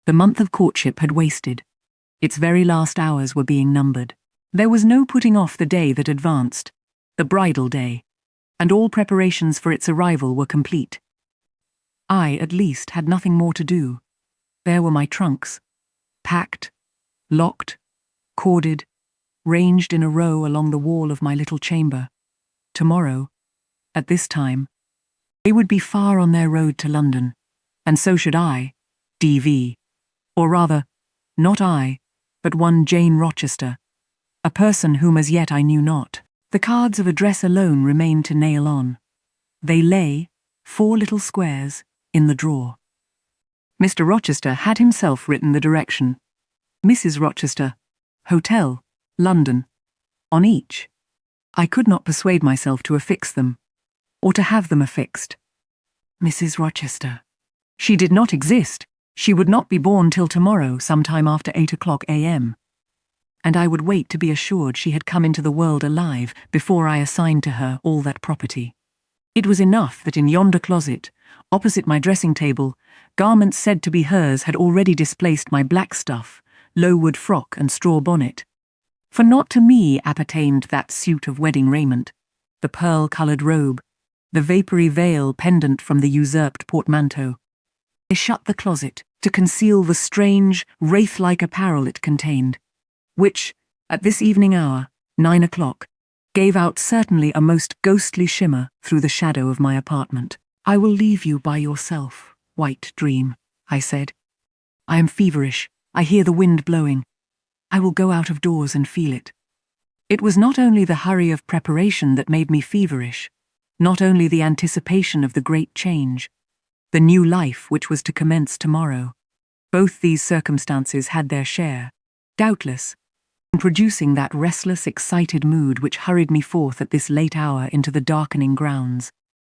The month of courtship had wasted. Its very last hours were being numbered. There was no putting off the day that advanced, the bridal day, and all preparations for its arrival were complete. I, at least, had nothing more to do. There were my trunks, packed, locked, corded, ranged in a row along the wall of my little chamber. Tomorrow, at this time, they would be far on their road to London, and so should I, D.V. Or rather, not I, but one Jane Rochester, a person whom as yet I knew not. The cards of address alone remained to nail on. They lay, 4 little squares, in the drawer. Mr. Rochester had himself written the direction. Mrs. Rochester, Hotel, London, on each. I could not persuade myself to affix them, or to have them affixed. Mrs. Rochester. She did not exist. She would not be born till tomorrow, sometime after 8 o'clock a.m. And I would wait to be assured she had come into the world alive before I assigned to her all that property. It was enough that in yonder closet, opposite my dressing table, garments said to be hers had already displaced my black stuff, low-wood frock and straw bonnet. For not to me appertained that suit of wedding raiment, the pearl-coloured robe, the vapoury veil pendant from the usurped portmanteau. I shut the closet to conceal the strange, wraith-like apparel it contained, which, at this evening hour, 9 o'clock, gave out certainly a most ghostly shimmer through the shadow of my apartment. I will leave you by yourself, white dream, I said. I am feverish. I hear the wind blowing. I will go out of doors and feel it. It was not only the hurry of preparation that made me feverish, not only the anticipation of the great change, the new life which was to commence tomorrow. Both these circumstances had their share, doubtless, in producing that restless, excited mood which hurried me forth at this late hour into the darkening grounds.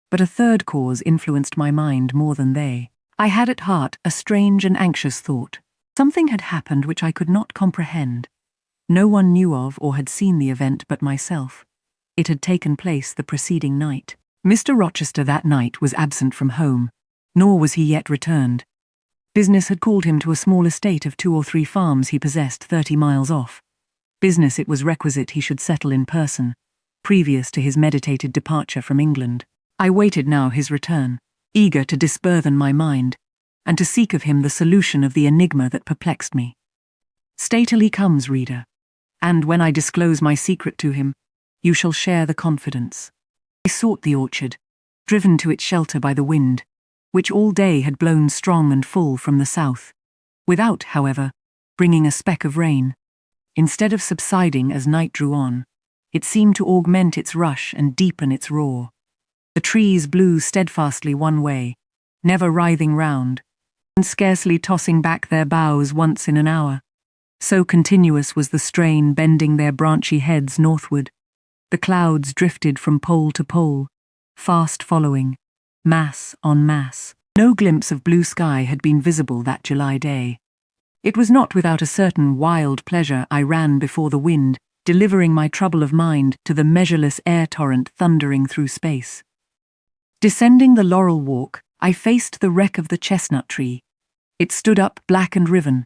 But a third cause influenced my mind more than they. I had at heart a strange and anxious thought. Something had happened which I could not comprehend. No one knew of or had seen the event but myself. It had taken place the preceding night. Mr. Rochester that night was absent from home, nor was he yet returned. Business had called him to a small estate of 2 or 3 farms he possessed 30 miles off. Business it was requisite he should settle in person, previous to his meditated departure from England. I waited now his return, eager to disburthen my mind, and to seek of him the solution of the enigma that perplexed me. Stay till he comes, reader, and when I disclose my secret to him, you shall share the confidence. I sought the orchard, driven to its shelter by the wind, which all day had blown strong and full from the south, without, however, bringing a speck of rain. Instead of subsiding as night drew on, it seemed to augment its rush and deepen its roar. The trees blew steadfastly one way, never writhing round, and scarcely tossing back their boughs once in an hour. So continuous was the strain bending their branchy heads northward. The clouds drifted from pole to pole, fast following, mass on mass. No glimpse of blue sky had been visible that July day. It was not without a certain wild pleasure I ran before the wind, delivering my trouble of mind to the measureless air torrent thundering through space. Descending the laurel walk, I faced the wreck of the chestnut tree. It stood up black and riven.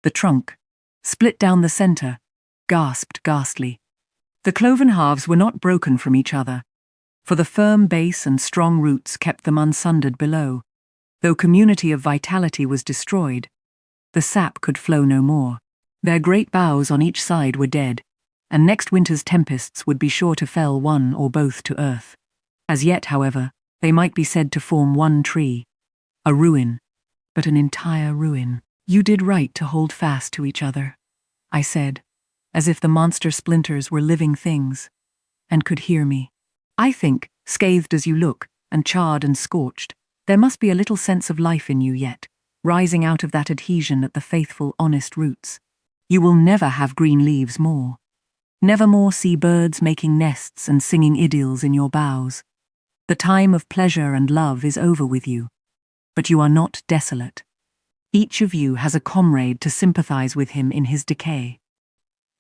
The trunk, split down the centre, gasped ghastly. The cloven halves were not broken from each other, for the firm base and strong roots kept them unsundered below. Though community of vitality was destroyed, the sap could flow no more. Their great boughs on each side were dead, and next winter's tempests would be sure to fell one or both to earth. As yet, however, they might be said to form one tree, a ruin, but an entire ruin. You did right to hold fast to each other, I said, as if the monster splinters were living things, and could hear me. I think, scathed as you look, and charred and scorched, there must be a little sense of life in you yet, rising out of that adhesion at the faithful, honest roots. You will never have green leaves more. Never more see birds making nests and singing idylls in your boughs. The time of pleasure and love is over with you, but you are not desolate. Each of you has a comrade to sympathize with him in his decay.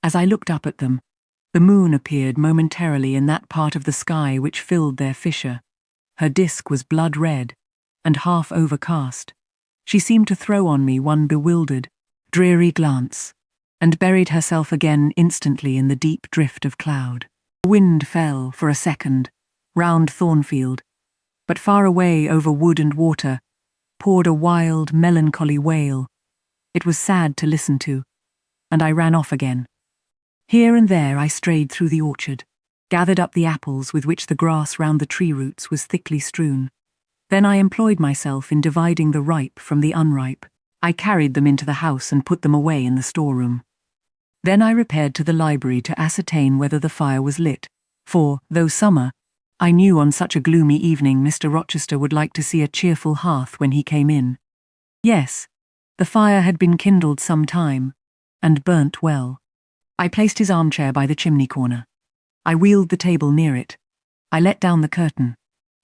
As I looked up at them, the moon appeared momentarily in that part of the sky which filled their fissure. Her disk was blood red and half overcast. She seemed to throw on me one bewildered, dreary glance, and buried herself again instantly in the deep drift of cloud. The wind fell, for a second, round Thornfield, but far away over wood and water poured a wild, melancholy wail. It was sad to listen to, and I ran off again. Here and there I strayed through the orchard, gathered up the apples with which the grass round the tree roots was thickly strewn. Then I employed myself in dividing the ripe from the unripe. I carried them into the house and put them away in the storeroom. Then I repaired to the library to ascertain whether the fire was lit, for, though summer, I knew on such a gloomy evening Mr. Rochester would like to see a cheerful hearth when he came in. Yes, the fire had been kindled some time, and burnt well. I placed his armchair by the chimney corner. I wheeled the table near it. I let down the curtain,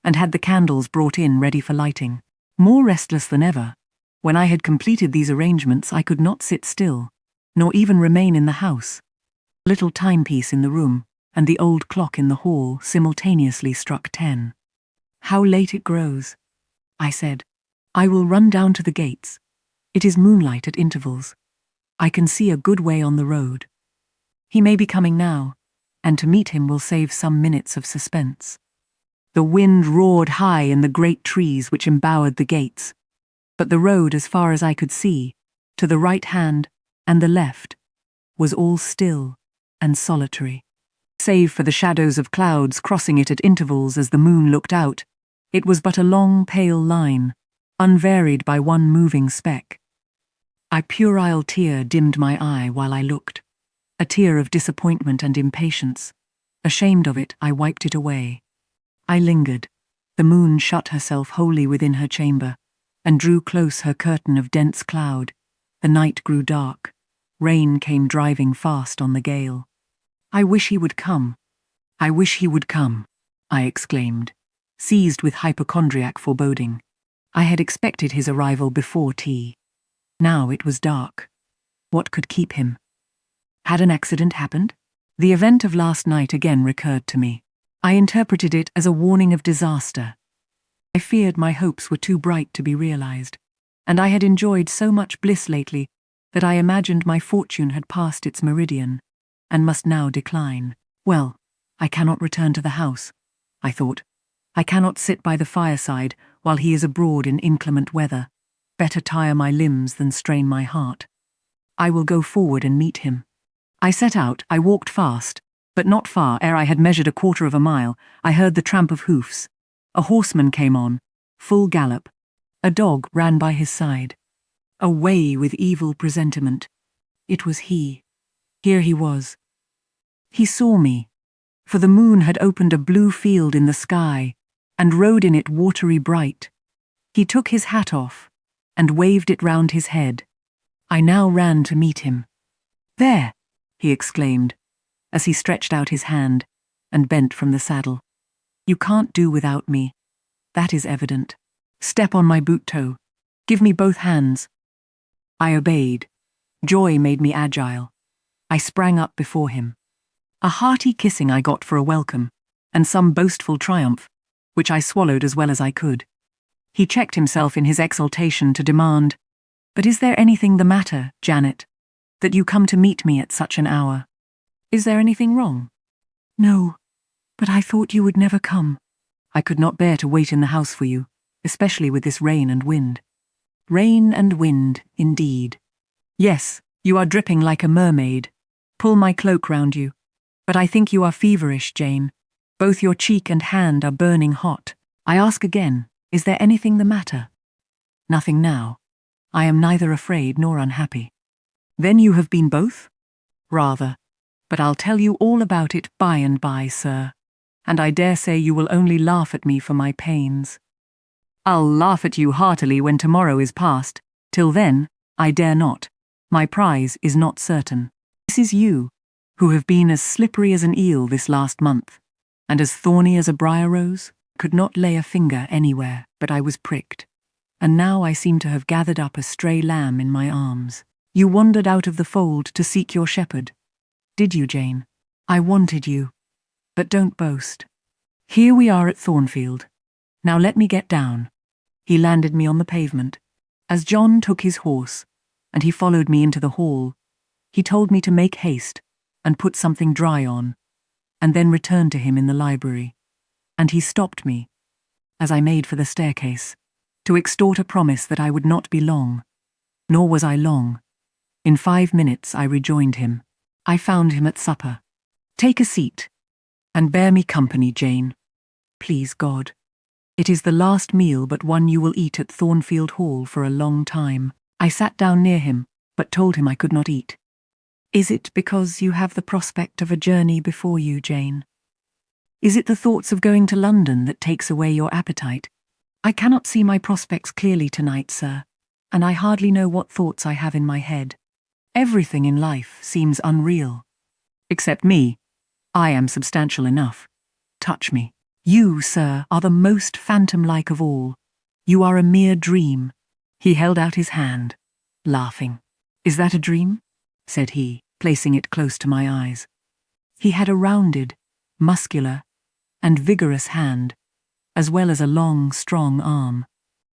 and had the candles brought in ready for lighting. More restless than ever, when I had completed these arrangements I could not sit still, nor even remain in the house. The little timepiece in the room and the old clock in the hall simultaneously struck 10. "How late it grows," I said. "I will run down to the gates. It is moonlight at intervals. I can see a good way on the road. He may be coming now, and to meet him will save some minutes of suspense." The wind roared high in the great trees which embowered the gates, but the road, as far as I could see, to the right hand and the left, was all still and solitary. Save for the shadows of clouds crossing it at intervals as the moon looked out, it was but a long pale line, unvaried by one moving speck. A puerile tear dimmed my eye while I looked, a tear of disappointment and impatience. Ashamed of it, I wiped it away. I lingered. The moon shut herself wholly within her chamber, and drew close her curtain of dense cloud. The night grew dark. Rain came driving fast on the gale. "I wish he would come. I wish he would come," I exclaimed, seized with hypochondriac foreboding. I had expected his arrival before tea. Now it was dark. What could keep him? Had an accident happened? The event of last night again recurred to me. I interpreted it as a warning of disaster. I feared my hopes were too bright to be realized, and I had enjoyed so much bliss lately that I imagined my fortune had passed its meridian, and must now decline. Well, I cannot return to the house, I thought. I cannot sit by the fireside while he is abroad in inclement weather. Better tire my limbs than strain my heart. I will go forward and meet him. I set out. I walked fast, but not far. Ere I had measured a quarter of a mile, I heard the tramp of hoofs. A horseman came on, full gallop. A dog ran by his side. Away with evil presentiment. It was he. Here he was. He saw me, for the moon had opened a blue field in the sky, and rode in it watery bright. He took his hat off, and waved it round his head. I now ran to meet him. "There!" he exclaimed, as he stretched out his hand, and bent from the saddle. "You can't do without me. That is evident. Step on my boot toe. Give me both hands." I obeyed. Joy made me agile. I sprang up before him. A hearty kissing I got for a welcome, and some boastful triumph, which I swallowed as well as I could. He checked himself in his exultation to demand, "But is there anything the matter, Janet, that you come to meet me at such an hour? Is there anything wrong?" "No, but I thought you would never come." "I could not bear to wait in the house for you, especially with this rain and wind." "Rain and wind, indeed. Yes, you are dripping like a mermaid. Pull my cloak round you. But I think you are feverish, Jane. Both your cheek and hand are burning hot. I ask again, is there anything the matter?" "Nothing now. I am neither afraid nor unhappy." "Then you have been both?" "Rather. But I'll tell you all about it by and by, sir. And I dare say you will only laugh at me for my pains." "I'll laugh at you heartily when tomorrow is past. Till then, I dare not. My prize is not certain. This is you, who have been as slippery as an eel this last month, and as thorny as a briar rose, could not lay a finger anywhere, but I was pricked. And now I seem to have gathered up a stray lamb in my arms. You wandered out of the fold to seek your shepherd. Did you, Jane? I wanted you. But don't boast. Here we are at Thornfield. Now let me get down." He landed me on the pavement. As John took his horse, and he followed me into the hall, he told me to make haste and put something dry on, and then return to him in the library. And he stopped me, as I made for the staircase, to extort a promise that I would not be long. Nor was I long. In 5 minutes I rejoined him. I found him at supper. "Take a seat, and bear me company, Jane. Please God. It is the last meal but one you will eat at Thornfield Hall for a long time." I sat down near him, but told him I could not eat. "Is it because you have the prospect of a journey before you, Jane? Is it the thoughts of going to London that takes away your appetite?" "I cannot see my prospects clearly tonight, sir, and I hardly know what thoughts I have in my head. Everything in life seems unreal. Except me. I am substantial enough. Touch me. You, sir, are the most phantom-like of all. You are a mere dream." He held out his hand, laughing. "Is that a dream?" said he, placing it close to my eyes. He had a rounded, muscular, and vigorous hand, as well as a long, strong arm.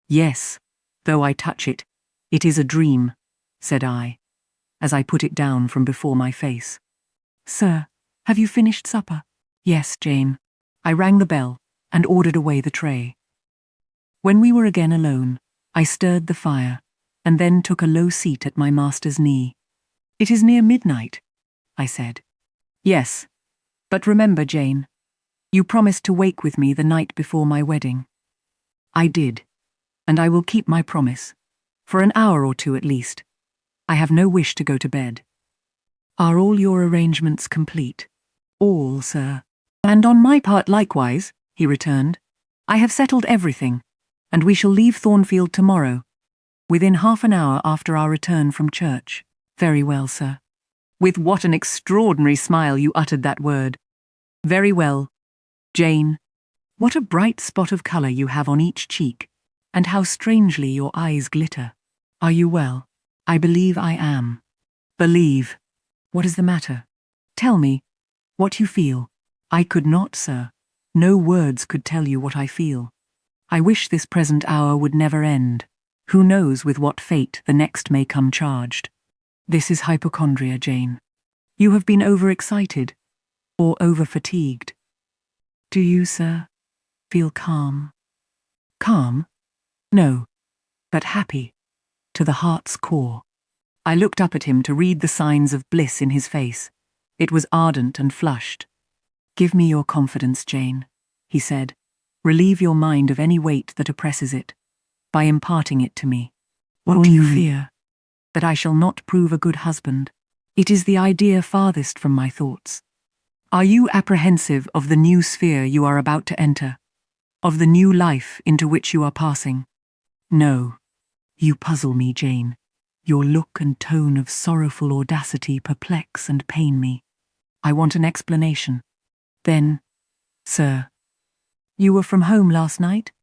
"Yes, though I touch it, it is a dream," said I, as I put it down from before my face. "Sir, have you finished supper?" "Yes, Jane." I rang the bell and ordered away the tray. When we were again alone, I stirred the fire, and then took a low seat at my master's knee. "It is near midnight," I said. "Yes, but remember, Jane, you promised to wake with me the night before my wedding." "I did, and I will keep my promise, for an hour or two at least. I have no wish to go to bed." "Are all your arrangements complete?" "All, sir." "And on my part likewise," he returned. "I have settled everything, and we shall leave Thornfield tomorrow, within half an hour after our return from church." "Very well, sir." With what an extraordinary smile you uttered that word. "Very well. Jane, what a bright spot of colour you have on each cheek, and how strangely your eyes glitter. Are you well?" "I believe I am." "Believe? What is the matter? Tell me what you feel." "I could not, sir. No words could tell you what I feel. I wish this present hour would never end. Who knows with what fate the next may come charged." "This is hypochondria, Jane. You have been overexcited, or over-fatigued. Do you, sir, feel calm?" "Calm? No, but happy, to the heart's core." I looked up at him to read the signs of bliss in his face. It was ardent and flushed. "Give me your confidence, Jane," he said. "Relieve your mind of any weight that oppresses it, by imparting it to me." "What do you fear?" "That I shall not prove a good husband. It is the idea farthest from my thoughts." "Are you apprehensive of the new sphere you are about to enter? Of the new life into which you are passing?" "No. You puzzle me, Jane. Your look and tone of sorrowful audacity perplex and pain me. I want an explanation." "Then, sir, you were from home last night?"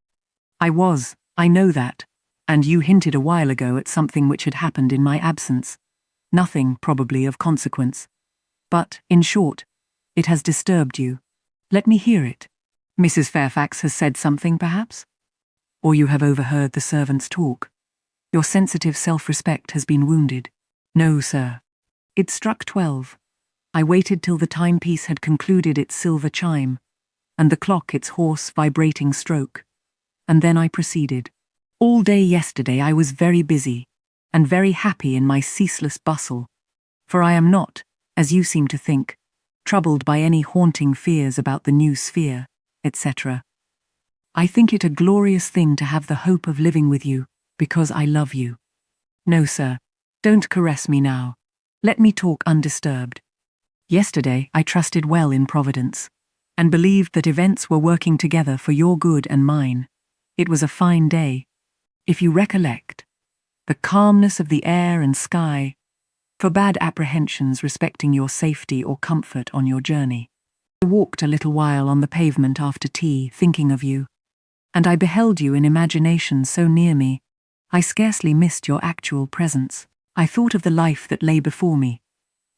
"I was, I know that, and you hinted a while ago at something which had happened in my absence. Nothing, probably, of consequence. But, in short, it has disturbed you. Let me hear it. Mrs. Fairfax has said something, perhaps? Or you have overheard the servants' talk. Your sensitive self-respect has been wounded." "No, sir." It struck 12. I waited till the timepiece had concluded its silver chime, and the clock its hoarse, vibrating stroke. And then I proceeded. "All day yesterday I was very busy, and very happy in my ceaseless bustle, for I am not, as you seem to think, troubled by any haunting fears about the new sphere, etc. I think it a glorious thing to have the hope of living with you, because I love you. No, sir, don't caress me now. Let me talk undisturbed. Yesterday I trusted well in Providence, and believed that events were working together for your good and mine. It was a fine day. If you recollect, the calmness of the air and sky forbade apprehensions respecting your safety or comfort on your journey. I walked a little while on the pavement after tea, thinking of you, and I beheld you in imagination so near me, I scarcely missed your actual presence. I thought of the life that lay before me.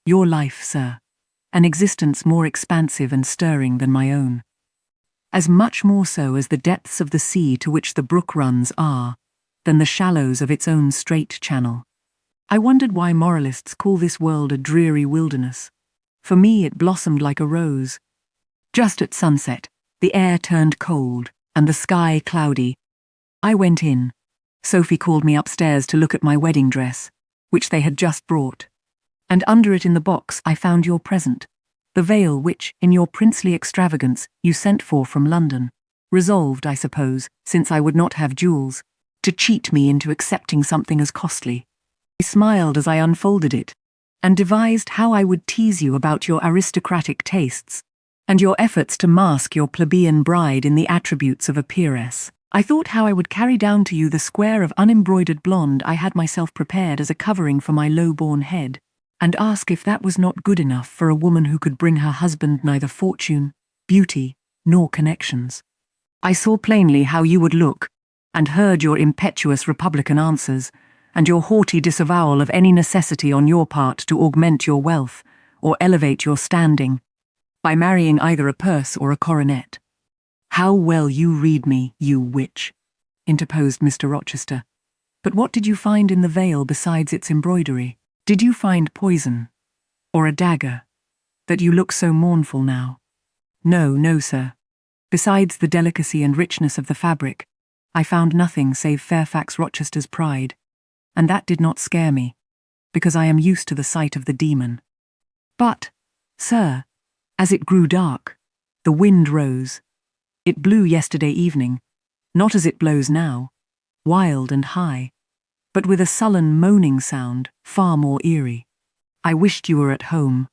Your life, sir, an existence more expansive and stirring than my own. As much more so as the depths of the sea to which the brook runs are, than the shallows of its own straight channel. I wondered why moralists call this world a dreary wilderness. For me, it blossomed like a rose. Just at sunset, the air turned cold and the sky cloudy. I went in. Sophie called me upstairs to look at my wedding dress, which they had just brought. And under it in the box I found your present, the veil which, in your princely extravagance, you sent for from London. Resolved, I suppose, since I would not have jewels, to cheat me into accepting something as costly. I smiled as I unfolded it, and devised how I would tease you about your aristocratic tastes, and your efforts to mask your plebeian bride in the attributes of a peeress. I thought how I would carry down to you the square of unembroidered blonde I had myself prepared as a covering for my low-born head, and ask if that was not good enough for a woman who could bring her husband neither fortune, beauty, nor connections. I saw plainly how you would look, and heard your impetuous Republican answers, and your haughty disavowal of any necessity on your part to augment your wealth, or elevate your standing, by marrying either a purse or a coronet. How well you read me, you witch, interposed Mr. Rochester. But what did you find in the veil besides its embroidery? Did you find poison, or a dagger, that you look so mournful now? No, no, sir. Besides the delicacy and richness of the fabric, I found nothing save Fairfax Rochester's pride, and that did not scare me, because I am used to the sight of the demon. But, sir, as it grew dark, the wind rose. It blew yesterday evening, not as it blows now, wild and high, but with a sullen moaning sound, far more eerie. I wished you were at home.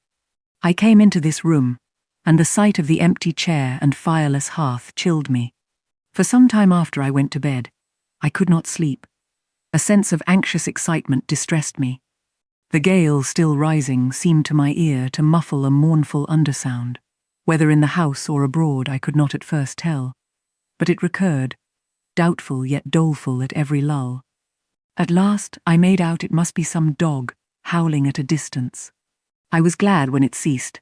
I came into this room, and the sight of the empty chair and fireless hearth chilled me. For some time after I went to bed, I could not sleep. A sense of anxious excitement distressed me. The gale still rising seemed to my ear to muffle a mournful undersound. Whether in the house or abroad I could not at first tell, but it recurred, doubtful yet doleful at every lull. At last I made out it must be some dog howling at a distance. I was glad when it ceased.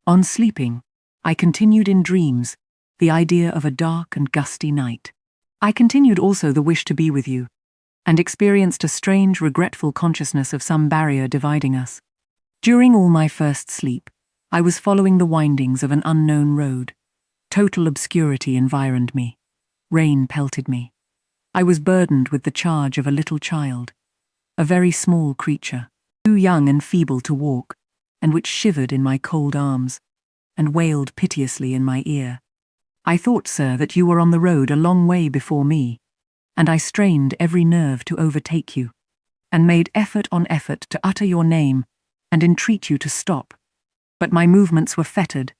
On sleeping, I continued in dreams the idea of a dark and gusty night. I continued also the wish to be with you, and experienced a strange, regretful consciousness of some barrier dividing us. During all my first sleep, I was following the windings of an unknown road. Total obscurity environed me. Rain pelted me. I was burdened with the charge of a little child, a very small creature, too young and feeble to walk, and which shivered in my cold arms, and wailed piteously in my ear. I thought, sir, that you were on the road a long way before me, and I strained every nerve to overtake you, and made effort on effort to utter your name and entreat you to stop. But my movements were fettered,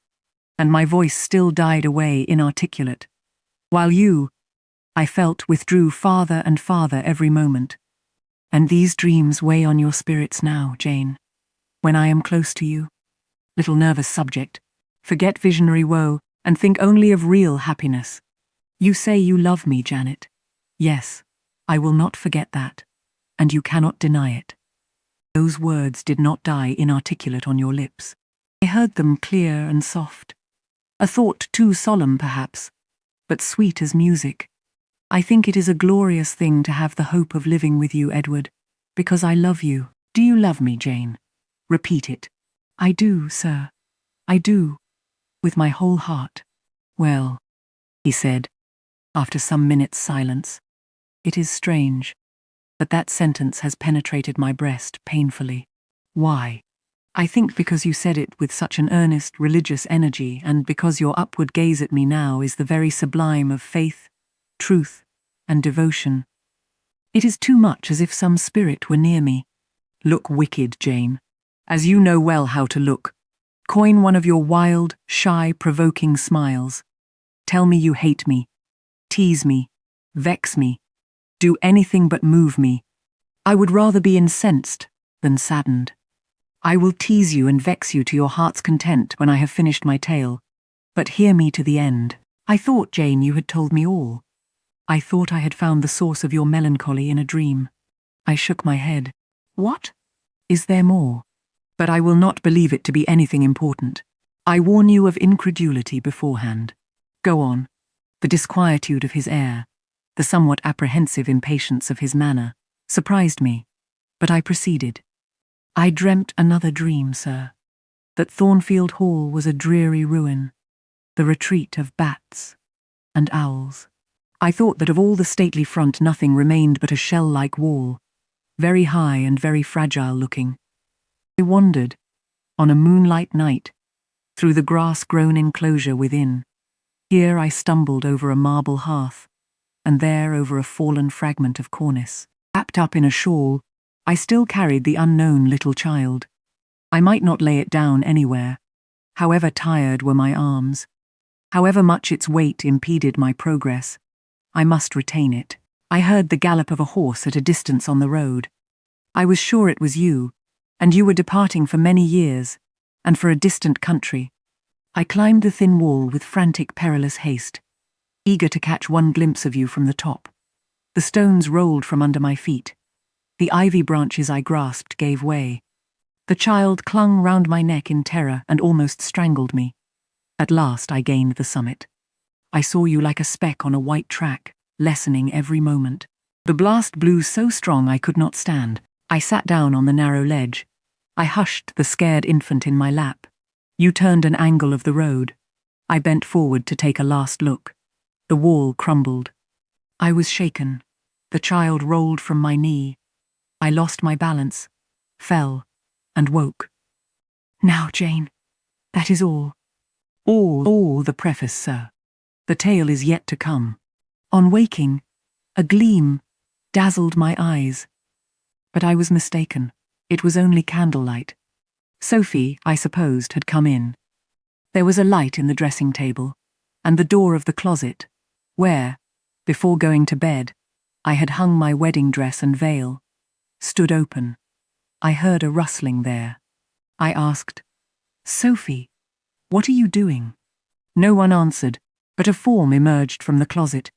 and my voice still died away inarticulate, while you, I felt, withdrew farther and farther every moment. And these dreams weigh on your spirits now, Jane, when I am close to you. Little nervous subject, forget visionary woe, and think only of real happiness. You say you love me, Janet. Yes, I will not forget that, and you cannot deny it. Those words did not die inarticulate on your lips. I heard them clear and soft. A thought too solemn, perhaps, but sweet as music. I think it is a glorious thing to have the hope of living with you, Edward, because I love you. Do you love me, Jane? Repeat it. I do, sir. I do, with my whole heart. Well, he said, after some minutes' silence, it is strange, but that sentence has penetrated my breast painfully. Why? I think because you said it with such an earnest religious energy, and because your upward gaze at me now is the very sublime of faith, truth, and devotion. It is too much as if some spirit were near me. Look wicked, Jane, as you know well how to look. Coin one of your wild, shy, provoking smiles. Tell me you hate me, tease me, vex me, do anything but move me. I would rather be incensed than saddened. I will tease you and vex you to your heart's content when I have finished my tale, but hear me to the end. I thought, Jane, you had told me all. I thought I had found the source of your melancholy in a dream. I shook my head. What? Is there more? But I will not believe it to be anything important. I warn you of incredulity beforehand. Go on. The disquietude of his air, The somewhat apprehensive impatience of his manner surprised me, but I proceeded. I dreamt another dream, sir, that Thornfield Hall was a dreary ruin, the retreat of bats and owls. I thought that of all the stately front nothing remained but a shell-like wall, very high and very fragile-looking. I wandered, on a moonlight night, through the grass-grown enclosure within. Here I stumbled over a marble hearth, and there over a fallen fragment of cornice. Wrapped up in a shawl, I still carried the unknown little child. I might not lay it down anywhere, however tired were my arms, however much its weight impeded my progress. I must retain it. I heard the gallop of a horse at a distance on the road. I was sure it was you, and you were departing for many years, and for a distant country. I climbed the thin wall with frantic, perilous haste, eager to catch one glimpse of you from the top. The stones rolled from under my feet. The ivy branches I grasped gave way. The child clung round my neck in terror and almost strangled me. At last I gained the summit. I saw you like a speck on a white track, lessening every moment. The blast blew so strong I could not stand. I sat down on the narrow ledge. I hushed the scared infant in my lap. You turned an angle of the road. I bent forward to take a last look. The wall crumbled. I was shaken. The child rolled from my knee. I lost my balance, fell, and woke. Now, Jane, that is all. All the preface, sir. The tale is yet to come. On waking, a gleam dazzled my eyes. But I was mistaken. It was only candlelight. Sophie, I supposed, had come in. There was a light in the dressing table, and the door of the closet, where, before going to bed, I had hung my wedding dress and veil, stood open. I heard a rustling there. I asked, "Sophie, what are you doing?" No one answered, but a form emerged from the closet.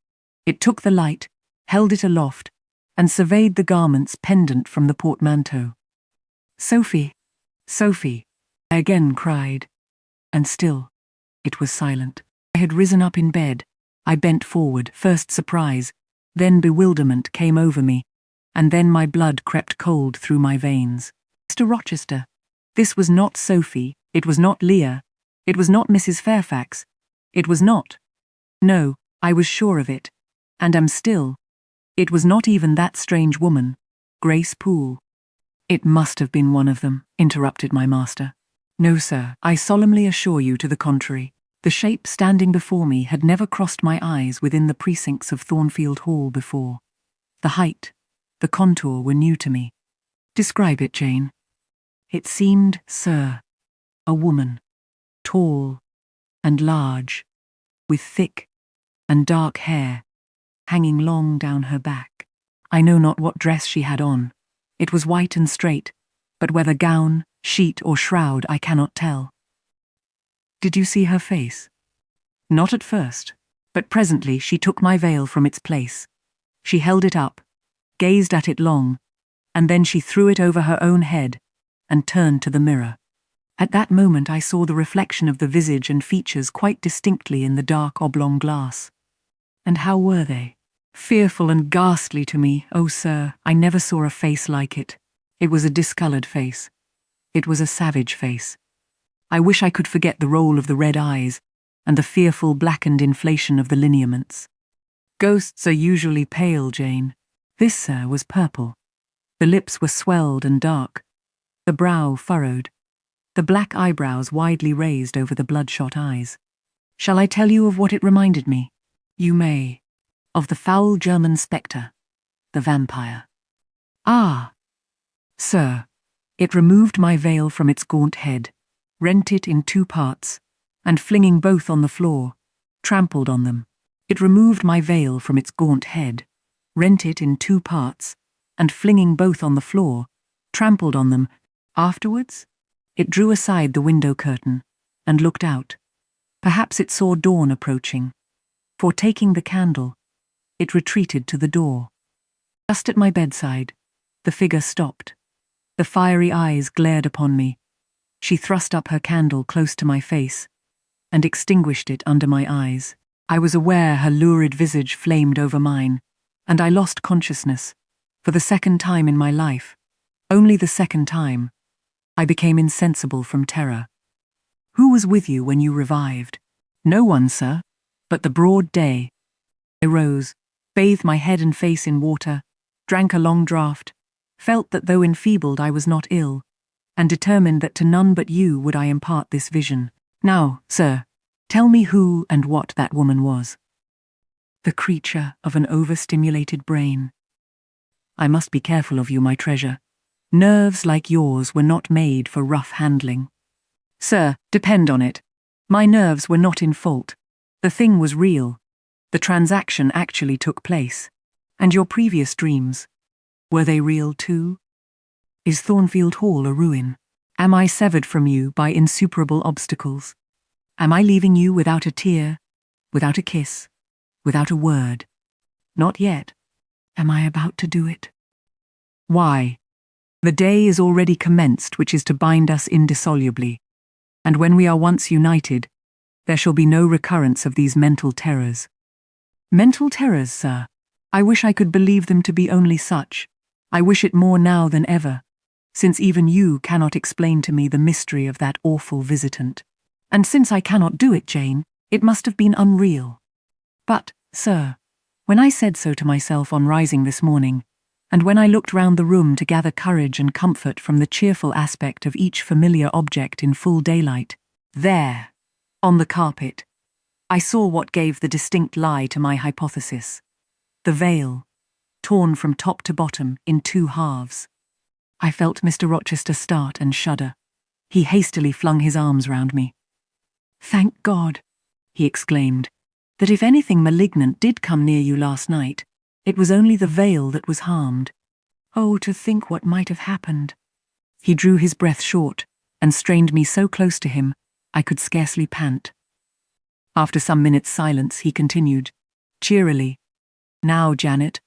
It took the light, held it aloft, and surveyed the garments pendant from the portmanteau. "Sophie, Sophie," I again cried, and still it was silent. I had risen up in bed. I bent forward. First surprise, then bewilderment came over me, and then my blood crept cold through my veins. Mr. Rochester, this was not Sophie, it was not Leah, it was not Mrs. Fairfax, it was not. No, I was sure of it, and am still. It was not even that strange woman, Grace Poole. It must have been one of them, interrupted my master. No, sir, I solemnly assure you to the contrary. The shape standing before me had never crossed my eyes within the precincts of Thornfield Hall before. The height, the contour were new to me. Describe it, Jane. It seemed, sir, a woman, tall and large, with thick and dark hair, hanging long down her back. I know not what dress she had on. It was white and straight, but whether gown, sheet, or shroud I cannot tell. Did you see her face? Not at first, but presently she took my veil from its place. She held it up, gazed at it long, and then she threw it over her own head and turned to the mirror. At that moment I saw the reflection of the visage and features quite distinctly in the dark oblong glass. And how were they? Fearful and ghastly to me, oh sir, I never saw a face like it. It was a discoloured face. It was a savage face. I wish I could forget the roll of the red eyes and the fearful blackened inflation of the lineaments. Ghosts are usually pale, Jane. This, sir, was purple. The lips were swelled and dark, the brow furrowed, the black eyebrows widely raised over the bloodshot eyes. Shall I tell you of what it reminded me? You may. Of the foul German spectre, the vampire. Ah! Sir, it removed my veil from its gaunt head, rent it in two parts, and flinging both on the floor, trampled on them. It removed my veil from its gaunt head, rent it in two parts, and flinging both on the floor, trampled on them. Afterwards, it drew aside the window curtain, and looked out. Perhaps it saw dawn approaching, for taking the candle, it retreated to the door. Just at my bedside, the figure stopped. The fiery eyes glared upon me. She thrust up her candle close to my face, and extinguished it under my eyes. I was aware her lurid visage flamed over mine, and I lost consciousness. For the second time in my life, only the second time, I became insensible from terror. Who was with you when you revived? No one, sir, but the broad day. I rose, bathed my head and face in water, drank a long draught, felt that though enfeebled I was not ill, and determined that to none but you would I impart this vision. Now, sir, tell me who and what that woman was. The creature of an overstimulated brain. I must be careful of you, my treasure. Nerves like yours were not made for rough handling. Sir, depend on it. My nerves were not in fault. The thing was real. The transaction actually took place. And your previous dreams, were they real too? Is Thornfield Hall a ruin? Am I severed from you by insuperable obstacles? Am I leaving you without a tear, without a kiss, without a word? Not yet. Am I about to do it? Why? The day is already commenced which is to bind us indissolubly, and when we are once united, there shall be no recurrence of these mental terrors. Mental terrors, sir? I wish I could believe them to be only such. I wish it more now than ever, since even you cannot explain to me the mystery of that awful visitant. And since I cannot do it, Jane, it must have been unreal. But, sir, when I said so to myself on rising this morning, and when I looked round the room to gather courage and comfort from the cheerful aspect of each familiar object in full daylight, there, on the carpet, I saw what gave the distinct lie to my hypothesis. The veil, torn from top to bottom in two halves. I felt Mr. Rochester start and shudder. He hastily flung his arms round me. Thank God, he exclaimed, that if anything malignant did come near you last night, it was only the veil that was harmed. Oh, to think what might have happened. He drew his breath short and strained me so close to him I could scarcely pant. After some minutes' silence, he continued, cheerily, Now, Janet,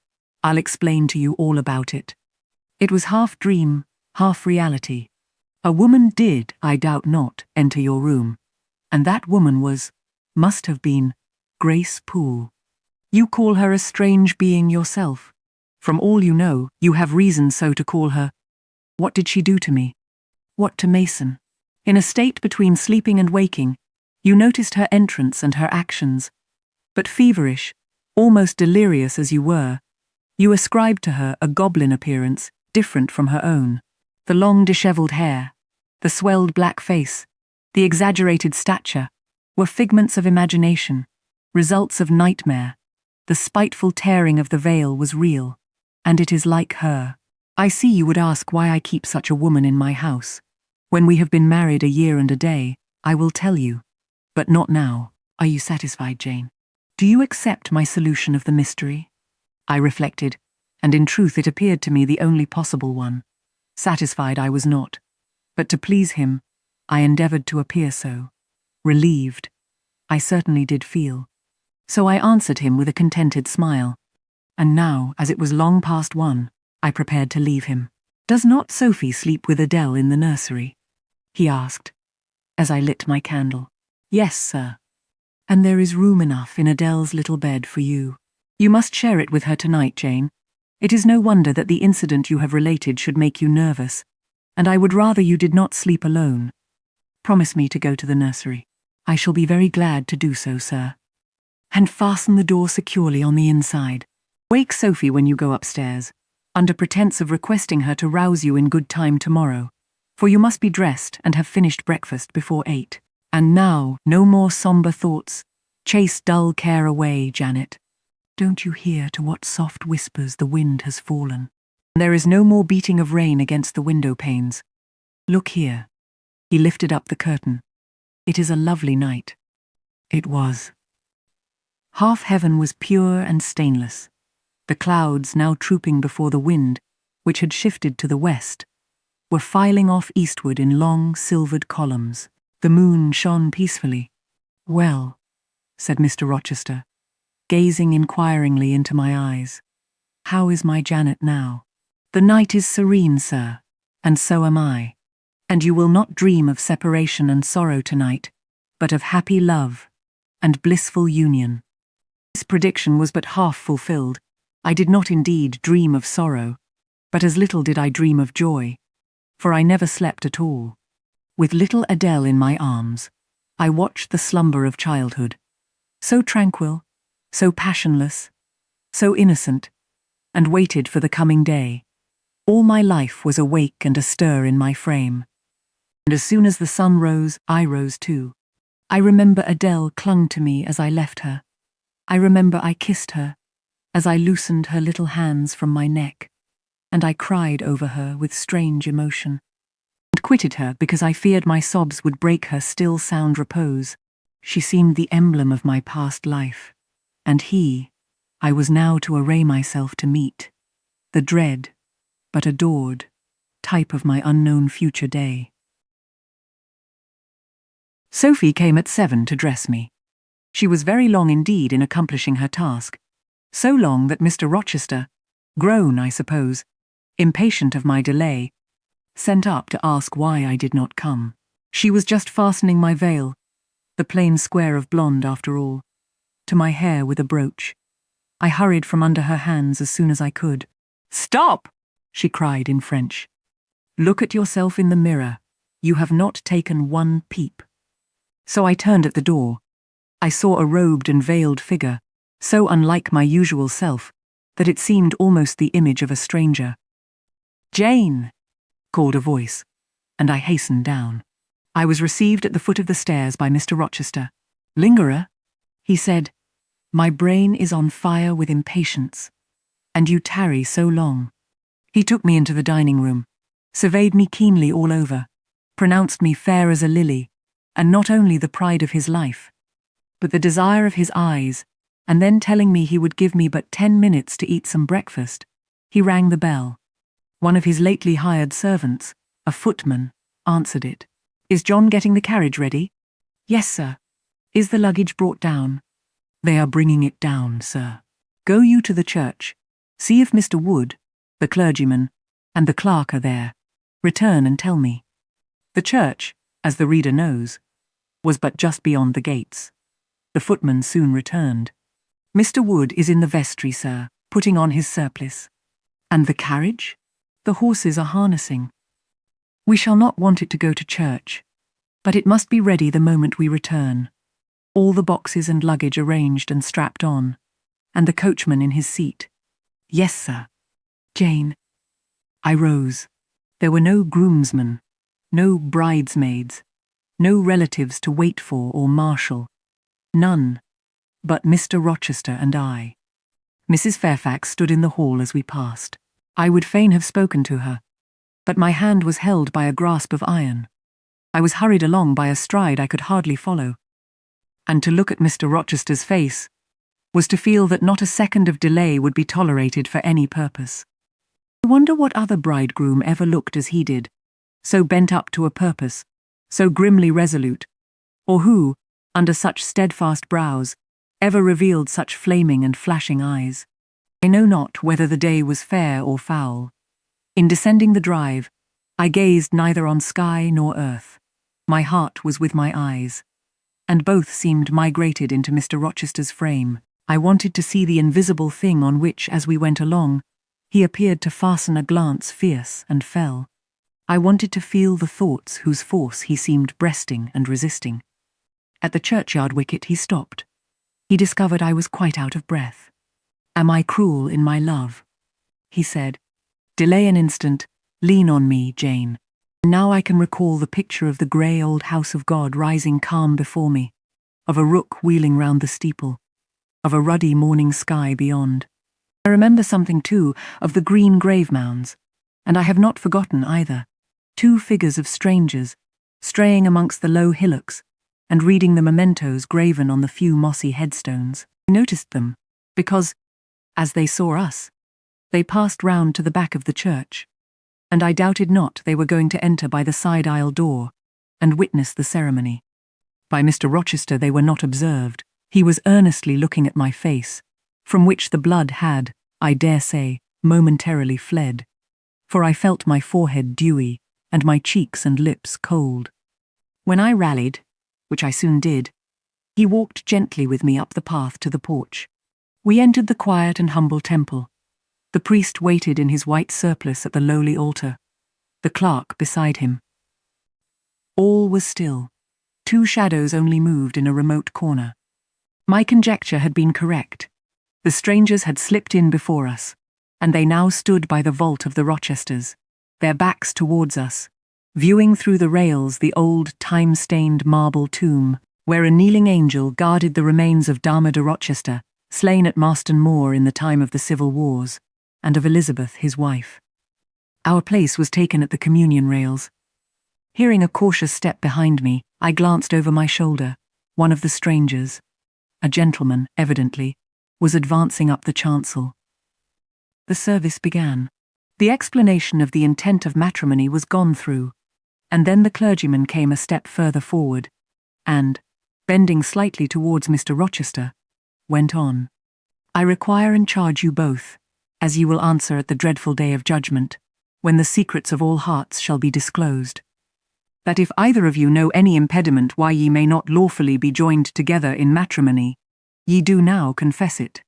I'll explain to you all about it. It was half dream, half reality. A woman did, I doubt not, enter your room, and that woman must have been, Grace Poole. You call her a strange being yourself. From all you know, you have reason so to call her. What did she do to me? What to Mason? In a state between sleeping and waking, you noticed her entrance and her actions. But feverish, almost delirious as you were, you ascribed to her a goblin appearance different from her own. The long dishevelled hair, the swelled black face, the exaggerated stature, were figments of imagination, results of nightmare. The spiteful tearing of the veil was real, and it is like her. I see you would ask why I keep such a woman in my house. When we have been married a year and a day, I will tell you. But not now. Are you satisfied, Jane? Do you accept my solution of the mystery? I reflected, and in truth it appeared to me the only possible one. Satisfied I was not, but to please him, I endeavoured to appear so. Relieved, I certainly did feel. So I answered him with a contented smile. And now, as it was long past 1, I prepared to leave him. Does not Sophie sleep with Adele in the nursery? He asked, as I lit my candle. Yes, sir. And there is room enough in Adele's little bed for you. You must share it with her tonight, Jane. It is no wonder that the incident you have related should make you nervous, and I would rather you did not sleep alone. Promise me to go to the nursery. I shall be very glad to do so, sir. And fasten the door securely on the inside. Wake Sophie when you go upstairs, under pretence of requesting her to rouse you in good time tomorrow, for you must be dressed and have finished breakfast before 8. And now, no more sombre thoughts. Chase dull care away, Janet. Don't you hear to what soft whispers the wind has fallen? There is no more beating of rain against the window panes. Look here. He lifted up the curtain. It is a lovely night. It was. Half heaven was pure and stainless. The clouds, now trooping before the wind, which had shifted to the west, were filing off eastward in long, silvered columns. The moon shone peacefully. Well, said Mr. Rochester, gazing inquiringly into my eyes, how is my Janet now? The night is serene, sir, and so am I. And you will not dream of separation and sorrow tonight, but of happy love and blissful union. This prediction was but half fulfilled. I did not indeed dream of sorrow, but as little did I dream of joy, for I never slept at all. With little Adele in my arms, I watched the slumber of childhood, so tranquil, so passionless, so innocent, and waited for the coming day. All my life was awake and astir in my frame. And as soon as the sun rose, I rose too. I remember Adele clung to me as I left her. I remember I kissed her, as I loosened her little hands from my neck, and I cried over her with strange emotion, and quitted her because I feared my sobs would break her still sound repose. She seemed the emblem of my past life, and I was now to array myself to meet, the dread, but adored, type of my unknown future day. Sophie came at 7 to dress me. She was very long indeed in accomplishing her task, so long that Mr. Rochester, grown, I suppose, impatient of my delay, sent up to ask why I did not come. She was just fastening my veil, the plain square of blonde after all, to my hair with a brooch. I hurried from under her hands as soon as I could. "Stop!" she cried in French. "Look at yourself in the mirror. You have not taken one peep." So I turned at the door. I saw a robed and veiled figure, so unlike my usual self that it seemed almost the image of a stranger. "Jane!" called a voice, and I hastened down. I was received at the foot of the stairs by Mr. Rochester. "Lingerer," he said, "my brain is on fire with impatience, and you tarry so long." He took me into the dining room, surveyed me keenly all over, pronounced me fair as a lily, and not only the pride of his life, but the desire of his eyes, and then telling me he would give me but 10 minutes to eat some breakfast, he rang the bell. One of his lately hired servants, a footman, answered it. "Is John getting the carriage ready?" "Yes, sir." "Is the luggage brought down?" "They are bringing it down, sir." "Go you to the church. See if Mr. Wood, the clergyman, and the clerk are there. Return and tell me." The church, as the reader knows, was but just beyond the gates. The footman soon returned. "Mr. Wood is in the vestry, sir, putting on his surplice." "And the carriage?" "The horses are harnessing." "We shall not want it to go to church, but it must be ready the moment we return. All the boxes and luggage arranged and strapped on, and the coachman in his seat." "Yes, sir." "Jane." I rose. There were no groomsmen, no bridesmaids, no relatives to wait for or marshal. None, but Mr. Rochester and I. Mrs. Fairfax stood in the hall as we passed. I would fain have spoken to her, but my hand was held by a grasp of iron. I was hurried along by a stride I could hardly follow. And to look at Mr. Rochester's face was to feel that not a second of delay would be tolerated for any purpose. I wonder what other bridegroom ever looked as he did, so bent up to a purpose, so grimly resolute, or who, under such steadfast brows, ever revealed such flaming and flashing eyes. I know not whether the day was fair or foul. In descending the drive, I gazed neither on sky nor earth. My heart was with my eyes, and both seemed migrated into Mr. Rochester's frame. I wanted to see the invisible thing on which, as we went along, he appeared to fasten a glance fierce and fell. I wanted to feel the thoughts whose force he seemed breasting and resisting. At the churchyard wicket he stopped. He discovered I was quite out of breath. "Am I cruel in my love?" he said. "Delay an instant, lean on me, Jane. Now I can recall the picture of the grey old house of God rising calm before me, of a rook wheeling round the steeple, of a ruddy morning sky beyond. I remember something, too, of the green grave mounds, and I have not forgotten either. 2 figures of strangers, straying amongst the low hillocks, and reading the mementos graven on the few mossy headstones. I noticed them, because, as they saw us, they passed round to the back of the church, and I doubted not they were going to enter by the side aisle door, and witness the ceremony. By Mr. Rochester they were not observed. He was earnestly looking at my face, from which the blood had, I dare say, momentarily fled, for I felt my forehead dewy, and my cheeks and lips cold. When I rallied, which I soon did, he walked gently with me up the path to the porch. We entered the quiet and humble temple. The priest waited in his white surplice at the lowly altar, the clerk beside him. All was still. 2 shadows only moved in a remote corner. My conjecture had been correct. The strangers had slipped in before us, and they now stood by the vault of the Rochesters, their backs towards us, viewing through the rails the old time-stained marble tomb, where a kneeling angel guarded the remains of Dama de Rochester, slain at Marston Moor in the time of the Civil Wars, and of Elizabeth, his wife. Our place was taken at the communion rails. Hearing a cautious step behind me, I glanced over my shoulder. One of the strangers, a gentleman, evidently, was advancing up the chancel. The service began. The explanation of the intent of matrimony was gone through, and then the clergyman came a step further forward, and, bending slightly towards Mr. Rochester, went on. I require and charge you both, as ye will answer at the dreadful day of judgment, when the secrets of all hearts shall be disclosed, that if either of you know any impediment why ye may not lawfully be joined together in matrimony, ye do now confess it.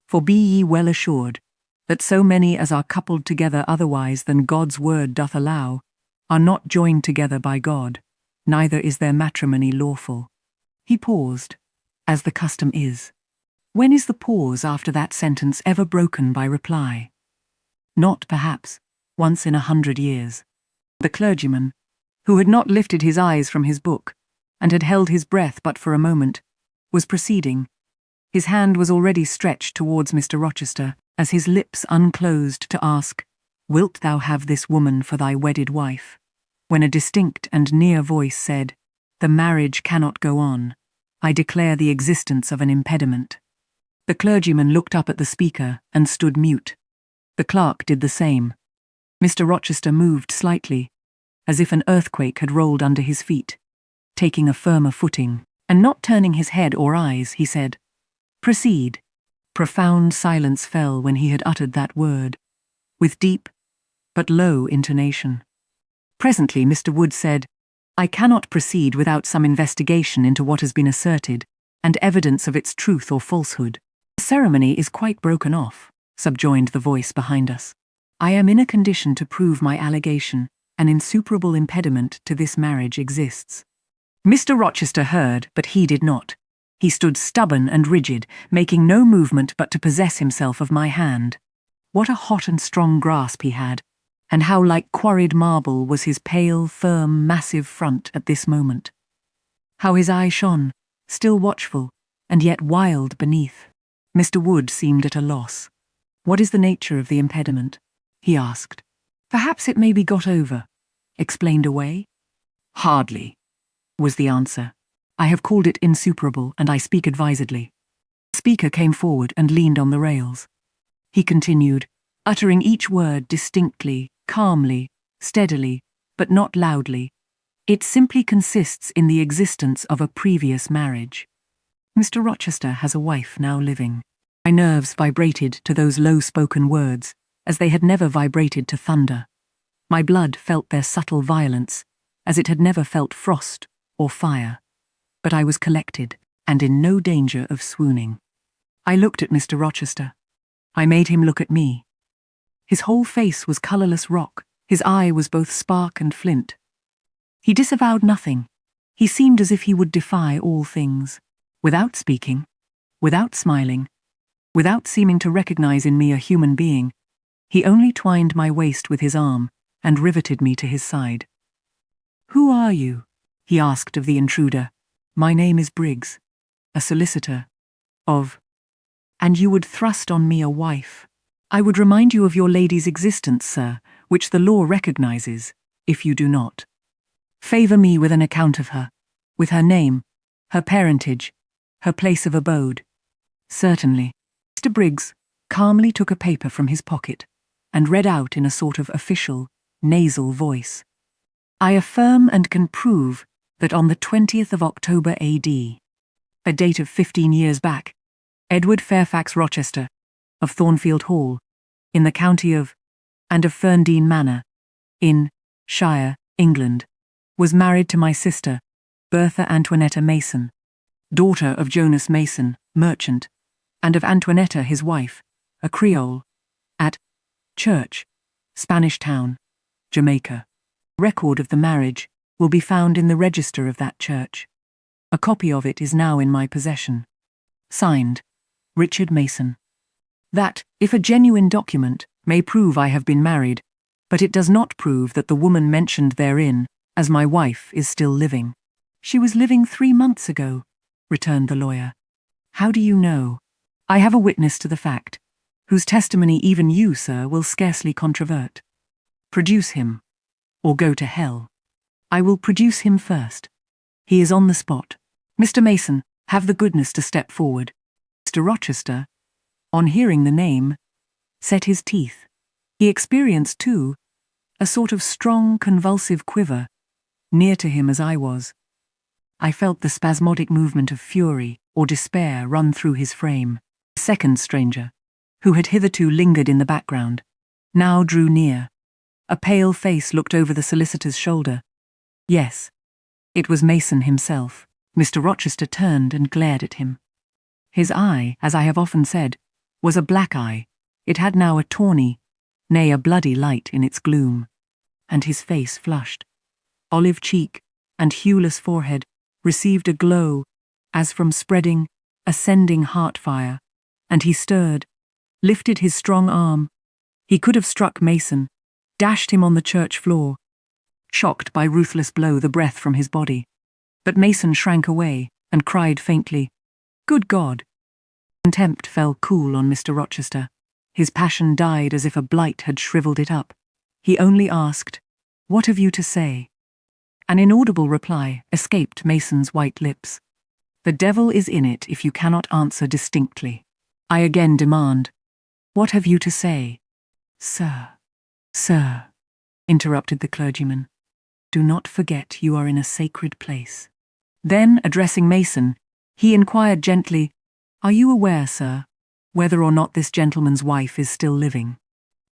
For be ye well assured, that so many as are coupled together otherwise than God's word doth allow, are not joined together by God, neither is their matrimony lawful. He paused, as the custom is. When is the pause after that sentence ever broken by reply? Not, perhaps, once in 100 years. The clergyman, who had not lifted his eyes from his book, and had held his breath but for a moment, was proceeding. His hand was already stretched towards Mr. Rochester, as his lips unclosed to ask, "Wilt thou have this woman for thy wedded wife?" when a distinct and near voice said, "The marriage cannot go on. I declare the existence of an impediment." The clergyman looked up at the speaker and stood mute. The clerk did the same. Mr. Rochester moved slightly, as if an earthquake had rolled under his feet. Taking a firmer footing, and not turning his head or eyes, he said, "Proceed." Profound silence fell when he had uttered that word, with deep but low intonation. Presently Mr. Wood said, "I cannot proceed without some investigation into what has been asserted, and evidence of its truth or falsehood." "The ceremony is quite broken off," subjoined the voice behind us. "I am in a condition to prove my allegation. An insuperable impediment to this marriage exists." Mr. Rochester heard, but he did not. He stood stubborn and rigid, making no movement but to possess himself of my hand. What a hot and strong grasp he had, and how like quarried marble was his pale, firm, massive front at this moment. How his eye shone, still watchful, and yet wild beneath. Mr. Wood seemed at a loss. "What is the nature of the impediment?" he asked. "Perhaps it may be got over, explained away?" "Hardly," was the answer. "I have called it insuperable, and I speak advisedly." The speaker came forward and leaned on the rails. He continued, uttering each word distinctly, calmly, steadily, but not loudly. "It simply consists in the existence of a previous marriage. Mr. Rochester has a wife now living." My nerves vibrated to those low-spoken words, as they had never vibrated to thunder. My blood felt their subtle violence, as it had never felt frost or fire. But I was collected, and in no danger of swooning. I looked at Mr. Rochester. I made him look at me. His whole face was colourless rock, his eye was both spark and flint. He disavowed nothing. He seemed as if he would defy all things. Without speaking, without smiling, without seeming to recognise in me a human being, he only twined my waist with his arm and riveted me to his side. "Who are you?" he asked of the intruder. "My name is Briggs, a solicitor of—" "And you would thrust on me a wife. I would remind you of your lady's existence, sir, which the law recognises, if you do not. Favour me with an account of her, with her name, her parentage, her place of abode." "Certainly." Mr. Briggs calmly took a paper from his pocket and read out in a sort of official, nasal voice. "I affirm and can prove that on the 20th of October A.D., a date of 15 years back, Edward Fairfax Rochester, of Thornfield Hall, in the county of, and of Ferndean Manor, in Shire, England, was married to my sister, Bertha Antoinetta Mason, daughter of Jonas Mason, merchant, and of Antoinetta his wife, a Creole, at Church, Spanish Town, Jamaica. Record of the marriage will be found in the register of that church. A copy of it is now in my possession. Signed, Richard Mason. That, if a genuine document, may prove I have been married, but it does not prove that the woman mentioned therein, as my wife, is still living. She was living 3 months ago, returned the lawyer. How do you know? I have a witness to the fact, whose testimony even you, sir, will scarcely controvert. Produce him, or go to hell. I will produce him first. He is on the spot. Mr. Mason, have the goodness to step forward. Mr. Rochester, on hearing the name, set his teeth. He experienced, too, a sort of strong, convulsive quiver, near to him as I was. I felt the spasmodic movement of fury or despair run through his frame. The second stranger, who had hitherto lingered in the background, now drew near. A pale face looked over the solicitor's shoulder. Yes, it was Mason himself. Mr. Rochester turned and glared at him. His eye, as I have often said, was a black eye. It had now a tawny, nay, a bloody light in its gloom, and his face flushed. Olive cheek and hueless forehead received a glow as from spreading, ascending heart fire, and he stirred, lifted his strong arm. He could have struck Mason, dashed him on the church floor, shocked by ruthless blow the breath from his body. But Mason shrank away and cried faintly, "Good God!" Contempt fell cool on Mr. Rochester. His passion died as if a blight had shriveled it up. He only asked, "What have you to say?" An inaudible reply escaped Mason's white lips. "The devil is in it if you cannot answer distinctly. I again demand, what have you to say?" "Sir, interrupted the clergyman, "do not forget you are in a sacred place." Then, addressing Mason, he inquired gently, "Are you aware, sir, whether or not this gentleman's wife is still living?"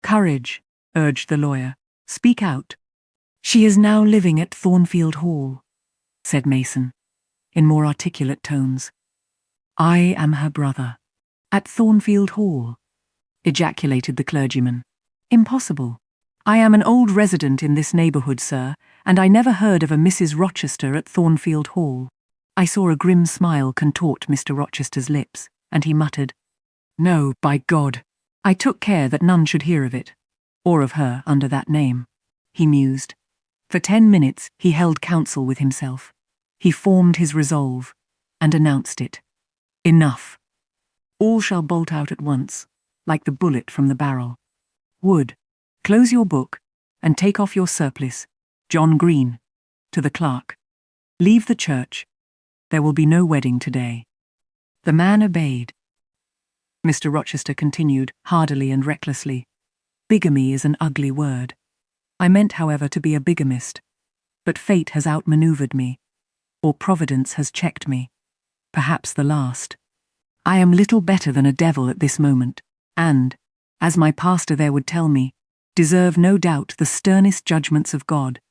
"Courage," urged the lawyer. "Speak out." "She is now living at Thornfield Hall," said Mason, in more articulate tones. "I am her brother." "At Thornfield Hall?" ejaculated the clergyman. "Impossible. I am an old resident in this neighbourhood, sir, and I never heard of a Mrs. Rochester at Thornfield Hall." I saw a grim smile contort Mr. Rochester's lips, and he muttered, "No, by God. I took care that none should hear of it, or of her under that name." He mused. For 10 minutes he held counsel with himself. He formed his resolve, and announced it. "Enough. All shall bolt out at once, like the bullet from the barrel. Wood, close your book, and take off your surplice, John Green," to the clerk. "Leave the church. There will be no wedding today." The man obeyed. Mr. Rochester continued, hardily and recklessly, "Bigamy is an ugly word. I meant, however, to be a bigamist. But fate has outmaneuvered me, or Providence has checked me. Perhaps the last. I am little better than a devil at this moment, and, as my pastor there would tell me, deserve no doubt the sternest judgments of God,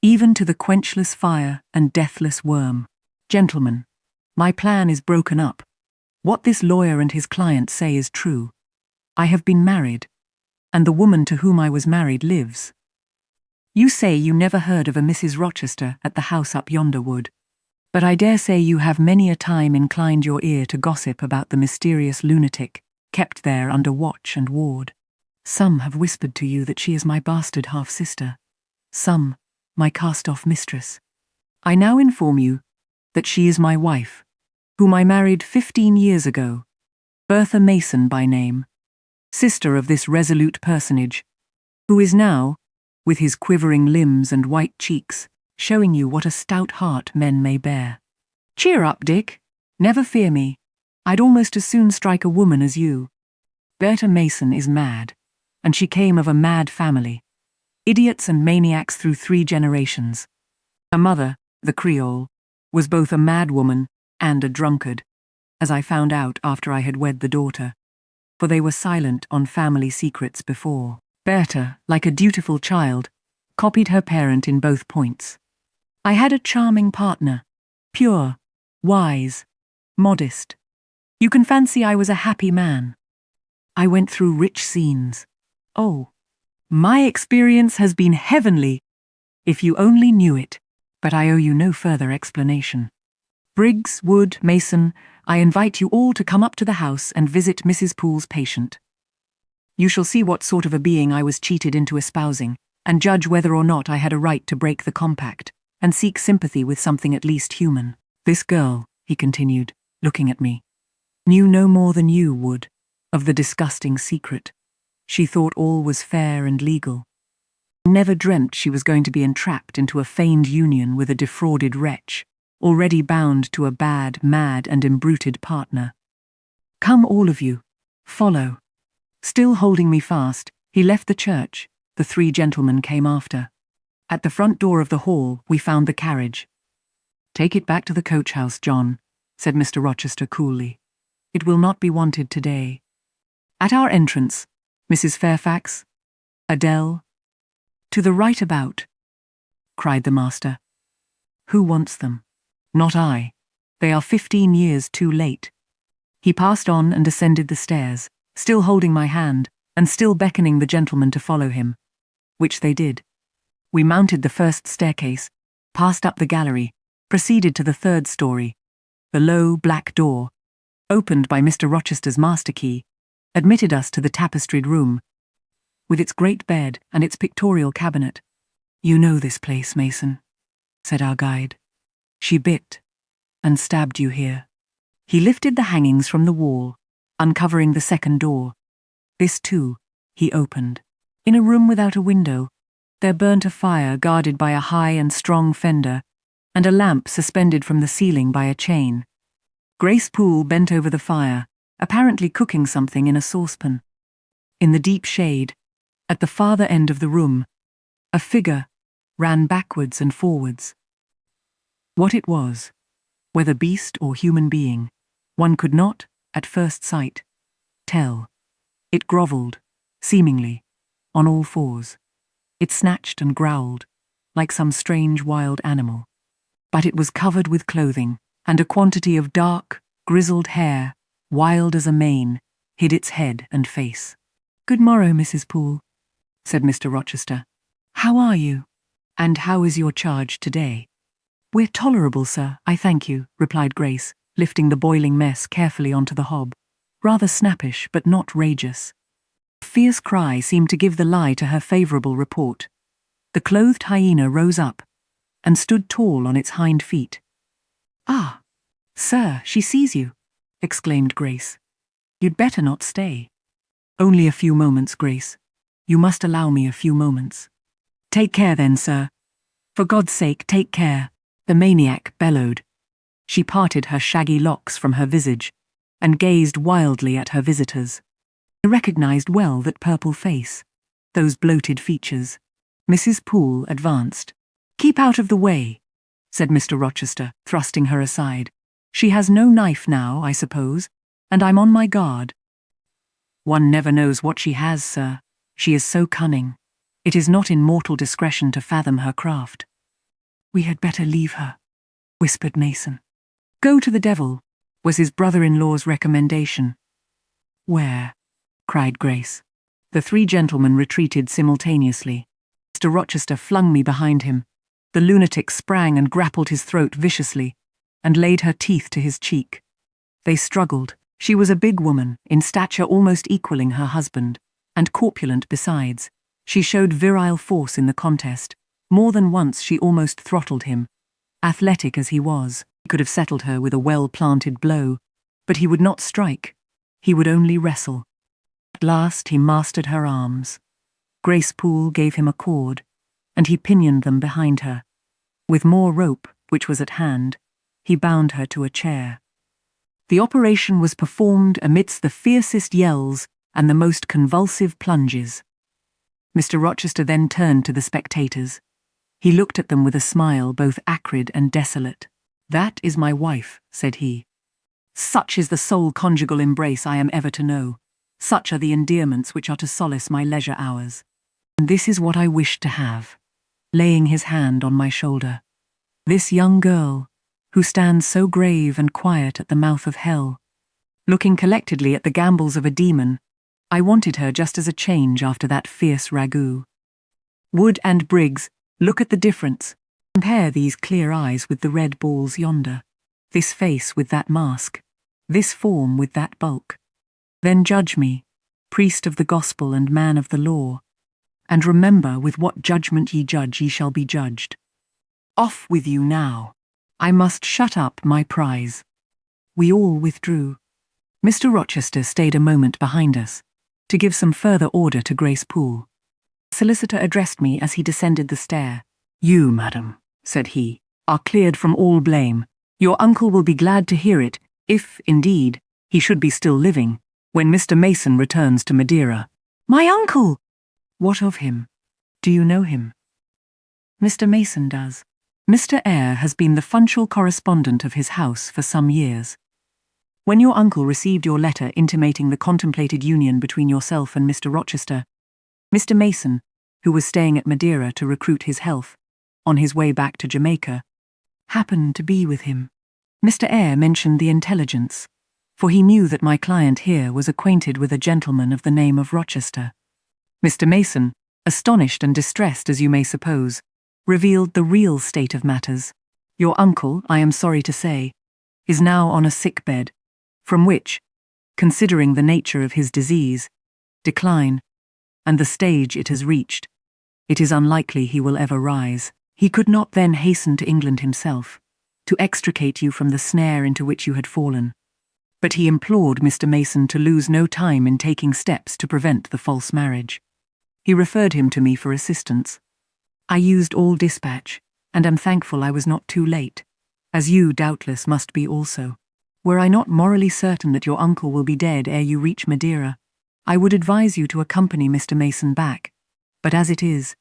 even to the quenchless fire and deathless worm. Gentlemen, my plan is broken up. What this lawyer and his client say is true. I have been married, and the woman to whom I was married lives. You say you never heard of a Mrs. Rochester at the house up yonder wood, but I dare say you have many a time inclined your ear to gossip about the mysterious lunatic kept there under watch and ward. Some have whispered to you that she is my bastard half-sister, some my cast-off mistress. I now inform you that she is my wife, whom I married 15 years ago, Bertha Mason by name, sister of this resolute personage, who is now, with his quivering limbs and white cheeks, showing you what a stout heart men may bear. Cheer up, Dick. Never fear me. I'd almost as soon strike a woman as you. Bertha Mason is mad, and she came of a mad family. Idiots and maniacs through 3 generations. Her mother, the Creole, was both a mad woman and a drunkard, as I found out after I had wed the daughter, for they were silent on family secrets before. Bertha, like a dutiful child, copied her parent in both points. I had a charming partner, pure, wise, modest, You can fancy I was a happy man. I went through rich scenes. Oh, my experience has been heavenly, if you only knew it. But I owe you no further explanation. Briggs, Wood, Mason, I invite you all to come up to the house and visit Mrs. Poole's patient. You shall see what sort of a being I was cheated into espousing, and judge whether or not I had a right to break the compact, and seek sympathy with something at least human. This girl, he continued, looking at me, knew no more than you would of the disgusting secret. She thought all was fair and legal. Never dreamt she was going to be entrapped into a feigned union with a defrauded wretch, already bound to a bad, mad, and embruted partner. Come all of you, follow. Still holding me fast, he left the church. The three gentlemen came after. At the front door of the hall, we found the carriage. Take it back to the coach-house, John, said Mr. Rochester coolly. It will not be wanted today. At our entrance, Mrs. Fairfax, Adele. To the right about, cried the master. Who wants them? Not I. They are 15 years too late. He passed on and ascended the stairs, still holding my hand, and still beckoning the gentlemen to follow him, which they did. We mounted the first staircase, passed up the gallery, proceeded to the third story. The low, black door, opened by Mr. Rochester's master key, admitted us to the tapestried room, with its great bed and its pictorial cabinet. You know this place, Mason, said our guide. She bit and stabbed you here. He lifted the hangings from the wall, uncovering the second door. This, too, he opened. In a room without a window, there burnt a fire guarded by a high and strong fender, and a lamp suspended from the ceiling by a chain. Grace Poole bent over the fire, apparently cooking something in a saucepan. In the deep shade, at the farther end of the room, a figure ran backwards and forwards. What it was, whether beast or human being, one could not, at first sight, tell. It grovelled, seemingly, on all fours. It snatched and growled, like some strange wild animal. But it was covered with clothing, and a quantity of dark, grizzled hair, wild as a mane, hid its head and face. Good morrow, Mrs. Poole, said Mr. Rochester. How are you? And how is your charge today? We're tolerable, sir, I thank you, replied Grace, lifting the boiling mess carefully onto the hob. Rather snappish, but not rageous. A fierce cry seemed to give the lie to her favourable report. The clothed hyena rose up, and stood tall on its hind feet. Ah, sir, she sees you, exclaimed Grace. You'd better not stay. Only a few moments, Grace. You must allow me a few moments. Take care then, sir. For God's sake, take care, the maniac bellowed. She parted her shaggy locks from her visage, and gazed wildly at her visitors. I recognized well that purple face, those bloated features. Mrs. Poole advanced. Keep out of the way, said Mr. Rochester, thrusting her aside. She has no knife now, I suppose, and I'm on my guard. One never knows what she has, sir. She is so cunning. It is not in mortal discretion to fathom her craft. We had better leave her, whispered Mason. Go to the devil, was his brother-in-law's recommendation. Where? Cried Grace. The three gentlemen retreated simultaneously. Mr. Rochester flung me behind him. The lunatic sprang and grappled his throat viciously, and laid her teeth to his cheek. They struggled. She was a big woman, in stature almost equalling her husband, and corpulent besides. She showed virile force in the contest. More than once she almost throttled him. Athletic as he was, he could have settled her with a well-planted blow, but he would not strike. He would only wrestle. At last he mastered her arms. Grace Poole gave him a cord, and he pinioned them behind her. With more rope, which was at hand, he bound her to a chair. The operation was performed amidst the fiercest yells and the most convulsive plunges. Mr. Rochester then turned to the spectators. He looked at them with a smile both acrid and desolate. That is my wife, said he. Such is the sole conjugal embrace I am ever to know. Such are the endearments which are to solace my leisure hours. And this is what I wished to have, laying his hand on my shoulder. This young girl, who stands so grave and quiet at the mouth of hell, looking collectedly at the gambols of a demon. I wanted her just as a change after that fierce ragout. Wood and Briggs, look at the difference. Compare these clear eyes with the red balls yonder, this face with that mask, this form with that bulk. Then judge me, priest of the gospel and man of the law, and remember with what judgment ye judge ye shall be judged. Off with you now. I must shut up my prize. We all withdrew. Mr. Rochester stayed a moment behind us, to give some further order to Grace Poole. The solicitor addressed me as he descended the stair. You, madam, said he, are cleared from all blame. Your uncle will be glad to hear it, if, indeed, he should be still living, when Mr. Mason returns to Madeira. My uncle! What of him? Do you know him? Mr. Mason does. Mr. Eyre has been the punctual correspondent of his house for some years. When your uncle received your letter intimating the contemplated union between yourself and Mr. Rochester, Mr. Mason, who was staying at Madeira to recruit his health, on his way back to Jamaica, happened to be with him. Mr. Eyre mentioned the intelligence, for he knew that my client here was acquainted with a gentleman of the name of Rochester. Mr. Mason, astonished and distressed as you may suppose, revealed the real state of matters. Your uncle, I am sorry to say, is now on a sick bed, from which, considering the nature of his disease, decline, and the stage it has reached, it is unlikely he will ever rise. He could not then hasten to England himself, to extricate you from the snare into which you had fallen. But he implored Mr. Mason to lose no time in taking steps to prevent the false marriage. He referred him to me for assistance. I used all dispatch, and am thankful I was not too late, as you doubtless must be also. Were I not morally certain that your uncle will be dead ere you reach Madeira, I would advise you to accompany Mr. Mason back, but as it is,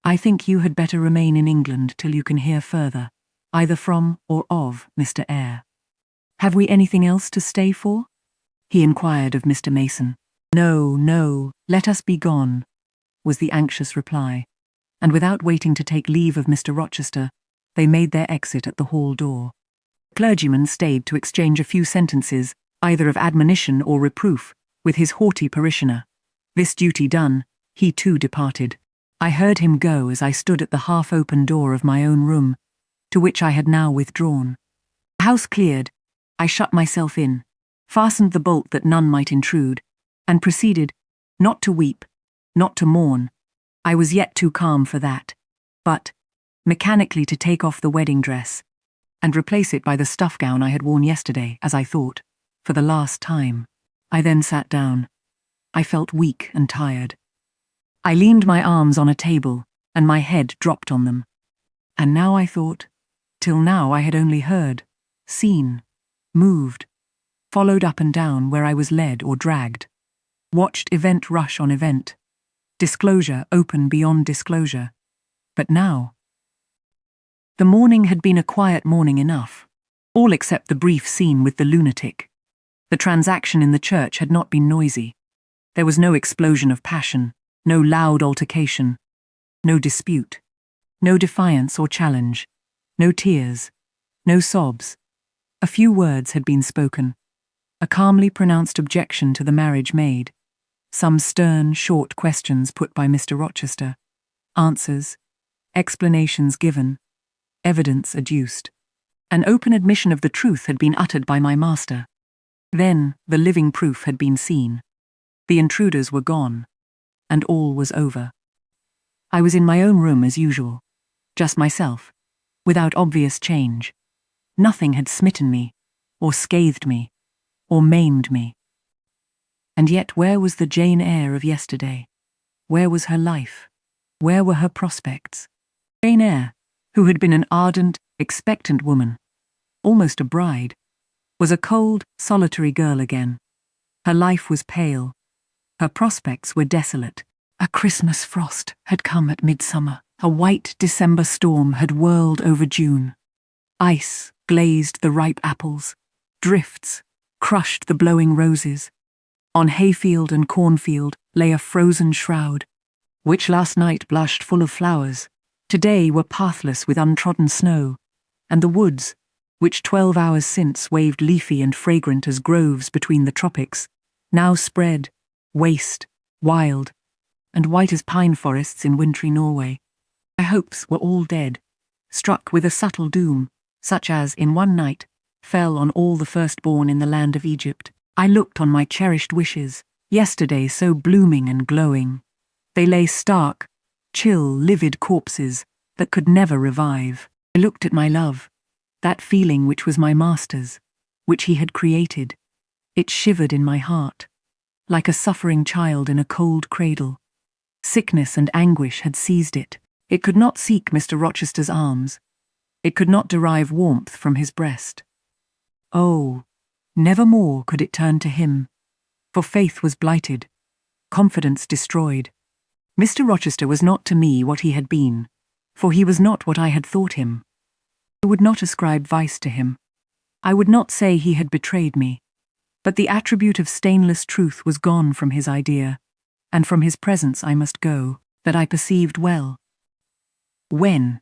I think you had better remain in England till you can hear further, either from or of Mr. Eyre. Have we anything else to stay for? He inquired of Mr. Mason. No, no, let us be gone, was the anxious reply, and without waiting to take leave of Mr. Rochester, they made their exit at the hall door. The clergyman stayed to exchange a few sentences, either of admonition or reproof, with his haughty parishioner. This duty done, he too departed. I heard him go as I stood at the half-open door of my own room, to which I had now withdrawn. The house cleared, I shut myself in, fastened the bolt that none might intrude, and proceeded, not to weep, not to mourn. I was yet too calm for that, but, mechanically to take off the wedding dress, and replace it by the stuff gown I had worn yesterday, as I thought, for the last time. I then sat down. I felt weak and tired. I leaned my arms on a table, and my head dropped on them. And now I thought, till now I had only heard, seen, moved, followed up and down where I was led or dragged, watched event rush on event, disclosure open beyond disclosure. But now, the morning had been a quiet morning enough, all except the brief scene with the lunatic. The transaction in the church had not been noisy. There was no explosion of passion, no loud altercation, no dispute, no defiance or challenge, no tears, no sobs. A few words had been spoken, a calmly pronounced objection to the marriage made, some stern, short questions put by Mr. Rochester, answers, explanations given, evidence adduced. An open admission of the truth had been uttered by my master. Then the living proof had been seen. The intruders were gone, and all was over. I was in my own room as usual, just myself, without obvious change. Nothing had smitten me, or scathed me, or maimed me. And yet where was the Jane Eyre of yesterday? Where was her life? Where were her prospects? Jane Eyre, who had been an ardent, expectant woman, almost a bride, was a cold, solitary girl again. Her life was pale. Her prospects were desolate. A Christmas frost had come at midsummer. A white December storm had whirled over June. Ice glazed the ripe apples. Drifts crushed the blowing roses. On hayfield and cornfield lay a frozen shroud, which last night blushed full of flowers, today were pathless with untrodden snow, and the woods, which 12 hours since waved leafy and fragrant as groves between the tropics, now spread, waste, wild, and white as pine forests in wintry Norway. My hopes were all dead, struck with a subtle doom, such as, in one night, fell on all the firstborn in the land of Egypt. I looked on my cherished wishes, yesterday so blooming and glowing. They lay stark, chill, livid corpses that could never revive. I looked at my love, that feeling which was my master's, which he had created. It shivered in my heart, like a suffering child in a cold cradle. Sickness and anguish had seized it. It could not seek Mr. Rochester's arms. It could not derive warmth from his breast. Oh, never more could it turn to him, for faith was blighted, confidence destroyed. Mr. Rochester was not to me what he had been, for he was not what I had thought him. I would not ascribe vice to him. I would not say he had betrayed me, but the attribute of stainless truth was gone from his idea, and from his presence I must go, that I perceived well. When,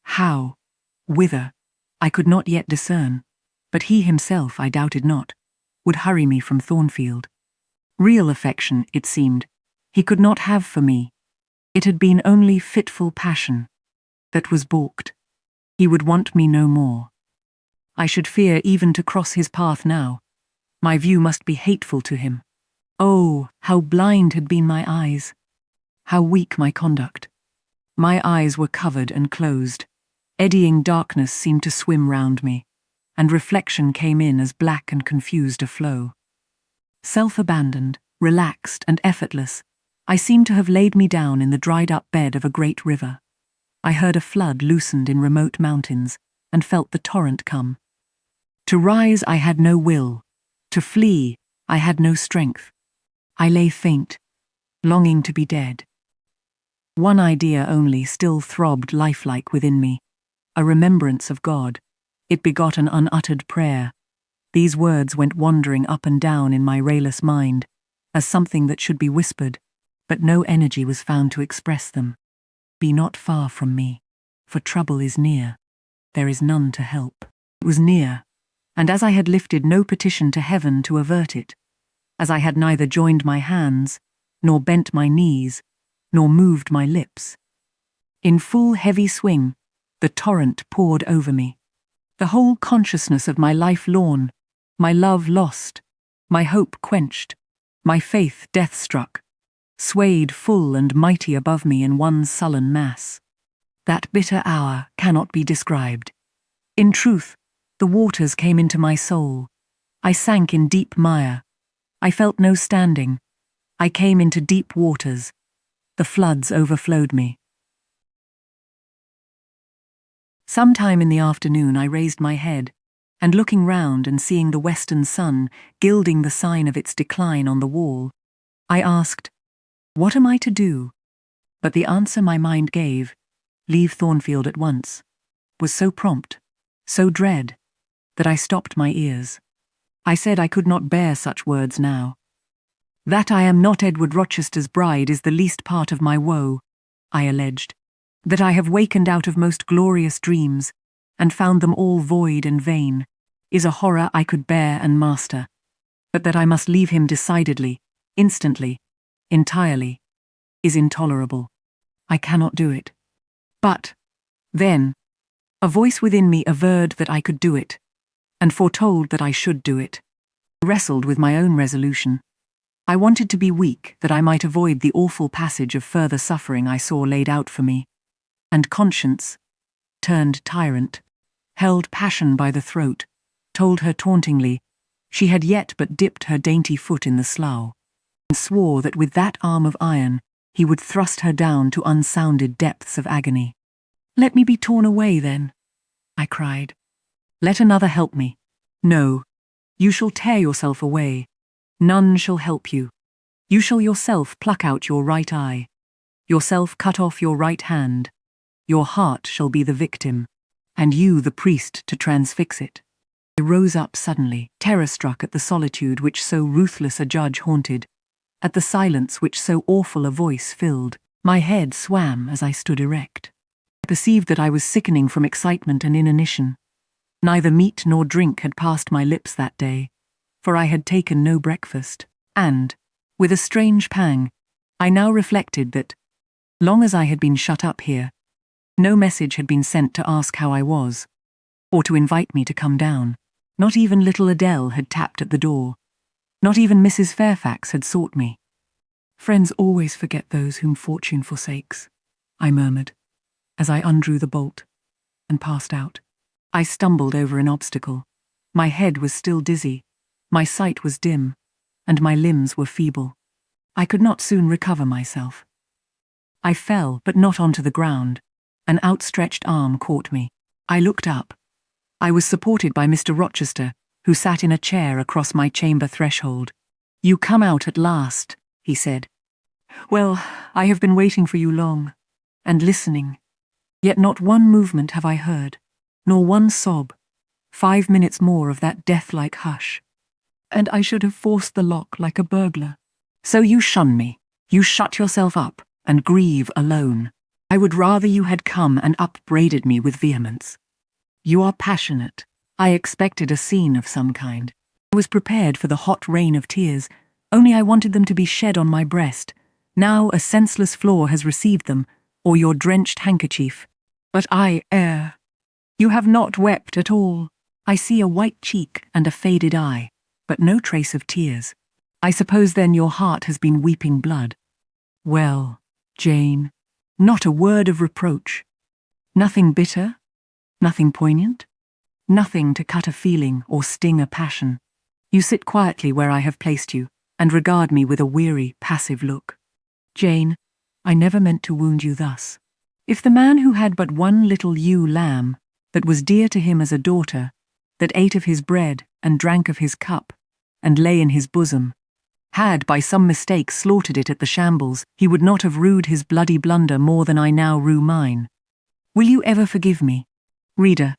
how, whither, I could not yet discern, but he himself, I doubted not, would hurry me from Thornfield. Real affection, it seemed, he could not have for me. It had been only fitful passion that was balked. He would want me no more. I should fear even to cross his path now. My view must be hateful to him. Oh, how blind had been my eyes! How weak my conduct! My eyes were covered and closed. Eddying darkness seemed to swim round me, and reflection came in as black and confused a flow. Self-abandoned, relaxed and effortless, I seemed to have laid me down in the dried-up bed of a great river. I heard a flood loosened in remote mountains, and felt the torrent come. To rise I had no will, to flee I had no strength. I lay faint, longing to be dead. One idea only still throbbed lifelike within me, a remembrance of God. It begot an unuttered prayer. These words went wandering up and down in my rayless mind, as something that should be whispered, but no energy was found to express them. Be not far from me, for trouble is near. There is none to help. It was near, and as I had lifted no petition to heaven to avert it, as I had neither joined my hands, nor bent my knees, nor moved my lips, in full heavy swing, the torrent poured over me. The whole consciousness of my life lorn, my love lost, my hope quenched, my faith death-struck, swayed full and mighty above me in one sullen mass. That bitter hour cannot be described. In truth, the waters came into my soul. I sank in deep mire. I felt no standing. I came into deep waters. The floods overflowed me. Sometime in the afternoon I raised my head, and looking round and seeing the western sun gilding the sign of its decline on the wall, I asked, "What am I to do?" But the answer my mind gave, "Leave Thornfield at once," was so prompt, so dread, that I stopped my ears. I said I could not bear such words now. That I am not Edward Rochester's bride is the least part of my woe, I alleged. That I have wakened out of most glorious dreams, and found them all void and vain, is a horror I could bear and master. But that I must leave him decidedly, instantly, entirely, is intolerable. I cannot do it. But, then, a voice within me averred that I could do it, and foretold that I should do it. I wrestled with my own resolution. I wanted to be weak that I might avoid the awful passage of further suffering I saw laid out for me. And conscience, turned tyrant, held passion by the throat, told her tauntingly she had yet but dipped her dainty foot in the slough, and swore that with that arm of iron he would thrust her down to unsounded depths of agony. "Let me be torn away, then," I cried. "Let another help me. No, you shall tear yourself away. None shall help you. You shall yourself pluck out your right eye, yourself cut off your right hand. Your heart shall be the victim, and you the priest to transfix it." I rose up suddenly, terror-struck at the solitude which so ruthless a judge haunted, at the silence which so awful a voice filled. My head swam as I stood erect. I perceived that I was sickening from excitement and inanition. Neither meat nor drink had passed my lips that day, for I had taken no breakfast, and, with a strange pang, I now reflected that, long as I had been shut up here, no message had been sent to ask how I was, or to invite me to come down. Not even little Adele had tapped at the door. Not even Mrs. Fairfax had sought me. "Friends always forget those whom fortune forsakes," I murmured, as I undrew the bolt and passed out. I stumbled over an obstacle. My head was still dizzy, my sight was dim, and my limbs were feeble. I could not soon recover myself. I fell, but not onto the ground. An outstretched arm caught me. I looked up. I was supported by Mr. Rochester, who sat in a chair across my chamber threshold. "You come out at last," he said. "Well, I have been waiting for you long, and listening. Yet not one movement have I heard, nor one sob. 5 minutes more of that death-like hush, and I should have forced the lock like a burglar. So you shun me, you shut yourself up, and grieve alone. I would rather you had come and upbraided me with vehemence. You are passionate. I expected a scene of some kind. I was prepared for the hot rain of tears, only I wanted them to be shed on my breast. Now a senseless floor has received them, or your drenched handkerchief. But I, Eyre, you have not wept at all. I see a white cheek and a faded eye, but no trace of tears. I suppose then your heart has been weeping blood. Well, Jane, not a word of reproach. Nothing bitter? Nothing poignant? Nothing to cut a feeling or sting a passion. You sit quietly where I have placed you, and regard me with a weary, passive look. Jane, I never meant to wound you thus. If the man who had but one little ewe lamb, that was dear to him as a daughter, that ate of his bread and drank of his cup, and lay in his bosom, had by some mistake slaughtered it at the shambles, he would not have rued his bloody blunder more than I now rue mine. Will you ever forgive me? Reader,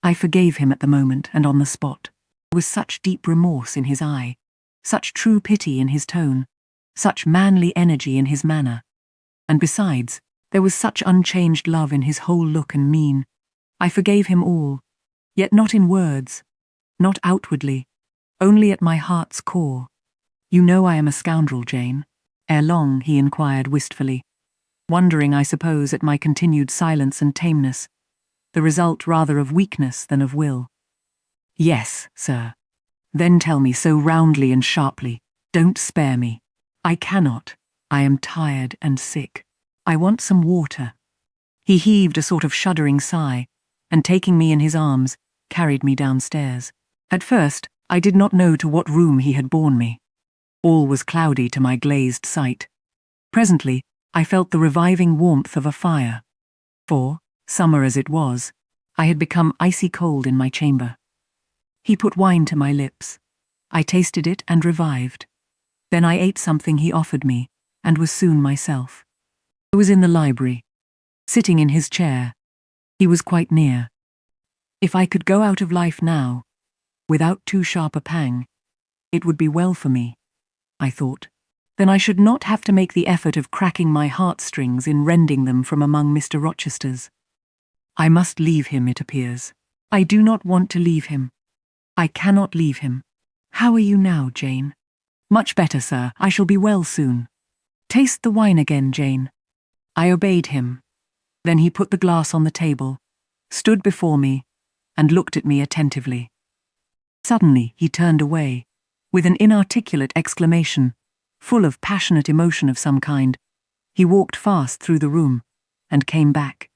I forgave him at the moment and on the spot. There was such deep remorse in his eye, such true pity in his tone, such manly energy in his manner, and besides, there was such unchanged love in his whole look and mien. I forgave him all, yet not in words, not outwardly, only at my heart's core. You know I am a scoundrel, Jane. Ere long, he inquired wistfully, wondering, I suppose, at my continued silence and tameness, the result rather of weakness than of will. Yes, sir. Then tell me so roundly and sharply. Don't spare me. I cannot. I am tired and sick. I want some water. He heaved a sort of shuddering sigh, and taking me in his arms, carried me downstairs. At first, I did not know to what room he had borne me. All was cloudy to my glazed sight. Presently, I felt the reviving warmth of a fire. For, summer as it was, I had become icy cold in my chamber. He put wine to my lips. I tasted it and revived. Then I ate something he offered me, and was soon myself. I was in the library, sitting in his chair. He was quite near. If I could go out of life now, without too sharp a pang, it would be well for me, I thought. Then I should not have to make the effort of cracking my heartstrings in rending them from among Mr. Rochester's. I must leave him, it appears. I do not want to leave him. I cannot leave him. How are you now, Jane? Much better, sir. I shall be well soon. Taste the wine again, Jane. I obeyed him. Then he put the glass on the table, stood before me, and looked at me attentively. Suddenly he turned away, with an inarticulate exclamation, full of passionate emotion of some kind. He walked fast through the room, and came back.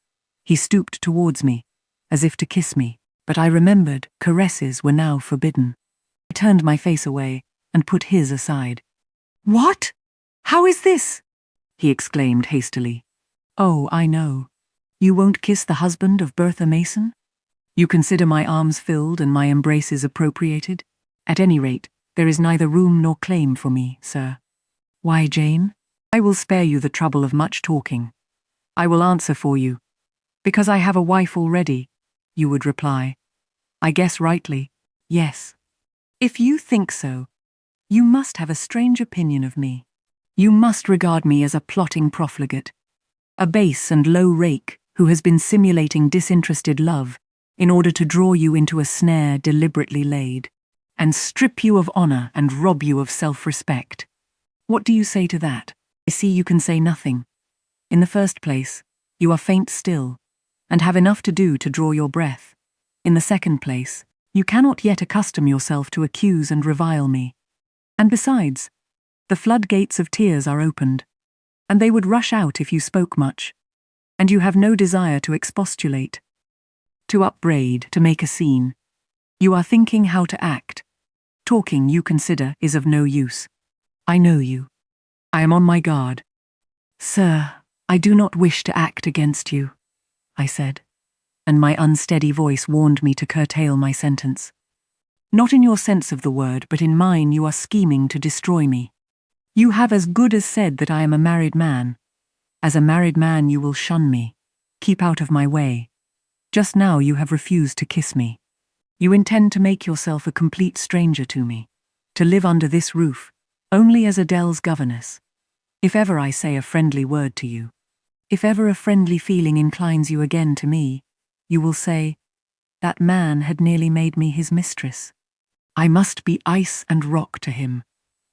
He stooped towards me, as if to kiss me, but I remembered caresses were now forbidden. I turned my face away, and put his aside. "What? How is this?" he exclaimed hastily. "Oh, I know. You won't kiss the husband of Bertha Mason? You consider my arms filled and my embraces appropriated? At any rate, there is neither room nor claim for me, sir. Why, Jane? I will spare you the trouble of much talking. I will answer for you. Because I have a wife already, you would reply. I guess rightly, yes. If you think so, you must have a strange opinion of me. You must regard me as a plotting profligate, a base and low rake who has been simulating disinterested love in order to draw you into a snare deliberately laid, and strip you of honor and rob you of self-respect. What do you say to that? I see you can say nothing. In the first place, you are faint still, and have enough to do to draw your breath. In the second place, you cannot yet accustom yourself to accuse and revile me. And besides, the floodgates of tears are opened, and they would rush out if you spoke much, and you have no desire to expostulate, to upbraid, to make a scene. You are thinking how to act. Talking, you consider, is of no use. I know you. I am on my guard. Sir, I do not wish to act against you, I said, and my unsteady voice warned me to curtail my sentence. Not in your sense of the word, but in mine you are scheming to destroy me. You have as good as said that I am a married man. As a married man you will shun me, keep out of my way. Just now you have refused to kiss me. You intend to make yourself a complete stranger to me, to live under this roof, only as Adele's governess. If ever I say a friendly word to you, if ever a friendly feeling inclines you again to me, you will say, that man had nearly made me his mistress. I must be ice and rock to him,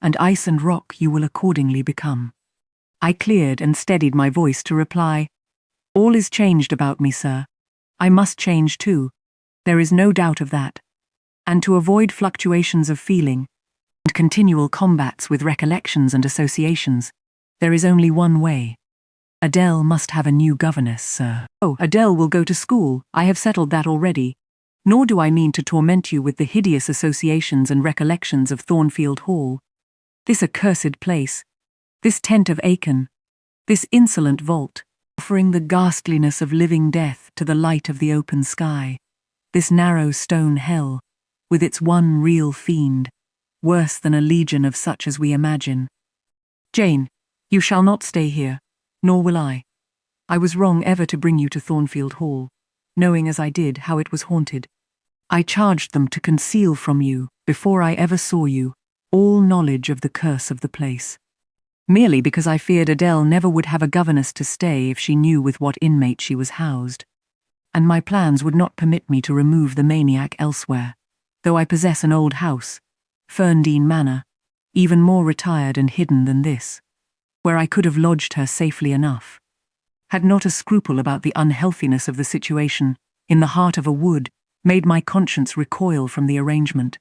and ice and rock you will accordingly become. I cleared and steadied my voice to reply, all is changed about me, sir. I must change too. There is no doubt of that. And to avoid fluctuations of feeling, and continual combats with recollections and associations, there is only one way. Adele must have a new governess, sir. Oh, Adele will go to school, I have settled that already. Nor do I mean to torment you with the hideous associations and recollections of Thornfield Hall. This accursed place, this tent of Aiken, this insolent vault, offering the ghastliness of living death to the light of the open sky, this narrow stone hell, with its one real fiend, worse than a legion of such as we imagine. Jane, you shall not stay here, nor will I. I was wrong ever to bring you to Thornfield Hall, knowing as I did how it was haunted. I charged them to conceal from you, before I ever saw you, all knowledge of the curse of the place. Merely because I feared Adele never would have a governess to stay if she knew with what inmate she was housed. And my plans would not permit me to remove the maniac elsewhere, though I possess an old house, Ferndean Manor, even more retired and hidden than this, where I could have lodged her safely enough. Had not a scruple about the unhealthiness of the situation, in the heart of a wood, made my conscience recoil from the arrangement.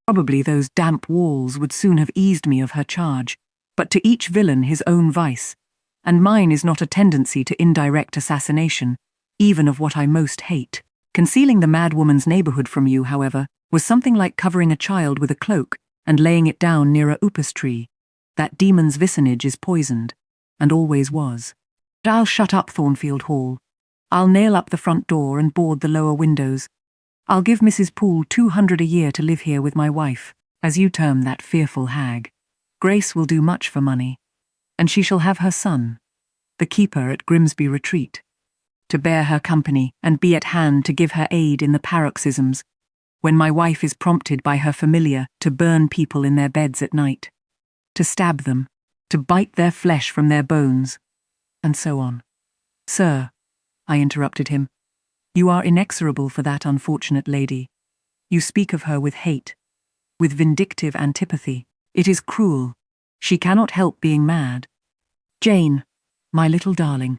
Probably those damp walls would soon have eased me of her charge, but to each villain his own vice, and mine is not a tendency to indirect assassination, even of what I most hate. Concealing the madwoman's neighborhood from you, however, was something like covering a child with a cloak and laying it down near a upas tree. That demon's vicinage is poisoned, and always was. But I'll shut up Thornfield Hall. I'll nail up the front door and board the lower windows. I'll give Mrs. Poole 200 a year to live here with my wife, as you term that fearful hag. Grace will do much for money, and she shall have her son, the keeper at Grimsby Retreat, to bear her company and be at hand to give her aid in the paroxysms, when my wife is prompted by her familiar to burn people in their beds at night, to stab them, to bite their flesh from their bones, and so on. Sir, I interrupted him, you are inexorable for that unfortunate lady. You speak of her with hate, with vindictive antipathy. It is cruel. She cannot help being mad. Jane, my little darling.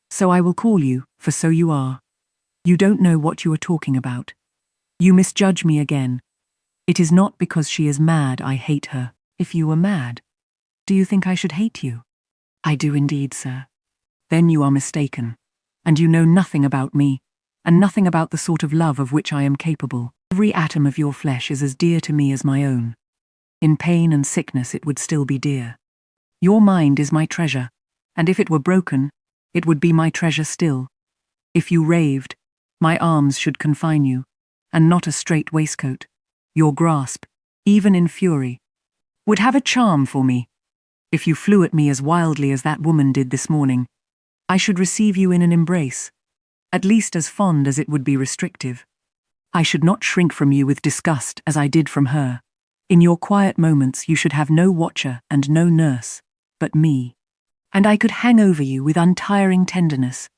So I will call you, for so you are. You don't know what you are talking about. You misjudge me again. It is not because she is mad I hate her. If you were mad, do you think I should hate you? I do indeed, sir. Then you are mistaken, and you know nothing about me, and nothing about the sort of love of which I am capable. Every atom of your flesh is as dear to me as my own. In pain and sickness it would still be dear. Your mind is my treasure, and if it were broken, it would be my treasure still. If you raved, my arms should confine you, and not a strait waistcoat. Your grasp, even in fury, would have a charm for me. If you flew at me as wildly as that woman did this morning, I should receive you in an embrace, at least as fond as it would be restrictive. I should not shrink from you with disgust as I did from her. In your quiet moments you should have no watcher and no nurse, but me. And I could hang over you with untiring tenderness,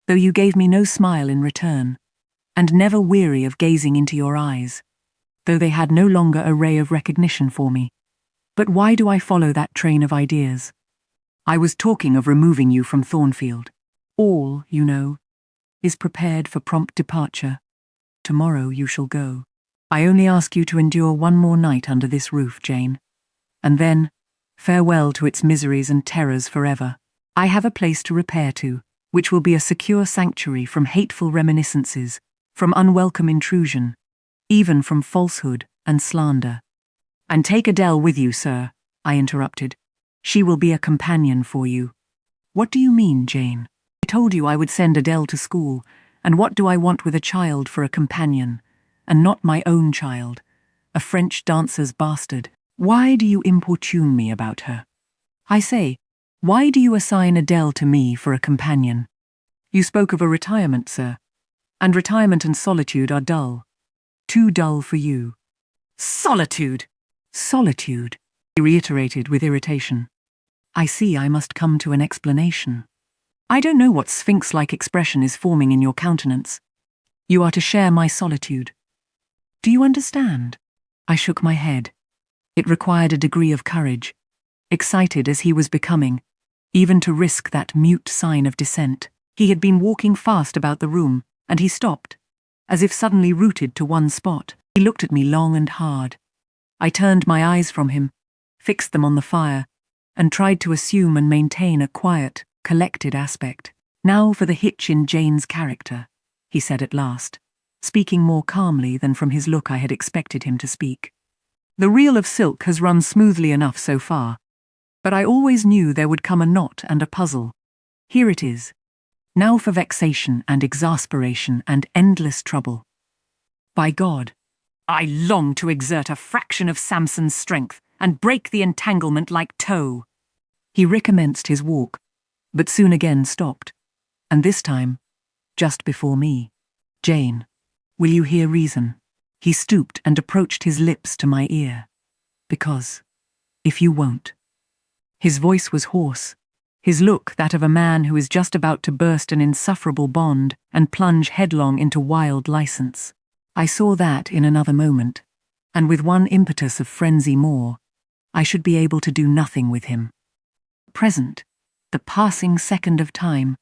though you gave me no smile in return. and never weary of gazing into your eyes, though they had no longer a ray of recognition for me. But why do I follow that train of ideas? I was talking of removing you from Thornfield. All, you know, is prepared for prompt departure. Tomorrow you shall go. I only ask you to endure one more night under this roof, Jane. And then, farewell to its miseries and terrors forever. I have a place to repair to, which will be a secure sanctuary from hateful reminiscences, from unwelcome intrusion, even from falsehood and slander. And take Adele with you, sir, I interrupted. She will be a companion for you. What do you mean, Jane? I told you I would send Adele to school, and what do I want with a child for a companion, and not my own child, a French dancer's bastard? Why do you importune me about her? I say, why do you assign Adele to me for a companion? You spoke of a retirement, sir, and retirement and solitude are dull. Too dull for you. Solitude! Solitude, he reiterated with irritation. I see I must come to an explanation. I don't know what sphinx-like expression is forming in your countenance. You are to share my solitude. Do you understand? I shook my head. It required a degree of courage, excited as he was becoming, even to risk that mute sign of dissent. He had been walking fast about the room, and he stopped, as if suddenly rooted to one spot. He looked at me long and hard. I turned my eyes from him, fixed them on the fire, and tried to assume and maintain a quiet, collected aspect. Now for the hitch in Jane's character, he said at last, speaking more calmly than from his look I had expected him to speak. The reel of silk has run smoothly enough so far, but I always knew there would come a knot and a puzzle. Here it is. Now for vexation and exasperation and endless trouble. By God, I long to exert a fraction of Samson's strength and break the entanglement like tow. He recommenced his walk, but soon again stopped, and this time, just before me. Jane, will you hear reason? He stooped and approached his lips to my ear. Because, if you won't. His voice was hoarse, his look that of a man who is just about to burst an insufferable bond and plunge headlong into wild license. I saw that in another moment, and with one impetus of frenzy more, I should be able to do nothing with him. Present, the passing second of time,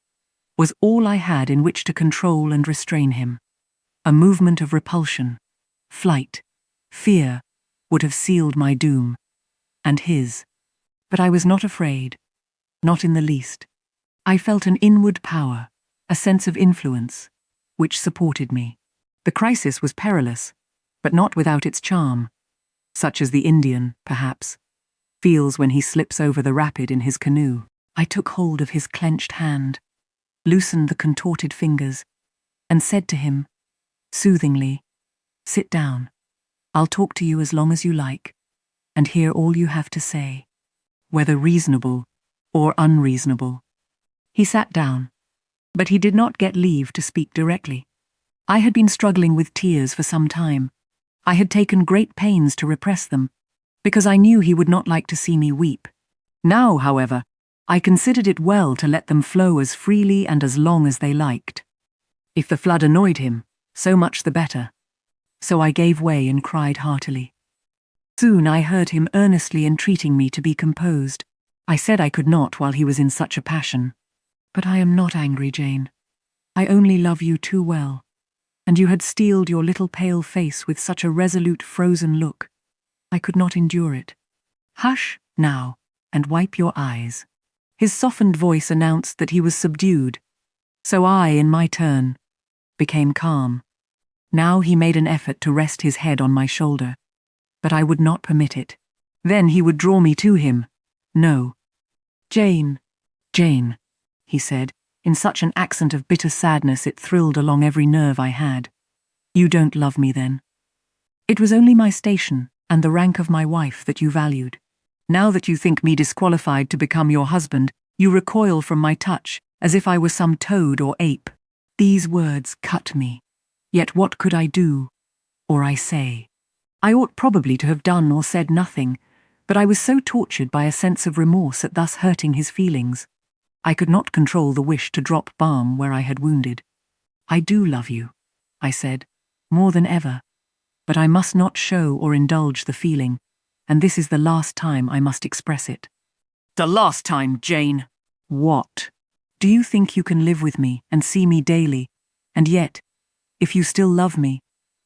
was all I had in which to control and restrain him. A movement of repulsion, flight, fear would have sealed my doom, and his. But I was not afraid, not in the least. I felt an inward power, a sense of influence, which supported me. The crisis was perilous, but not without its charm, such as the Indian, perhaps, feels when he slips over the rapid in his canoe. I took hold of his clenched hand, loosened the contorted fingers, and said to him, soothingly, sit down. I'll talk to you as long as you like, and hear all you have to say, whether reasonable or unreasonable. He sat down, but he did not get leave to speak directly. I had been struggling with tears for some time. I had taken great pains to repress them, because I knew he would not like to see me weep. Now, however, I considered it well to let them flow as freely and as long as they liked. If the flood annoyed him, so much the better. So I gave way and cried heartily. Soon I heard him earnestly entreating me to be composed. I said I could not while he was in such a passion. But I am not angry, Jane. I only love you too well. And you had steeled your little pale face with such a resolute frozen look. I could not endure it. Hush, now, and wipe your eyes. His softened voice announced that he was subdued, so I, in my turn, became calm. Now he made an effort to rest his head on my shoulder, but I would not permit it. Then he would draw me to him. No. Jane, Jane, he said, in such an accent of bitter sadness it thrilled along every nerve I had. You don't love me then. It was only my station and the rank of my wife that you valued. Now that you think me disqualified to become your husband, you recoil from my touch as if I were some toad or ape. These words cut me. Yet what could I do, or I say? I ought probably to have done or said nothing, but I was so tortured by a sense of remorse at thus hurting his feelings. I could not control the wish to drop balm where I had wounded. I do love you. I said, more than ever. But I must not show or indulge the feeling, and this is the last time I must express it. The last time, Jane. What? Do you think you can live with me and see me daily, and yet, if you still love me,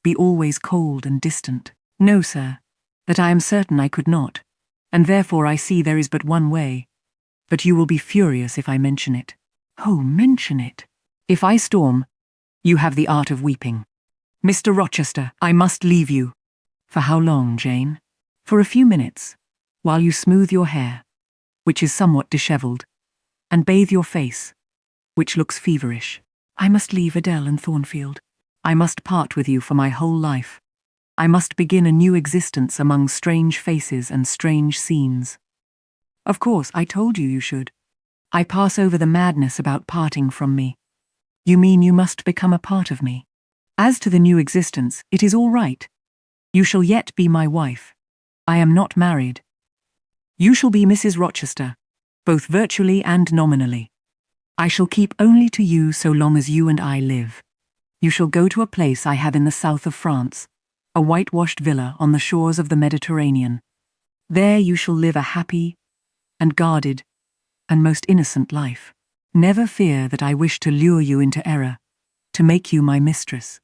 be always cold and distant? No, sir, that I am certain I could not, and therefore I see there is but one way. But you will be furious if I mention it. Oh, mention it. If I storm, you have the art of weeping. Mr. Rochester, I must leave you. For how long, Jane? For a few minutes, while you smooth your hair, which is somewhat dishevelled, and bathe your face, which looks feverish. I must leave Adele and Thornfield. I must part with you for my whole life. I must begin a new existence among strange faces and strange scenes. Of course, I told you should. I pass over the madness about parting from me. You mean you must become a part of me. As to the new existence, it is all right. You shall yet be my wife. I am not married. You shall be Mrs. Rochester, both virtually and nominally. I shall keep only to you so long as you and I live. You shall go to a place I have in the south of France, a whitewashed villa on the shores of the Mediterranean. There you shall live a happy and guarded and most innocent life. Never fear that I wish to lure you into error, to make you my mistress.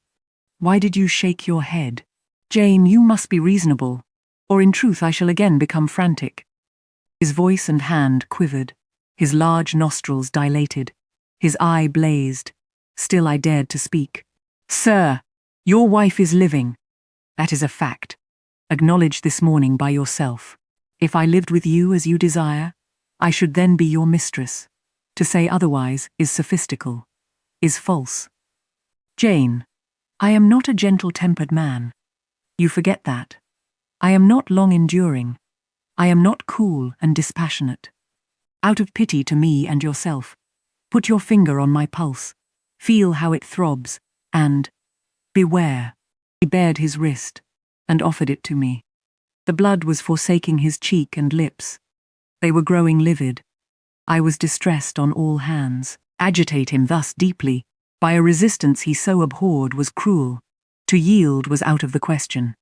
Why did you shake your head? Jane, you must be reasonable, or in truth I shall again become frantic. His voice and hand quivered, his large nostrils dilated, his eye blazed. Still I dared to speak. Sir, your wife is living. That is a fact, acknowledged this morning by yourself. If I lived with you as you desire, I should then be your mistress. To say otherwise is sophistical, is false. Jane, I am not a gentle-tempered man. You forget that. I am not long-enduring. I am not cool and dispassionate. Out of pity to me and yourself, put your finger on my pulse, feel how it throbs, and beware. He bared his wrist and offered it to me. The blood was forsaking his cheek and lips. They were growing livid. I was distressed on all hands. Agitate him thus deeply, by a resistance he so abhorred, was cruel. To yield was out of the question.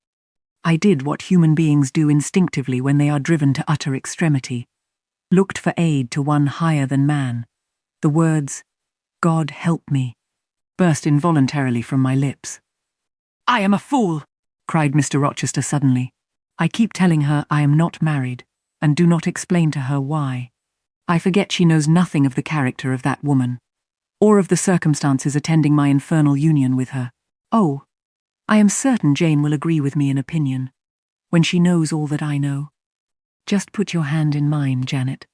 I did what human beings do instinctively when they are driven to utter extremity. Looked for aid to one higher than man. The words, "God help me," burst involuntarily from my lips. I am a fool, cried Mr. Rochester suddenly. I keep telling her I am not married, and do not explain to her why. I forget she knows nothing of the character of that woman, or of the circumstances attending my infernal union with her. Oh, I am certain Jane will agree with me in opinion, when she knows all that I know. Just put your hand in mine, Janet,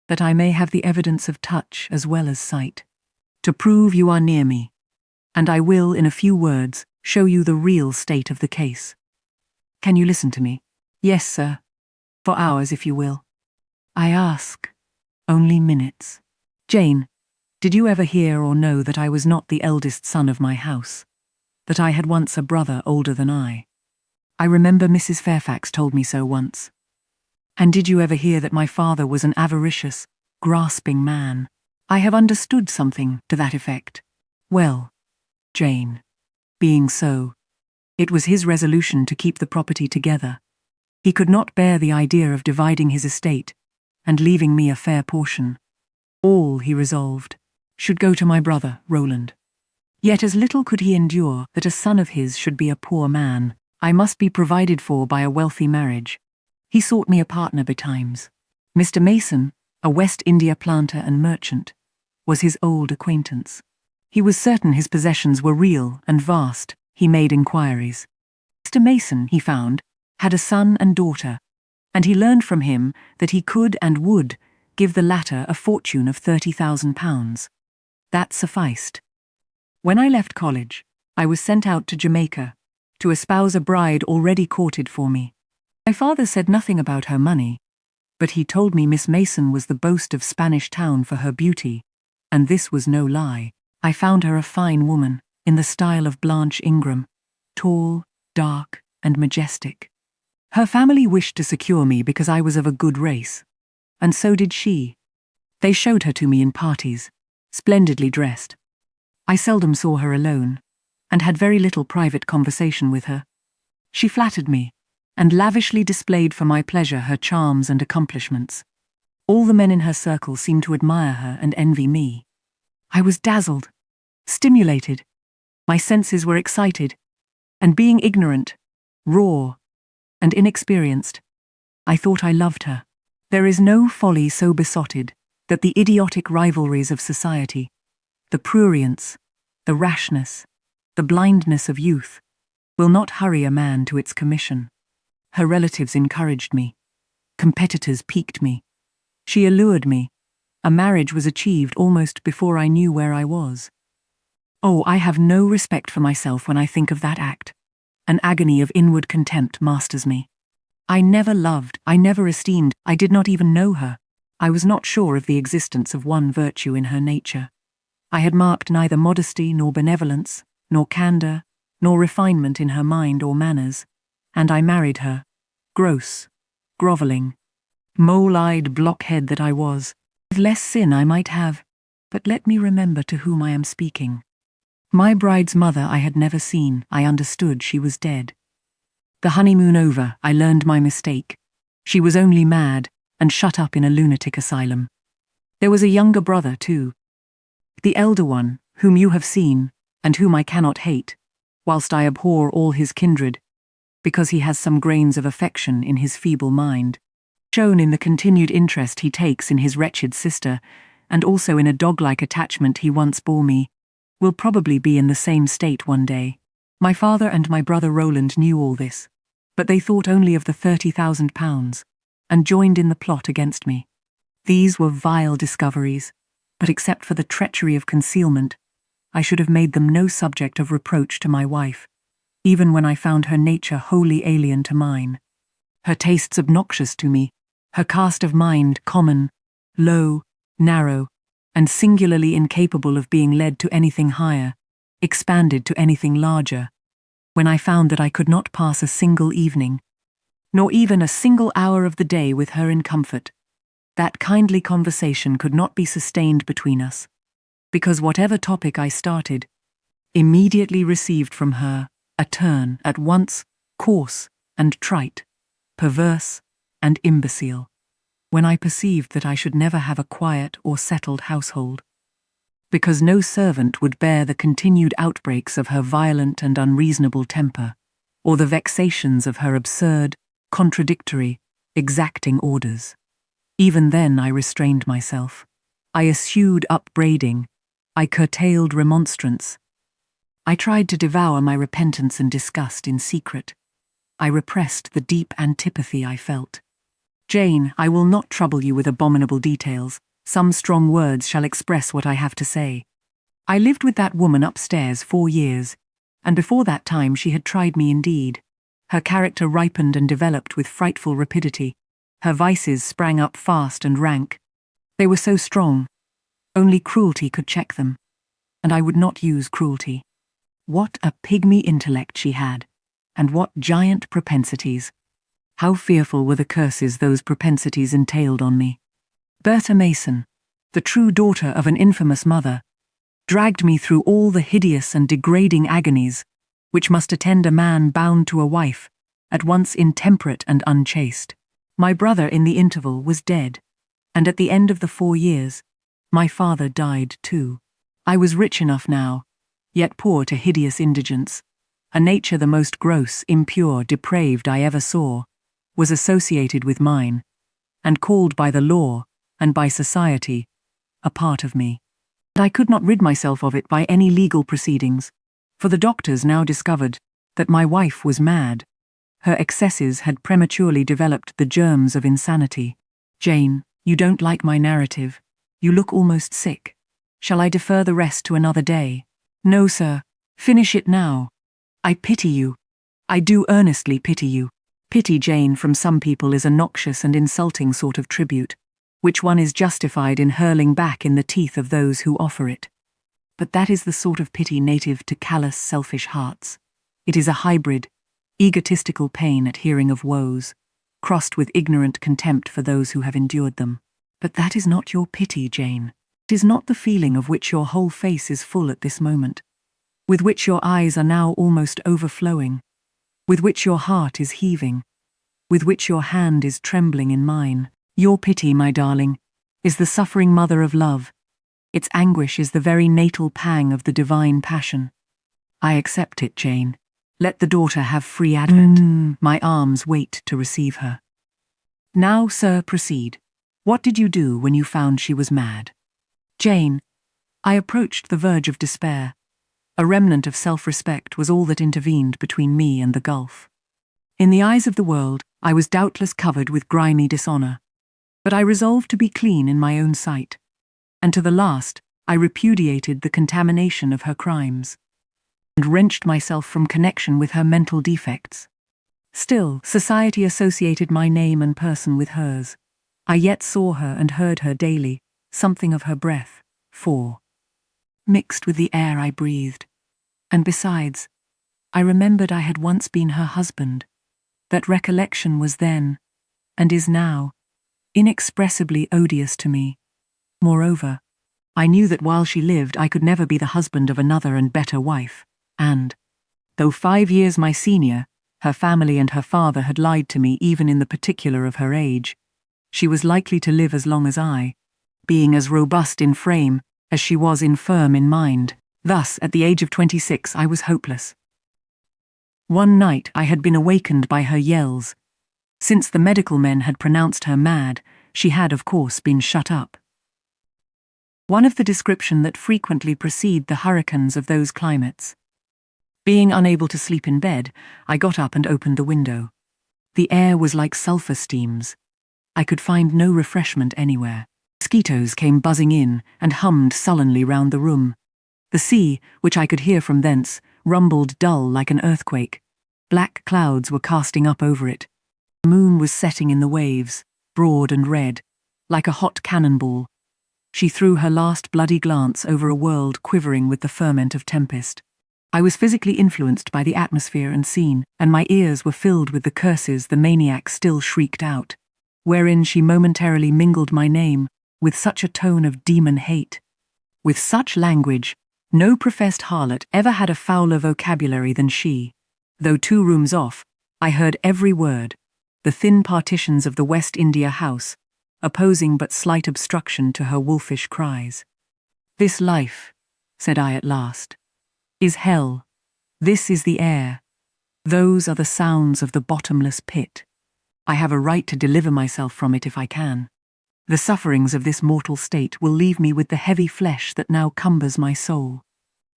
that I may have the evidence of touch as well as sight, to prove you are near me, and I will, in a few words, show you the real state of the case. Can you listen to me? Yes, sir. For hours, if you will. I ask only minutes. Jane, did you ever hear or know that I was not the eldest son of my house? That I had once a brother older than I? I remember Mrs. Fairfax told me so once. And did you ever hear that my father was an avaricious, grasping man? I have understood something to that effect. Well, Jane, being so, it was his resolution to keep the property together. He could not bear the idea of dividing his estate and leaving me a fair portion. All, he resolved, should go to my brother, Roland. Yet as little could he endure that a son of his should be a poor man. I must be provided for by a wealthy marriage. He sought me a partner betimes. Mr. Mason, a West India planter and merchant, was his old acquaintance. He was certain his possessions were real and vast. He made inquiries. Mr. Mason, he found, had a son and daughter, and he learned from him that he could and would give the latter a fortune of £30,000. That sufficed. When I left college, I was sent out to Jamaica to espouse a bride already courted for me. My father said nothing about her money, but he told me Miss Mason was the boast of Spanish Town for her beauty, and this was no lie. I found her a fine woman, in the style of Blanche Ingram, tall, dark, and majestic. Her family wished to secure me because I was of a good race, and so did she. They showed her to me in parties, splendidly dressed. I seldom saw her alone, and had very little private conversation with her. She flattered me, and lavishly displayed for my pleasure her charms and accomplishments. All the men in her circle seemed to admire her and envy me. I was dazzled, stimulated. My senses were excited, and being ignorant, raw, and inexperienced, I thought I loved her. There is no folly so besotted that the idiotic rivalries of society, the prurience, the rashness, the blindness of youth, will not hurry a man to its commission. Her relatives encouraged me. Competitors piqued me. She allured me. A marriage was achieved almost before I knew where I was. Oh, I have no respect for myself when I think of that act. An agony of inward contempt masters me. I never loved, I never esteemed, I did not even know her. I was not sure of the existence of one virtue in her nature. I had marked neither modesty nor benevolence, nor candor, nor refinement in her mind or manners, and I married her, gross, groveling, mole-eyed blockhead that I was. With less sin I might have, but let me remember to whom I am speaking. My bride's mother I had never seen. I understood she was dead. The honeymoon over, I learned my mistake. She was only mad and shut up in a lunatic asylum. There was a younger brother, too. The elder one, whom you have seen, and whom I cannot hate, whilst I abhor all his kindred, because he has some grains of affection in his feeble mind, shown in the continued interest he takes in his wretched sister, and also in a dog-like attachment he once bore me, will probably be in the same state one day. My father and my brother Roland knew all this, but they thought only of the £30,000, and joined in the plot against me. These were vile discoveries, but except for the treachery of concealment, I should have made them no subject of reproach to my wife, even when I found her nature wholly alien to mine, her tastes obnoxious to me, her cast of mind common, low, narrow, and singularly incapable of being led to anything higher, expanded to anything larger, when I found that I could not pass a single evening, nor even a single hour of the day with her in comfort. That kindly conversation could not be sustained between us, because whatever topic I started, immediately received from her a turn at once coarse and trite, perverse and imbecile, when I perceived that I should never have a quiet or settled household, because no servant would bear the continued outbreaks of her violent and unreasonable temper, or the vexations of her absurd, contradictory, exacting orders. Even then I restrained myself. I eschewed upbraiding. I curtailed remonstrance. I tried to devour my repentance and disgust in secret. I repressed the deep antipathy I felt. Jane, I will not trouble you with abominable details. Some strong words shall express what I have to say. I lived with that woman upstairs 4 years, and before that time she had tried me indeed. Her character ripened and developed with frightful rapidity. Her vices sprang up fast and rank. They were so strong, only cruelty could check them, and I would not use cruelty. What a pygmy intellect she had, and what giant propensities. How fearful were the curses those propensities entailed on me. Bertha Mason, the true daughter of an infamous mother, dragged me through all the hideous and degrading agonies which must attend a man bound to a wife, at once intemperate and unchaste. My brother in the interval was dead, and at the end of the 4 years, my father died too. I was rich enough now, yet poor to hideous indigence. A nature the most gross, impure, depraved I ever saw, was associated with mine, and called by the law, and by society, a part of me. And I could not rid myself of it by any legal proceedings, for the doctors now discovered that my wife was mad. Her excesses had prematurely developed the germs of insanity. Jane, you don't like my narrative. You look almost sick. Shall I defer the rest to another day? No, sir. Finish it now. I pity you. I do earnestly pity you. Pity, Jane, from some people is a noxious and insulting sort of tribute, which one is justified in hurling back in the teeth of those who offer it. But that is the sort of pity native to callous, selfish hearts. It is a hybrid, egotistical pain at hearing of woes, crossed with ignorant contempt for those who have endured them. But that is not your pity, Jane. It is not the feeling of which your whole face is full at this moment. with which your eyes are now almost overflowing, with which your heart is heaving, with which your hand is trembling in mine. Your pity, my darling, is the suffering mother of love. Its anguish is the very natal pang of the divine passion. I accept it, Jane. Let the daughter have free advent. My arms wait to receive her. Now, sir, proceed. What did you do when you found she was mad? Jane, I approached the verge of despair. A remnant of self-respect was all that intervened between me and the gulf. In the eyes of the world, I was doubtless covered with grimy dishonor. But I resolved to be clean in my own sight. And to the last, I repudiated the contamination of her crimes, and wrenched myself from connection with her mental defects. Still, society associated my name and person with hers. I yet saw her and heard her daily, something of her breath, mixed with the air I breathed. And besides, I remembered I had once been her husband. That recollection was then, and is now, inexpressibly odious to me. Moreover, I knew that while she lived I could never be the husband of another and better wife, and, though 5 years my senior, her family and her father had lied to me even in the particular of her age, she was likely to live as long as I, being as robust in frame as she was infirm in mind. Thus, at the age of 26, I was hopeless. One night I had been awakened by her yells. Since the medical men had pronounced her mad, she had, of course, been shut up. One of the description that frequently precede the hurricanes of those climates. Being unable to sleep in bed, I got up and opened the window. The air was like sulphur steams. I could find no refreshment anywhere. Mosquitoes came buzzing in and hummed sullenly round the room. The sea, which I could hear from thence, rumbled dull like an earthquake. Black clouds were casting up over it. The moon was setting in the waves, broad and red, like a hot cannonball. She threw her last bloody glance over a world quivering with the ferment of tempest. I was physically influenced by the atmosphere and scene, and my ears were filled with the curses the maniac still shrieked out, wherein she momentarily mingled my name with such a tone of demon hate. With such language, no professed harlot ever had a fouler vocabulary than she. Though 2 rooms off, I heard every word, the thin partitions of the West India house, opposing but slight obstruction to her wolfish cries. This life, said I at last, is hell. This is the air. Those are the sounds of the bottomless pit. I have a right to deliver myself from it if I can. The sufferings of this mortal state will leave me with the heavy flesh that now cumbers my soul.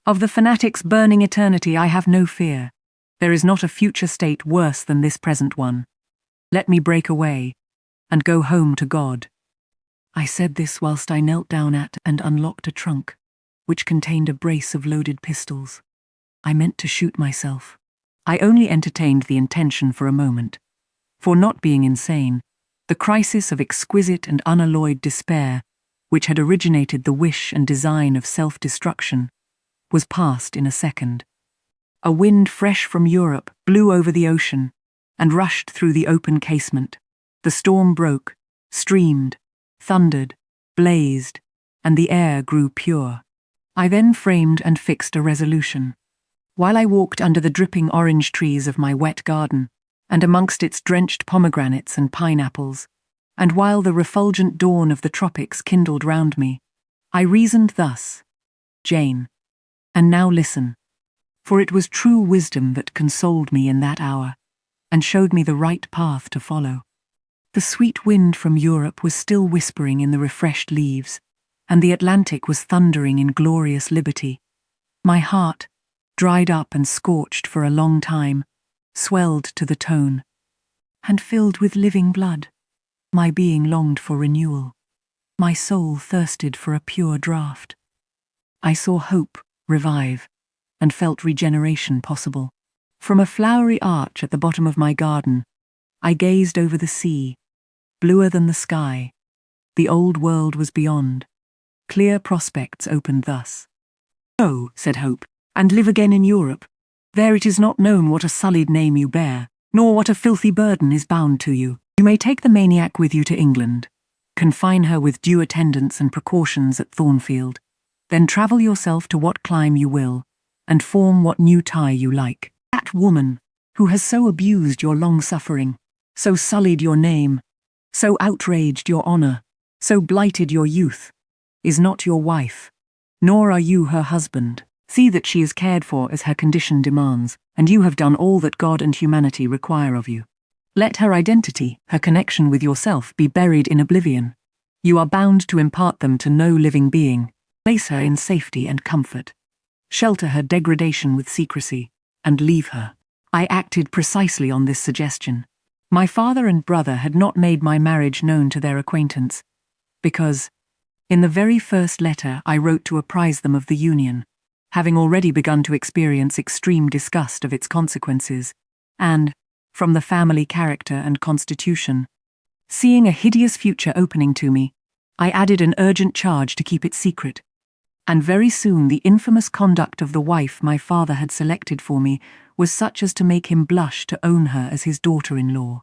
Of the fanatic's burning eternity I have no fear. There is not a future state worse than this present one. Let me break away, and go home to God. I said this whilst I knelt down at and unlocked a trunk, which contained a brace of loaded pistols. I meant to shoot myself. I only entertained the intention for a moment. For not being insane, the crisis of exquisite and unalloyed despair, which had originated the wish and design of self-destruction, was past in a second. A wind fresh from Europe blew over the ocean and rushed through the open casement. The storm broke, streamed, thundered, blazed, and the air grew pure. I then framed and fixed a resolution. While I walked under the dripping orange trees of my wet garden, and amongst its drenched pomegranates and pineapples, and while the refulgent dawn of the tropics kindled round me, I reasoned thus, Jane, and now listen, for it was true wisdom that consoled me in that hour, and showed me the right path to follow. The sweet wind from Europe was still whispering in the refreshed leaves, and the Atlantic was thundering in glorious liberty. My heart, dried up and scorched for a long time, swelled to the tone, and filled with living blood. My being longed for renewal. My soul thirsted for a pure draught. I saw hope revive, and felt regeneration possible. From a flowery arch at the bottom of my garden, I gazed over the sea, bluer than the sky. The old world was beyond. Clear prospects opened thus. "Go," said Hope, "and live again in Europe. There it is not known what a sullied name you bear, nor what a filthy burden is bound to you. You may take the maniac with you to England, confine her with due attendance and precautions at Thornfield, then travel yourself to what clime you will, and form what new tie you like. That woman, who has so abused your long-suffering, so sullied your name, so outraged your honor, so blighted your youth, is not your wife, nor are you her husband. See that she is cared for as her condition demands, and you have done all that God and humanity require of you. Let her identity, her connection with yourself, be buried in oblivion. You are bound to impart them to no living being. Place her in safety and comfort. Shelter her degradation with secrecy, and leave her. I acted precisely on this suggestion. My father and brother had not made my marriage known to their acquaintance, because, in the very first letter I wrote to apprise them of the union, having already begun to experience extreme disgust of its consequences, and, from the family character and constitution, seeing a hideous future opening to me, I added an urgent charge to keep it secret, and very soon the infamous conduct of the wife my father had selected for me was such as to make him blush to own her as his daughter-in-law.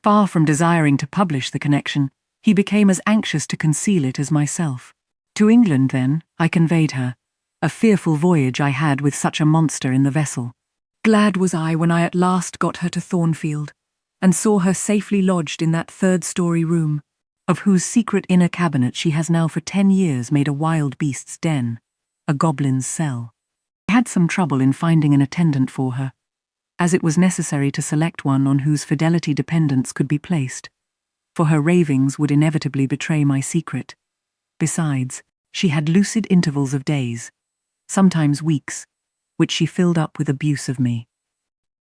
Far from desiring to publish the connection, he became as anxious to conceal it as myself. To England, then, I conveyed her. A fearful voyage I had with such a monster in the vessel. Glad was I when I at last got her to Thornfield, and saw her safely lodged in that third-story room, of whose secret inner cabinet she has now for 10 years made a wild beast's den, a goblin's cell. I had some trouble in finding an attendant for her, as it was necessary to select one on whose fidelity dependence could be placed, for her ravings would inevitably betray my secret. Besides, she had lucid intervals of days, sometimes weeks, which she filled up with abuse of me.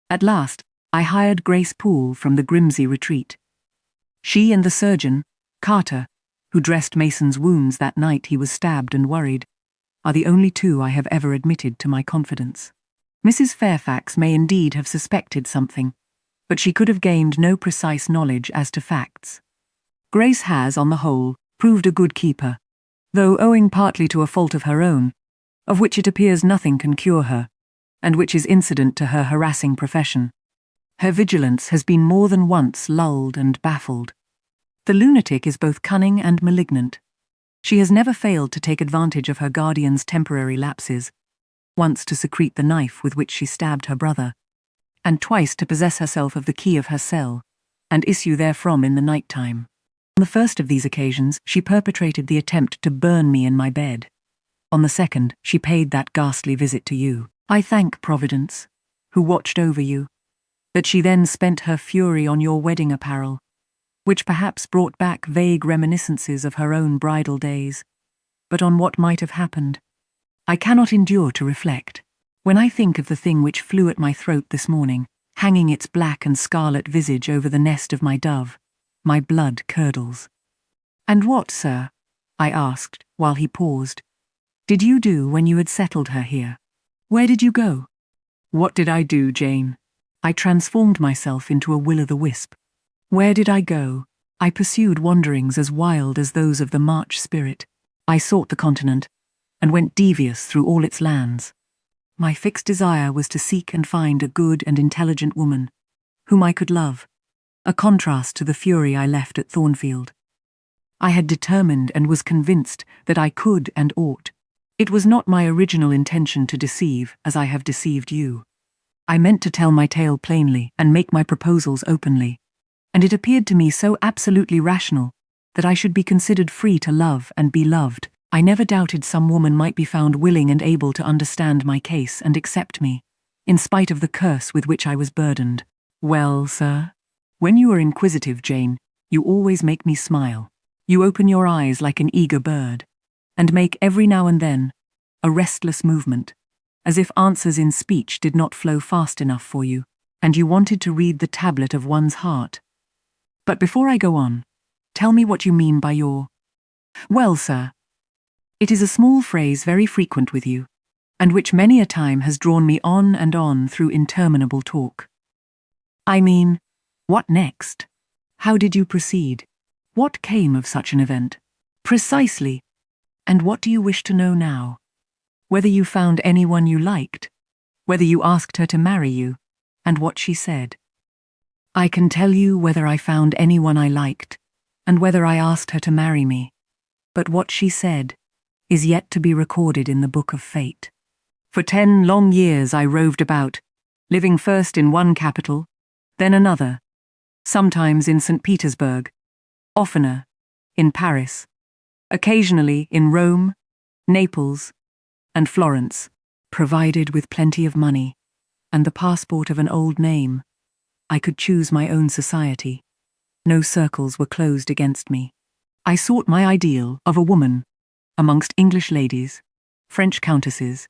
At last, I hired Grace Poole from the Grimsby retreat. She and the surgeon, Carter, who dressed Mason's wounds that night he was stabbed and worried, are the only two I have ever admitted to my confidence. Mrs. Fairfax may indeed have suspected something, but she could have gained no precise knowledge as to facts. Grace has, on the whole, proved a good keeper, though owing partly to a fault of her own, of which it appears nothing can cure her, and which is incident to her harassing profession. Her vigilance has been more than once lulled and baffled. The lunatic is both cunning and malignant. She has never failed to take advantage of her guardian's temporary lapses, once to secrete the knife with which she stabbed her brother, and twice to possess herself of the key of her cell, and issue therefrom in the night time. On the first of these occasions, she perpetrated the attempt to burn me in my bed. On the second, she paid that ghastly visit to you. I thank Providence, who watched over you, that she then spent her fury on your wedding apparel, which perhaps brought back vague reminiscences of her own bridal days, but on what might have happened. I cannot endure to reflect. When I think of the thing which flew at my throat this morning, hanging its black and scarlet visage over the nest of my dove, my blood curdles. And what, sir, I asked, while he paused, did you do when you had settled her here? Where did you go? What did I do, Jane? I transformed myself into a will-o'-the-wisp. Where did I go? I pursued wanderings as wild as those of the March spirit. I sought the continent, and went devious through all its lands. My fixed desire was to seek and find a good and intelligent woman, whom I could love, a contrast to the fury I left at Thornfield. I had determined and was convinced that I could and ought. It was not my original intention to deceive as I have deceived you. I meant to tell my tale plainly and make my proposals openly, and it appeared to me so absolutely rational that I should be considered free to love and be loved. I never doubted some woman might be found willing and able to understand my case and accept me, in spite of the curse with which I was burdened. Well, sir, when you are inquisitive, Jane, you always make me smile. You open your eyes like an eager bird, and make every now and then a restless movement, as if answers in speech did not flow fast enough for you, and you wanted to read the tablet of one's heart. But before I go on, tell me what you mean by your... Well, sir, it is a small phrase very frequent with you, and which many a time has drawn me on and on through interminable talk. I mean, what next? How did you proceed? What came of such an event? Precisely. And what do you wish to know now? Whether you found anyone you liked, whether you asked her to marry you, and what she said. I can tell you whether I found anyone I liked, and whether I asked her to marry me, but what she said is yet to be recorded in the book of fate. For 10 long years I roved about, living first in one capital, then another, sometimes in St. Petersburg, oftener in Paris, occasionally in Rome, Naples, and Florence. Provided with plenty of money and the passport of an old name, I could choose my own society. No circles were closed against me. I sought my ideal of a woman amongst English ladies, French countesses,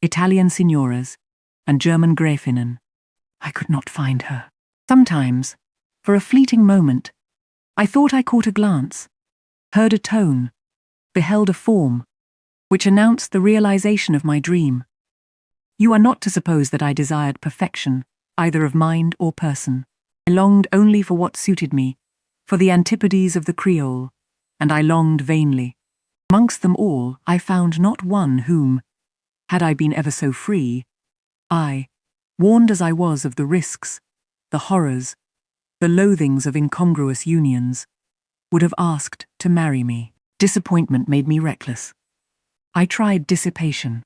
Italian signoras, and German Gräfinnen. I could not find her. Sometimes, for a fleeting moment, I thought I caught a glance, heard a tone, beheld a form, which announced the realization of my dream. You are not to suppose that I desired perfection, either of mind or person. I longed only for what suited me, for the antipodes of the Creole, and I longed vainly. Amongst them all, I found not one whom, had I been ever so free, I, warned as I was of the risks, the horrors, the loathings of incongruous unions, would have asked to marry me. Disappointment made me reckless. I tried dissipation,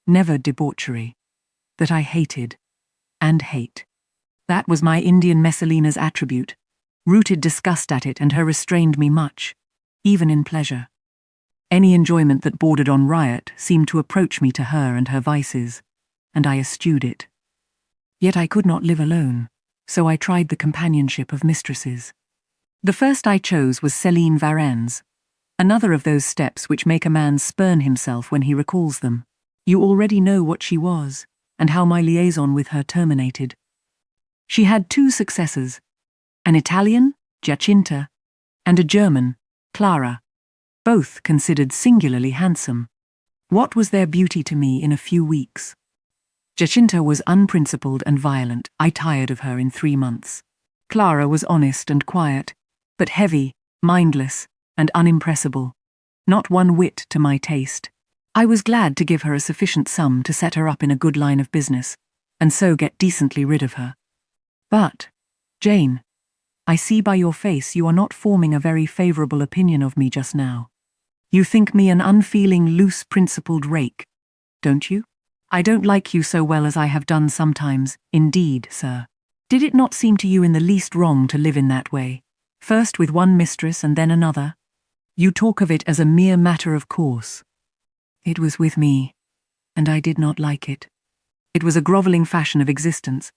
never debauchery, that I hated and hate. That was my Indian Messalina's attribute, rooted disgust at it, and her restrained me much, even in pleasure. Any enjoyment that bordered on riot seemed to approach me to her and her vices, and I eschewed it. Yet I could not live alone, so I tried the companionship of mistresses. The first I chose was Céline Varens, another of those steps which make a man spurn himself when he recalls them. You already know what she was, and how my liaison with her terminated. She had 2 successors, an Italian, Giacinta, and a German, Clara, both considered singularly handsome. What was their beauty to me in a few weeks? Giacinta was unprincipled and violent. I tired of her in 3 months. Clara was honest and quiet, but heavy, mindless, and unimpressible. Not one whit to my taste. I was glad to give her a sufficient sum to set her up in a good line of business, and so get decently rid of her. But, Jane, I see by your face you are not forming a very favourable opinion of me just now. You think me an unfeeling, loose-principled rake, don't you? I don't like you so well as I have done sometimes, indeed, sir. Did it not seem to you in the least wrong to live in that way, first with one mistress and then another? You talk of it as a mere matter of course. It was with me, and I did not like it. It was a grovelling fashion of existence.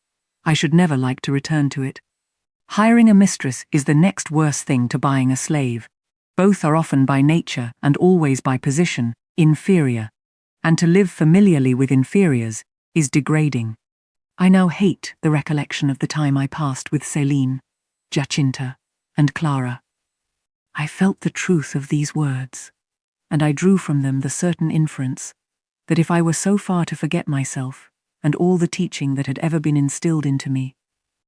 I should never like to return to it. Hiring a mistress is the next worst thing to buying a slave. Both are often by nature, and always by position, inferior, and to live familiarly with inferiors is degrading. I now hate the recollection of the time I passed with Céline, Giacinta, and Clara. I felt the truth of these words, and I drew from them the certain inference that if I were so far to forget myself and all the teaching that had ever been instilled into me,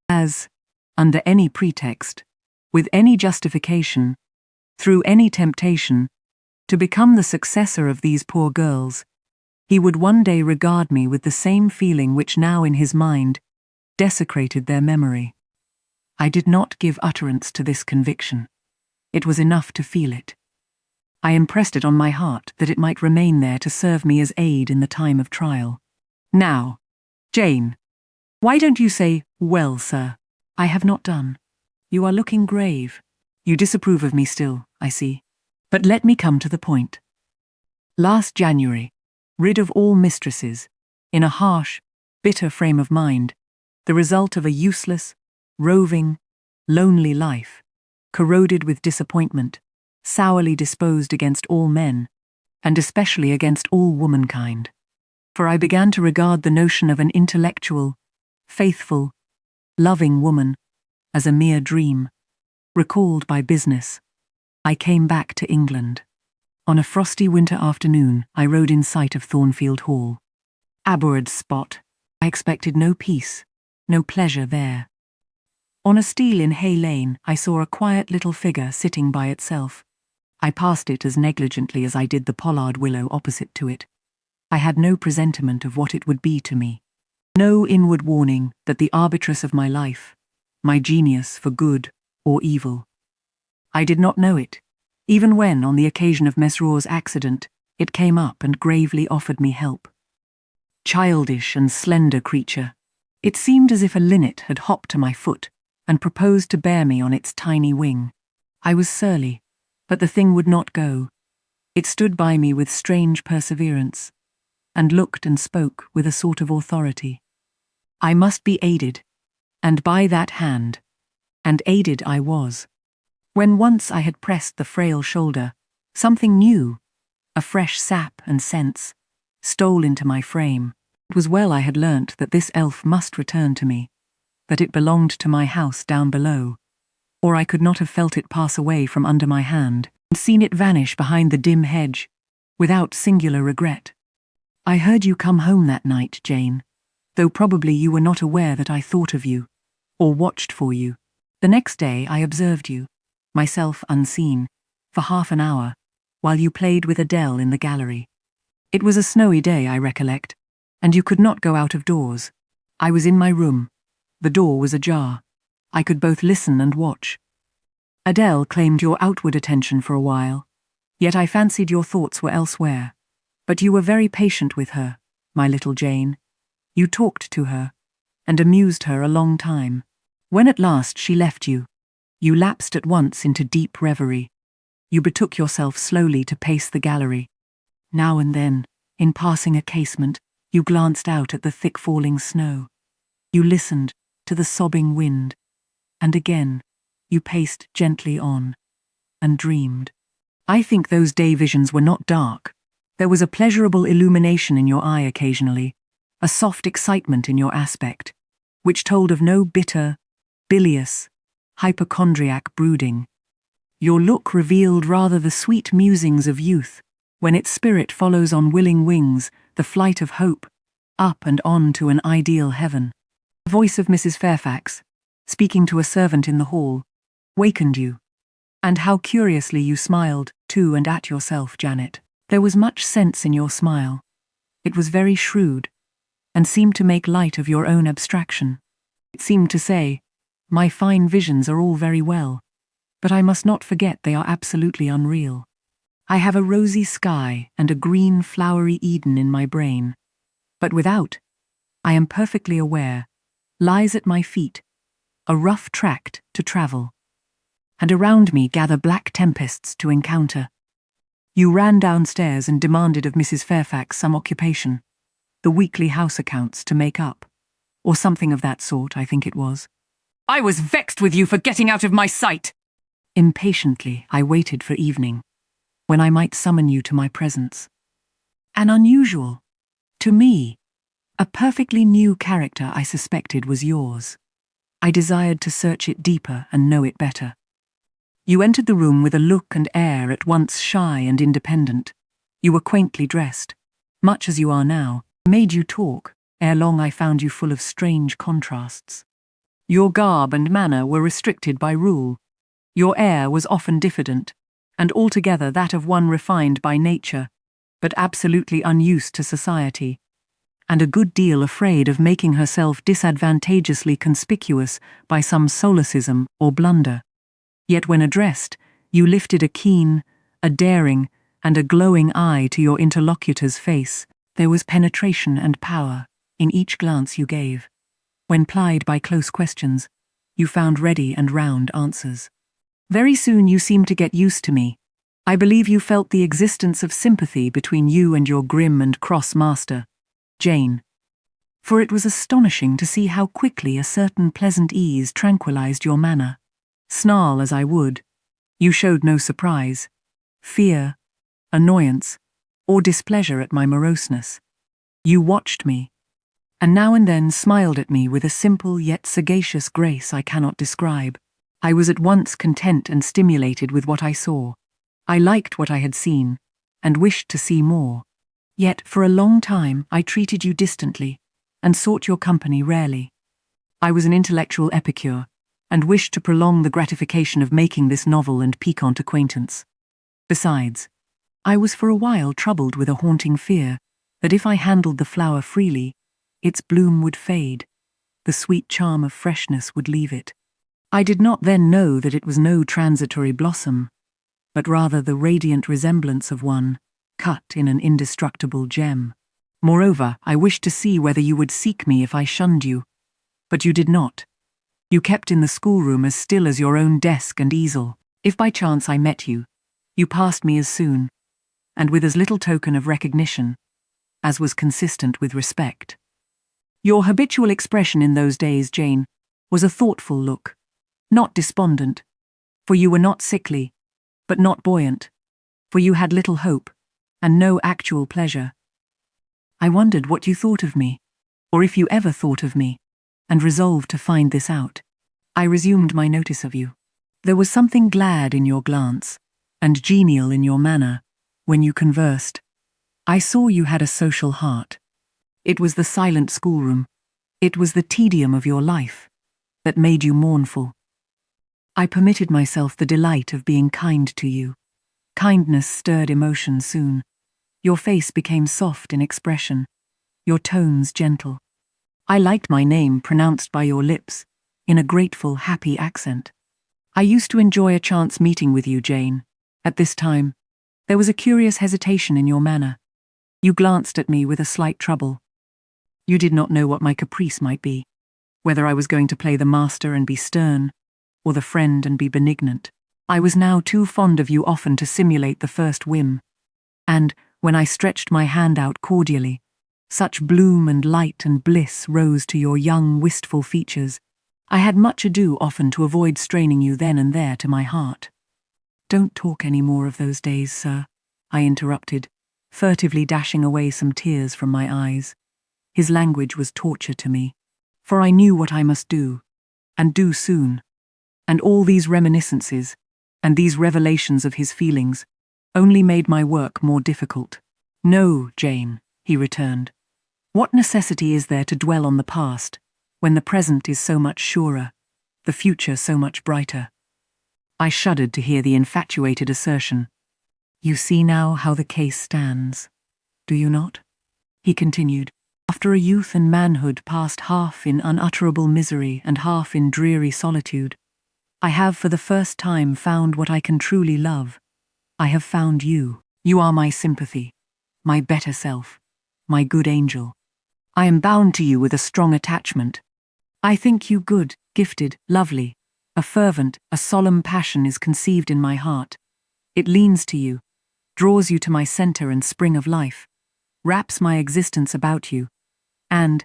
as, under any pretext, with any justification, through any temptation, to become the successor of these poor girls, he would one day regard me with the same feeling which now in his mind desecrated their memory. I did not give utterance to this conviction. It was enough to feel it. I impressed it on my heart that it might remain there to serve me as aid in the time of trial. Now, Jane, why don't you say, "Well, sir"? I have not done. You are looking grave. You disapprove of me still, I see. But let me come to the point. Last January, rid of all mistresses, in a harsh, bitter frame of mind, the result of a useless, roving, lonely life, corroded with disappointment, sourly disposed against all men, and especially against all womankind. For I began to regard the notion of an intellectual, faithful, loving woman as a mere dream, recalled by business. I came back to England. On a frosty winter afternoon, I rode in sight of Thornfield Hall. Abhorred spot. I expected no peace, no pleasure there. On a stile in Hay Lane, I saw a quiet little figure sitting by itself. I passed it as negligently as I did the pollard willow opposite to it. I had no presentiment of what it would be to me. No inward warning that the arbitress of my life, my genius for good or evil. I did not know it, even when, on the occasion of Mesrour's accident, it came up and gravely offered me help. childish and slender creature. It seemed as if a linnet had hopped to my foot and proposed to bear me on its tiny wing. I was surly, but the thing would not go. It stood by me with strange perseverance, and looked and spoke with a sort of authority. I must be aided, and by that hand, and aided I was. When once I had pressed the frail shoulder, something new, a fresh sap and sense, stole into my frame. It was well I had learnt that this elf must return to me, that it belonged to my house down below, or I could not have felt it pass away from under my hand, and seen it vanish behind the dim hedge, without singular regret. I heard you come home that night, Jane, though probably you were not aware that I thought of you, or watched for you. The next day I observed you, myself unseen, for half an hour, while you played with Adele in the gallery. It was a snowy day, I recollect, and you could not go out of doors. I was in my room. The door was ajar. I could both listen and watch. Adele claimed your outward attention for a while, yet I fancied your thoughts were elsewhere. But you were very patient with her, my little Jane. You talked to her, and amused her a long time. When at last she left you, you lapsed at once into deep reverie. You betook yourself slowly to pace the gallery. Now and then, in passing a casement, you glanced out at the thick-falling snow. You listened to the sobbing wind, and again, you paced gently on, and dreamed. I think those day visions were not dark. There was a pleasurable illumination in your eye occasionally, a soft excitement in your aspect, which told of no bitter, bilious, hypochondriac brooding. Your look revealed rather the sweet musings of youth, when its spirit follows on willing wings the flight of hope, up and on to an ideal heaven. The voice of Mrs. Fairfax, speaking to a servant in the hall, wakened you. And how curiously you smiled to and at yourself, Janet. There was much sense in your smile. It was very shrewd, and seemed to make light of your own abstraction. It seemed to say, my fine visions are all very well, but I must not forget they are absolutely unreal. I have a rosy sky and a green flowery Eden in my brain, but without, I am perfectly aware, lies at my feet, a rough tract to travel, and around me gather black tempests to encounter. You ran downstairs and demanded of Mrs. Fairfax some occupation, the weekly house accounts to make up, or something of that sort, I think it was. I was vexed with you for getting out of my sight. Impatiently, I waited for evening, when I might summon you to my presence. An unusual, to me, a perfectly new character I suspected was yours. I desired to search it deeper and know it better. You entered the room with a look and air at once shy and independent. You were quaintly dressed, much as you are now. Made you talk. Ere long I found you full of strange contrasts. Your garb and manner were restricted by rule. Your air was often diffident, and altogether that of one refined by nature, but absolutely unused to society, and a good deal afraid of making herself disadvantageously conspicuous by some solecism or blunder. Yet when addressed, you lifted a keen, a daring, and a glowing eye to your interlocutor's face. There was penetration and power in each glance you gave. When plied by close questions, you found ready and round answers. Very soon you seemed to get used to me. I believe you felt the existence of sympathy between you and your grim and cross master, Jane. For it was astonishing to see how quickly a certain pleasant ease tranquilized your manner. Snarl as I would, you showed no surprise, fear, annoyance, or displeasure at my moroseness. You watched me, and now and then smiled at me with a simple yet sagacious grace I cannot describe. I was at once content and stimulated with what I saw. I liked what I had seen, and wished to see more. Yet for a long time I treated you distantly, and sought your company rarely. I was an intellectual epicure, and wished to prolong the gratification of making this novel and piquant acquaintance. Besides, I was for a while troubled with a haunting fear that if I handled the flower freely, its bloom would fade, the sweet charm of freshness would leave it. I did not then know that it was no transitory blossom, but rather the radiant resemblance of one, cut in an indestructible gem. Moreover, I wished to see whether you would seek me if I shunned you. But you did not. You kept in the schoolroom as still as your own desk and easel. If by chance I met you, you passed me as soon, and with as little token of recognition, as was consistent with respect. Your habitual expression in those days, Jane, was a thoughtful look, not despondent, for you were not sickly, but not buoyant, for you had little hope, and no actual pleasure. I wondered what you thought of me, or if you ever thought of me, and resolved to find this out. I resumed my notice of you. There was something glad in your glance, and genial in your manner, when you conversed. I saw you had a social heart. It was the silent schoolroom, it was the tedium of your life, that made you mournful. I permitted myself the delight of being kind to you. Kindness stirred emotion soon. Your face became soft in expression, your tones gentle. I liked my name pronounced by your lips, in a grateful, happy accent. I used to enjoy a chance meeting with you, Jane. At this time, there was a curious hesitation in your manner. You glanced at me with a slight trouble. You did not know what my caprice might be, whether I was going to play the master and be stern, or the friend and be benignant. I was now too fond of you often to simulate the first whim, and, when I stretched my hand out cordially, such bloom and light and bliss rose to your young, wistful features. I had much ado often to avoid straining you then and there to my heart. Don't talk any more of those days, sir, I interrupted, furtively dashing away some tears from my eyes. His language was torture to me, for I knew what I must do, and do soon. And all these reminiscences, and these revelations of his feelings, only made my work more difficult. No, Jane, he returned. What necessity is there to dwell on the past, when the present is so much surer, the future so much brighter? I shuddered to hear the infatuated assertion. You see now how the case stands, do you not? He continued. After a youth and manhood passed half in unutterable misery and half in dreary solitude, I have for the first time found what I can truly love. I have found you. You are my sympathy, my better self, my good angel. I am bound to you with a strong attachment. I think you good, gifted, lovely. A fervent, a solemn passion is conceived in my heart. It leans to you, draws you to my center and spring of life, wraps my existence about you, and,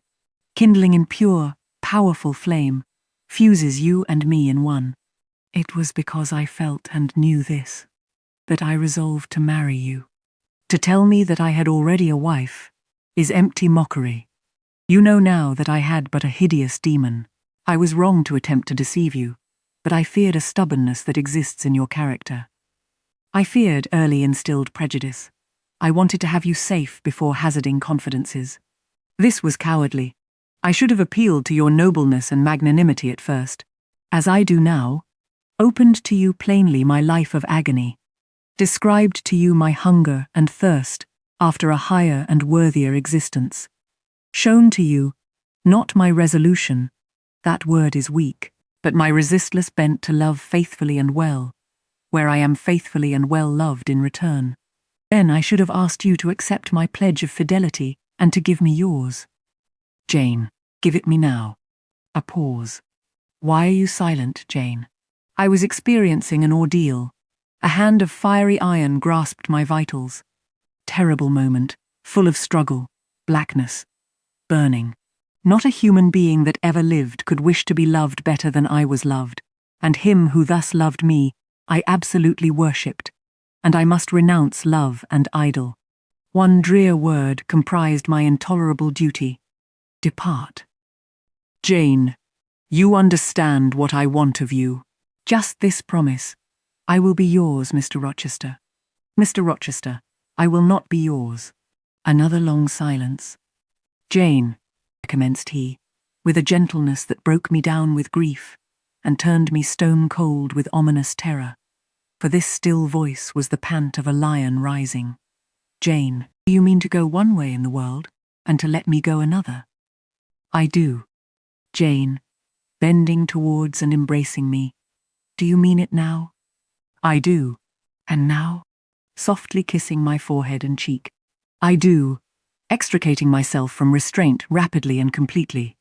kindling in pure, powerful flame, fuses you and me in one. It was because I felt and knew this, that I resolved to marry you. To tell me that I had already a wife is empty mockery. You know now that I had but a hideous demon. I was wrong to attempt to deceive you, but I feared a stubbornness that exists in your character. I feared early instilled prejudice. I wanted to have you safe before hazarding confidences. This was cowardly. I should have appealed to your nobleness and magnanimity at first. As I do now, opened to you plainly my life of agony, described to you my hunger and thirst after a higher and worthier existence, shown to you, not my resolution, that word is weak, but my resistless bent to love faithfully and well, where I am faithfully and well loved in return. Then I should have asked you to accept my pledge of fidelity and to give me yours. Jane, give it me now. A pause. Why are you silent, Jane? I was experiencing an ordeal. A hand of fiery iron grasped my vitals. Terrible moment, full of struggle, blackness, burning. Not a human being that ever lived could wish to be loved better than I was loved, and him who thus loved me, I absolutely worshipped, and I must renounce love and idol. One drear word comprised my intolerable duty. Depart. Jane, you understand what I want of you. Just this promise. I will be yours, Mr. Rochester. Mr. Rochester, I will not be yours. Another long silence. Jane, commenced he, with a gentleness that broke me down with grief, and turned me stone cold with ominous terror. For this still voice was the pant of a lion rising. Jane, do you mean to go one way in the world, and to let me go another? I do. Jane, bending towards and embracing me, do you mean it now? I do. And now? Softly kissing my forehead and cheek. I do. extricating myself from restraint rapidly and completely.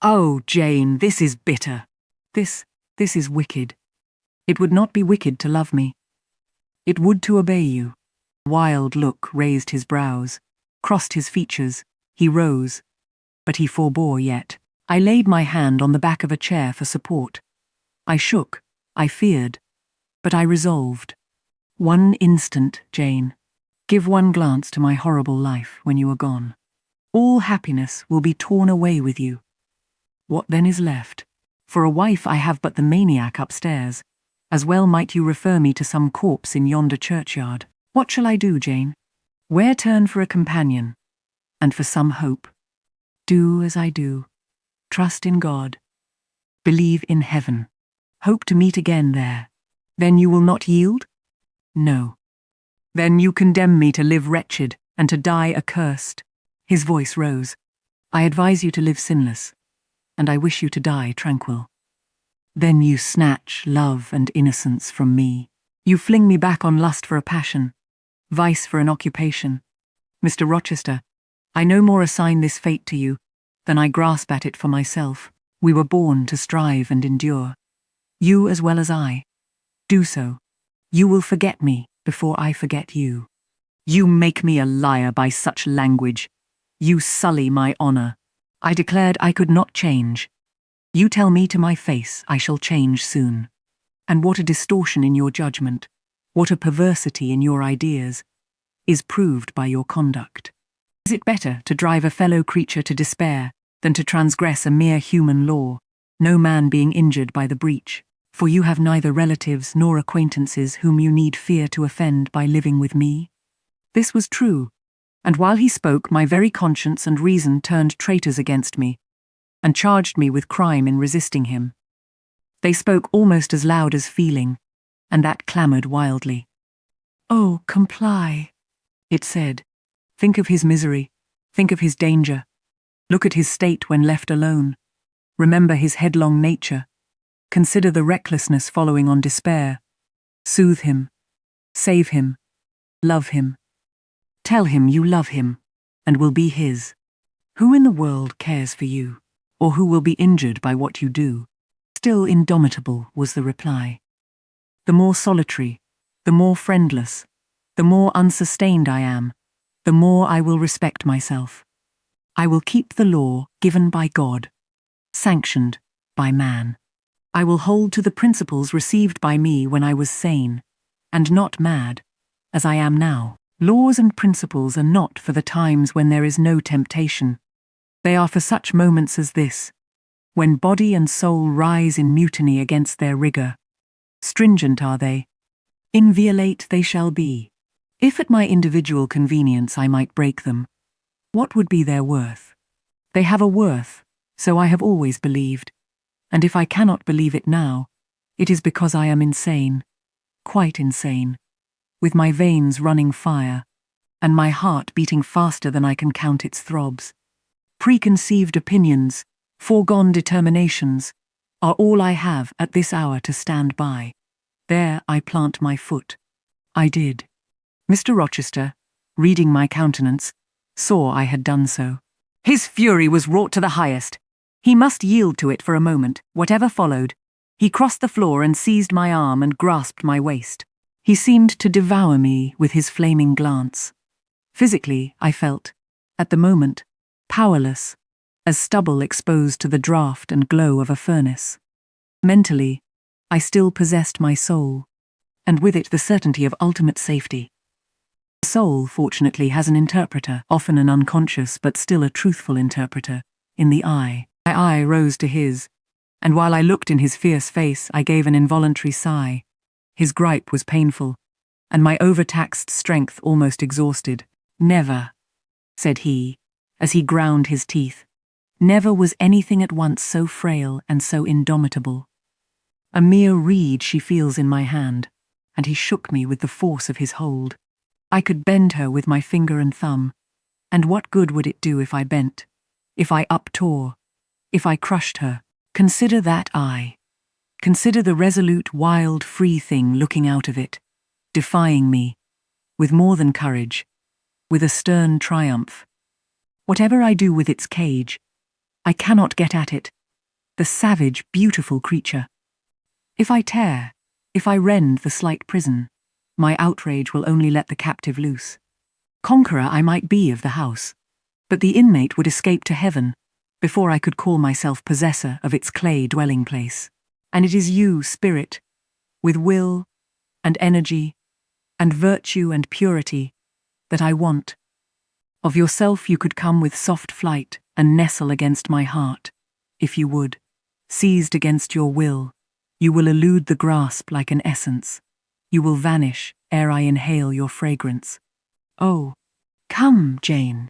"Oh, Jane, this is bitter. This is wicked. It would not be wicked to love me. It would to obey you." A wild look raised his brows, crossed his features. He rose, but he forbore yet. I laid my hand on the back of a chair for support. I shook, I feared, but I resolved. "One instant, Jane. Give one glance to my horrible life when you are gone. All happiness will be torn away with you. What then is left? For a wife I have but the maniac upstairs. As well might you refer me to some corpse in yonder churchyard. What shall I do, Jane? Where turn for a companion? And for some hope? Do as I do. Trust in God. Believe in heaven. Hope to meet again there. Then you will not yield? No. Then you condemn me to live wretched and to die accursed." His voice rose. "I advise you to live sinless, and I wish you to die tranquil. Then you snatch love and innocence from me. You fling me back on lust for a passion, vice for an occupation. Mr. Rochester, I no more assign this fate to you than I grasp at it for myself. We were born to strive and endure. You as well as I. Do so. You will forget me before I forget you." "You make me a liar by such language. You sully my honor." I declared I could not change. "You tell me to my face I shall change soon. And what a distortion in your judgment, what a perversity in your ideas, is proved by your conduct. Is it better to drive a fellow creature to despair than to transgress a mere human law, no man being injured by the breach? For you have neither relatives nor acquaintances whom you need fear to offend by living with me." This was true, and while he spoke my very conscience and reason turned traitors against me, and charged me with crime in resisting him. They spoke almost as loud as feeling, and that clamoured wildly. "Oh, comply," it said. "Think of his misery, think of his danger. Look at his state when left alone. Remember his headlong nature. Consider the recklessness following on despair. Soothe him, save him, love him. Tell him you love him, and will be his. Who in the world cares for you, or who will be injured by what you do?" Still indomitable was the reply. "The more solitary, the more friendless, the more unsustained I am, the more I will respect myself. I will keep the law given by God, sanctioned by man. I will hold to the principles received by me when I was sane, and not mad, as I am now. Laws and principles are not for the times when there is no temptation. They are for such moments as this, when body and soul rise in mutiny against their rigour. Stringent are they. Inviolate they shall be. If at my individual convenience I might break them, what would be their worth? They have a worth, so I have always believed. And if I cannot believe it now, it is because I am insane, quite insane, with my veins running fire, and my heart beating faster than I can count its throbs. Preconceived opinions, foregone determinations, are all I have at this hour to stand by. There I plant my foot. I did. Mr. Rochester, reading my countenance, saw I had done so. His fury was wrought to the highest. He must yield to it for a moment, whatever followed. He crossed the floor and seized my arm and grasped my waist. He seemed to devour me with his flaming glance. Physically, I felt, at the moment, powerless, as stubble exposed to the draught and glow of a furnace. Mentally, I still possessed my soul, and with it the certainty of ultimate safety. The soul, fortunately, has an interpreter, often an unconscious but still a truthful interpreter, in the eye. My eye rose to his, and while I looked in his fierce face, I gave an involuntary sigh. His gripe was painful, and my overtaxed strength almost exhausted. "Never," said he, as he ground his teeth, "never was anything at once so frail and so indomitable. A mere reed she feels in my hand," and he shook me with the force of his hold. "I could bend her with my finger and thumb, and what good would it do if I bent, if I uptore, if I crushed her? Consider that eye. Consider the resolute, wild, free thing looking out of it, defying me, with more than courage, with a stern triumph. Whatever I do with its cage, I cannot get at it, the savage, beautiful creature. If I tear, if I rend the slight prison, my outrage will only let the captive loose. Conqueror I might be of the house, but the inmate would escape to heaven before I could call myself possessor of its clay dwelling place. And it is you, spirit, with will and energy and virtue and purity, that I want. Of yourself you could come with soft flight and nestle against my heart, if you would. Seized against your will, you will elude the grasp like an essence. You will vanish ere I inhale your fragrance. Oh, come, Jane.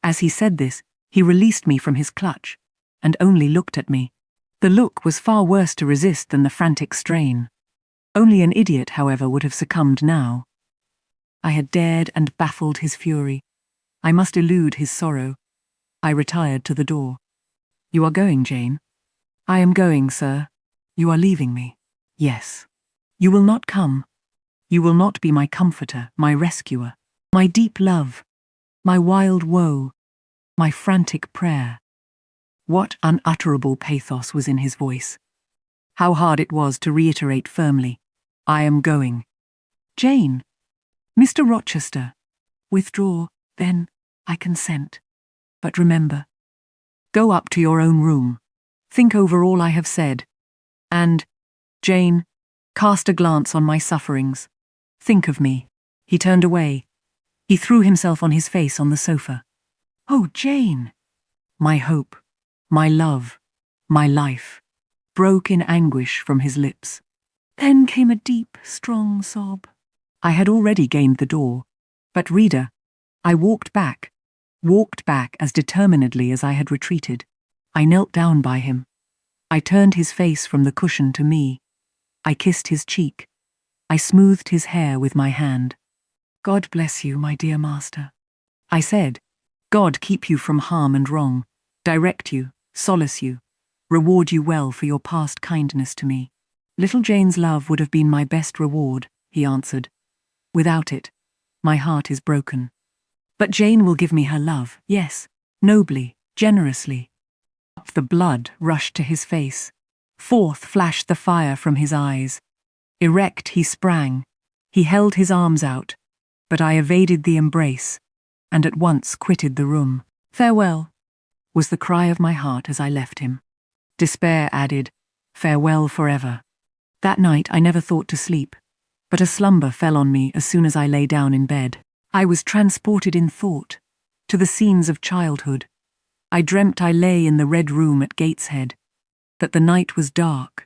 As he said this, he released me from his clutch, and only looked at me. The look was far worse to resist than the frantic strain. Only an idiot, however, would have succumbed now. I had dared and baffled his fury. I must elude his sorrow. I retired to the door. You are going, Jane? I am going, sir. You are leaving me? Yes. You will not come. You will not be my comforter, my rescuer, my deep love, my wild woe, my frantic prayer. What unutterable pathos was in his voice. How hard it was to reiterate firmly, I am going. Jane, Mr. Rochester, withdraw, then I consent. But remember, go up to your own room, think over all I have said, and, Jane, cast a glance on my sufferings. Think of me. He turned away. He threw himself on his face on the sofa. Oh, Jane! My hope, my love, my life, broke in anguish from his lips. Then came a deep, strong sob. I had already gained the door, but reader, I walked back as determinedly as I had retreated. I knelt down by him. I turned his face from the cushion to me. I kissed his cheek. I smoothed his hair with my hand. God bless you, my dear master, I said. God keep you from harm and wrong, direct you, solace you, reward you well for your past kindness to me. Little Jane's love would have been my best reward, he answered. Without it, my heart is broken. But Jane will give me her love, yes, nobly, generously. The blood rushed to his face. Forth flashed the fire from his eyes. Erect he sprang. He held his arms out, but I evaded the embrace, and at once quitted the room. Farewell, was the cry of my heart as I left him. Despair added, farewell forever. That night I never thought to sleep, but a slumber fell on me as soon as I lay down in bed. I was transported in thought to the scenes of childhood. I dreamt I lay in the red room at Gateshead, that the night was dark,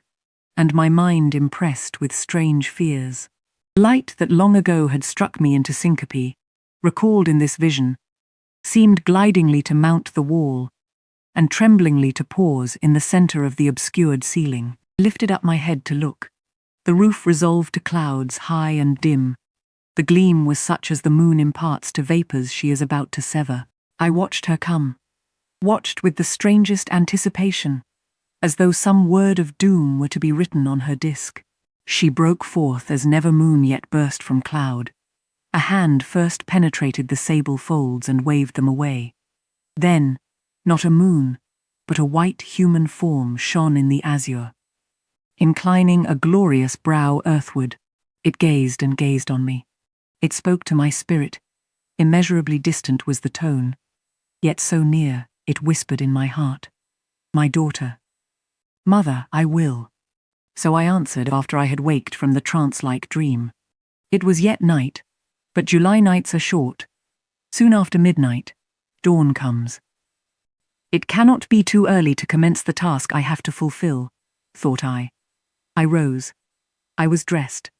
and my mind impressed with strange fears. Light that long ago had struck me into syncope, recalled in this vision, seemed glidingly to mount the wall, and tremblingly to pause in the centre of the obscured ceiling. I lifted up my head to look. The roof resolved to clouds high and dim. The gleam was such as the moon imparts to vapours she is about to sever. I watched her come, watched with the strangest anticipation, as though some word of doom were to be written on her disk. She broke forth as never moon yet burst from cloud. A hand first penetrated the sable folds and waved them away. Then, not a moon, but a white human form shone in the azure. Inclining a glorious brow earthward, it gazed and gazed on me. It spoke to my spirit. Immeasurably distant was the tone, yet so near, it whispered in my heart. My daughter. Mother, I will. So I answered after I had waked from the trance-like dream. It was yet night, but July nights are short. Soon after midnight, dawn comes. It cannot be too early to commence the task I have to fulfill, thought I. I rose. I was dressed,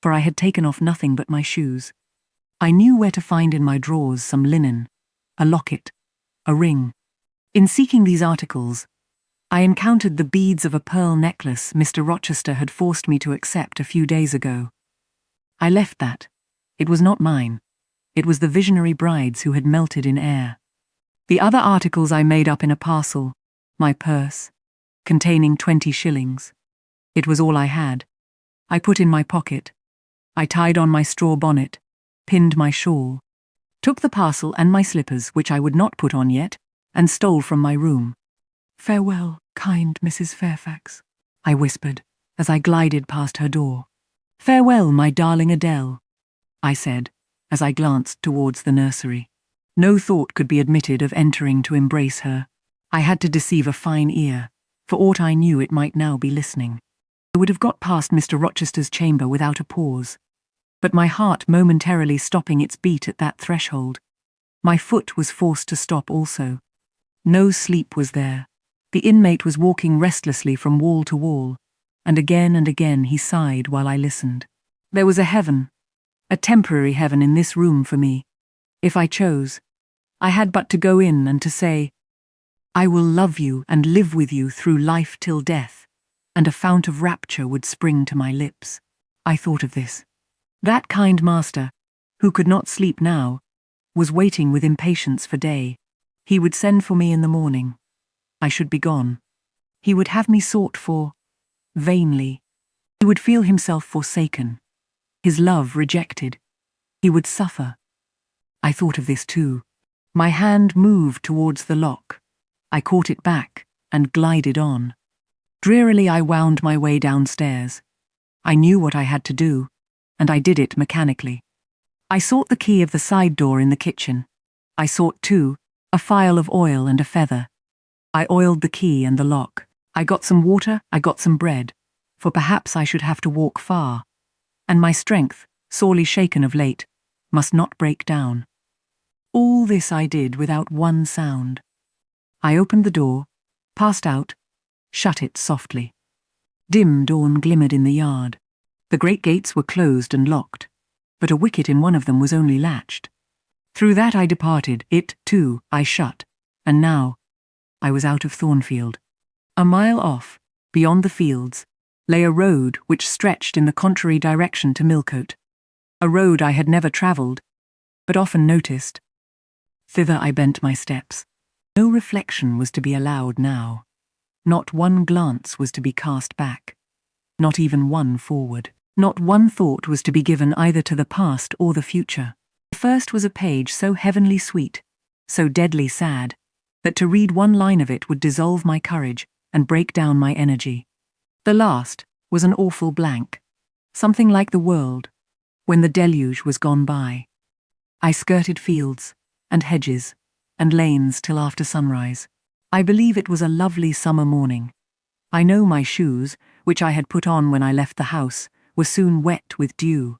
for I had taken off nothing but my shoes. I knew where to find in my drawers some linen, a locket, a ring. In seeking these articles, I encountered the beads of a pearl necklace Mr. Rochester had forced me to accept a few days ago. I left that. It was not mine. It was the visionary bride's who had melted in air. The other articles I made up in a parcel, my purse, containing 20 shillings. It was all I had. I put in my pocket. I tied on my straw bonnet, pinned my shawl. took the parcel and my slippers, which I would not put on yet, and stole from my room. "Farewell, kind Mrs. Fairfax," I whispered as I glided past her door. "Farewell, my darling Adele," I said as I glanced towards the nursery. No thought could be admitted of entering to embrace her. I had to deceive a fine ear. For aught I knew, it might now be listening. I would have got past Mr. Rochester's chamber without a pause, but my heart momentarily stopping its beat at that threshold, my foot was forced to stop also. No sleep was there. The inmate was walking restlessly from wall to wall, and again he sighed while I listened. There was a heaven, a temporary heaven in this room for me. If I chose, I had but to go in and to say, "I will love you and live with you through life till death," and a fount of rapture would spring to my lips. I thought of this. That kind master, who could not sleep now, was waiting with impatience for day. He would send for me in the morning. I should be gone. He would have me sought for, vainly. He would feel himself forsaken, his love rejected. He would suffer. I thought of this too. My hand moved towards the lock. I caught it back and glided on. Drearily I wound my way downstairs. I knew what I had to do, and I did it mechanically. I sought the key of the side door in the kitchen. I sought, too, a phial of oil and a feather. I oiled the key and the lock. I got some water, I got some bread, for perhaps I should have to walk far, and my strength, sorely shaken of late, must not break down. All this I did without one sound. I opened the door, passed out, shut it softly. Dim dawn glimmered in the yard. The great gates were closed and locked, but a wicket in one of them was only latched. Through that I departed, it, too, I shut, and now I was out of Thornfield. A mile off, beyond the fields, lay a road which stretched in the contrary direction to Millcote. A road I had never travelled, but often noticed. Thither I bent my steps. No reflection was to be allowed now. Not one glance was to be cast back. Not even one forward. Not one thought was to be given either to the past or the future. The first was a page so heavenly sweet, so deadly sad, that to read one line of it would dissolve my courage and break down my energy. The last was an awful blank, something like the world, when the deluge was gone by. I skirted fields, and hedges, and lanes till after sunrise. I believe it was a lovely summer morning. I know my shoes, which I had put on when I left the house, were soon wet with dew,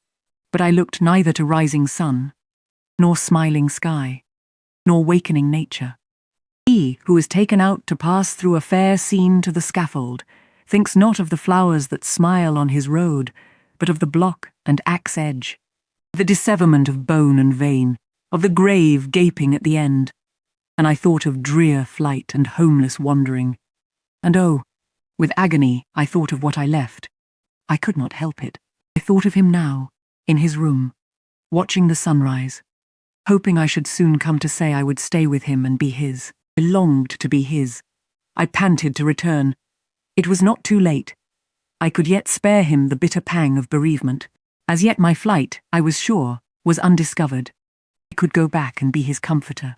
but I looked neither to rising sun, nor smiling sky, nor wakening nature. He who is taken out to pass through a fair scene to the scaffold thinks not of the flowers that smile on his road, but of the block and axe edge, the disseverment of bone and vein, of the grave gaping at the end. And I thought of drear flight and homeless wandering. And oh, with agony I thought of what I left. I could not help it. I thought of him now, in his room, watching the sunrise, hoping I should soon come to say I would stay with him and be his. I longed to be his. I panted to return. It was not too late. I could yet spare him the bitter pang of bereavement. As yet my flight, I was sure, was undiscovered. I could go back and be his comforter,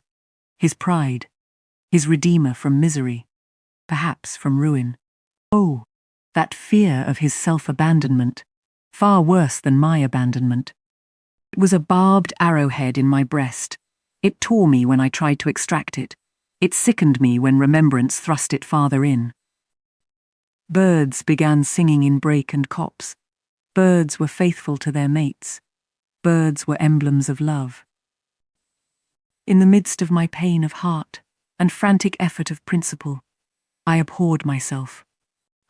his pride, his redeemer from misery, perhaps from ruin. Oh, that fear of his self-abandonment, far worse than my abandonment. It was a barbed arrowhead in my breast. It tore me when I tried to extract it. It sickened me when remembrance thrust it farther in. Birds began singing in brake and copse. Birds were faithful to their mates. Birds were emblems of love. In the midst of my pain of heart and frantic effort of principle, I abhorred myself.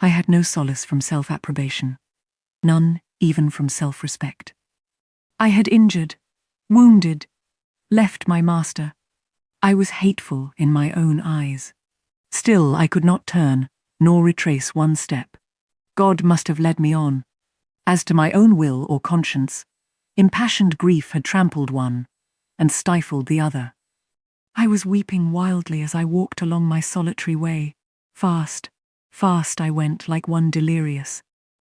I had no solace from self-approbation, none even from self-respect. I had injured, wounded, left my master. I was hateful in my own eyes. Still I could not turn, nor retrace one step. God must have led me on. As to my own will or conscience, impassioned grief had trampled one, and stifled the other. I was weeping wildly as I walked along my solitary way. Fast, fast I went like one delirious.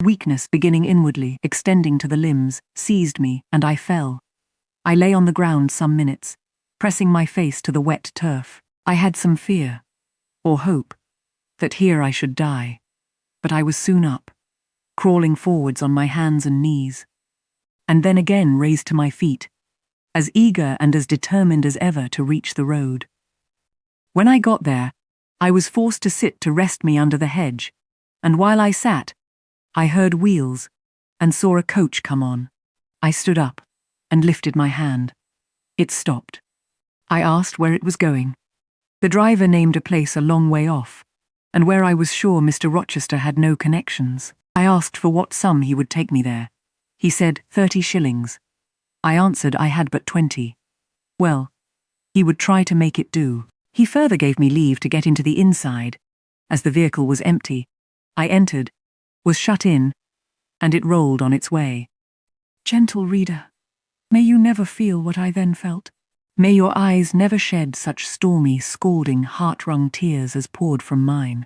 Weakness beginning inwardly, extending to the limbs, seized me, and I fell. I lay on the ground some minutes, pressing my face to the wet turf. I had some fear, or hope, that here I should die, but I was soon up, crawling forwards on my hands and knees, and then again raised to my feet, as eager and as determined as ever to reach the road. When I got there, I was forced to sit to rest me under the hedge, and while I sat, I heard wheels and saw a coach come on. I stood up and lifted my hand. It stopped. I asked where it was going. The driver named a place a long way off, and where I was sure Mr. Rochester had no connections. I asked for what sum he would take me there. He said 30 shillings. I answered I had but 20. Well, he would try to make it do. He further gave me leave to get into the inside. As the vehicle was empty, I entered, was shut in, and it rolled on its way. Gentle reader, may you never feel what I then felt. May your eyes never shed such stormy, scalding, heart-wrung tears as poured from mine.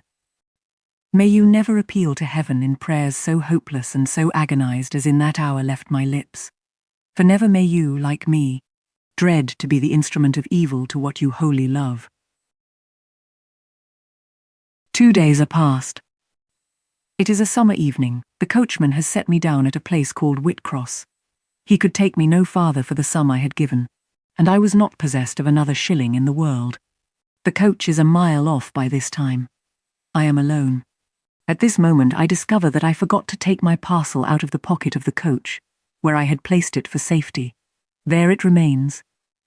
May you never appeal to heaven in prayers so hopeless and so agonized as in that hour left my lips. For never may you, like me, dread to be the instrument of evil to what you wholly love. 2 days are past. It is a summer evening. The coachman has set me down at a place called Whitcross. He could take me no farther for the sum I had given, and I was not possessed of another shilling in the world. The coach is a mile off by this time. I am alone. At this moment I discover that I forgot to take my parcel out of the pocket of the coach, where I had placed it for safety. There it remains.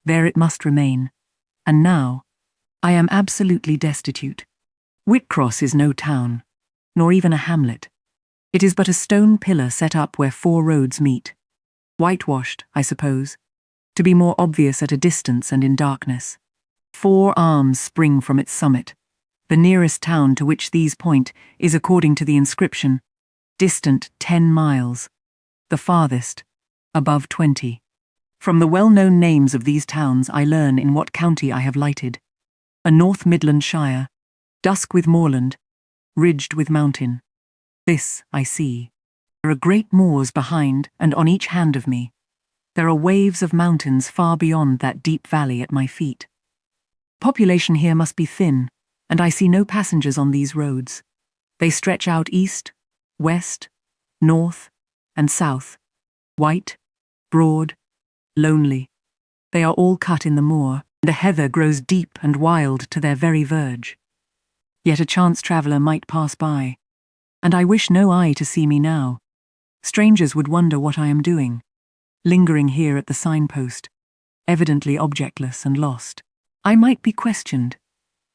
There it must remain. And now, I am absolutely destitute. Whitcross is no town, nor even a hamlet. It is but a stone pillar set up where 4 roads meet. Whitewashed, I suppose, to be more obvious at a distance and in darkness. 4 arms spring from its summit. The nearest town to which these point is, according to the inscription, distant 10 miles. The farthest, above 20. From the well-known names of these towns I learn in what county I have lighted. A North Midland shire, dusk with moorland, ridged with mountain. This I see. There are great moors behind and on each hand of me. There are waves of mountains far beyond that deep valley at my feet. Population here must be thin, and I see no passengers on these roads. They stretch out east, west, north, and south, white, broad, lonely. They are all cut in the moor. The heather grows deep and wild to their very verge. Yet a chance traveller might pass by, and I wish no eye to see me now. Strangers would wonder what I am doing, lingering here at the signpost, evidently objectless and lost. I might be questioned.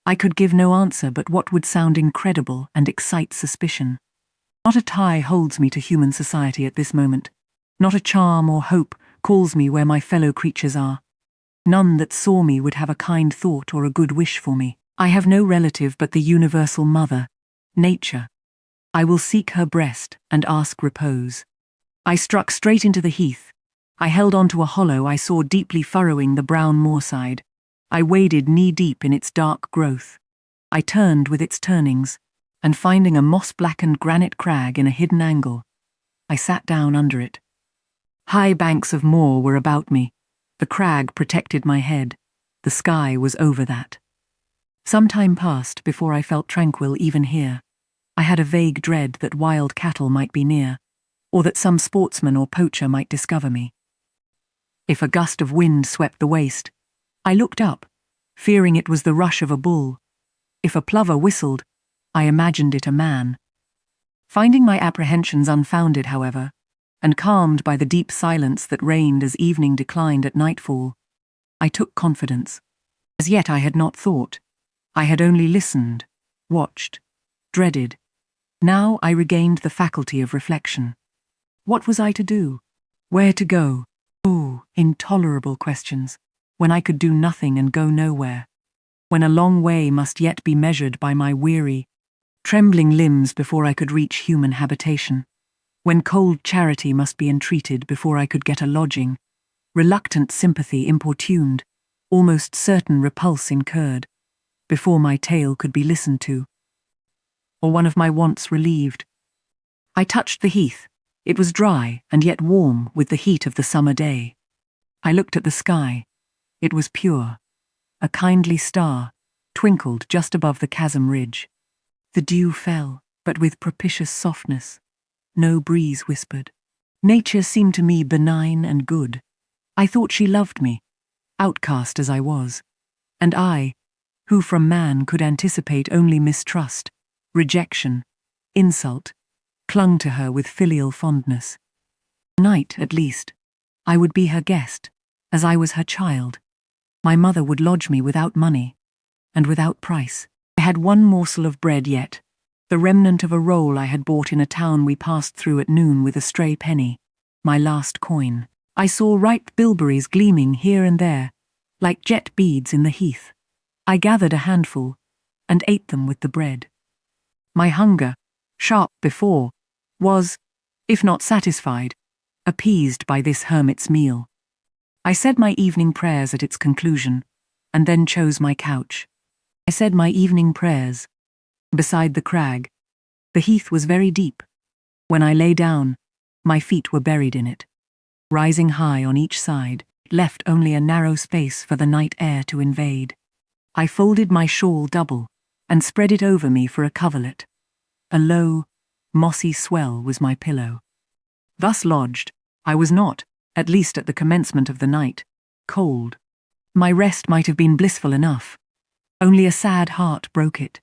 I could give no answer but what would sound incredible and excite suspicion. Not a tie holds me to human society at this moment. Not a charm or hope calls me where my fellow creatures are. None that saw me would have a kind thought or a good wish for me. I have no relative but the universal mother, nature. I will seek her breast and ask repose. I struck straight into the heath. I held on to a hollow I saw deeply furrowing the brown moorside. I waded knee-deep in its dark growth. I turned with its turnings, and finding a moss-blackened granite crag in a hidden angle, I sat down under it. High banks of moor were about me. The crag protected my head. The sky was over that. Some time passed before I felt tranquil even here. I had a vague dread that wild cattle might be near, or that some sportsman or poacher might discover me. If a gust of wind swept the waste, I looked up, fearing it was the rush of a bull. If a plover whistled, I imagined it a man. Finding my apprehensions unfounded, however, and calmed by the deep silence that reigned as evening declined at nightfall, I took confidence. As yet I had not thought. I had only listened, watched, dreaded. Now I regained the faculty of reflection. What was I to do? Where to go? Oh, intolerable questions, when I could do nothing and go nowhere. When a long way must yet be measured by my weary, trembling limbs before I could reach human habitation. When cold charity must be entreated before I could get a lodging, reluctant sympathy importuned, almost certain repulse incurred, before my tale could be listened to, or one of my wants relieved. I touched the heath. It was dry and yet warm with the heat of the summer day. I looked at the sky. It was pure. A kindly star twinkled just above the chasm ridge. The dew fell, but with propitious softness. No breeze whispered. Nature seemed to me benign and good. I thought she loved me, outcast as I was. And I, who from man could anticipate only mistrust, rejection, insult, clung to her with filial fondness. Tonight, at least, I would be her guest, as I was her child. My mother would lodge me without money, and without price. I had one morsel of bread yet, the remnant of a roll I had bought in a town we passed through at noon with a stray penny, my last coin. I saw ripe bilberries gleaming here and there, like jet beads in the heath. I gathered a handful, and ate them with the bread. My hunger, sharp before, was, if not satisfied, appeased by this hermit's meal. I said my evening prayers at its conclusion, and then chose my couch. I said my evening prayers. Beside the crag, the heath was very deep. When I lay down, my feet were buried in it. Rising high on each side, it left only a narrow space for the night air to invade. I folded my shawl double, and spread it over me for a coverlet. A low, mossy swell was my pillow. Thus lodged, I was not, at least at the commencement of the night, cold. My rest might have been blissful enough. Only a sad heart broke it.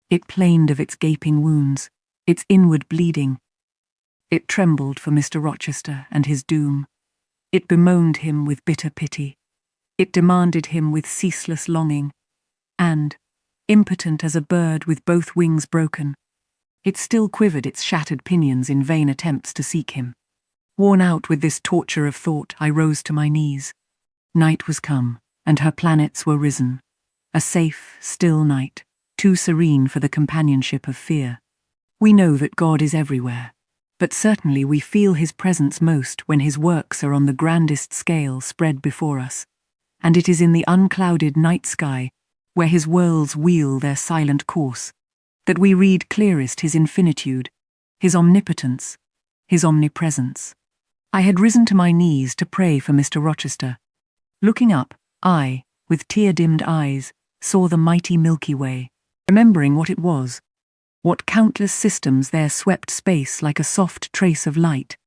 It plained of its gaping wounds, its inward bleeding. It trembled for Mr. Rochester and his doom. It bemoaned him with bitter pity. It demanded him with ceaseless longing. And, impotent as a bird with both wings broken, it still quivered its shattered pinions in vain attempts to seek him. Worn out with this torture of thought, I rose to my knees. Night was come, and her planets were risen. A safe, still night, too serene for the companionship of fear. We know that God is everywhere, but certainly we feel his presence most when his works are on the grandest scale spread before us, and it is in the unclouded night sky, where his worlds wheel their silent course, that we read clearest his infinitude, his omnipotence, his omnipresence. I had risen to my knees to pray for Mr. Rochester. Looking up, I, with tear-dimmed eyes, saw the mighty Milky Way, remembering what it was, what countless systems there swept space like a soft trace of light.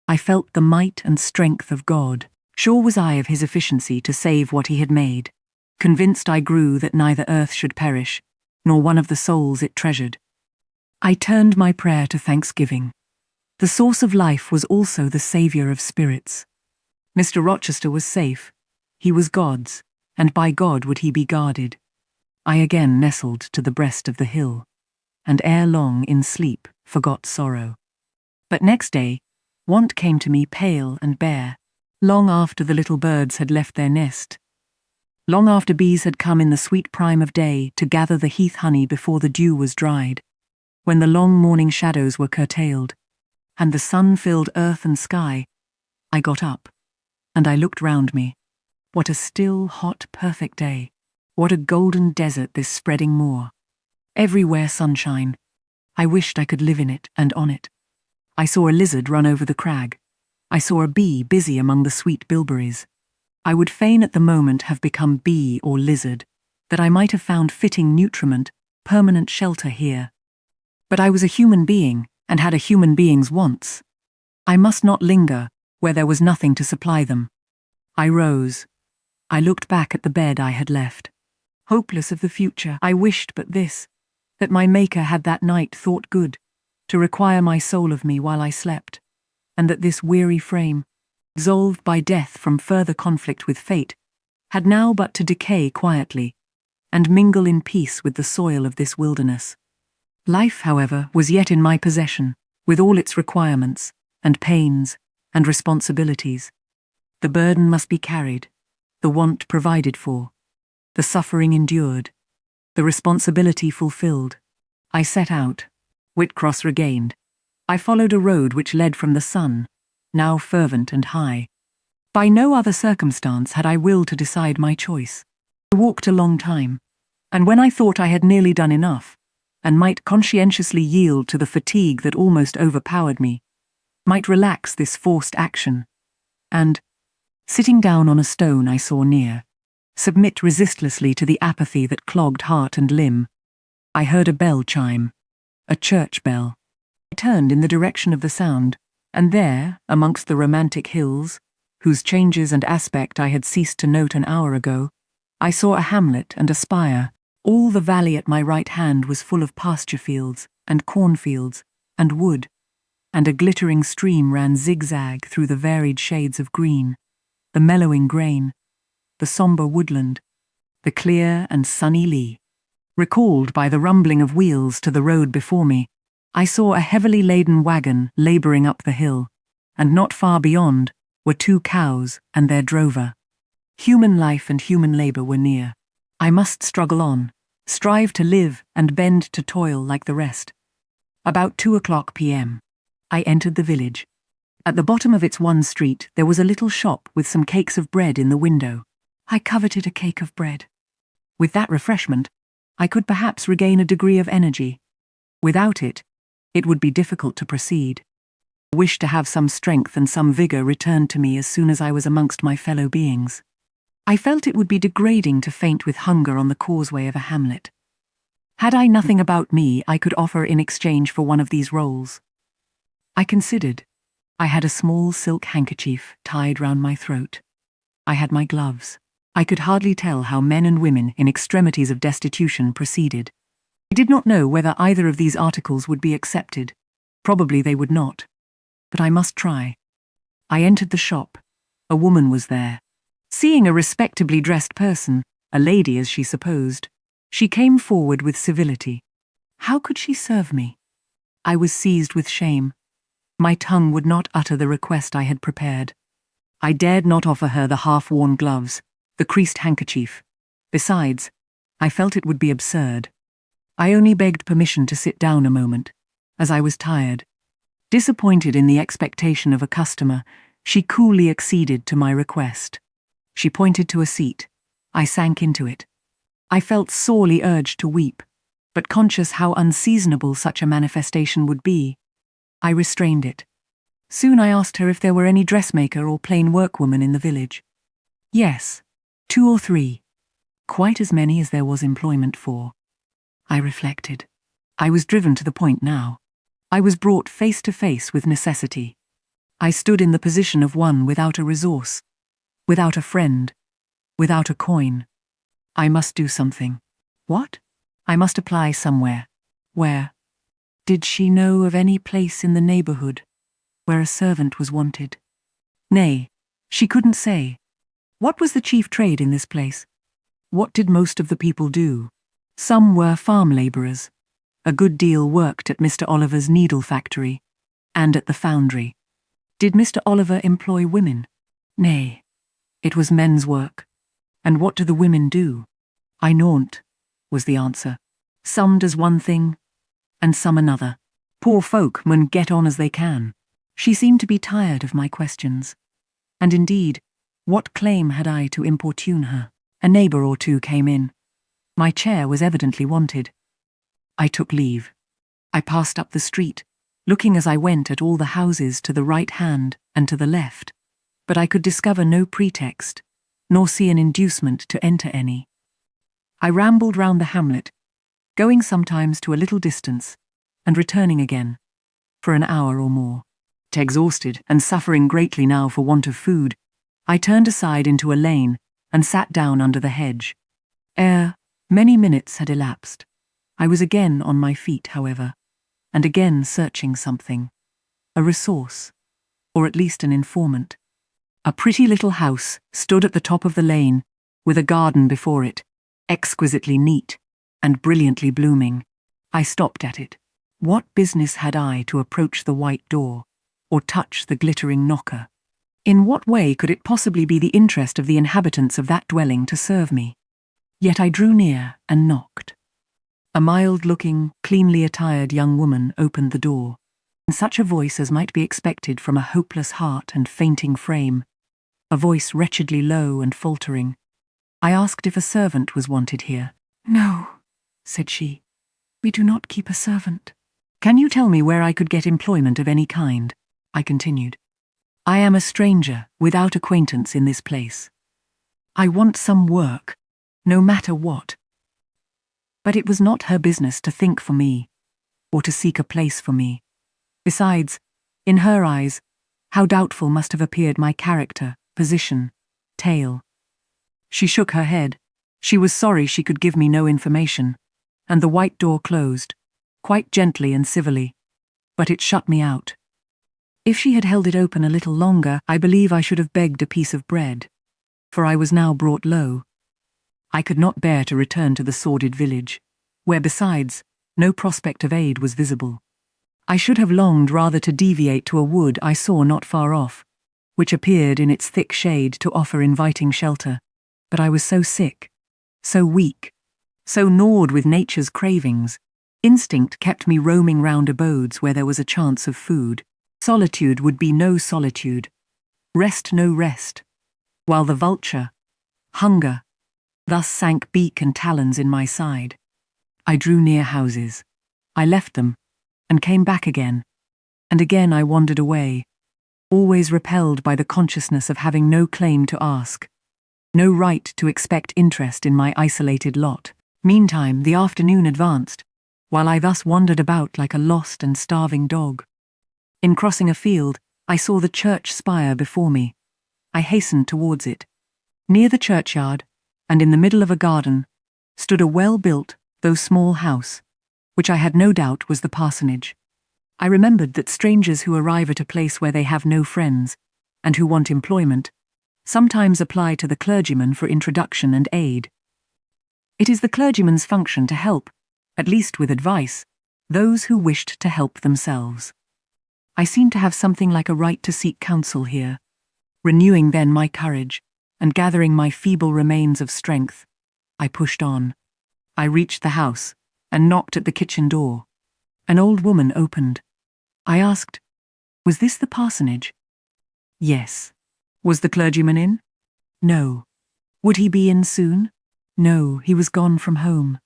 I felt the might and strength of God. Sure was I of his efficiency to save what he had made. Convinced I grew that neither earth should perish, nor one of the souls it treasured. I turned my prayer to thanksgiving. The source of life was also the saviour of spirits. Mr. Rochester was safe. He was God's, and by God would he be guarded. I again nestled to the breast of the hill, and ere long in sleep forgot sorrow. But next day, want came to me pale and bare, long after the little birds had left their nest, long after bees had come in the sweet prime of day to gather the heath honey before the dew was dried, when the long morning shadows were curtailed, and the sun filled earth and sky. I got up, and I looked round me. What a still, hot, perfect day. What a golden desert this spreading moor. Everywhere sunshine. I wished I could live in it and on it. I saw a lizard run over the crag. I saw a bee busy among the sweet bilberries. I would fain at the moment have become bee or lizard, that I might have found fitting nutriment, permanent shelter here. But I was a human being, and had a human being's wants. I must not linger where there was nothing to supply them. I rose. I looked back at the bed I had left. Hopeless of the future, I wished but this, that my Maker had that night thought good, to require my soul of me while I slept, and that this weary frame, absolved by death from further conflict with fate, had now but to decay quietly, and mingle in peace with the soil of this wilderness. Life, however, was yet in my possession, with all its requirements, and pains, and responsibilities. The burden must be carried, the want provided for, the suffering endured, the responsibility fulfilled. I set out. Whitcross regained. I followed a road which led from the sun, now fervent and high. By no other circumstance had I will to decide my choice. I walked a long time, and when I thought I had nearly done enough, and might conscientiously yield to the fatigue that almost overpowered me, might relax this forced action, and, Sitting down on a stone I saw near, submit resistlessly to the apathy that clogged heart and limb, I heard a bell chime, a church bell. I turned in the direction of the sound, and there, amongst the romantic hills, whose changes and aspect I had ceased to note an hour ago, I saw a hamlet and a spire. All the valley at my right hand was full of pasture fields, and cornfields, and wood, and a glittering stream ran zigzag through the varied shades of green, the mellowing grain, the sombre woodland, the clear and sunny lea. Recalled by the rumbling of wheels to the road before me, I saw a heavily laden wagon labouring up the hill, and not far beyond were 2 cows and their drover. Human life and human labour were near. I must struggle on, strive to live and bend to toil like the rest. About 2:00 p.m. I entered the village. At the bottom of its one street there was a little shop with some cakes of bread in the window. I coveted a cake of bread. With that refreshment, I could perhaps regain a degree of energy. Without it, it would be difficult to proceed. The wish to have some strength and some vigour returned to me as soon as I was amongst my fellow beings. I felt it would be degrading to faint with hunger on the causeway of a hamlet. Had I nothing about me I could offer in exchange for one of these rolls? I considered. I had a small silk handkerchief tied round my throat. I had my gloves. I could hardly tell how men and women in extremities of destitution proceeded. I did not know whether either of these articles would be accepted. Probably they would not. But I must try. I entered the shop. A woman was there. Seeing a respectably dressed person, a lady as she supposed, she came forward with civility. How could she serve me? I was seized with shame. My tongue would not utter the request I had prepared. I dared not offer her the half-worn gloves, the creased handkerchief. Besides, I felt it would be absurd. I only begged permission to sit down a moment, as I was tired. Disappointed in the expectation of a customer, she coolly acceded to my request. She pointed to a seat. I sank into it. I felt sorely urged to weep, but conscious how unseasonable such a manifestation would be, I restrained it. Soon I asked her if there were any dressmaker or plain workwoman in the village. Yes, 2 or 3. Quite as many as there was employment for. I reflected. I was driven to the point now. I was brought face to face with necessity. I stood in the position of one without a resource, without a friend, without a coin. I must do something. What? I must apply somewhere. Where? Did she know of any place in the neighbourhood where a servant was wanted? Nay, she couldn't say. What was the chief trade in this place? What did most of the people do? Some were farm labourers. A good deal worked at Mr. Oliver's needle factory, and at the foundry. Did Mr. Oliver employ women? Nay, it was men's work. And what do the women do? I naunt, was the answer. Some does one thing, and some another. Poor folk mun get on as they can. She seemed to be tired of my questions. And indeed, what claim had I to importune her? A neighbour or two came in. My chair was evidently wanted. I took leave. I passed up the street, looking as I went at all the houses to the right hand and to the left, but I could discover no pretext, nor see an inducement to enter any. I rambled round the hamlet, going sometimes to a little distance, and returning again, for an hour or more. Exhausted and suffering greatly now for want of food, I turned aside into a lane and sat down under the hedge. Ere many minutes had elapsed, I was again on my feet, however, and again searching something, a resource, or at least an informant. A pretty little house stood at the top of the lane, with a garden before it, exquisitely neat and brilliantly blooming. I stopped at it. What business had I to approach the white door, or touch the glittering knocker? In what way could it possibly be the interest of the inhabitants of that dwelling to serve me? Yet I drew near and knocked. A mild-looking, cleanly attired young woman opened the door, in such a voice as might be expected from a hopeless heart and fainting frame, a voice wretchedly low and faltering. I asked if a servant was wanted here. No, said she, we do not keep a servant. Can you tell me where I could get employment of any kind? I continued. I am a stranger, without acquaintance in this place. I want some work, no matter what. But it was not her business to think for me, or to seek a place for me. Besides, in her eyes, how doubtful must have appeared my character, position, tale. She shook her head. She was sorry she could give me no information, and the white door closed, quite gently and civilly, but it shut me out. If she had held it open a little longer, I believe I should have begged a piece of bread, for I was now brought low. I could not bear to return to the sordid village, where besides, no prospect of aid was visible. I should have longed rather to deviate to a wood I saw not far off, which appeared in its thick shade to offer inviting shelter, but I was so sick, so weak, so gnawed with nature's cravings. Instinct kept me roaming round abodes where there was a chance of food. Solitude would be no solitude, rest no rest, while the vulture, hunger, thus sank beak and talons in my side. I drew near houses. I left them, and came back again, and again I wandered away, always repelled by the consciousness of having no claim to ask, no right to expect interest in my isolated lot. Meantime, the afternoon advanced, while I thus wandered about like a lost and starving dog. In crossing a field, I saw the church spire before me. I hastened towards it. Near the churchyard, and in the middle of a garden, stood a well-built, though small house, which I had no doubt was the parsonage. I remembered that strangers who arrive at a place where they have no friends, and who want employment, sometimes apply to the clergyman for introduction and aid. It is the clergyman's function to help, at least with advice, those who wished to help themselves. I seemed to have something like a right to seek counsel here, renewing then my courage, and gathering my feeble remains of strength, I pushed on. I reached the house, and knocked at the kitchen door. An old woman opened. I asked, "Was this the parsonage?" "Yes." "Was the clergyman in?" "No." "Would he be in soon?" "No, he was gone from home."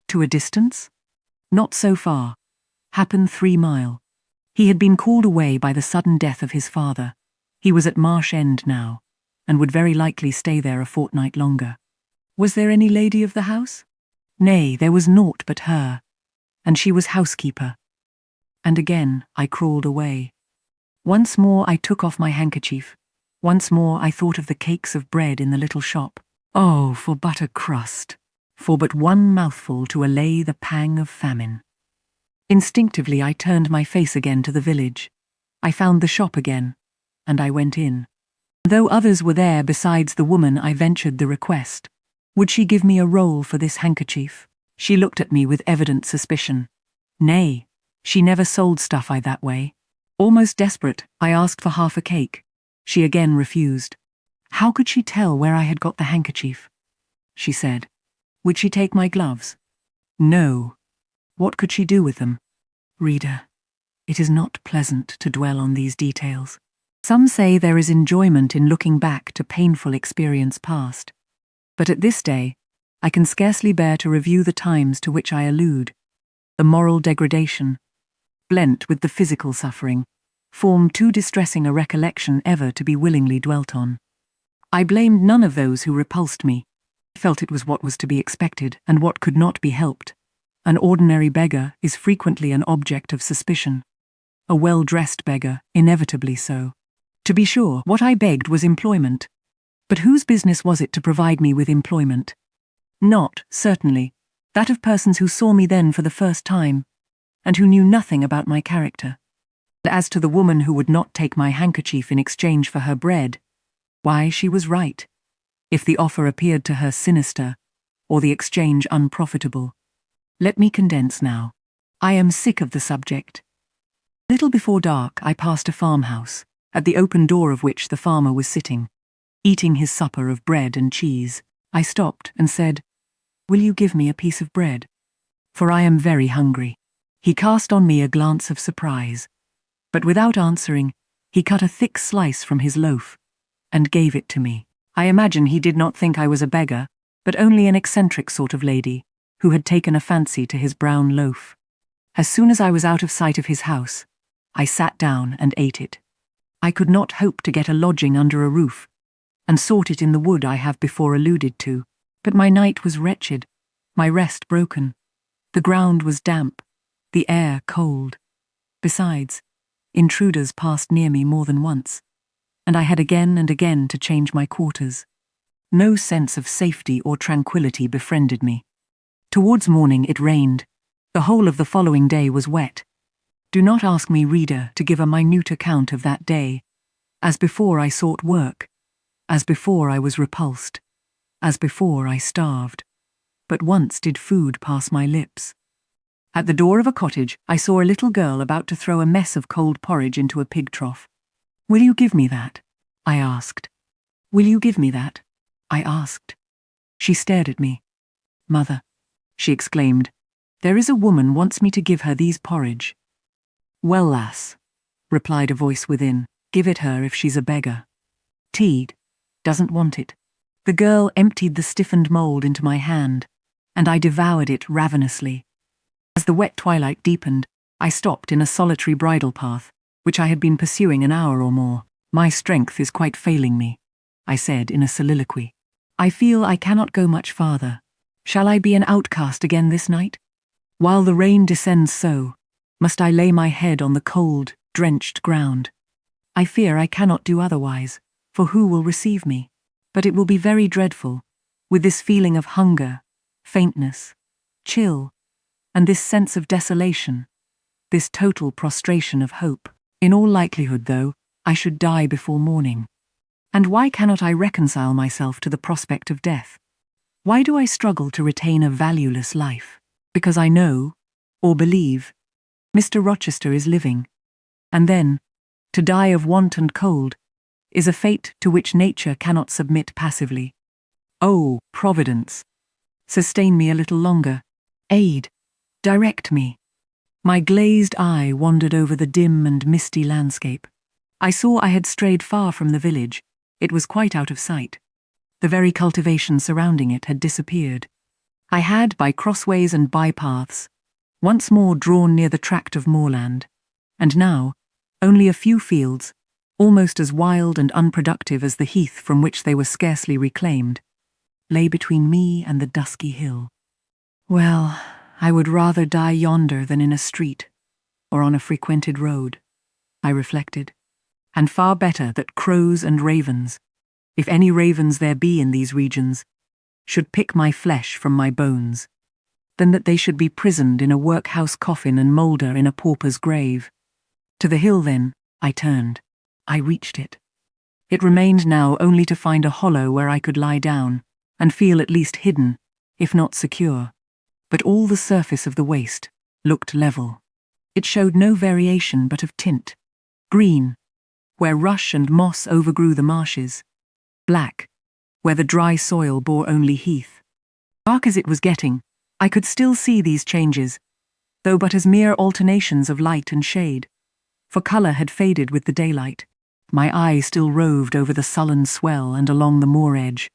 "To a distance?" "Not so far. Happen 3 mile. He had been called away by the sudden death of his father. He was at Marsh End now, and would very likely stay there a fortnight longer." "Was there any lady of the house?" "Nay, there was naught but her, and she was housekeeper." And again I crawled away. Once more I took off my handkerchief. Once more I thought of the cakes of bread in the little shop. Oh, for but a crust, for but one mouthful to allay the pang of famine. Instinctively I turned my face again to the village. I found the shop again, and I went in. Though others were there besides the woman, I ventured the request. Would she give me a roll for this handkerchief? She looked at me with evident suspicion. Nay, she never sold stuff that way. Almost desperate, I asked for half a cake. She again refused. How could she tell where I had got the handkerchief? She said. Would she take my gloves? No. What could she do with them? Reader, it is not pleasant to dwell on these details. Some say there is enjoyment in looking back to painful experience past. But at this day, I can scarcely bear to review the times to which I allude. The moral degradation, blent with the physical suffering, form too distressing a recollection ever to be willingly dwelt on. I blamed none of those who repulsed me. I felt it was what was to be expected and what could not be helped. An ordinary beggar is frequently an object of suspicion. A well-dressed beggar, inevitably so. To be sure, what I begged was employment. But whose business was it to provide me with employment? Not, certainly, that of persons who saw me then for the first time, and who knew nothing about my character. As to the woman who would not take my handkerchief in exchange for her bread, why, she was right, if the offer appeared to her sinister, or the exchange unprofitable. Let me condense now. I am sick of the subject. A little before dark I passed a farmhouse, at the open door of which the farmer was sitting, eating his supper of bread and cheese. I stopped and said, Will you give me a piece of bread? For I am very hungry. He cast on me a glance of surprise, but without answering, he cut a thick slice from his loaf, and gave it to me. I imagine he did not think I was a beggar, but only an eccentric sort of lady, who had taken a fancy to his brown loaf. As soon as I was out of sight of his house, I sat down and ate it. I could not hope to get a lodging under a roof, and sought it in the wood I have before alluded to. But my night was wretched, my rest broken. The ground was damp, the air cold. Besides, intruders passed near me more than once, and I had again and again to change my quarters. No sense of safety or tranquility befriended me. Towards morning it rained. The whole of the following day was wet. Do not ask me, reader, to give a minute account of that day. As before I sought work, as before I was repulsed, as before I starved. But once did food pass my lips. At the door of a cottage I saw a little girl about to throw a mess of cold porridge into a pig trough. "Will you give me that?" I asked. "Will you give me that?" I asked. She stared at me. "Mother," she exclaimed, "there is a woman wants me to give her these porridge." "Well, lass," replied a voice within, "give it her if she's a beggar. Teed doesn't want it." The girl emptied the stiffened mould into my hand, and I devoured it ravenously. As the wet twilight deepened, I stopped in a solitary bridle path, which I had been pursuing an hour or more. "My strength is quite failing me," I said in a soliloquy. "I feel I cannot go much farther. Shall I be an outcast again this night? While the rain descends so, must I lay my head on the cold, drenched ground? I fear I cannot do otherwise, for who will receive me? But it will be very dreadful, with this feeling of hunger, faintness, chill, and this sense of desolation, this total prostration of hope. In all likelihood, though, I should die before morning. And why cannot I reconcile myself to the prospect of death? Why do I struggle to retain a valueless life? Because I know, or believe, Mr. Rochester is living, and then, to die of want and cold, is a fate to which nature cannot submit passively. Oh, Providence, sustain me a little longer. Aid, direct me. My glazed eye wandered over the dim and misty landscape. I saw I had strayed far from the village. It was quite out of sight. The very cultivation surrounding it had disappeared. I had, by crossways and bypaths, once more drawn near the tract of moorland, and now, only a few fields, almost as wild and unproductive as the heath from which they were scarcely reclaimed, lay between me and the dusky hill. Well, I would rather die yonder than in a street, or on a frequented road, I reflected, and far better that crows and ravens, if any ravens there be in these regions, should pick my flesh from my bones, than that they should be prisoned in a workhouse coffin and moulder in a pauper's grave. To the hill, then, I turned. I reached it. It remained now only to find a hollow where I could lie down, and feel at least hidden, if not secure. But all the surface of the waste looked level. It showed no variation but of tint. Green, where rush and moss overgrew the marshes. Black, where the dry soil bore only heath. Dark as it was getting, I could still see these changes, though but as mere alternations of light and shade, for colour had faded with the daylight. My eye still roved over the sullen swell and along the moor edge,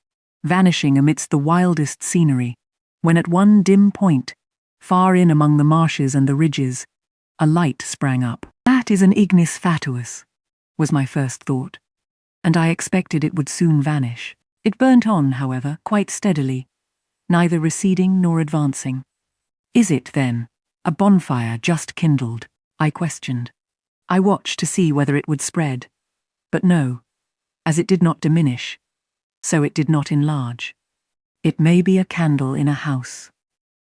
vanishing amidst the wildest scenery, when at one dim point, far in among the marshes and the ridges, a light sprang up. "That is an ignis fatuus," was my first thought, and I expected it would soon vanish. It burnt on, however, quite steadily, neither receding nor advancing. "Is it, then, a bonfire just kindled?" I questioned. I watched to see whether it would spread, but no, as it did not diminish, so it did not enlarge. "It may be a candle in a house,"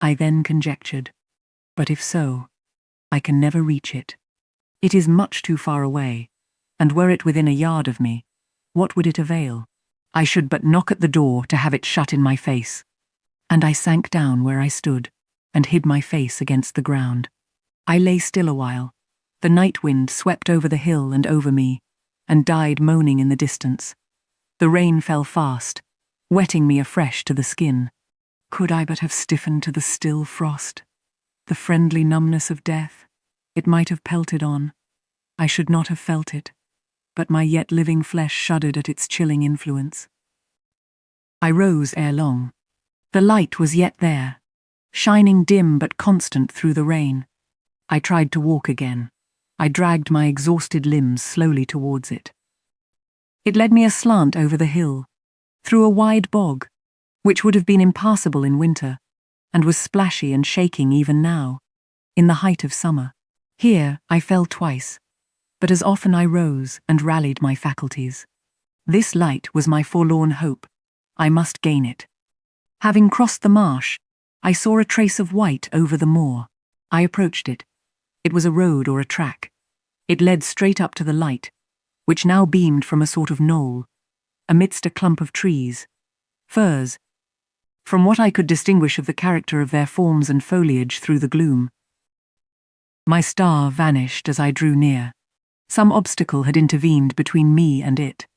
I then conjectured, "but if so, I can never reach it. It is much too far away, and were it within a yard of me, what would it avail? I should but knock at the door to have it shut in my face." And I sank down where I stood, and hid my face against the ground. I lay still a while. The night wind swept over the hill and over me, and died moaning in the distance. The rain fell fast, wetting me afresh to the skin. Could I but have stiffened to the still frost, the friendly numbness of death, it might have pelted on. I should not have felt it, but my yet living flesh shuddered at its chilling influence. I rose ere long. The light was yet there, shining dim but constant through the rain. I tried to walk again. I dragged my exhausted limbs slowly towards it. It led me aslant over the hill, through a wide bog, which would have been impassable in winter, and was splashy and shaking even now, in the height of summer. Here I fell twice, but as often I rose and rallied my faculties. This light was my forlorn hope. I must gain it. Having crossed the marsh, I saw a trace of white over the moor. I approached it. It was a road or a track. It led straight up to the light, which now beamed from a sort of knoll, amidst a clump of trees, firs. From what I could distinguish of the character of their forms and foliage through the gloom, my star vanished as I drew near. Some obstacle had intervened between me and it.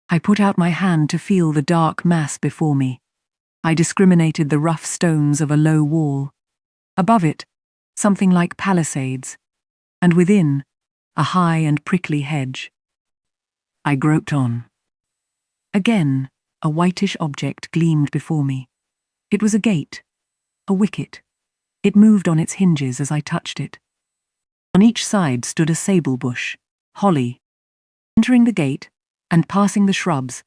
I put out my hand to feel the dark mass before me. I discriminated the rough stones of a low wall. Above it, something like palisades, and within, a high and prickly hedge. I groped on. Again, a whitish object gleamed before me. It was a gate, a wicket. It moved on its hinges as I touched it. On each side stood a sable bush, holly. Entering the gate, and passing the shrubs,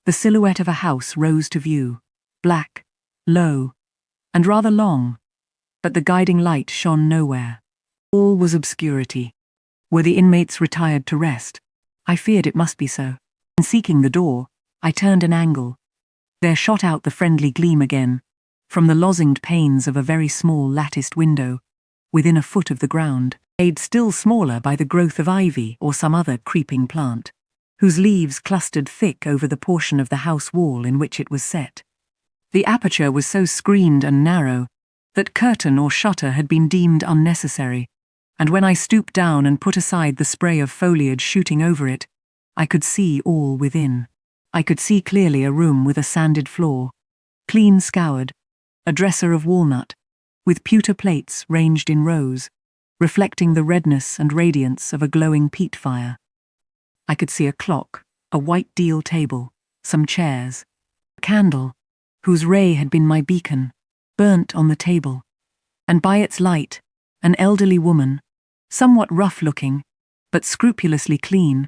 the silhouette of a house rose to view, black, low, and rather long, but the guiding light shone nowhere. All was obscurity. Were the inmates retired to rest? I feared it must be so. In seeking the door, I turned an angle. There shot out the friendly gleam again, from the lozenged panes of a very small latticed window, within a foot of the ground, made still smaller by the growth of ivy or some other creeping plant, whose leaves clustered thick over the portion of the house wall in which it was set. The aperture was so screened and narrow that curtain or shutter had been deemed unnecessary, and when I stooped down and put aside the spray of foliage shooting over it, I could see all within. I could see clearly a room with a sanded floor, clean scoured, a dresser of walnut, with pewter plates ranged in rows, reflecting the redness and radiance of a glowing peat fire. I could see a clock, a white deal table, some chairs, a candle, whose ray had been my beacon, burnt on the table, and by its light, an elderly woman, somewhat rough-looking, but scrupulously clean,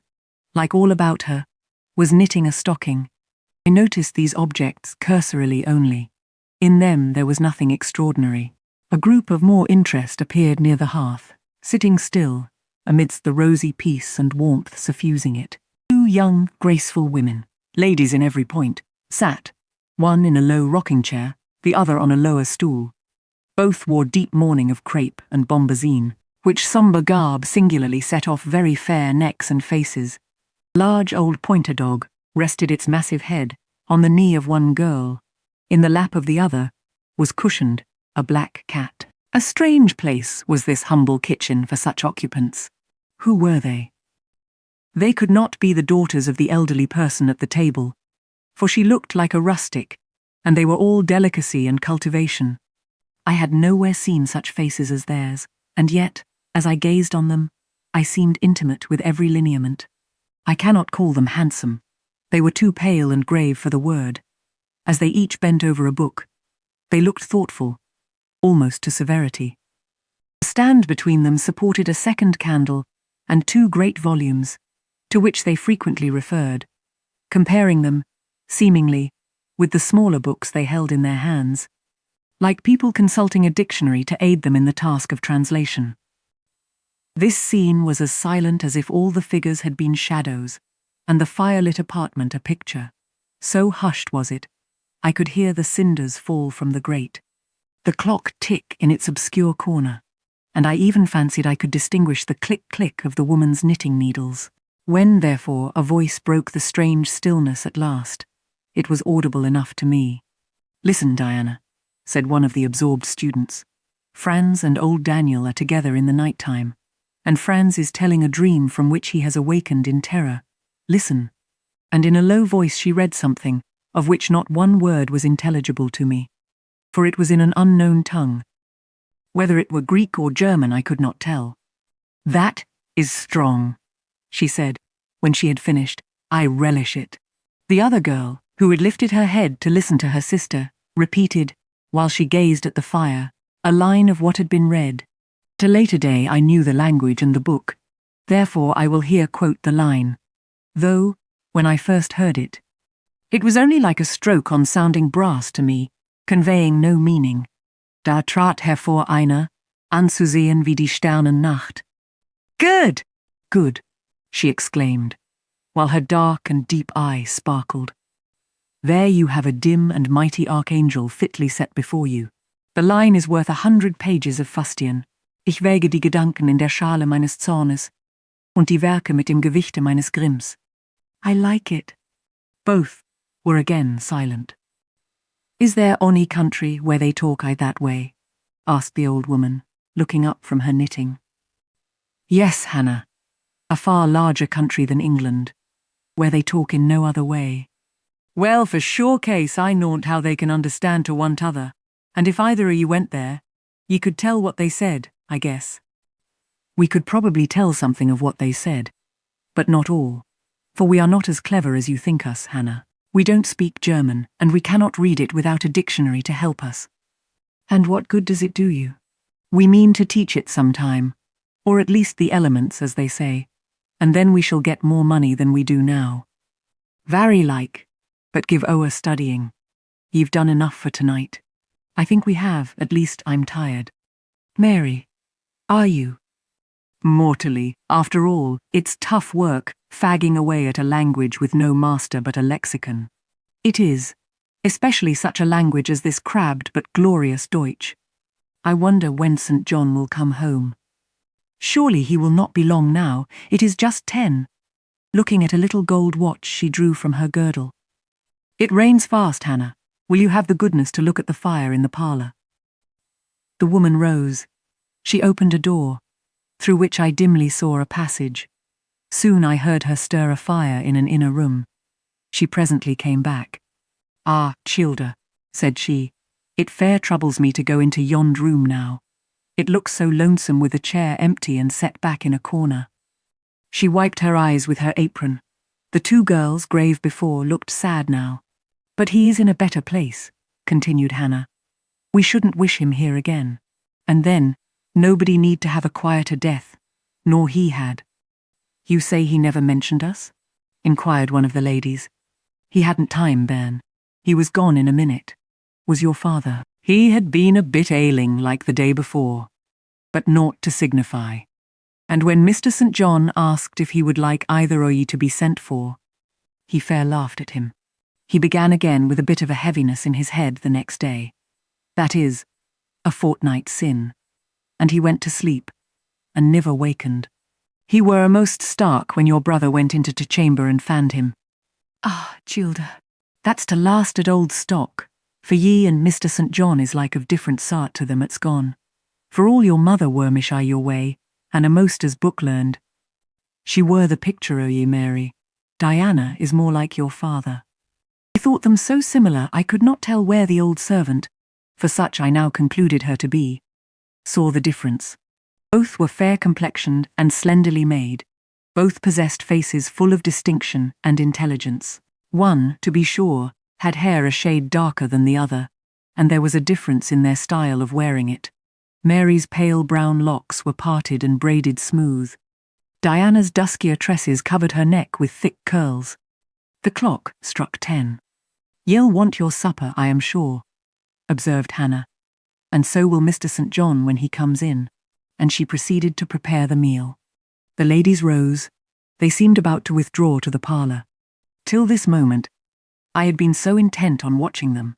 like all about her, was knitting a stocking. I noticed these objects cursorily only. In them there was nothing extraordinary. A group of more interest appeared near the hearth, sitting still, amidst the rosy peace and warmth suffusing it. Two young, graceful women, ladies in every point, sat, one in a low rocking chair, the other on a lower stool. Both wore deep mourning of crepe and bombazine, which sombre garb singularly set off very fair necks and faces. A large old pointer dog rested its massive head on the knee of one girl. In the lap of the other was cushioned a black cat. A strange place was this humble kitchen for such occupants. Who were they? They could not be the daughters of the elderly person at the table, for she looked like a rustic, and they were all delicacy and cultivation. I had nowhere seen such faces as theirs, and yet, as I gazed on them, I seemed intimate with every lineament. I cannot call them handsome. They were too pale and grave for the word. As they each bent over a book, they looked thoughtful, almost to severity. A stand between them supported a second candle and two great volumes, to which they frequently referred, comparing them, seemingly, with the smaller books they held in their hands, like people consulting a dictionary to aid them in the task of translation. This scene was as silent as if all the figures had been shadows, and the fire-lit apartment a picture. So hushed was it, I could hear the cinders fall from the grate, the clock tick in its obscure corner, and I even fancied I could distinguish the click-click of the woman's knitting needles. When, therefore, a voice broke the strange stillness at last, it was audible enough to me. "Listen, Diana," said one of the absorbed students. "Franz and old Daniel are together in the night-time, and Franz is telling a dream from which he has awakened in terror. Listen." And in a low voice she read something, of which not one word was intelligible to me, for it was in an unknown tongue. Whether it were Greek or German I could not tell. "That is strong," she said, when she had finished. "I relish it." The other girl, who had lifted her head to listen to her sister, repeated, while she gazed at the fire, a line of what had been read. At a later day I knew the language and the book, therefore I will here quote the line. Though, when I first heard it, it was only like a stroke on sounding brass to me, conveying no meaning. Da trat hervor einer, anzusehen wie die Sternennacht. Good! Good, she exclaimed, while her dark and deep eye sparkled. There you have a dim and mighty archangel fitly set before you. The line is worth 100 pages of fustian. Ich wäge die Gedanken in der Schale meines Zornes und die Werke mit dem Gewichte meines Grimms. I like it. Both were again silent. Is there any country where they talk that way? Asked the old woman, looking up from her knitting. Yes, Hannah. A far larger country than England, where they talk in no other way. Well, for sure case I knownt how they can understand to one t'other, and if either o' ye went there, ye could tell what they said, I guess. We could probably tell something of what they said, but not all, for we are not as clever as you think us, Hannah. We don't speak German, and we cannot read it without a dictionary to help us. And what good does it do you? We mean to teach it some time, or at least the elements, as they say, and then we shall get more money than we do now. Very like, but give o'er studying. Ye've done enough for tonight. I think we have, at least I'm tired. Mary, are you? Mortally. After all, it's tough work, fagging away at a language with no master but a lexicon. It is, especially such a language as this crabbed but glorious Deutsch. I wonder when St. John will come home. Surely he will not be long now, it is just 10. Looking at a little gold watch she drew from her girdle. It rains fast, Hannah. Will you have the goodness to look at the fire in the parlour? The woman rose. She opened a door, through which I dimly saw a passage. Soon I heard her stir a fire in an inner room. She presently came back. Ah, childer, said she, it fair troubles me to go into yond room now. It looks so lonesome with the chair empty and set back in a corner. She wiped her eyes with her apron. The two girls, grave before, looked sad now. But he is in a better place, continued Hannah. We shouldn't wish him here again. And then, nobody need to have a quieter death, nor he had. You say he never mentioned us? Inquired one of the ladies. He hadn't time, bairn. He was gone in a minute. Was your father? He had been a bit ailing like the day before, but naught to signify. And when Mr. St. John asked if he would like either o' ye to be sent for, he fair laughed at him. He began again with a bit of a heaviness in his head the next day. That is, a fortnight sin. And he went to sleep, and never wakened. He were a'most stark when your brother went into t' chamber and fanned him. Ah, Gilda, that's to last at old stock, for ye and Mr. St. John is like of different sort to them 'at's gone. For all your mother wormish I your way, and a'most as book-learned. She were the picture o' ye, Mary. Diana is more like your father. I thought them so similar I could not tell where the old servant, for such I now concluded her to be, saw the difference. Both were fair-complexioned and slenderly made. Both possessed faces full of distinction and intelligence. One, to be sure, had hair a shade darker than the other, and there was a difference in their style of wearing it. Mary's pale brown locks were parted and braided smooth. Diana's duskier tresses covered her neck with thick curls. The clock struck 10. Ye'll want your supper, I am sure, observed Hannah, and so will Mr. St. John when he comes in, and she proceeded to prepare the meal. The ladies rose. They seemed about to withdraw to the parlour. Till this moment, I had been so intent on watching them.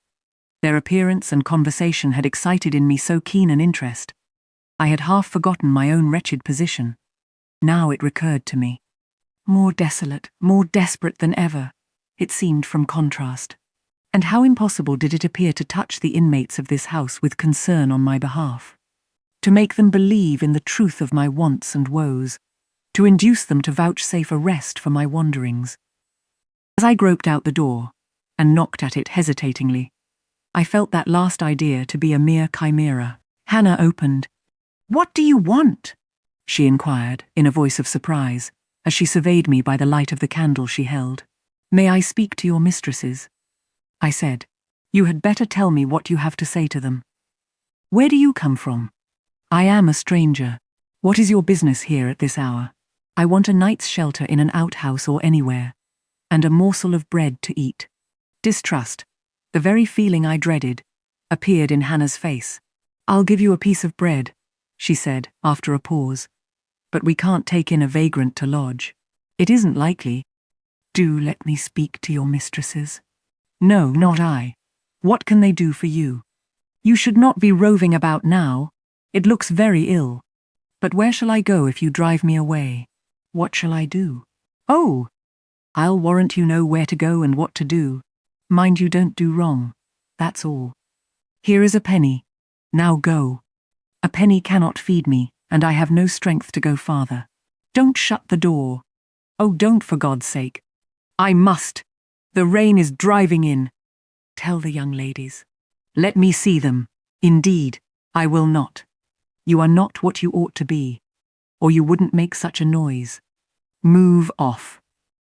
Their appearance and conversation had excited in me so keen an interest. I had half forgotten my own wretched position. Now it recurred to me. More desolate, more desperate than ever, it seemed from contrast. And how impossible did it appear to touch the inmates of this house with concern on my behalf. To make them believe in the truth of my wants and woes, to induce them to vouchsafe a rest for my wanderings. As I groped out the door, and knocked at it hesitatingly, I felt that last idea to be a mere chimera. Hannah opened. "What do you want?" she inquired, in a voice of surprise, as she surveyed me by the light of the candle she held. "May I speak to your mistresses?" I said. "You had better tell me what you have to say to them." "Where do you come from?" I am a stranger. What is your business here at this hour? I want a night's shelter in an outhouse or anywhere, and a morsel of bread to eat. Distrust, the very feeling I dreaded, appeared in Hannah's face. I'll give you a piece of bread, she said, after a pause. But we can't take in a vagrant to lodge. It isn't likely. Do let me speak to your mistresses. No, not I. What can they do for you? You should not be roving about now. It looks very ill. But where shall I go if you drive me away? What shall I do? Oh! I'll warrant you know where to go and what to do. Mind you don't do wrong. That's all. Here is a penny. Now go. A penny cannot feed me, and I have no strength to go farther. Don't shut the door. Oh, don't, for God's sake. I must. The rain is driving in. Tell the young ladies. Let me see them. Indeed, I will not. You are not what you ought to be, or you wouldn't make such a noise. Move off.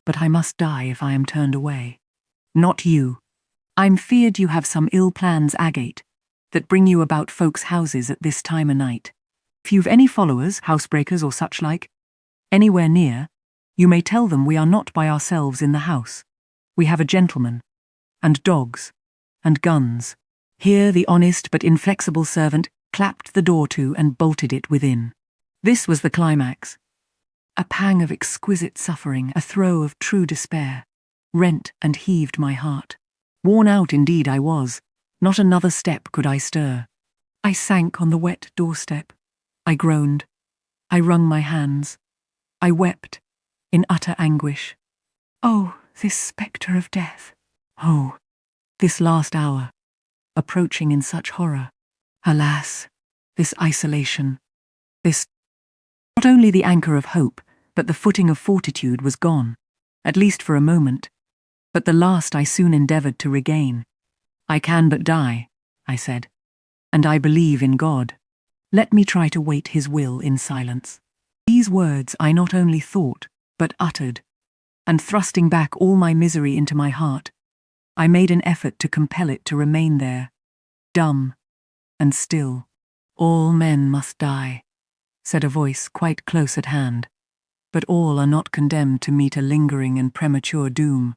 But I must die if I am turned away. Not you. I'm feared you have some ill plans agate, that bring you about folks' houses at this time o' night. If you've any followers, housebreakers or such like, anywhere near, you may tell them we are not by ourselves in the house. We have a gentleman, and dogs, and guns. Here the honest but inflexible servant clapped the door to and bolted it within. This was the climax. A pang of exquisite suffering, a throe of true despair, rent and heaved my heart. Worn out indeed I was. Not another step could I stir. I sank on the wet doorstep. I groaned. I wrung my hands. I wept, in utter anguish. Oh, this spectre of death. Oh, this last hour, approaching in such horror. Alas, this isolation, this... Not only the anchor of hope, but the footing of fortitude was gone, at least for a moment. But the last I soon endeavoured to regain. I can but die, I said, and I believe in God. Let me try to wait his will in silence. These words I not only thought, but uttered, and thrusting back all my misery into my heart, I made an effort to compel it to remain there, dumb and still. All men must die, said a voice quite close at hand, but all are not condemned to meet a lingering and premature doom,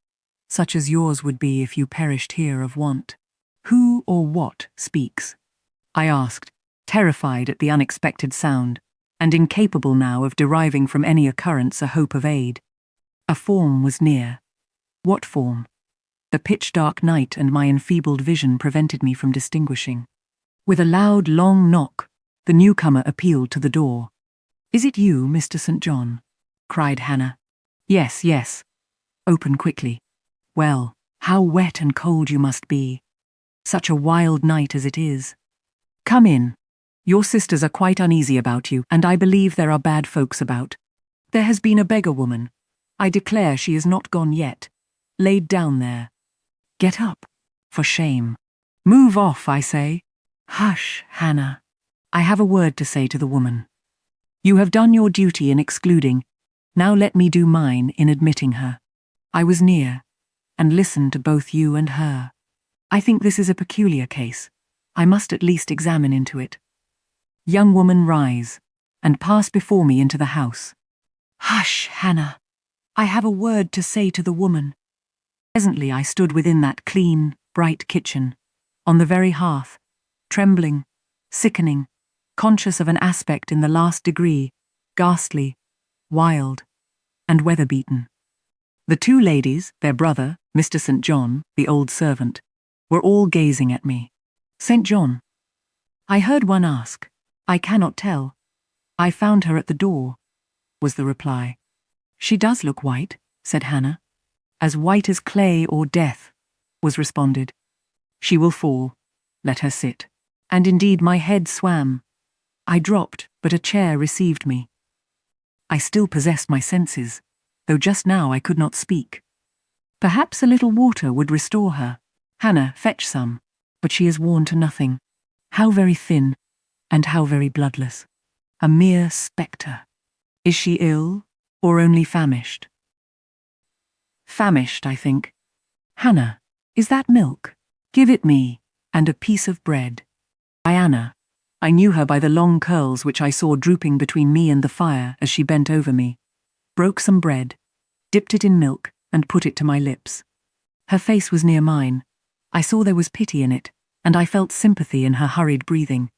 such as yours would be if you perished here of want. Who or what speaks? I asked, terrified at the unexpected sound, and incapable now of deriving from any occurrence a hope of aid. A form was near. What form? The pitch-dark night and my enfeebled vision prevented me from distinguishing. With a loud, long knock, the newcomer appealed to the door. "Is it you, Mr. St. John?" cried Hannah. "Yes, yes. Open quickly. Well, how wet and cold you must be. Such a wild night as it is. Come in. Your sisters are quite uneasy about you, and I believe there are bad folks about. There has been a beggar woman. I declare she is not gone yet. Laid down there. Get up. For shame. Move off, I say. Hush, Hannah. I have a word to say to the woman. You have done your duty in excluding. Now let me do mine in admitting her. I was near, and listened to both you and her. I think this is a peculiar case. I must at least examine into it. Young woman, rise, and pass before me into the house. Hush, Hannah. I have a word to say to the woman. Presently I stood within that clean, bright kitchen, on the very hearth, trembling, sickening, conscious of an aspect in the last degree, ghastly, wild, and weather-beaten. The two ladies, their brother, Mr. St. John, the old servant, were all gazing at me. St. John. I heard one ask. I cannot tell. I found her at the door, was the reply. She does look white, said Hannah. As white as clay or death, was responded. She will fall. Let her sit. And indeed my head swam. I dropped, but a chair received me. I still possessed my senses, though just now I could not speak. Perhaps a little water would restore her. Hannah, fetch some. But she is worn to nothing. How very thin, and how very bloodless. A mere spectre. Is she ill, or only famished? Famished, I think. Hannah, is that milk? Give it me, and a piece of bread. Diana, I knew her by the long curls which I saw drooping between me and the fire as she bent over me, broke some bread, dipped it in milk, and put it to my lips. Her face was near mine. I saw there was pity in it, and I felt sympathy in her hurried breathing.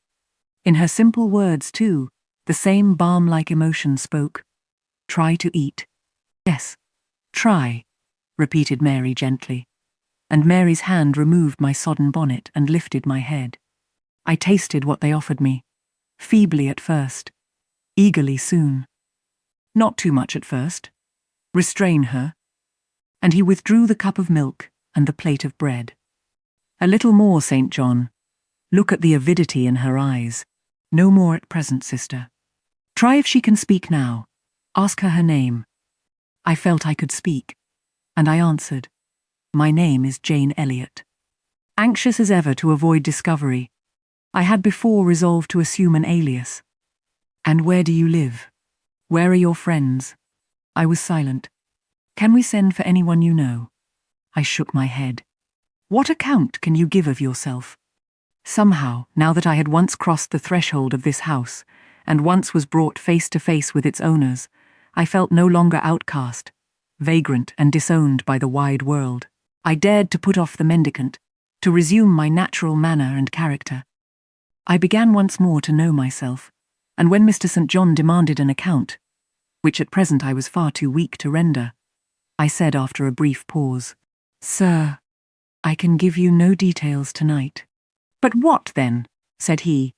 In her simple words, too, the same balm-like emotion spoke. Try to eat. Yes, try, repeated Mary gently, and Mary's hand removed my sodden bonnet and lifted my head. I tasted what they offered me, feebly at first, eagerly soon. Not too much at first. Restrain her. And he withdrew the cup of milk and the plate of bread. A little more, St. John. Look at the avidity in her eyes. No more at present, sister. Try if she can speak now. Ask her name. I felt I could speak, and I answered. My name is Jane Elliot. Anxious as ever to avoid discovery, I had before resolved to assume an alias. And where do you live? Where are your friends? I was silent. Can we send for anyone you know? I shook my head. What account can you give of yourself? Somehow, now that I had once crossed the threshold of this house, and once was brought face to face with its owners, I felt no longer outcast, vagrant and disowned by the wide world. I dared to put off the mendicant, to resume my natural manner and character. I began once more to know myself, and when Mr. St. John demanded an account, which at present I was far too weak to render, I said after a brief pause, Sir, I can give you no details tonight. But what then? Said he.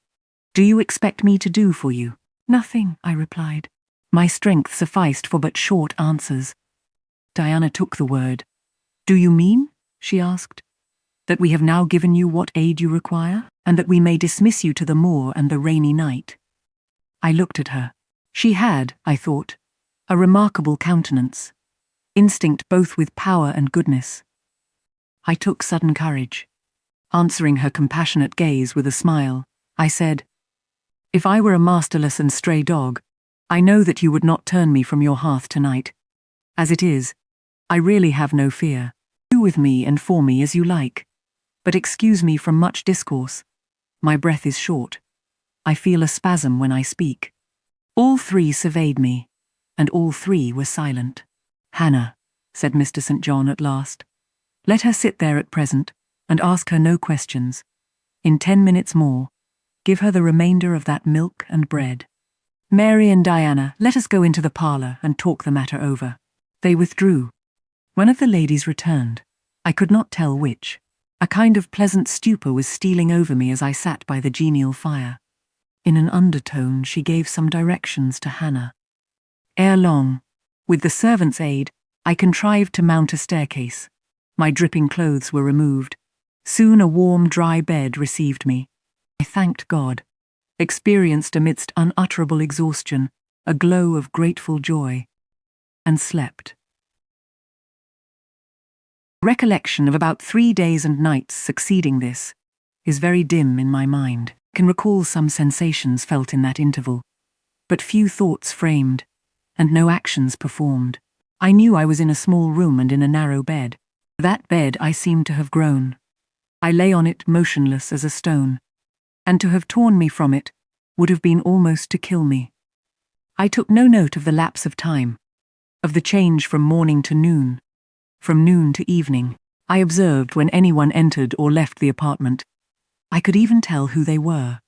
Do you expect me to do for you? Nothing, I replied. My strength sufficed for but short answers. Diana took the word. Do you mean, she asked, that we have now given you what aid you require, and that we may dismiss you to the moor and the rainy night? I looked at her. She had, I thought, a remarkable countenance, instinct both with power and goodness. I took sudden courage. Answering her compassionate gaze with a smile, I said, If I were a masterless and stray dog, I know that you would not turn me from your hearth tonight. As it is, I really have no fear. Do with me and for me as you like, but excuse me from much discourse. My breath is short. I feel a spasm when I speak. All three surveyed me, and all three were silent. Hannah, said Mr. St. John at last, let her sit there at present, and ask her no questions. In 10 minutes more, give her the remainder of that milk and bread. Mary and Diana, let us go into the parlour and talk the matter over. They withdrew. One of the ladies returned. I could not tell which. A kind of pleasant stupor was stealing over me as I sat by the genial fire. In an undertone, she gave some directions to Hannah. Ere long, with the servant's aid, I contrived to mount a staircase. My dripping clothes were removed. Soon a warm, dry bed received me. I thanked God, experienced amidst unutterable exhaustion a glow of grateful joy, and slept. Recollection of about 3 days and nights succeeding this is very dim in my mind. I can recall some sensations felt in that interval, but few thoughts framed, and no actions performed. I knew I was in a small room and in a narrow bed. That bed I seemed to have grown. I lay on it motionless as a stone, and to have torn me from it would have been almost to kill me. I took no note of the lapse of time, of the change from morning to noon, from noon to evening. I observed when anyone entered or left the apartment. I could even tell who they were.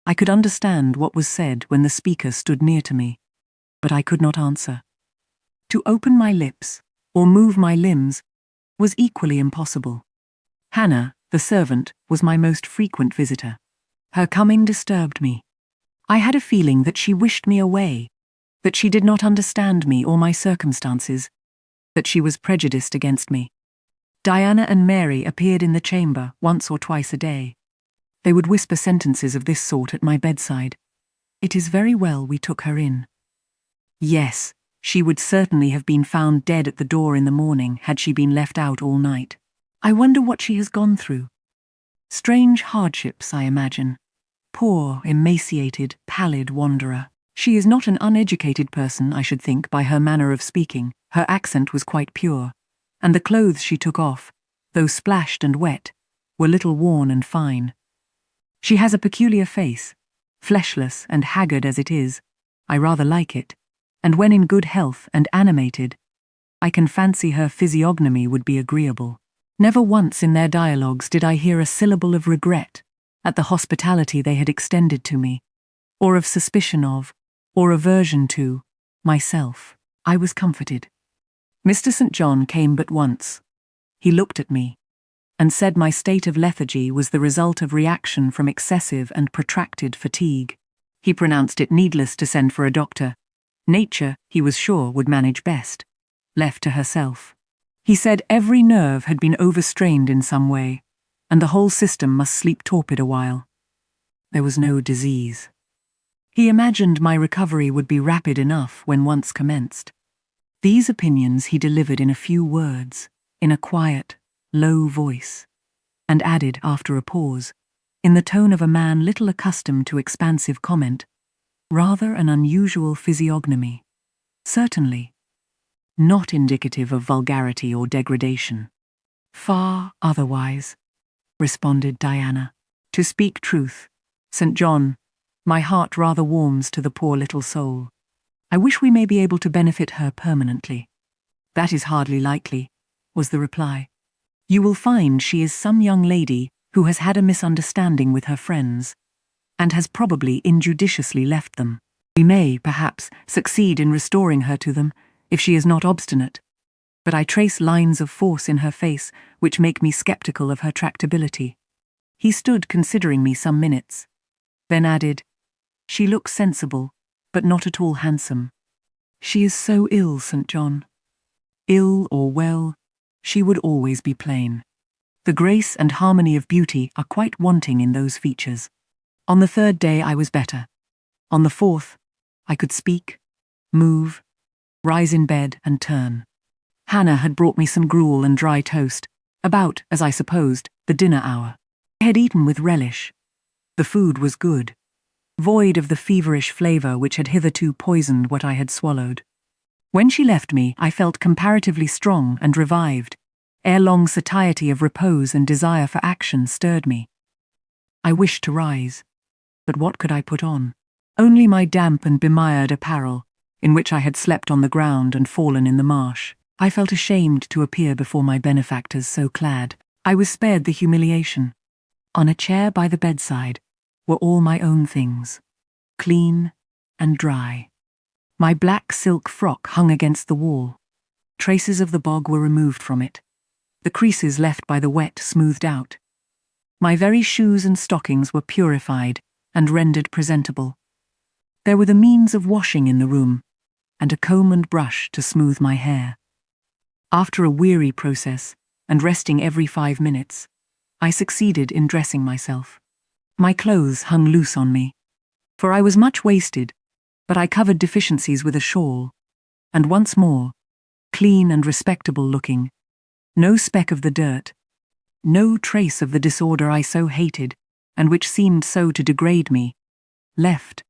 I could understand what was said when the speaker stood near to me, but I could not answer. To open my lips, or move my limbs, was equally impossible. Hannah, the servant, was my most frequent visitor. Her coming disturbed me. I had a feeling that she wished me away, that she did not understand me or my circumstances, that she was prejudiced against me. Diana and Mary appeared in the chamber once or twice a day. They would whisper sentences of this sort at my bedside. It is very well we took her in. Yes, she would certainly have been found dead at the door in the morning had she been left out all night. I wonder what she has gone through. Strange hardships, I imagine. Poor, emaciated, pallid wanderer. She is not an uneducated person, I should think, by her manner of speaking. Her accent was quite pure, and the clothes she took off, though splashed and wet, were little worn and fine. She has a peculiar face, Fleshless and haggard as it is, I rather like it, and when in good health and animated, I can fancy her physiognomy would be agreeable. Never once in their dialogues did I hear a syllable of regret at the hospitality they had extended to me, or of suspicion of, or aversion to, myself. I was comforted. Mr. St. John came but once. He looked at me, and said my state of lethargy was the result of reaction from excessive and protracted fatigue. He pronounced it needless to send for a doctor. Nature, he was sure, would manage best, left to herself. He said every nerve had been overstrained in some way, and the whole system must sleep torpid a while. There was no disease. He imagined my recovery would be rapid enough when once commenced. These opinions he delivered in a few words, in a quiet, low voice, and added after a pause, in the tone of a man little accustomed to expansive comment, rather an unusual physiognomy. Certainly, not indicative of vulgarity or degradation. Far otherwise, responded Diana. To speak truth, St. John, my heart rather warms to the poor little soul. I wish we may be able to benefit her permanently. That is hardly likely, was the reply. You will find she is some young lady who has had a misunderstanding with her friends, and has probably injudiciously left them. We may, perhaps, succeed in restoring her to them, if she is not obstinate, but I trace lines of force in her face which make me sceptical of her tractability. He stood considering me some minutes, then added, She looks sensible, but not at all handsome. She is so ill, St. John. Ill or well, she would always be plain. The grace and harmony of beauty are quite wanting in those features. On the third day I was better. On the fourth, I could speak, move, rise in bed and turn. Hannah had brought me some gruel and dry toast, about, as I supposed, the dinner hour. I had eaten with relish. The food was good, void of the feverish flavour which had hitherto poisoned what I had swallowed. When she left me, I felt comparatively strong and revived. Ere long, satiety of repose and desire for action stirred me. I wished to rise, but what could I put on? Only my damp and bemired apparel, in which I had slept on the ground and fallen in the marsh. I felt ashamed to appear before my benefactors so clad. I was spared the humiliation. On a chair by the bedside were all my own things, clean and dry. My black silk frock hung against the wall. Traces of the bog were removed from it, the creases left by the wet smoothed out. My very shoes and stockings were purified and rendered presentable. There were the means of washing in the room, and a comb and brush to smooth my hair. After a weary process, and resting every 5 minutes, I succeeded in dressing myself. My clothes hung loose on me, for I was much wasted, but I covered deficiencies with a shawl, and once more, clean and respectable looking, no speck of the dirt, no trace of the disorder I so hated, and which seemed so to degrade me, left,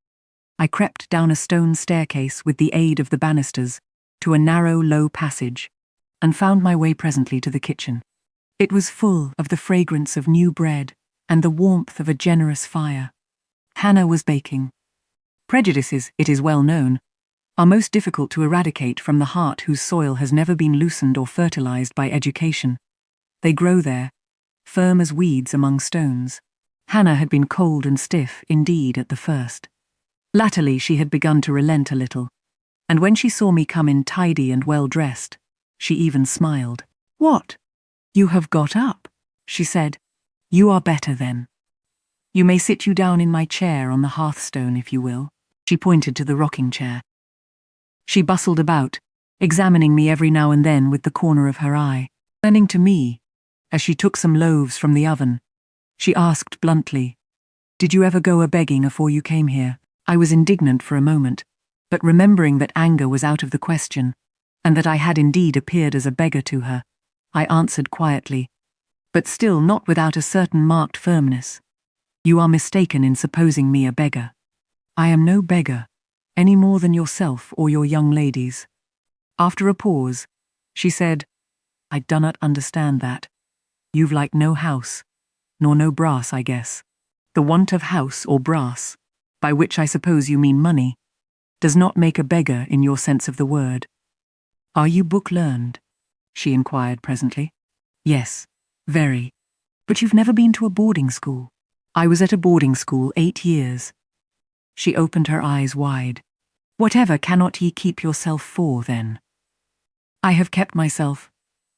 I crept down a stone staircase with the aid of the banisters to a narrow, low passage, and found my way presently to the kitchen. It was full of the fragrance of new bread and the warmth of a generous fire. Hannah was baking. Prejudices, it is well known, are most difficult to eradicate from the heart whose soil has never been loosened or fertilized by education. They grow there, firm as weeds among stones. Hannah had been cold and stiff, indeed, at the first. Latterly she had begun to relent a little, and when she saw me come in tidy and well-dressed, she even smiled. "What? You have got up," she said. "You are better then. You may sit you down in my chair on the hearthstone if you will." She pointed to the rocking chair. She bustled about, examining me every now and then with the corner of her eye. Turning to me, as she took some loaves from the oven, she asked bluntly, "Did you ever go a-begging afore you came here?" I was indignant for a moment, but remembering that anger was out of the question, and that I had indeed appeared as a beggar to her, I answered quietly, but still not without a certain marked firmness, "You are mistaken in supposing me a beggar. I am no beggar, any more than yourself or your young ladies." After a pause, she said, "I dunnot understand that. You've like no house, nor no brass, I guess." The want of house or brass by which I suppose you mean money, does not make a beggar in your sense of the word. Are you book-learned? She inquired presently. Yes, very. But you've never been to a boarding school. I was at a boarding school 8 years. She opened her eyes wide. Whatever cannot ye keep yourself for, then? I have kept myself,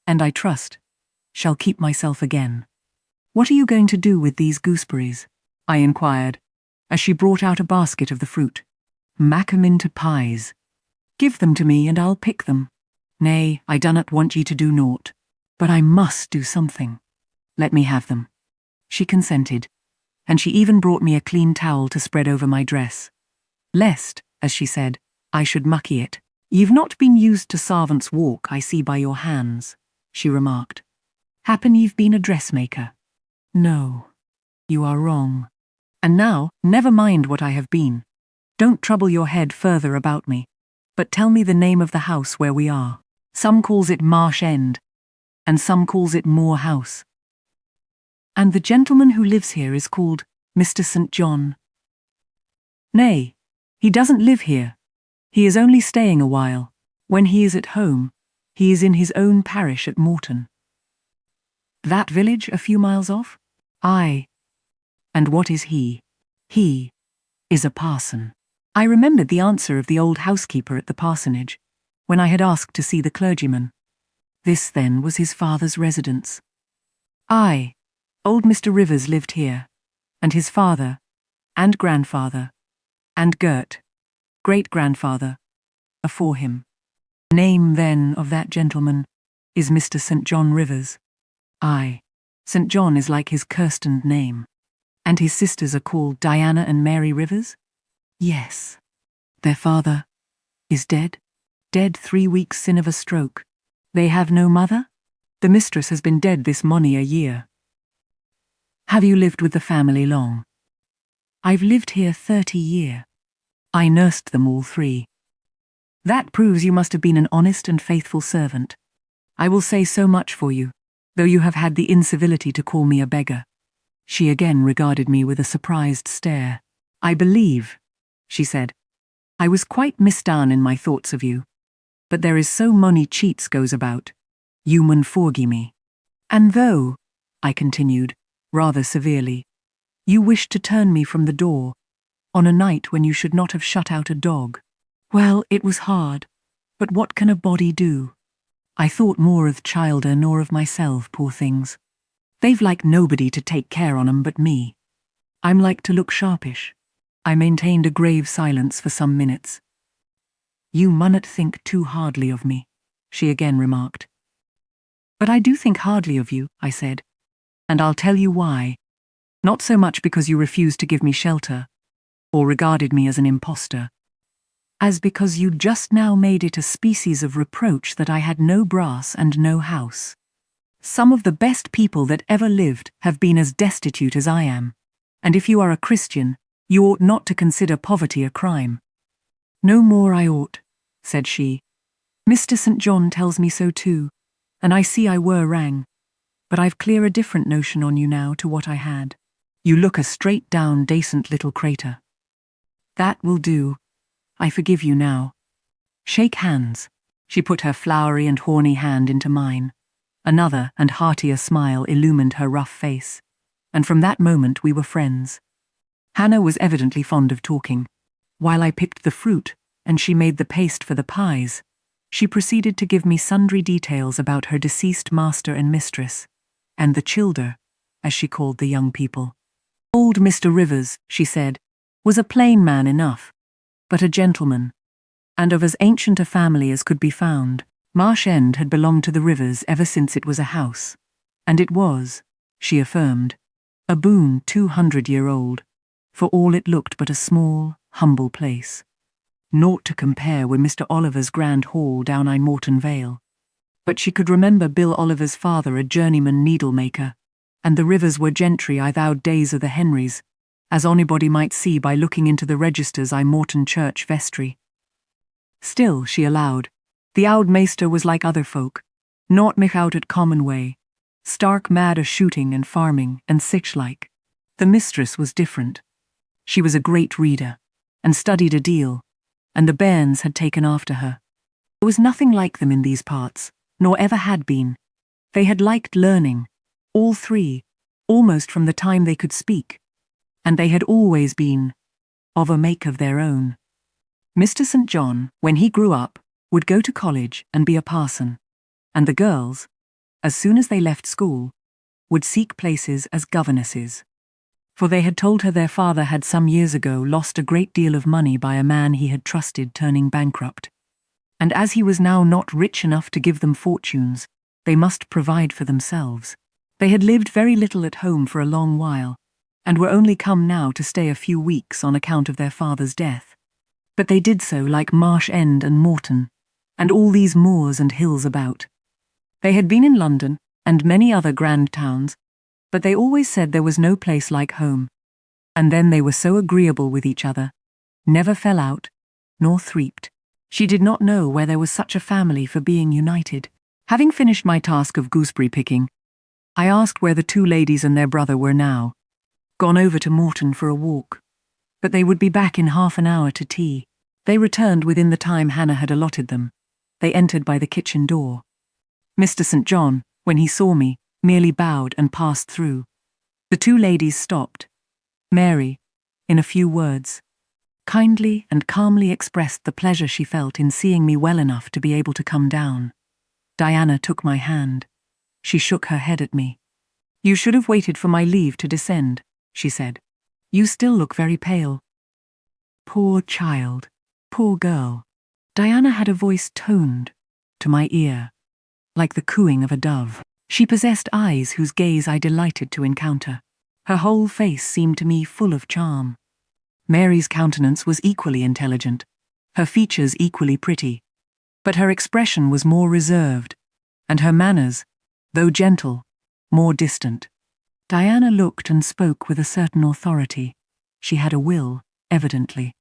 and I trust, shall keep myself again. What are you going to do with these gooseberries? I inquired, as she brought out a basket of the fruit. Mack 'em into pies. Give them to me, and I'll pick them. Nay, I dunnot want ye to do naught, but I must do something. Let me have them. She consented, and she even brought me a clean towel to spread over my dress. Lest, as she said, I should mucky it. Ye've not been used to servants' walk, I see by your hands, she remarked. Happen ye've been a dressmaker. No, you are wrong. And now, never mind what I have been. Don't trouble your head further about me, but tell me the name of the house where we are. Some calls it Marsh End, and some calls it Moor House. And the gentleman who lives here is called Mr. St. John. Nay, he doesn't live here. He is only staying a while. When he is at home, he is in his own parish at Morton. That village a few miles off? Aye. And what is he? He is a parson. I remembered the answer of the old housekeeper at the parsonage, when I had asked to see the clergyman. This, then, was his father's residence. Aye, old Mr. Rivers lived here, and his father, and grandfather, and great-grandfather, afore him. The name, then, of that gentleman is Mr. St. John Rivers. Aye, St. John is like his kirstened name. And his sisters are called Diana and Mary Rivers? Yes. Their father is dead? Dead 3 weeks sin of a stroke. They have no mother? The mistress has been dead this mony a year. Have you lived with the family long? I've lived here 30 year. I nursed them all 3. That proves you must have been an honest and faithful servant. I will say so much for you, though you have had the incivility to call me a beggar. She again regarded me with a surprised stare. I believe, she said, I was quite misdone in my thoughts of you. But there is so mony cheats goes about. You mun forgie me. And though, I continued, rather severely, you wished to turn me from the door, on a night when you should not have shut out a dog. Well, it was hard, but what can a body do? I thought more of childer nor of myself, poor things. They've like nobody to take care on 'em but me. I'm like to look sharpish. I maintained a grave silence for some minutes. You munnot think too hardly of me, she again remarked. But I do think hardly of you, I said, and I'll tell you why. Not so much because you refused to give me shelter, or regarded me as an impostor, as because you just now made it a species of reproach that I had no brass and no house. Some of the best people that ever lived have been as destitute as I am, and if you are a Christian, you ought not to consider poverty a crime. No more I ought, said she. Mr. St. John tells me so too, and I see I were wrang, but I've clear a different notion on you now to what I had. You look a straight-down, decent little crater. That will do. I forgive you now. Shake hands. She put her flowery and horny hand into mine. Another and heartier smile illumined her rough face, and from that moment we were friends. Hannah was evidently fond of talking. While I picked the fruit, and she made the paste for the pies, she proceeded to give me sundry details about her deceased master and mistress, and the childer, as she called the young people. Old Mr. Rivers, she said, was a plain man enough, but a gentleman, and of as ancient a family as could be found. Marsh End had belonged to the Rivers ever since it was a house, and it was, she affirmed, a boon 200-year-old, for all it looked but a small, humble place. Naught to compare with Mr. Oliver's grand hall down I Morton Vale. But she could remember Bill Oliver's father a journeyman needle-maker, and the Rivers were gentry I thou'd days of the Henrys, as onybody might see by looking into the registers I Morton Church vestry. Still, she allowed, the oud meester was like other folk, naught mich out at common way, stark mad o' shooting and farming and sich like. The mistress was different. She was a great reader, and studied a deal, and the bairns had taken after her. There was nothing like them in these parts, nor ever had been. They had liked learning, all three, almost from the time they could speak, and they had always been of a make of their own. Mr. St. John, when he grew up, would go to college and be a parson, and the girls, as soon as they left school, would seek places as governesses. For they had told her their father had some years ago lost a great deal of money by a man he had trusted turning bankrupt. And as he was now not rich enough to give them fortunes, they must provide for themselves. They had lived very little at home for a long while, and were only come now to stay a few weeks on account of their father's death. But they did so like Marsh End and Morton, and all these moors and hills about. They had been in London, and many other grand towns, but they always said there was no place like home. And then they were so agreeable with each other, never fell out, nor threeped. She did not know where there was such a family for being united. Having finished my task of gooseberry picking, I asked where the two ladies and their brother were now. Gone over to Morton for a walk. But they would be back in half an hour to tea. They returned within the time Hannah had allotted them. They entered by the kitchen door. Mr. St. John, when he saw me, merely bowed and passed through. The two ladies stopped. Mary, in a few words, kindly and calmly expressed the pleasure she felt in seeing me well enough to be able to come down. Diana took my hand. She shook her head at me. "You should have waited for my leave to descend," she said. "You still look very pale." Poor child, poor girl. Diana had a voice toned, to my ear, like the cooing of a dove. She possessed eyes whose gaze I delighted to encounter. Her whole face seemed to me full of charm. Mary's countenance was equally intelligent, her features equally pretty, but her expression was more reserved, and her manners, though gentle, more distant. Diana looked and spoke with a certain authority. She had a will, evidently.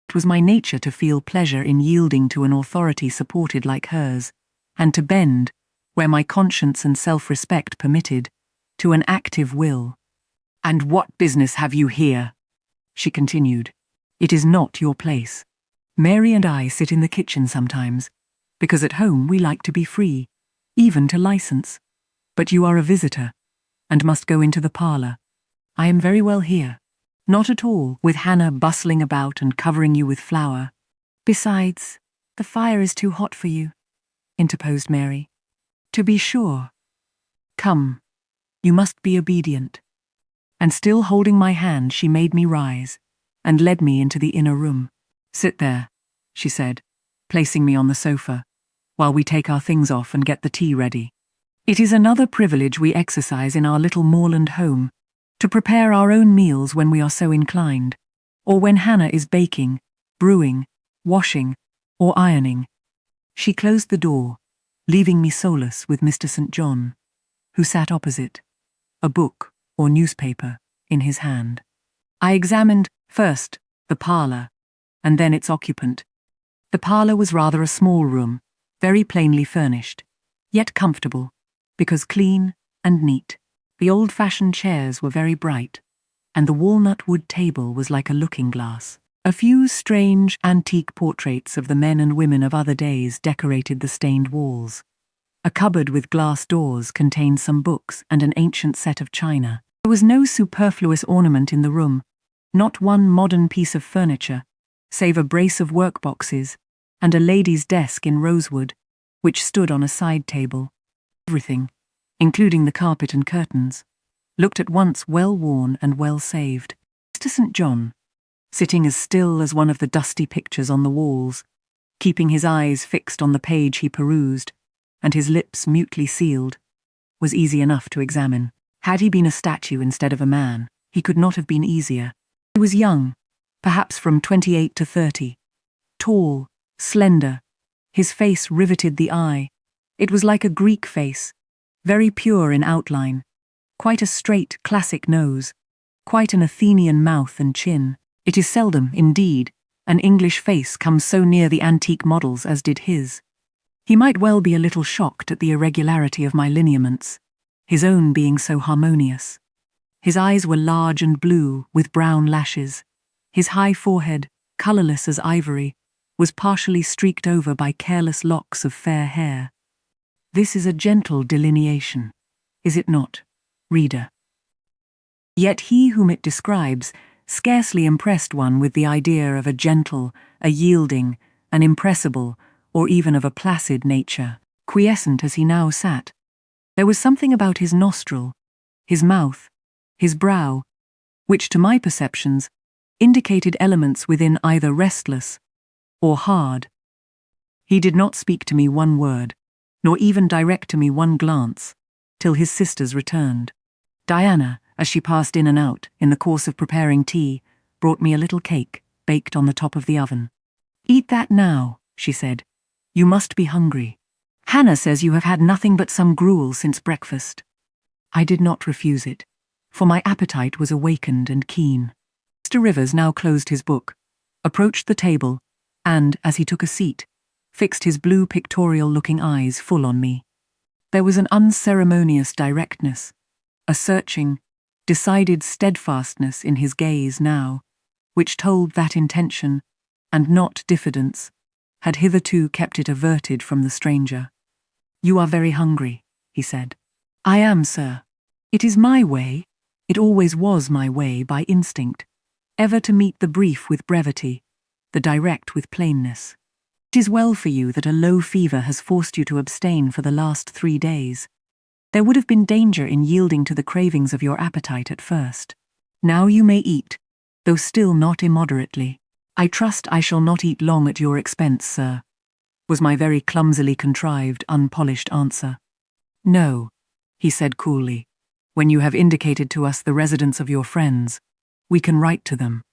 It was my nature to feel pleasure in yielding to an authority supported like hers, and to bend, where my conscience and self-respect permitted, to an active will. "And what business have you here?" she continued. "It is not your place. Mary and I sit in the kitchen sometimes, because at home we like to be free, even to license. But you are a visitor, and must go into the parlour. I am very well here. Not at all, with Hannah bustling about and covering you with flour." "Besides, the fire is too hot for you," interposed Mary. "To be sure. Come, you must be obedient." And still holding my hand, she made me rise, and led me into the inner room. "Sit there," she said, placing me on the sofa, "while we take our things off and get the tea ready. It is another privilege we exercise in our little moorland home, to prepare our own meals when we are so inclined, or when Hannah is baking, brewing, washing, or ironing." She closed the door, leaving me solus with Mr. St. John, who sat opposite, a book or newspaper in his hand. I examined, first, the parlour, and then its occupant. The parlour was rather a small room, very plainly furnished, yet comfortable, because clean and neat. The old-fashioned chairs were very bright, and the walnut wood table was like a looking-glass. A few strange, antique portraits of the men and women of other days decorated the stained walls. A cupboard with glass doors contained some books and an ancient set of china. There was no superfluous ornament in the room, not one modern piece of furniture, save a brace of workboxes and a lady's desk in rosewood, which stood on a side table. Everything, including the carpet and curtains, looked at once well worn and well saved. Mr. St. John, sitting as still as one of the dusty pictures on the walls, keeping his eyes fixed on the page he perused, and his lips mutely sealed, was easy enough to examine. Had he been a statue instead of a man, he could not have been easier. He was young, perhaps from 28 to 30, tall, slender. His face riveted the eye. It was like a Greek face, very pure in outline, quite a straight, classic nose, quite an Athenian mouth and chin. It is seldom, indeed, an English face comes so near the antique models as did his. He might well be a little shocked at the irregularity of my lineaments, his own being so harmonious. His eyes were large and blue, with brown lashes. His high forehead, colourless as ivory, was partially streaked over by careless locks of fair hair. This is a gentle delineation, is it not, reader? Yet he whom it describes scarcely impressed one with the idea of a gentle, a yielding, an impressible, or even of a placid nature. Quiescent as he now sat, there was something about his nostril, his mouth, his brow, which to my perceptions indicated elements within either restless or hard. He did not speak to me one word, nor even direct to me one glance, till his sisters returned. Diana, as she passed in and out in the course of preparing tea, brought me a little cake baked on the top of the oven. "Eat that now," she said. "You must be hungry. Hannah says you have had nothing but some gruel since breakfast." I did not refuse it, for my appetite was awakened and keen. Mr. Rivers now closed his book, approached the table, and, as he took a seat, fixed his blue pictorial-looking eyes full on me. There was an unceremonious directness, a searching, decided steadfastness in his gaze now, which told that intention, and not diffidence, had hitherto kept it averted from the stranger. "You are very hungry," he said. "I am, sir. It is my way, it always was my way by instinct, ever to meet the brief with brevity, the direct with plainness. It is well for you that a low fever has forced you to abstain for the last 3 days. There would have been danger in yielding to the cravings of your appetite at first. Now you may eat, though still not immoderately." "I trust I shall not eat long at your expense, sir," was my very clumsily contrived, unpolished answer. "No," he said coolly. "When you have indicated to us the residence of your friends, we can write to them,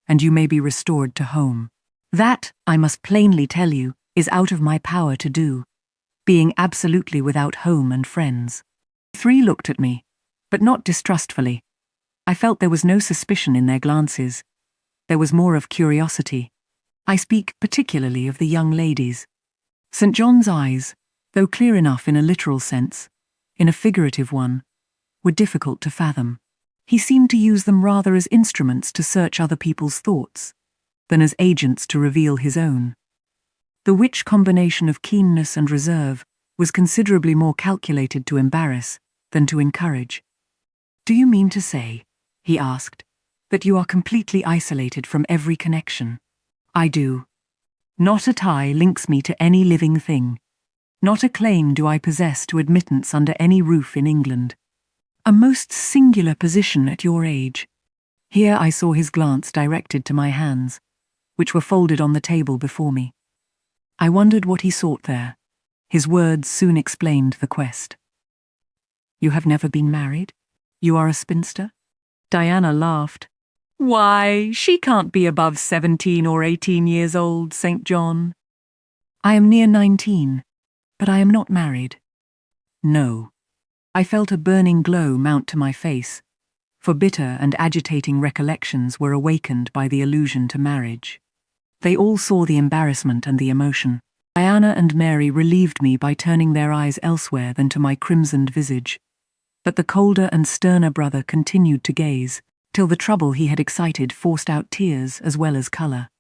and you may be restored to home. That, I must plainly tell you, is out of my power to do, being absolutely without home and friends." The 3 looked at me, but not distrustfully. I felt there was no suspicion in their glances. There was more of curiosity. I speak particularly of the young ladies. St. John's eyes, though clear enough in a literal sense, in a figurative one, were difficult to fathom. He seemed to use them rather as instruments to search other people's thoughts, than as agents to reveal his own. The which combination of keenness and reserve was considerably more calculated to embarrass than to encourage. "Do you mean to say," he asked, "that you are completely isolated from every connection?" "I do. Not a tie links me to any living thing. Not a claim do I possess to admittance under any roof in England. A most singular position at your age." Here I saw his glance directed to my hands, which were folded on the table before me. I wondered what he sought there. His words soon explained the quest. "You have never been married? You are a spinster?" Diana laughed. "Why, she can't be above 17 or 18 years old, St. John." "I am near 19, but I am not married." "No." I felt a burning glow mount to my face, for bitter and agitating recollections were awakened by the allusion to marriage. They all saw the embarrassment and the emotion. Diana and Mary relieved me by turning their eyes elsewhere than to my crimsoned visage, but the colder and sterner brother continued to gaze, till the trouble he had excited forced out tears as well as colour.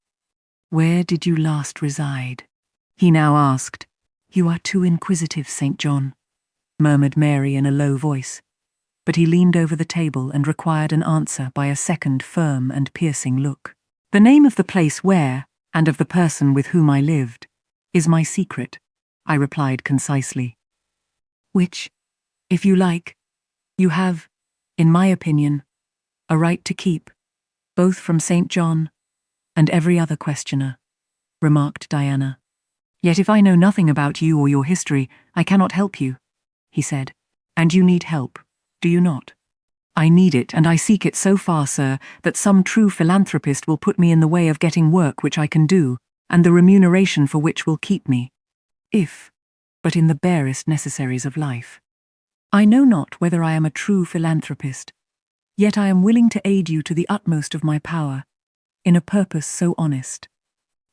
"Where did you last reside?" he now asked. "You are too inquisitive, St. John," murmured Mary in a low voice, but he leaned over the table and required an answer by a second firm and piercing look. "The name of the place where, and of the person with whom I lived, is my secret," I replied concisely. "Which, if you like, you have, in my opinion, a right to keep, both from St. John and every other questioner," remarked Diana. "Yet if I know nothing about you or your history, I cannot help you," he said. "And you need help, do you not?" "I need it, and I seek it so far, sir, that some true philanthropist will put me in the way of getting work which I can do, and the remuneration for which will keep me, if but in the barest necessaries of life. I know not whether I am a true philanthropist, yet I am willing to aid you to the utmost of my power, in a purpose so honest.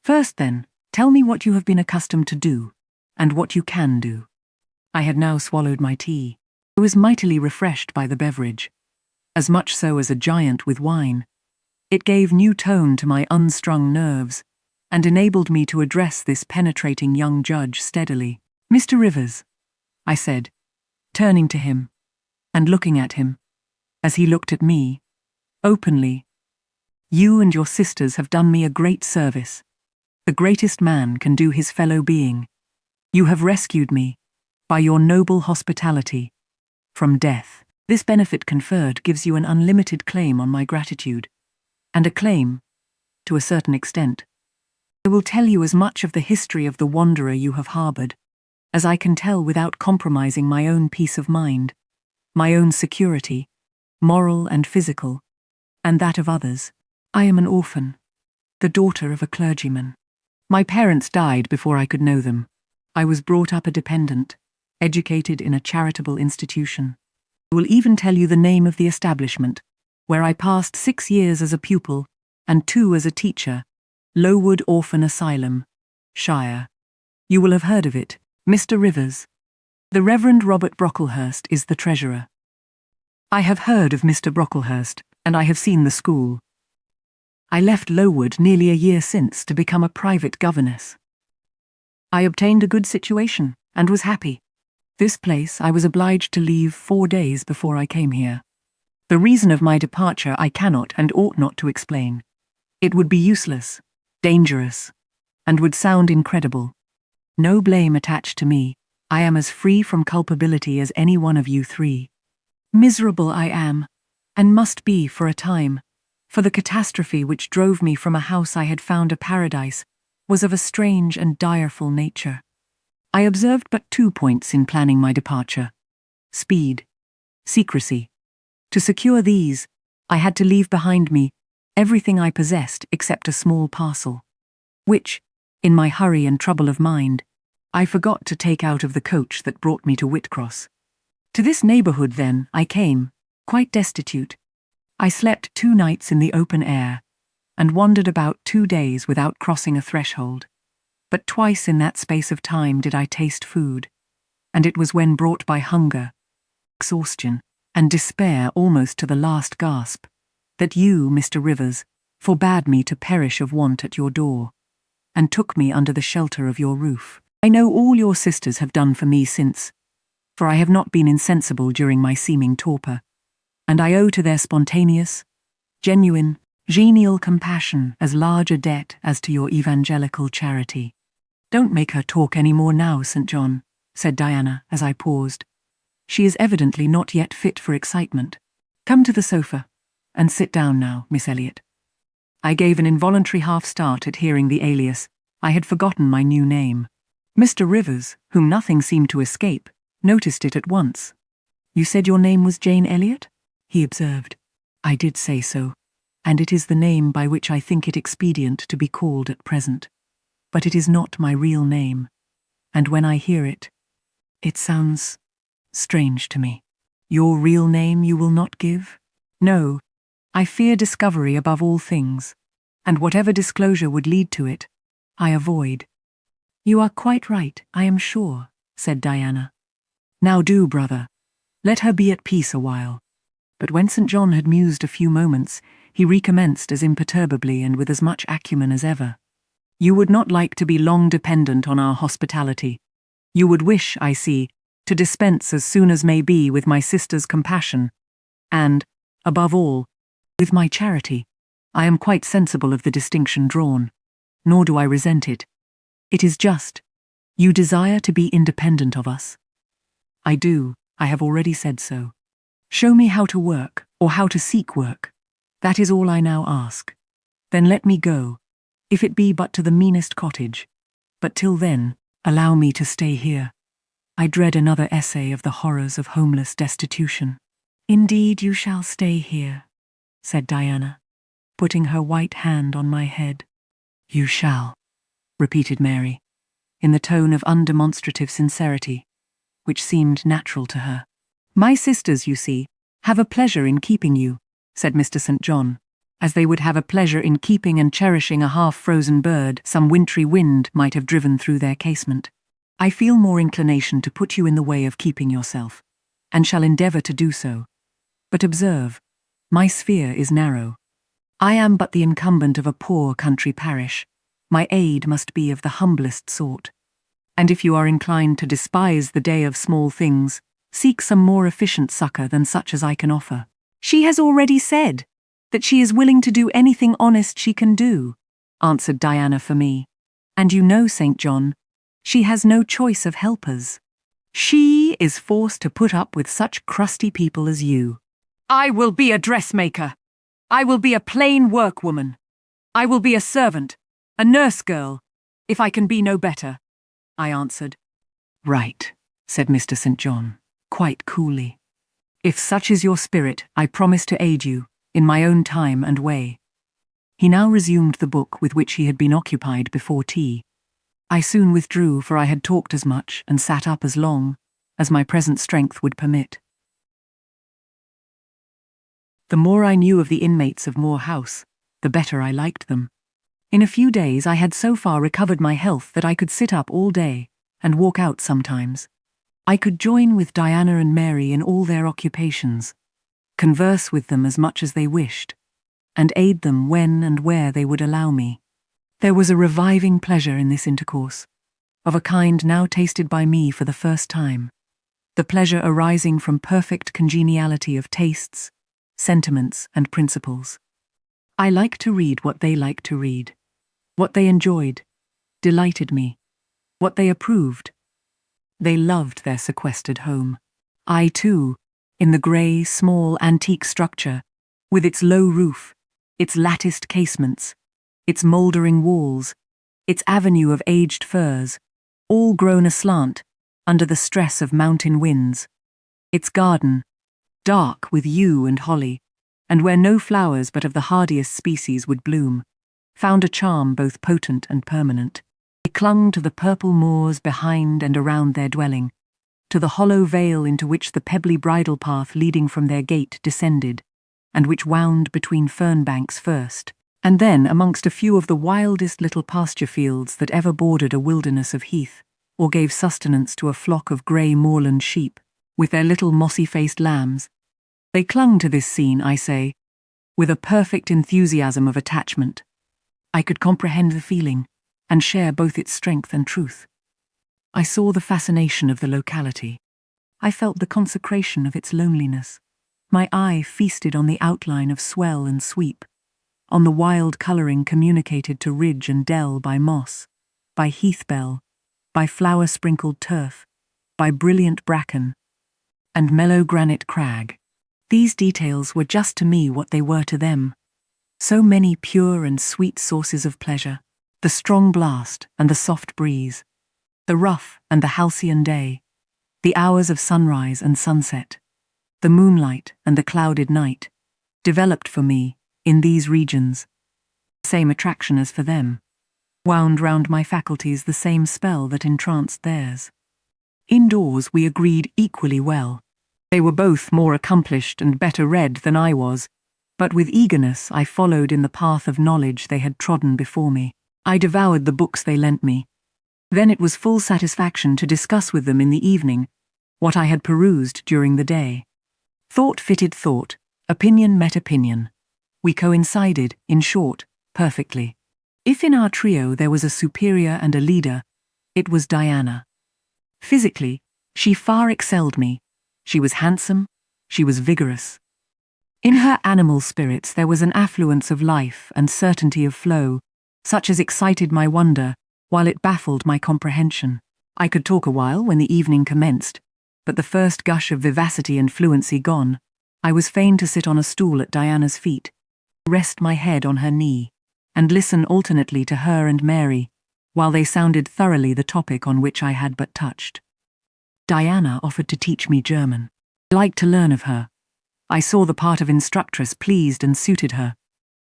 First, then, tell me what you have been accustomed to do, and what you can do." I had now swallowed my tea. I was mightily refreshed by the beverage, as much so as a giant with wine, It gave new tone to my unstrung nerves, and enabled me to address this penetrating young judge steadily. "Mr. Rivers," I said, turning to him, and looking at him, as he looked at me, openly, "you and your sisters have done me a great service. The greatest man can do his fellow being. You have rescued me, by your noble hospitality, from death. This benefit conferred gives you an unlimited claim on my gratitude, and a claim, to a certain extent. I will tell you as much of the history of the wanderer you have harbored as I can tell without compromising my own peace of mind, my own security, moral and physical, and that of others. I am an orphan, the daughter of a clergyman. My parents died before I could know them. I was brought up a dependent, educated in a charitable institution. I will even tell you the name of the establishment, where I passed 6 years as a pupil and 2 as a teacher, Lowood Orphan Asylum, Shire. You will have heard of it, Mr. Rivers. The Reverend Robert Brocklehurst is the treasurer. I have heard of Mr. Brocklehurst, and I have seen the school. I left Lowood nearly a year since to become a private governess. I obtained a good situation, and was happy. This place I was obliged to leave 4 days before I came here. The reason of my departure I cannot and ought not to explain. It would be useless, dangerous, and would sound incredible. No blame attached to me. I am as free from culpability as any one of you 3. Miserable I am, and must be for a time, for the catastrophe which drove me from a house I had found a paradise was of a strange and direful nature. I observed but 2 points in planning my departure: speed, secrecy. To secure these, I had to leave behind me everything I possessed except a small parcel, which, in my hurry and trouble of mind, I forgot to take out of the coach that brought me to Whitcross. To this neighbourhood, then, I came, quite destitute. I slept 2 nights in the open air, and wandered about 2 days without crossing a threshold. But twice in that space of time did I taste food, and it was when brought by hunger, exhaustion, and despair almost to the last gasp, that you, Mr. Rivers, forbade me to perish of want at your door, and took me under the shelter of your roof. I know all your sisters have done for me since, for I have not been insensible during my seeming torpor, and I owe to their spontaneous, genuine, genial compassion as large a debt as to your evangelical charity. Don't make her talk any more now, St. John, said Diana as I paused. She is evidently not yet fit for excitement. Come to the sofa, and sit down now, Miss Elliot. I gave an involuntary half-start at hearing the alias. I had forgotten my new name. Mr. Rivers, whom nothing seemed to escape, noticed it at once. You said your name was Jane Elliot? He observed. I did say so, and it is the name by which I think it expedient to be called at present. But it is not my real name, and when I hear it, it sounds strange to me. Your real name you will not give? No, I fear discovery above all things, and whatever disclosure would lead to it, I avoid. You are quite right, I am sure, said Diana. Now do, brother, let her be at peace a while. But when St. John had mused a few moments, he recommenced as imperturbably and with as much acumen as ever. You would not like to be long dependent on our hospitality. You would wish, I see, to dispense as soon as may be with my sister's compassion, and, above all, with my charity. I am quite sensible of the distinction drawn, nor do I resent it. It is just. You desire to be independent of us. I do, I have already said so. Show me how to work, or how to seek work. That is all I now ask. Then let me go, if it be but to the meanest cottage. But till then, allow me to stay here. I dread another essay of the horrors of homeless destitution. Indeed you shall stay here, said Diana, putting her white hand on my head. You shall, repeated Mary, in the tone of undemonstrative sincerity, which seemed natural to her. My sisters, you see, have a pleasure in keeping you, said Mr. St. John, as they would have a pleasure in keeping and cherishing a half-frozen bird some wintry wind might have driven through their casement. I feel more inclination to put you in the way of keeping yourself, and shall endeavour to do so. But observe, my sphere is narrow. I am but the incumbent of a poor country parish. My aid must be of the humblest sort. And if you are inclined to despise the day of small things, seek some more efficient succor than such as I can offer. She has already said that she is willing to do anything honest she can do, answered Diana for me. And you know, St. John, she has no choice of helpers. She is forced to put up with such crusty people as you. I will be a dressmaker. I will be a plain workwoman. I will be a servant, a nurse girl, if I can be no better, I answered. Right, said Mr. St. John, quite coolly. If such is your spirit, I promise to aid you, in my own time and way. He now resumed the book with which he had been occupied before tea. I soon withdrew, for I had talked as much and sat up as long as my present strength would permit. The more I knew of the inmates of Moor House, the better I liked them. In a few days I had so far recovered my health that I could sit up all day and walk out sometimes. I could join with Diana and Mary in all their occupations, converse with them as much as they wished, and aid them when and where they would allow me. There was a reviving pleasure in this intercourse, of a kind now tasted by me for the first time, the pleasure arising from perfect congeniality of tastes, sentiments, and principles. I liked to read what they liked to read. What they enjoyed delighted me. What they approved. They loved their sequestered home. I too, in the grey, small, antique structure, with its low roof, its latticed casements, its mouldering walls, its avenue of aged firs, all grown aslant under the stress of mountain winds, its garden, dark with yew and holly, and where no flowers but of the hardiest species would bloom, found a charm both potent and permanent. They clung to the purple moors behind and around their dwelling, to the hollow vale into which the pebbly bridle path leading from their gate descended, and which wound between fern banks first, and then amongst a few of the wildest little pasture fields that ever bordered a wilderness of heath, or gave sustenance to a flock of grey moorland sheep, with their little mossy-faced lambs. They clung to this scene, I say, with a perfect enthusiasm of attachment. I could comprehend the feeling, and share both its strength and truth. I saw the fascination of the locality. I felt the consecration of its loneliness. My eye feasted on the outline of swell and sweep, on the wild colouring communicated to ridge and dell by moss, by heath-bell, by flower-sprinkled turf, by brilliant bracken, and mellow granite crag. These details were just to me what they were to them. So many pure and sweet sources of pleasure, the strong blast and the soft breeze, the rough and the halcyon day, the hours of sunrise and sunset, the moonlight and the clouded night, developed for me, in these regions, the same attraction as for them, wound round my faculties the same spell that entranced theirs. Indoors we agreed equally well. They were both more accomplished and better read than I was, but with eagerness I followed in the path of knowledge they had trodden before me. I devoured the books they lent me. Then it was full satisfaction to discuss with them in the evening what I had perused during the day. Thought fitted thought, opinion met opinion. We coincided, in short, perfectly. If in our trio there was a superior and a leader, it was Diana. Physically, she far excelled me. She was handsome, she was vigorous. In her animal spirits there was an affluence of life and certainty of flow, such as excited my wonder, while it baffled my comprehension. I could talk a while when the evening commenced, but the first gush of vivacity and fluency gone, I was fain to sit on a stool at Diana's feet, rest my head on her knee, and listen alternately to her and Mary, while they sounded thoroughly the topic on which I had but touched. Diana offered to teach me German. I liked to learn of her. I saw the part of instructress pleased and suited her.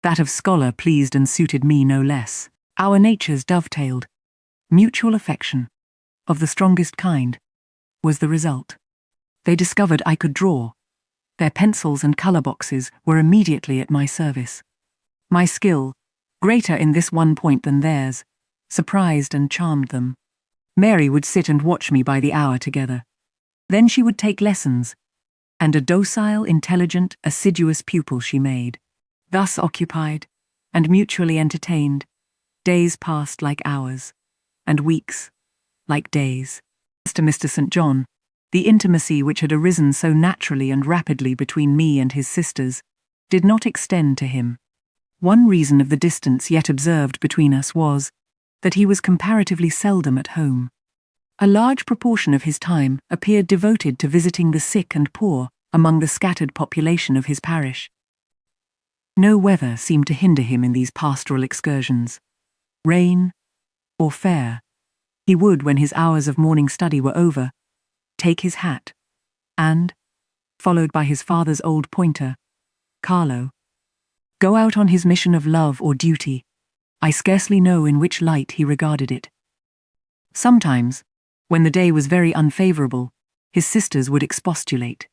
That of scholar pleased and suited me no less. Our natures dovetailed. Mutual affection, of the strongest kind, was the result. They discovered I could draw. Their pencils and colour boxes were immediately at my service. My skill, greater in this one point than theirs, surprised and charmed them. Mary would sit and watch me by the hour together. Then she would take lessons, and a docile, intelligent, assiduous pupil she made. Thus occupied, and mutually entertained, days passed like hours, and weeks like days. As to Mr. St. John, the intimacy which had arisen so naturally and rapidly between me and his sisters did not extend to him. One reason of the distance yet observed between us was that he was comparatively seldom at home. A large proportion of his time appeared devoted to visiting the sick and poor among the scattered population of his parish. No weather seemed to hinder him in these pastoral excursions. Rain or fair, he would, when his hours of morning study were over, take his hat, and, followed by his father's old pointer, Carlo, go out on his mission of love or duty. I scarcely know in which light he regarded it. Sometimes, when the day was very unfavorable, his sisters would expostulate.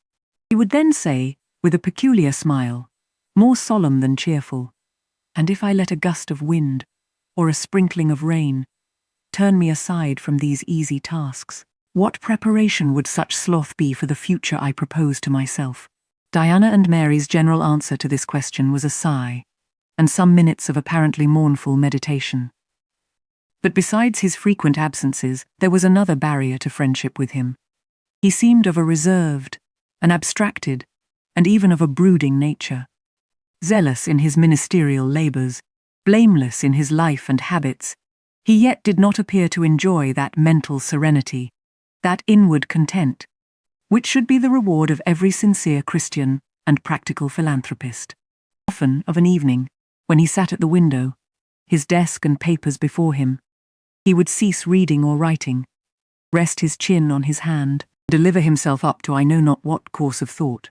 He would then say, with a peculiar smile, more solemn than cheerful, "And if I let a gust of wind, or a sprinkling of rain, turn me aside from these easy tasks, what preparation would such sloth be for the future I propose to myself?" Diana and Mary's general answer to this question was a sigh, and some minutes of apparently mournful meditation. But besides his frequent absences, there was another barrier to friendship with him. He seemed of a reserved, an abstracted, and even of a brooding nature. Zealous in his ministerial labours, blameless in his life and habits, he yet did not appear to enjoy that mental serenity, that inward content, which should be the reward of every sincere Christian and practical philanthropist. Often, of an evening, when he sat at the window, his desk and papers before him, he would cease reading or writing, rest his chin on his hand, deliver himself up to I know not what course of thought,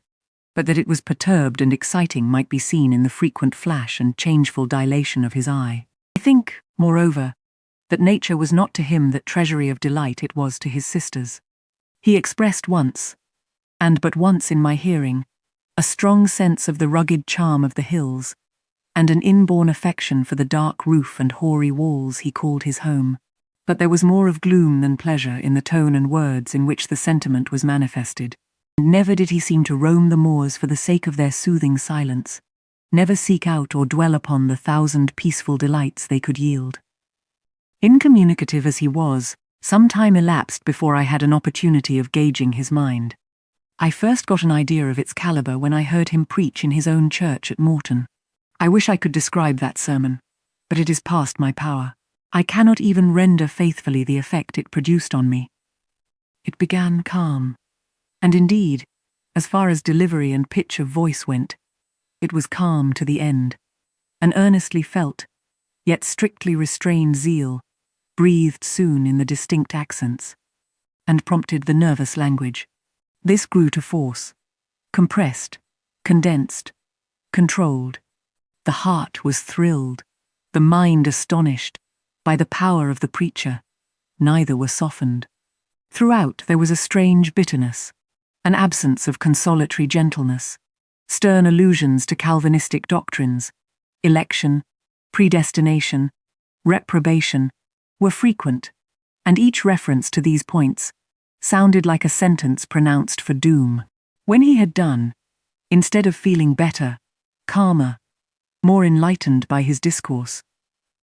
but that it was perturbed and exciting might be seen in the frequent flash and changeful dilation of his eye. I think, moreover, that nature was not to him that treasury of delight it was to his sisters. He expressed once, and but once in my hearing, a strong sense of the rugged charm of the hills, and an inborn affection for the dark roof and hoary walls he called his home. But there was more of gloom than pleasure in the tone and words in which the sentiment was manifested. Never did he seem to roam the moors for the sake of their soothing silence, never seek out or dwell upon the thousand peaceful delights they could yield. Incommunicative as he was, some time elapsed before I had an opportunity of gauging his mind. I first got an idea of its calibre when I heard him preach in his own church at Morton. I wish I could describe that sermon, but it is past my power. I cannot even render faithfully the effect it produced on me. It began calm, and indeed, as far as delivery and pitch of voice went, it was calm to the end. An earnestly felt, yet strictly restrained zeal, breathed soon in the distinct accents, and prompted the nervous language. This grew to force, compressed, condensed, controlled. The heart was thrilled, the mind astonished, by the power of the preacher. Neither were softened. Throughout there was a strange bitterness, an absence of consolatory gentleness, stern allusions to Calvinistic doctrines, election, predestination, reprobation, were frequent, and each reference to these points sounded like a sentence pronounced for doom. When he had done, instead of feeling better, calmer, more enlightened by his discourse,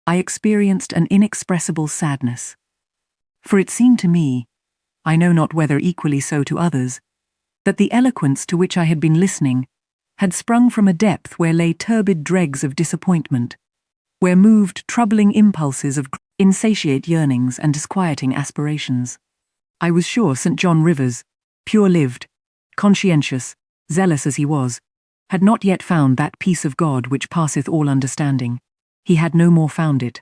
I experienced an inexpressible sadness. For it seemed to me, I know not whether equally so to others, that the eloquence to which I had been listening had sprung from a depth where lay turbid dregs of disappointment, where moved troubling impulses of insatiate yearnings and disquieting aspirations. I was sure St. John Rivers, pure-lived, conscientious, zealous as he was, had not yet found that peace of God which passeth all understanding. He had no more found it,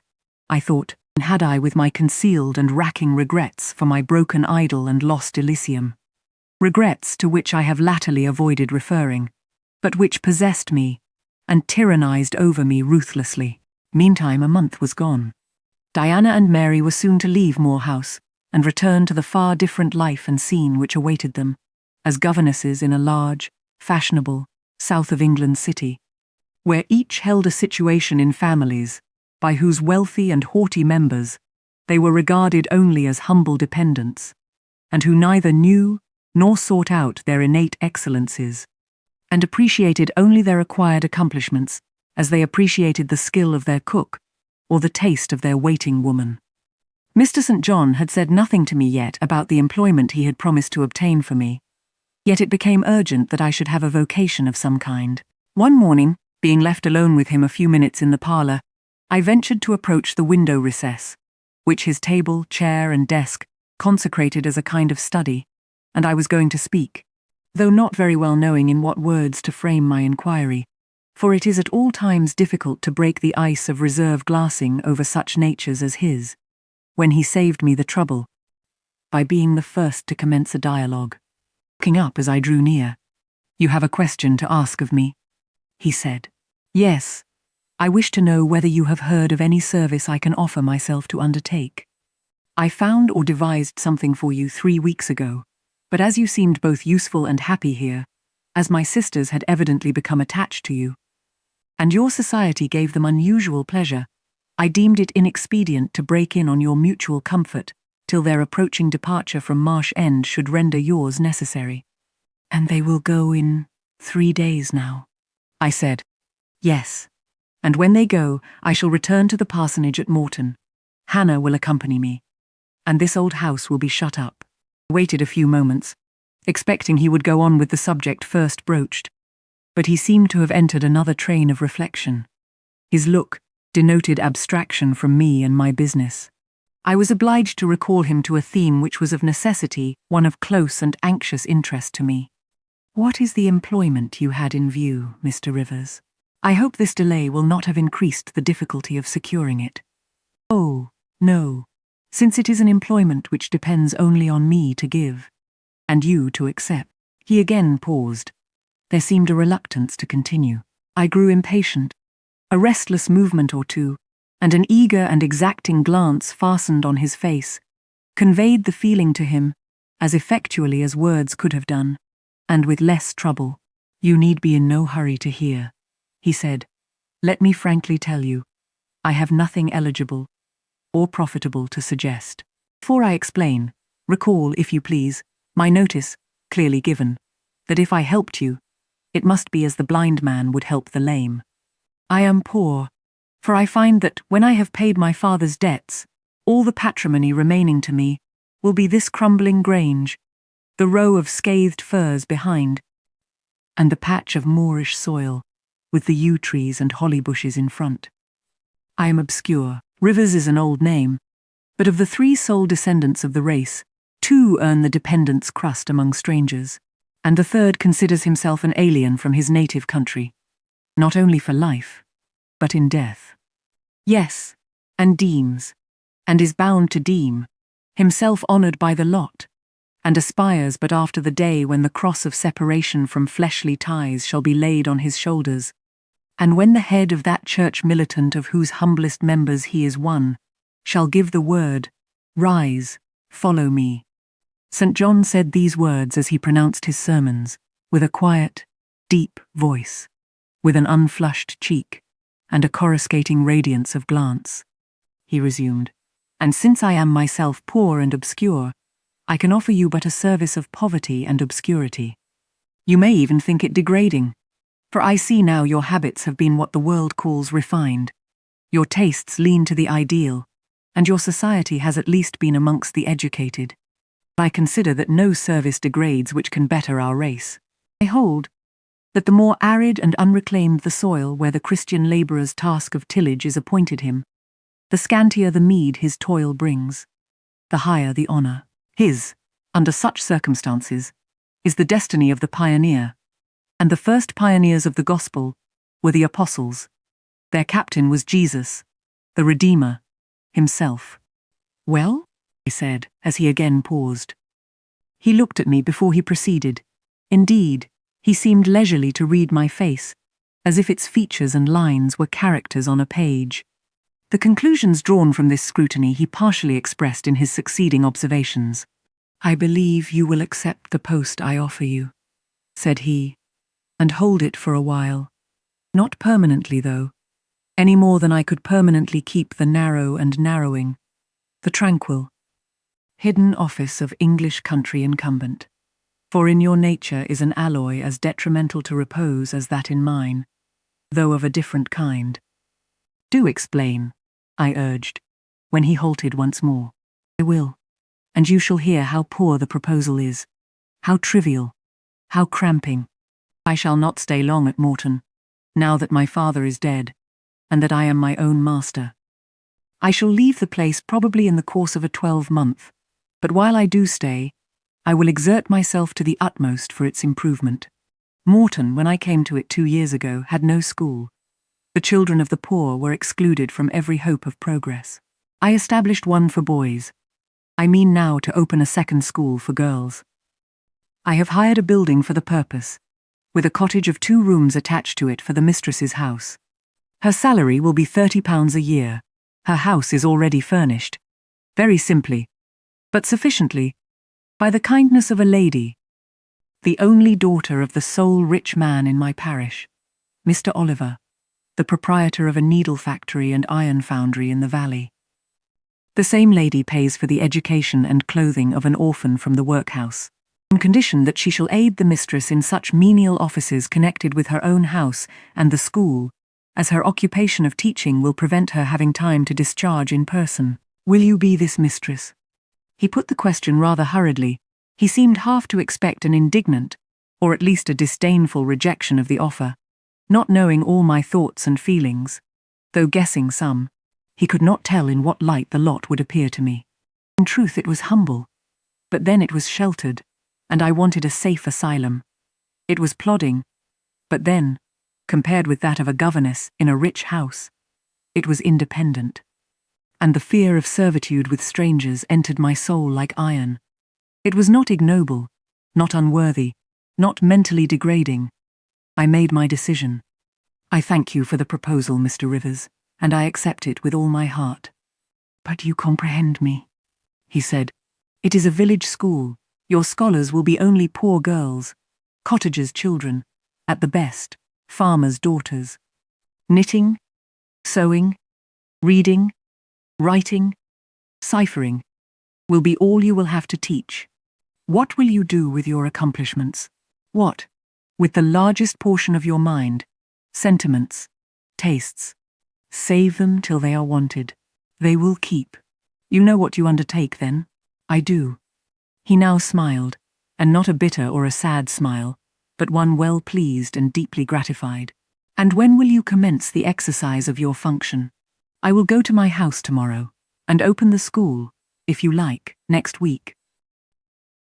I thought, than had I with my concealed and racking regrets for my broken idol and lost Elysium. Regrets to which I have latterly avoided referring, but which possessed me and tyrannized over me ruthlessly. Meantime a month was gone. Diana and Mary were soon to leave Moor House and return to the far different life and scene which awaited them, as governesses in a large, fashionable, south of England city, where each held a situation in families, by whose wealthy and haughty members they were regarded only as humble dependents, and who neither knew nor sought out their innate excellences, and appreciated only their acquired accomplishments as they appreciated the skill of their cook or the taste of their waiting woman. Mr. St. John had said nothing to me yet about the employment he had promised to obtain for me, yet it became urgent that I should have a vocation of some kind. One morning, being left alone with him a few minutes in the parlour, I ventured to approach the window recess, which his table, chair, and desk consecrated as a kind of study, and I was going to speak, though not very well knowing in what words to frame my inquiry, for it is at all times difficult to break the ice of reserve glassing over such natures as his, when he saved me the trouble, by being the first to commence a dialogue. Looking up as I drew near, "You have a question to ask of me," he said. "Yes. I wish to know whether you have heard of any service I can offer myself to undertake. I found or devised something for you 3 weeks ago, but as you seemed both useful and happy here, as my sisters had evidently become attached to you, and your society gave them unusual pleasure, I deemed it inexpedient to break in on your mutual comfort till their approaching departure from Marsh End should render yours necessary." "And they will go in 3 days now," I said. "Yes. And when they go, I shall return to the parsonage at Morton. Hannah will accompany me, and this old house will be shut up." I waited a few moments, expecting he would go on with the subject first broached, but he seemed to have entered another train of reflection. His look denoted abstraction from me and my business. I was obliged to recall him to a theme which was of necessity one of close and anxious interest to me. "What is the employment you had in view, Mr. Rivers? I hope this delay will not have increased the difficulty of securing it." "Oh, no, since it is an employment which depends only on me to give, and you to accept." He again paused. There seemed a reluctance to continue. I grew impatient. A restless movement or two, and an eager and exacting glance fastened on his face, conveyed the feeling to him as effectually as words could have done, and with less trouble. "You need be in no hurry to hear," he said. "Let me frankly tell you, I have nothing eligible or profitable to suggest. Before I explain, recall, if you please, my notice, clearly given, that if I helped you, it must be as the blind man would help the lame. I am poor, for I find that when I have paid my father's debts, all the patrimony remaining to me will be this crumbling grange, the row of scathed firs behind, and the patch of moorish soil, with the yew trees and holly bushes in front. I am obscure. Rivers is an old name, but of the 3 sole descendants of the race, 2 earn the dependent's crust among strangers, and the 3rd considers himself an alien from his native country, not only for life, but in death. Yes, and deems, and is bound to deem, himself honoured by the lot, and aspires but after the day when the cross of separation from fleshly ties shall be laid on his shoulders, and when the head of that church militant of whose humblest members he is one, shall give the word, "Rise, follow me." St. John said these words as he pronounced his sermons, with a quiet, deep voice, with an unflushed cheek, and a coruscating radiance of glance. He resumed, "And since I am myself poor and obscure, I can offer you but a service of poverty and obscurity. You may even think it degrading, for I see now your habits have been what the world calls refined. Your tastes lean to the ideal, and your society has at least been amongst the educated. I consider that no service degrades which can better our race. I hold that the more arid and unreclaimed the soil where the Christian labourer's task of tillage is appointed him, the scantier the meed his toil brings, the higher the honour. His, under such circumstances, is the destiny of the pioneer, and the first pioneers of the gospel were the apostles. Their captain was Jesus, the Redeemer, himself." "Well?" I said, as he again paused. He looked at me before he proceeded. Indeed, he seemed leisurely to read my face, as if its features and lines were characters on a page. The conclusions drawn from this scrutiny he partially expressed in his succeeding observations. "I believe you will accept the post I offer you," said he, "and hold it for a while. Not permanently, though, any more than I could permanently keep the narrow and narrowing, the tranquil, hidden office of English country incumbent. For in your nature is an alloy as detrimental to repose as that in mine, though of a different kind. Do explain, I urged, when he halted once more. I will, and you shall hear how poor the proposal is, how trivial, how cramping. I shall not stay long at Morton, now that my father is dead, and that I am my own master. I shall leave the place probably in the course of a 12-month, but while I do stay, I will exert myself to the utmost for its improvement. Morton, when I came to it 2 years ago, had no school. The children of the poor were excluded from every hope of progress. I established one for boys. I mean now to open a second school for girls. I have hired a building for the purpose, with a cottage of 2 rooms attached to it for the mistress's house. Her salary will be £30 a year. Her house is already furnished, very simply, but sufficiently, by the kindness of a lady, the only daughter of the sole rich man in my parish, Mr. Oliver, the proprietor of a needle factory and iron foundry in the valley. The same lady pays for the education and clothing of an orphan from the workhouse, on condition that she shall aid the mistress in such menial offices connected with her own house and the school, as her occupation of teaching will prevent her having time to discharge in person. Will you be this mistress? He put the question rather hurriedly. He seemed half to expect an indignant, or at least a disdainful rejection of the offer. Not knowing all my thoughts and feelings, though guessing some, he could not tell in what light the lot would appear to me. In truth it was humble, but then it was sheltered, and I wanted a safe asylum. It was plodding, but then, compared with that of a governess in a rich house, it was independent. And the fear of servitude with strangers entered my soul like iron. It was not ignoble, not unworthy, not mentally degrading. I made my decision. I thank you for the proposal, Mr. Rivers, and I accept it with all my heart. But you comprehend me, he said. It is a village school. Your scholars will be only poor girls, cottagers' children, at the best, farmers' daughters. Knitting, sewing, reading, writing, ciphering, will be all you will have to teach. What will you do with your accomplishments? What, with the largest portion of your mind, sentiments, tastes? Save them till they are wanted. They will keep. You know what you undertake, then? I do. He now smiled, and not a bitter or a sad smile, but one well pleased and deeply gratified. And when will you commence the exercise of your function? I will go to my house tomorrow, and open the school, if you like, next week.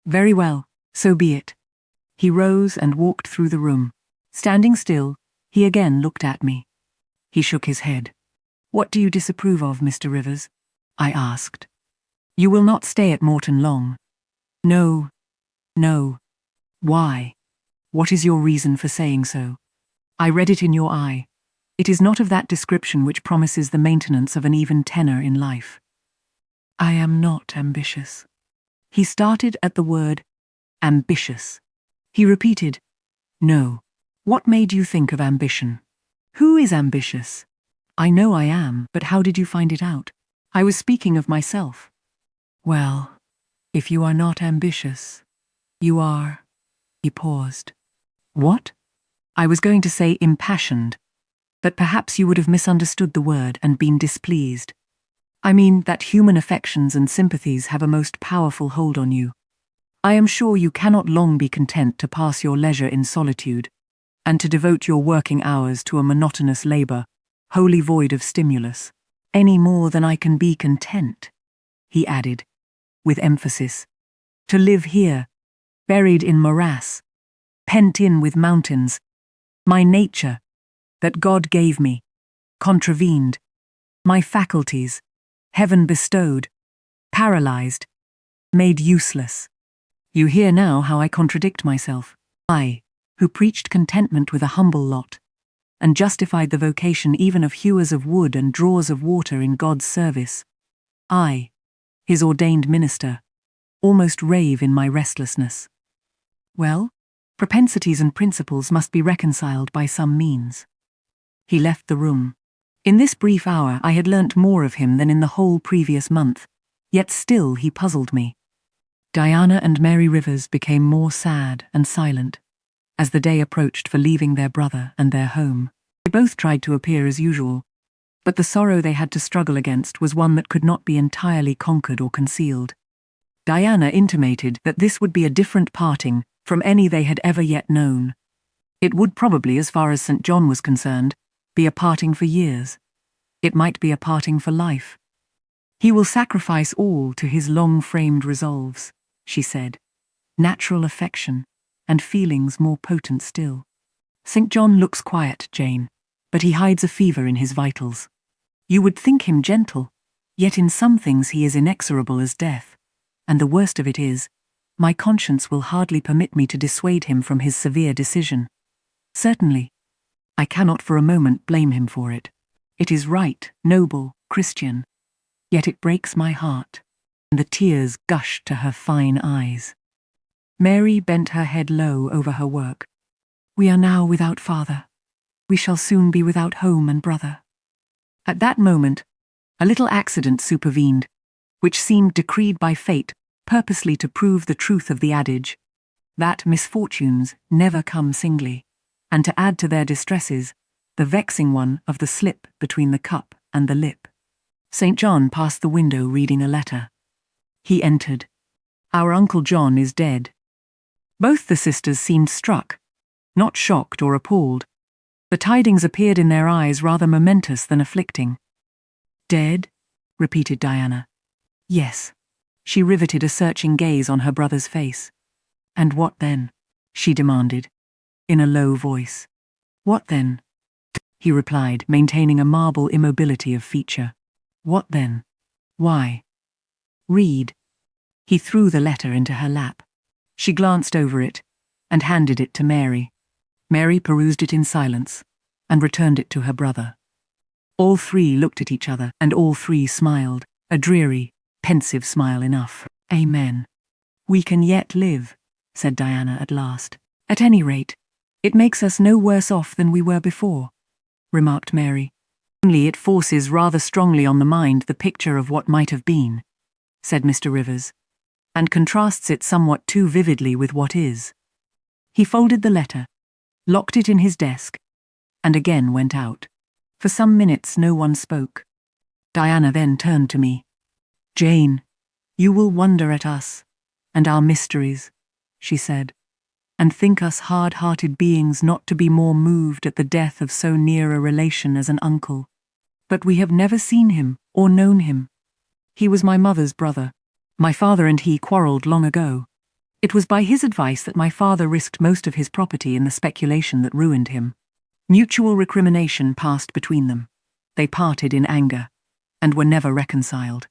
Very well, so be it. He rose and walked through the room. Standing still, he again looked at me. He shook his head. What do you disapprove of, Mr. Rivers? I asked. You will not stay at Morton long. No, no. Why? What is your reason for saying so? I read it in your eye. It is not of that description which promises the maintenance of an even tenor in life. I am not ambitious. He started at the word ambitious. He repeated, No. What made you think of ambition? Who is ambitious? I know I am, but how did you find it out? I was speaking of myself. Well, if you are not ambitious, you are... He paused. What? I was going to say impassioned, but perhaps you would have misunderstood the word and been displeased. I mean that human affections and sympathies have a most powerful hold on you. I am sure you cannot long be content to pass your leisure in solitude, and to devote your working hours to a monotonous labor, wholly void of stimulus, any more than I can be content, he added, with emphasis, to live here, buried in morass, pent in with mountains, my nature, that God gave me, contravened, my faculties, heaven bestowed, paralyzed, made useless. You hear now how I contradict myself. I, who preached contentment with a humble lot, and justified the vocation even of hewers of wood and drawers of water in God's service. I, his ordained minister, almost rave in my restlessness. Well, propensities and principles must be reconciled by some means. He left the room. In this brief hour I had learnt more of him than in the whole previous month, yet still he puzzled me. Diana and Mary Rivers became more sad and silent as the day approached for leaving their brother and their home. They both tried to appear as usual, but the sorrow they had to struggle against was one that could not be entirely conquered or concealed. Diana intimated that this would be a different parting from any they had ever yet known. It would probably, as far as St. John was concerned, be a parting for years. It might be a parting for life. "He will sacrifice all to his long-framed resolves," she said. "Natural affection, and feelings more potent still. St. John looks quiet, Jane, but he hides a fever in his vitals. You would think him gentle, yet in some things he is inexorable as death, and the worst of it is, my conscience will hardly permit me to dissuade him from his severe decision. Certainly, I cannot for a moment blame him for it. It is right, noble, Christian. Yet it breaks my heart." And the tears gushed to her fine eyes. Mary bent her head low over her work. "We are now without father. We shall soon be without home and brother." At that moment, a little accident supervened, which seemed decreed by fate purposely to prove the truth of the adage, that misfortunes never come singly, and to add to their distresses, the vexing one of the slip between the cup and the lip. St. John passed the window reading a letter. He entered. "Our Uncle John is dead." Both the sisters seemed struck, not shocked or appalled. The tidings appeared in their eyes rather momentous than afflicting. "Dead?" repeated Diana. "Yes." She riveted a searching gaze on her brother's face. "And what then?" she demanded, in a low voice. "What then?" he replied, maintaining a marble immobility of feature. "What then? Why? Read." He threw the letter into her lap. She glanced over it, and handed it to Mary. Mary perused it in silence, and returned it to her brother. All three looked at each other, and all three smiled, a dreary, pensive smile enough. "Amen. We can yet live," said Diana at last. "At any rate, it makes us no worse off than we were before," remarked Mary. "Only it forces rather strongly on the mind the picture of what might have been," said Mr. Rivers, "and contrasts it somewhat too vividly with what is." He folded the letter, locked it in his desk, and again went out. For some minutes no one spoke. Diana then turned to me. "Jane, you will wonder at us, and our mysteries," she said, "and think us hard-hearted beings not to be more moved at the death of so near a relation as an uncle. But we have never seen him or known him. He was my mother's brother. My father and he quarrelled long ago. It was by his advice that my father risked most of his property in the speculation that ruined him. Mutual recrimination passed between them. They parted in anger, and were never reconciled.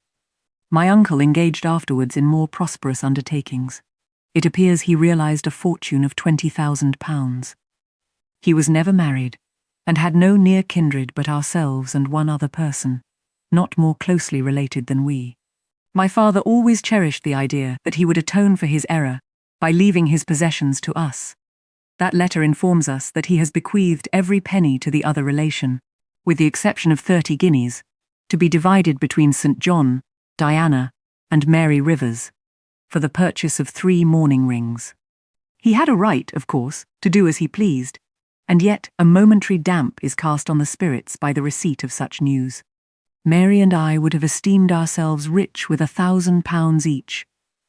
My uncle engaged afterwards in more prosperous undertakings. It appears he realized a fortune of £20,000. He was never married, and had no near kindred but ourselves and one other person, not more closely related than we. My father always cherished the idea that he would atone for his error by leaving his possessions to us. That letter informs us that he has bequeathed every penny to the other relation, with the exception of 30 guineas, to be divided between St. John, Diana, and Mary Rivers, for the purchase of 3 mourning rings. He had a right, of course, to do as he pleased, and yet a momentary damp is cast on the spirits by the receipt of such news. Mary and I would have esteemed ourselves rich with £1,000 each,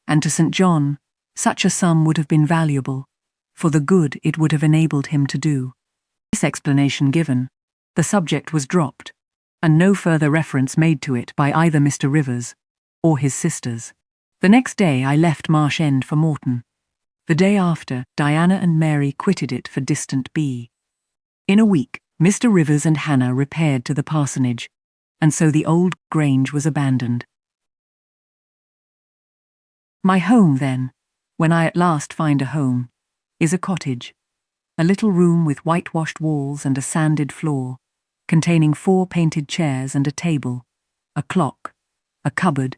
and to St. John, such a sum would have been valuable, for the good it would have enabled him to do. This explanation given, the subject was dropped, and no further reference made to it by either Mr. Rivers or his sisters. The next day I left Marsh End for Morton. The day after, Diana and Mary quitted it for distant B. In a week, Mr. Rivers and Hannah repaired to the parsonage, and so the old grange was abandoned. My home, then, when I at last find a home, is a cottage, a little room with whitewashed walls and a sanded floor, containing 4 painted chairs and a table, a clock, a cupboard,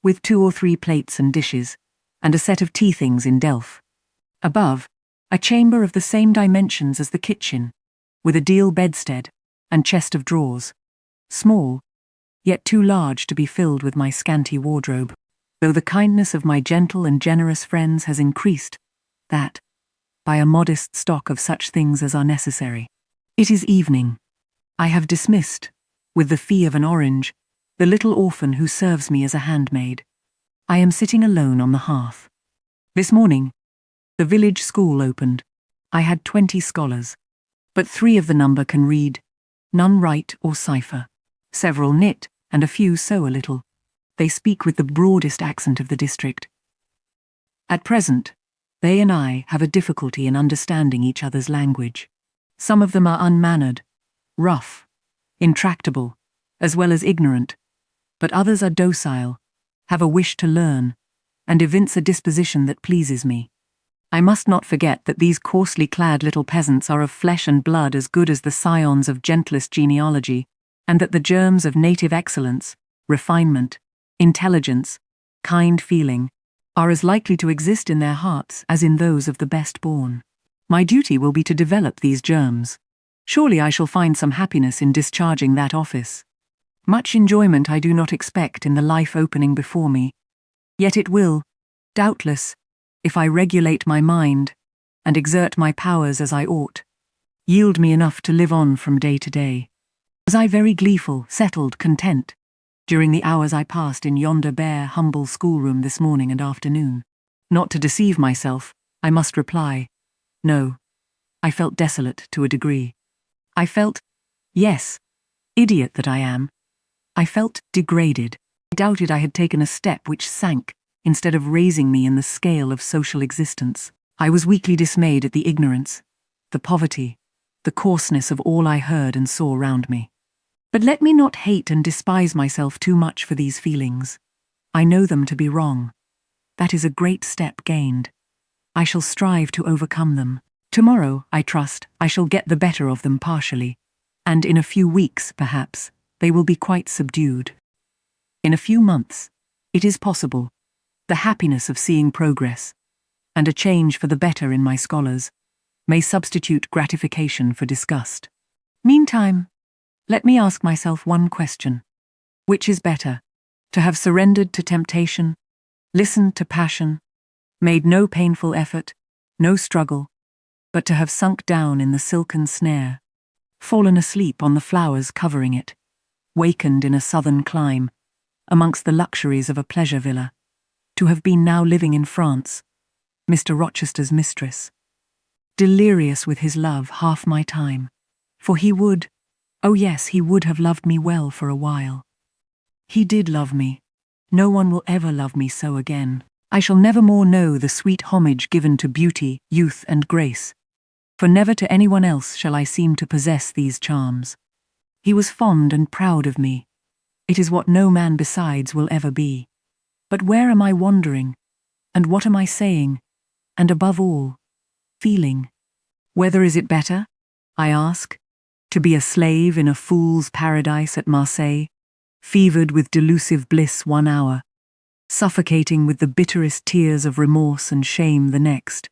with 2 or 3 plates and dishes, and a set of tea things in delf. Above, a chamber of the same dimensions as the kitchen, with a deal bedstead and chest of drawers, small, yet too large to be filled with my scanty wardrobe, though the kindness of my gentle and generous friends has increased that, by a modest stock of such things as are necessary. It is evening. I have dismissed, with the fee of an orange, the little orphan who serves me as a handmaid. I am sitting alone on the hearth. This morning, the village school opened. I had 20 scholars, but 3 of the number can read, none write or cipher. Several knit, and a few sew a little. They speak with the broadest accent of the district. At present, they and I have a difficulty in understanding each other's language. Some of them are unmannered, rough, intractable, as well as ignorant, but others are docile, have a wish to learn, and evince a disposition that pleases me. I must not forget that these coarsely clad little peasants are of flesh and blood as good as the scions of gentlest genealogy, and that the germs of native excellence, refinement, intelligence, kind feeling, are as likely to exist in their hearts as in those of the best born. My duty will be to develop these germs. Surely I shall find some happiness in discharging that office. Much enjoyment I do not expect in the life opening before me, yet it will, doubtless, if I regulate my mind, and exert my powers as I ought, yield me enough to live on from day to day. Was I very gleeful, settled, content, during the hours I passed in yonder bare, humble schoolroom this morning and afternoon? Not to deceive myself, I must reply, no. I felt desolate to a degree. I felt, yes, idiot that I am, I felt degraded. I doubted I had taken a step which sank, instead of raising me in the scale of social existence. I was weakly dismayed at the ignorance, the poverty, the coarseness of all I heard and saw round me. But let me not hate and despise myself too much for these feelings. I know them to be wrong. That is a great step gained. I shall strive to overcome them. Tomorrow, I trust, I shall get the better of them partially, and in a few weeks, perhaps, they will be quite subdued. In a few months, it is possible, the happiness of seeing progress, and a change for the better in my scholars, may substitute gratification for disgust. Meantime, let me ask myself one question. Which is better, to have surrendered to temptation, listened to passion, made no painful effort, no struggle, but to have sunk down in the silken snare, fallen asleep on the flowers covering it, wakened in a southern clime, amongst the luxuries of a pleasure villa, to have been now living in France, Mr. Rochester's mistress, delirious with his love half my time, for he would, oh yes, he would have loved me well for a while. He did love me. No one will ever love me so again. I shall never more know the sweet homage given to beauty, youth, and grace, for never to anyone else shall I seem to possess these charms. He was fond and proud of me. It is what no man besides will ever be. But where am I wandering? And what am I saying? And above all, feeling? Whether is it better, I ask, to be a slave in a fool's paradise at Marseille, fevered with delusive bliss one hour, suffocating with the bitterest tears of remorse and shame the next,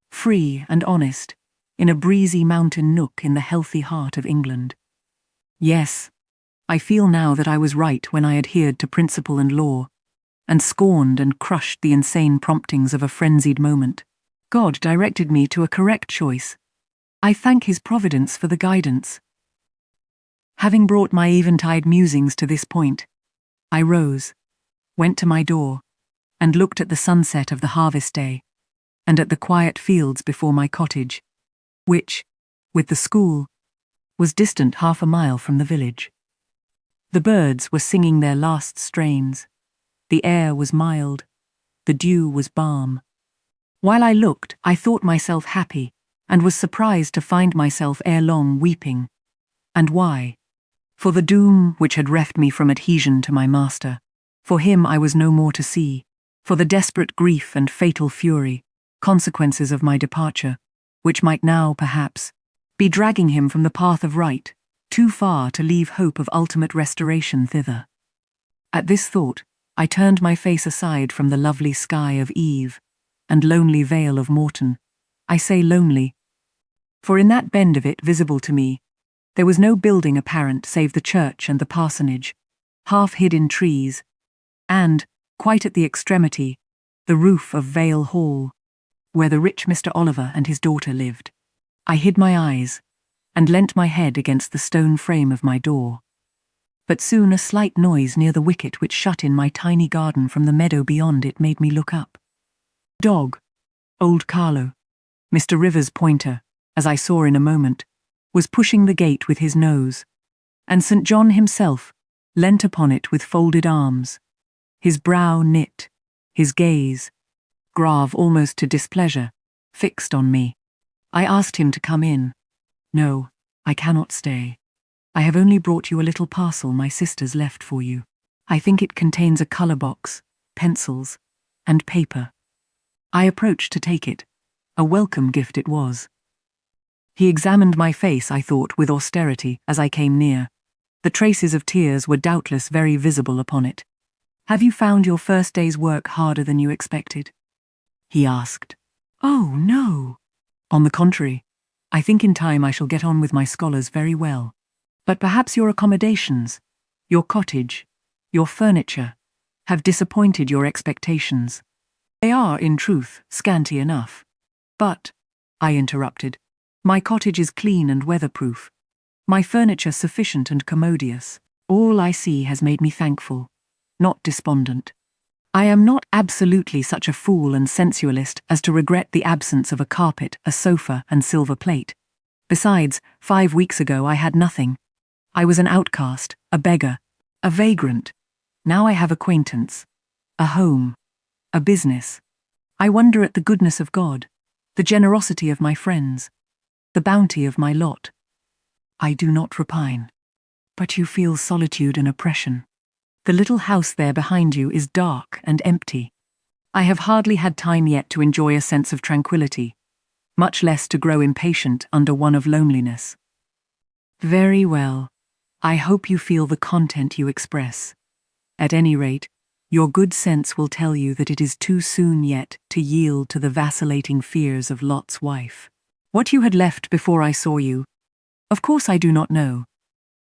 free and honest, in a breezy mountain nook in the healthy heart of England? Yes, I feel now that I was right when I adhered to principle and law, and scorned and crushed the insane promptings of a frenzied moment. God directed me to a correct choice. I thank His providence for the guidance. Having brought my eventide musings to this point, I rose, went to my door, and looked at the sunset of the harvest day, and at the quiet fields before my cottage, which, with the school, was distant 1/2 mile from the village. The birds were singing their last strains, the air was mild, the dew was balm. While I looked, I thought myself happy, and was surprised to find myself ere long weeping. And why? For the doom which had reft me from adhesion to my master. For him I was no more to see. For the desperate grief and fatal fury, consequences of my departure, which might now, perhaps, be dragging him from the path of right, too far to leave hope of ultimate restoration thither. At this thought, I turned my face aside from the lovely sky of Eve, and lonely vale of Morton. I say lonely, for in that bend of it visible to me, there was no building apparent save the church and the parsonage, half hid in trees, and, quite at the extremity, the roof of Vale Hall, where the rich Mr. Oliver and his daughter lived. I hid my eyes, and leant my head against the stone frame of my door. But soon a slight noise near the wicket which shut in my tiny garden from the meadow beyond it made me look up. Dog, old Carlo, Mr. Rivers' pointer, as I saw in a moment, was pushing the gate with his nose, and St. John himself leant upon it with folded arms, his brow knit, his gaze, grave almost to displeasure, fixed on me. I asked him to come in. No, I cannot stay. I have only brought you a little parcel my sisters left for you. I think it contains a colour box, pencils, and paper. I approached to take it. A welcome gift it was. He examined my face, I thought, with austerity as I came near. The traces of tears were doubtless very visible upon it. Have you found your first day's work harder than you expected? He asked. Oh, no. On the contrary, I think in time I shall get on with my scholars very well. But perhaps your accommodations, your cottage, your furniture, have disappointed your expectations. They are, in truth, scanty enough. But, I interrupted, my cottage is clean and weatherproof, my furniture sufficient and commodious. All I see has made me thankful, not despondent. I am not absolutely such a fool and sensualist as to regret the absence of a carpet, a sofa, and silver plate. Besides, 5 weeks ago I had nothing. I was an outcast, a beggar, a vagrant. Now I have acquaintance, a home, a business. I wonder at the goodness of God, the generosity of my friends, the bounty of my lot. I do not repine. But you feel solitude and oppression. The little house there behind you is dark and empty. I have hardly had time yet to enjoy a sense of tranquility, much less to grow impatient under one of loneliness. Very well. I hope you feel the content you express. At any rate, your good sense will tell you that it is too soon yet to yield to the vacillating fears of Lot's wife. What you had left before I saw you, of course I do not know,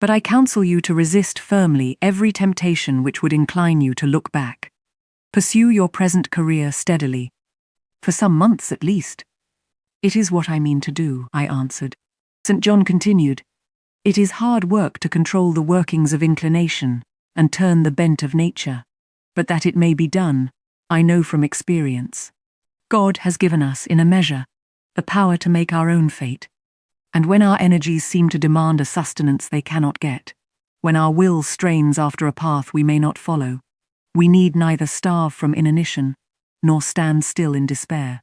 but I counsel you to resist firmly every temptation which would incline you to look back. Pursue your present career steadily, for some months at least. It is what I mean to do, I answered. St. John continued, it is hard work to control the workings of inclination and turn the bent of nature, but that it may be done, I know from experience. God has given us, in a measure, the power to make our own fate, and when our energies seem to demand a sustenance they cannot get, when our will strains after a path we may not follow, we need neither starve from inanition, nor stand still in despair.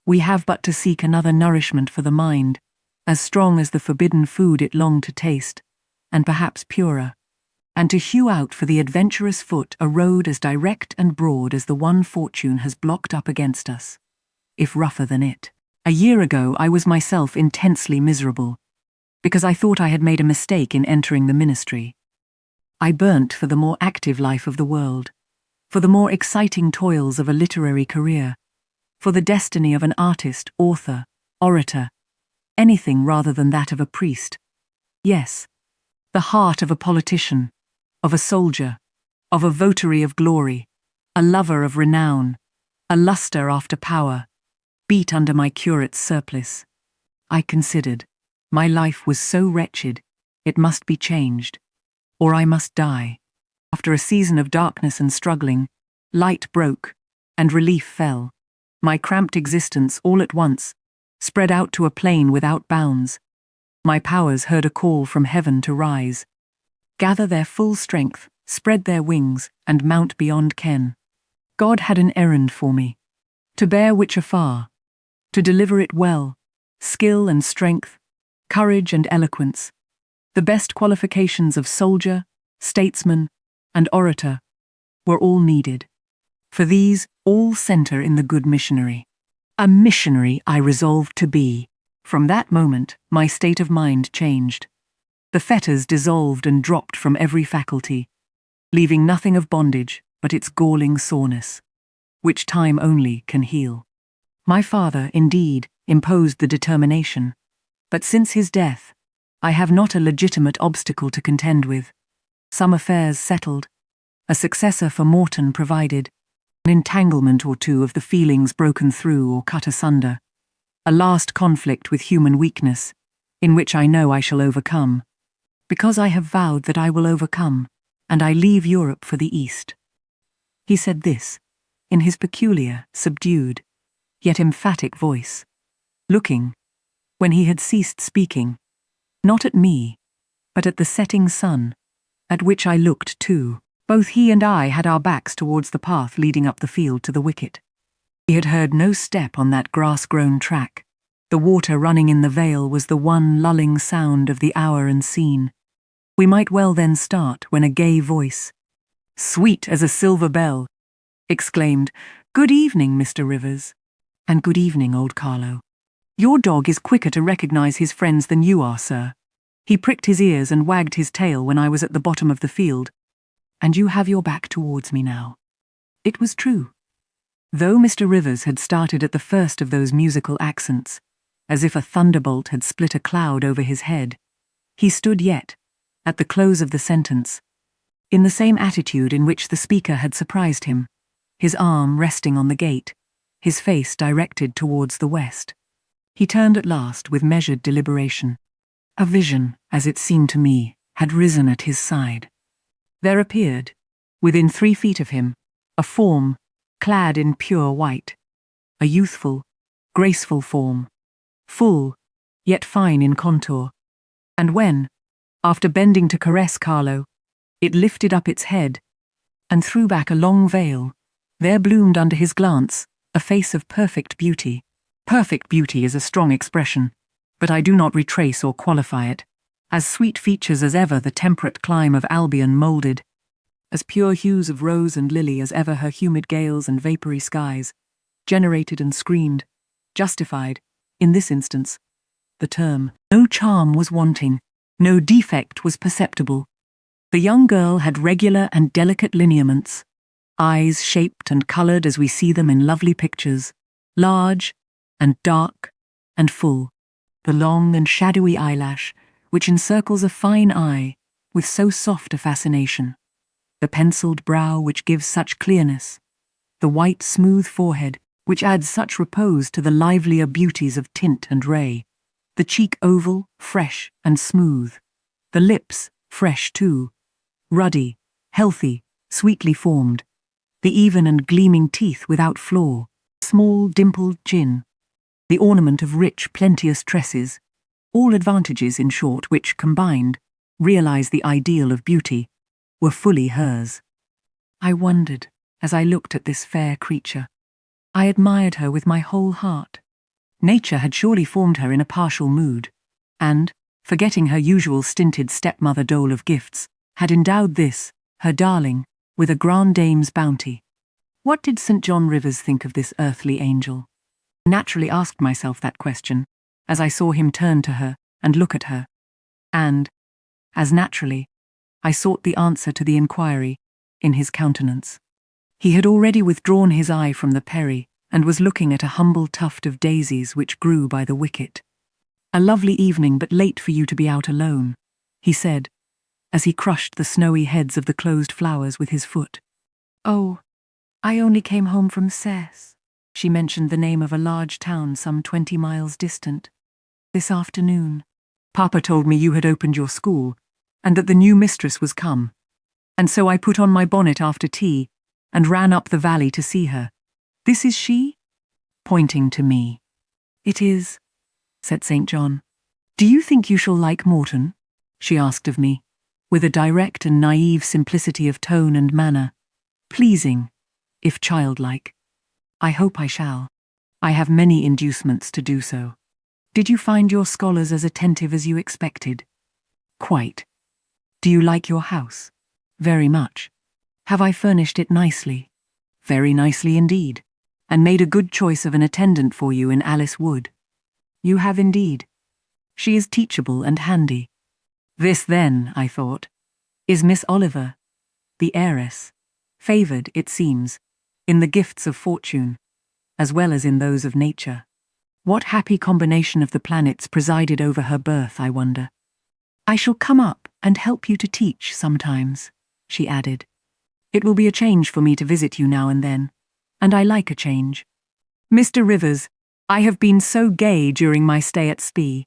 We have but to seek another nourishment for the mind, as strong as the forbidden food it longed to taste, and perhaps purer, and to hew out for the adventurous foot a road as direct and broad as the one fortune has blocked up against us, if rougher than it. A year ago I was myself intensely miserable, because I thought I had made a mistake in entering the ministry. I burnt for the more active life of the world, for the more exciting toils of a literary career, for the destiny of an artist, author, orator, anything rather than that of a priest. Yes, the heart of a politician, of a soldier, of a votary of glory, a lover of renown, a luster after power, beat under my curate's surplice. I considered, my life was so wretched, it must be changed, or I must die. After a season of darkness and struggling, light broke, and relief fell. My cramped existence all at once spread out to a plain without bounds. My powers heard a call from heaven to rise, gather their full strength, spread their wings, and mount beyond ken. God had an errand for me, to bear which afar, to deliver it well, skill and strength, courage and eloquence, the best qualifications of soldier, statesman, and orator, were all needed. For these all center in the good missionary. A missionary I resolved to be. From that moment, my state of mind changed. The fetters dissolved and dropped from every faculty, leaving nothing of bondage but its galling soreness, which time only can heal. My father, indeed, imposed the determination, but since his death, I have not a legitimate obstacle to contend with. Some affairs settled, a successor for Morton provided, an entanglement or two of the feelings broken through or cut asunder, a last conflict with human weakness, in which I know I shall overcome, because I have vowed that I will overcome, and I leave Europe for the East." He said this, in his peculiar, subdued, yet emphatic voice, looking, when he had ceased speaking, not at me, but at the setting sun, at which I looked too. Both he and I had our backs towards the path leading up the field to the wicket. We had heard no step on that grass-grown track. The water running in the vale was the one lulling sound of the hour and scene. We might well then start when a gay voice, sweet as a silver bell, exclaimed, "Good evening, Mr. Rivers." "And good evening, old Carlo. Your dog is quicker to recognize his friends than you are, sir. He pricked his ears and wagged his tail when I was at the bottom of the field. And you have your back towards me now." It was true. Though Mr. Rivers had started at the first of those musical accents, as if a thunderbolt had split a cloud over his head, he stood yet, at the close of the sentence, in the same attitude in which the speaker had surprised him, his arm resting on the gate, his face directed towards the west. He turned at last with measured deliberation. A vision, as it seemed to me, had risen at his side. There appeared, within 3 feet of him, a form, clad in pure white, a youthful, graceful form, full, yet fine in contour, and when, after bending to caress Carlo, it lifted up its head and threw back a long veil, there bloomed under his glance a face of perfect beauty. Perfect beauty is a strong expression, but I do not retrace or qualify it. As sweet features as ever the temperate clime of Albion moulded, as pure hues of rose and lily as ever her humid gales and vapoury skies, generated and screened, justified, in this instance, the term. No charm was wanting, no defect was perceptible. The young girl had regular and delicate lineaments, eyes shaped and coloured as we see them in lovely pictures, large and dark and full, the long and shadowy eyelash, which encircles a fine eye with so soft a fascination, the penciled brow which gives such clearness, the white smooth forehead which adds such repose to the livelier beauties of tint and ray, the cheek oval, fresh and smooth, the lips fresh too, ruddy, healthy, sweetly formed, the even and gleaming teeth without flaw, small dimpled chin, the ornament of rich plenteous tresses, all advantages, in short, which, combined, realize the ideal of beauty, were fully hers. I wondered, as I looked at this fair creature. I admired her with my whole heart. Nature had surely formed her in a partial mood, and, forgetting her usual stinted stepmother dole of gifts, had endowed this, her darling, with a grandame's bounty. What did St. John Rivers think of this earthly angel? I naturally asked myself that question, as I saw him turn to her and look at her, and, as naturally, I sought the answer to the inquiry in his countenance. He had already withdrawn his eye from the Peri and was looking at a humble tuft of daisies which grew by the wicket. "A lovely evening, but late for you to be out alone," he said, as he crushed the snowy heads of the closed flowers with his foot. "Oh, I only came home from Cess." She mentioned the name of a large town some 20 miles distant. "This afternoon. Papa told me you had opened your school, and that the new mistress was come. And so I put on my bonnet after tea, and ran up the valley to see her. This is she?" Pointing to me. "It is," said St. John. "Do you think you shall like Morton?" she asked of me, with a direct and naive simplicity of tone and manner, pleasing, if childlike. "I hope I shall. I have many inducements to do so." "Did you find your scholars as attentive as you expected?" "Quite." "Do you like your house?" "Very much." "Have I furnished it nicely?" "Very nicely indeed, and made a good choice of an attendant for you in Alice Wood." "You have indeed. She is teachable and handy." This then, I thought, is Miss Oliver, the heiress, favoured, it seems, in the gifts of fortune, as well as in those of nature. What happy combination of the planets presided over her birth, I wonder. "I shall come up and help you to teach sometimes," she added. "It will be a change for me to visit you now and then, and I like a change. Mr. Rivers, I have been so gay during my stay at Spee.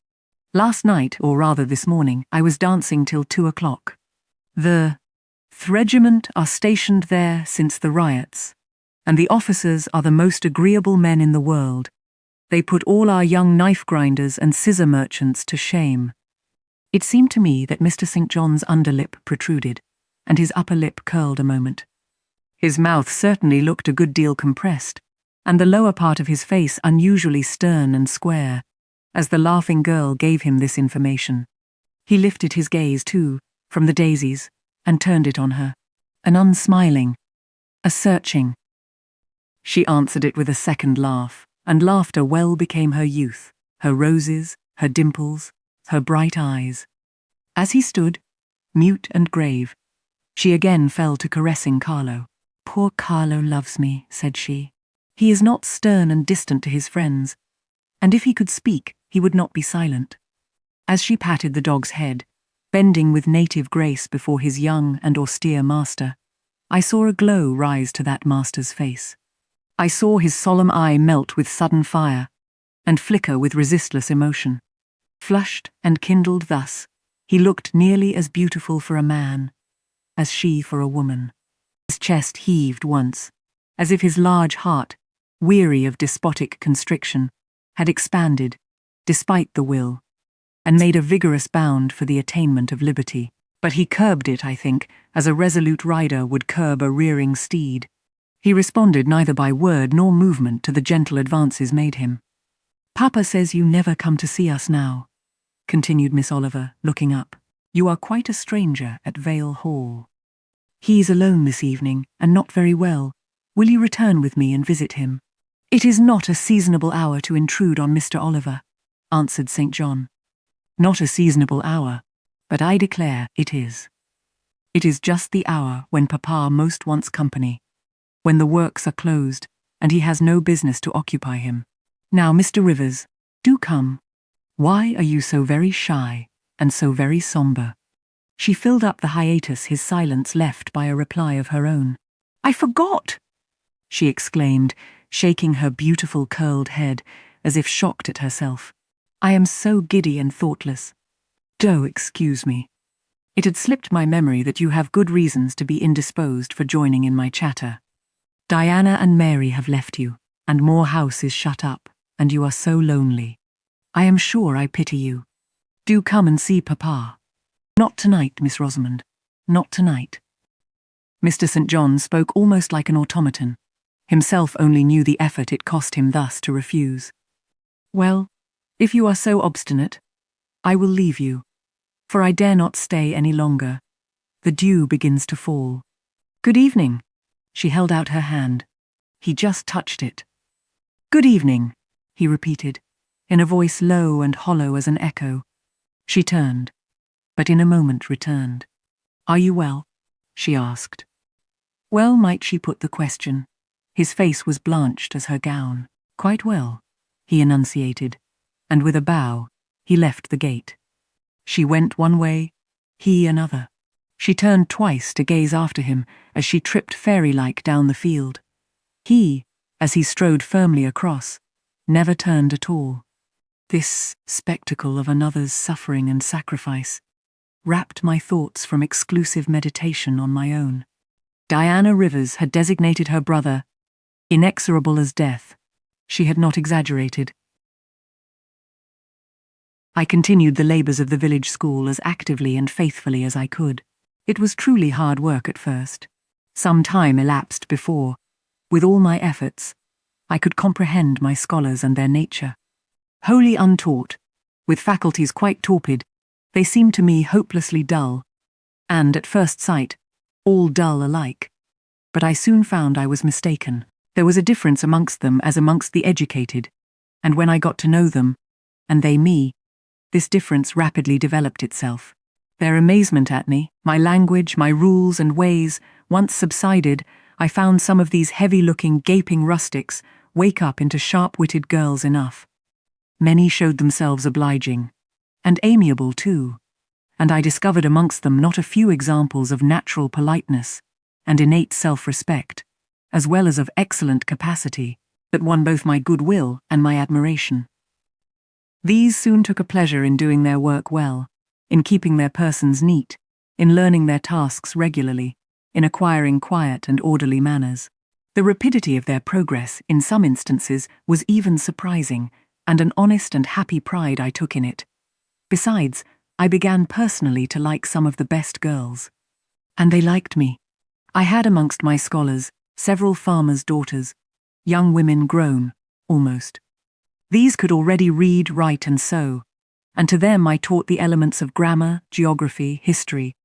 Last night, or rather this morning, I was dancing till 2 o'clock. The regiment are stationed there since the riots, and the officers are the most agreeable men in the world. They put all our young knife grinders and scissor merchants to shame. It seemed to me that Mr. St. John's underlip protruded, and his upper lip curled a moment. His mouth certainly looked a good deal compressed, and the lower part of his face unusually stern and square, as the laughing girl gave him this information. He lifted his gaze, too, from the daisies, and turned it on her. An unsmiling, a searching. She answered it with a second laugh, and laughter well became her youth, her roses, her dimples, her bright eyes. As he stood, mute and grave, she again fell to caressing Carlo. "Poor Carlo loves me," said she. "He is not stern and distant to his friends, and if he could speak, he would not be silent." As she patted the dog's head, bending with native grace before his young and austere master, I saw a glow rise to that master's face. I saw his solemn eye melt with sudden fire, and flicker with resistless emotion. Flushed and kindled thus, he looked nearly as beautiful for a man as she for a woman. His chest heaved once, as if his large heart, weary of despotic constriction, had expanded, despite the will, and made a vigorous bound for the attainment of liberty. But he curbed it, I think, as a resolute rider would curb a rearing steed. He responded neither by word nor movement to the gentle advances made him. "Papa says you never come to see us now," continued Miss Oliver, looking up. "You are quite a stranger at Vale Hall. He is alone this evening, and not very well. Will you return with me and visit him?" "It is not a seasonable hour to intrude on Mr. Oliver," answered St. John. "Not a seasonable hour, but I declare it is. It is just the hour when Papa most wants company, when the works are closed, and he has no business to occupy him. Now, Mr. Rivers, do come. Why are you so very shy, and so very sombre?" She filled up the hiatus his silence left by a reply of her own. "I forgot!" she exclaimed, shaking her beautiful curled head, as if shocked at herself. "I am so giddy and thoughtless. Do excuse me. It had slipped my memory that you have good reasons to be indisposed for joining in my chatter. Diana and Mary have left you, and Moor House is shut up, and you are so lonely. I am sure I pity you. Do come and see Papa." "Not tonight, Miss Rosamond, not tonight." Mr. St. John spoke almost like an automaton. Himself only knew the effort it cost him thus to refuse. "Well, if you are so obstinate, I will leave you, for I dare not stay any longer. The dew begins to fall. Good evening." She held out her hand. He just touched it. "Good evening," he repeated, in a voice low and hollow as an echo. She turned, but in a moment returned. "Are you well?" she asked. Well might she put the question. His face was blanched as her gown. "Quite well," he enunciated, and with a bow, he left the gate. She went one way, he another. She turned twice to gaze after him as she tripped fairy-like down the field. He, as he strode firmly across, never turned at all. This spectacle of another's suffering and sacrifice wrapped my thoughts from exclusive meditation on my own. Diana Rivers had designated her brother inexorable as death. She had not exaggerated. I continued the labours of the village school as actively and faithfully as I could. It was truly hard work at first. Some time elapsed before, with all my efforts, I could comprehend my scholars and their nature. Wholly untaught, with faculties quite torpid, they seemed to me hopelessly dull, and, at first sight, all dull alike. But I soon found I was mistaken. There was a difference amongst them as amongst the educated, and when I got to know them, and they me, this difference rapidly developed itself. Their amazement at me, my language, my rules and ways, once subsided, I found some of these heavy-looking, gaping rustics wake up into sharp-witted girls enough. Many showed themselves obliging, and amiable too, and I discovered amongst them not a few examples of natural politeness and innate self-respect, as well as of excellent capacity, that won both my goodwill and my admiration. These soon took a pleasure in doing their work well, in keeping their persons neat, in learning their tasks regularly, in acquiring quiet and orderly manners. The rapidity of their progress, in some instances, was even surprising, and an honest and happy pride I took in it. Besides, I began personally to like some of the best girls. And they liked me. I had amongst my scholars several farmers' daughters, young women grown, almost. These could already read, write, and sew, and to them I taught the elements of grammar, geography, history,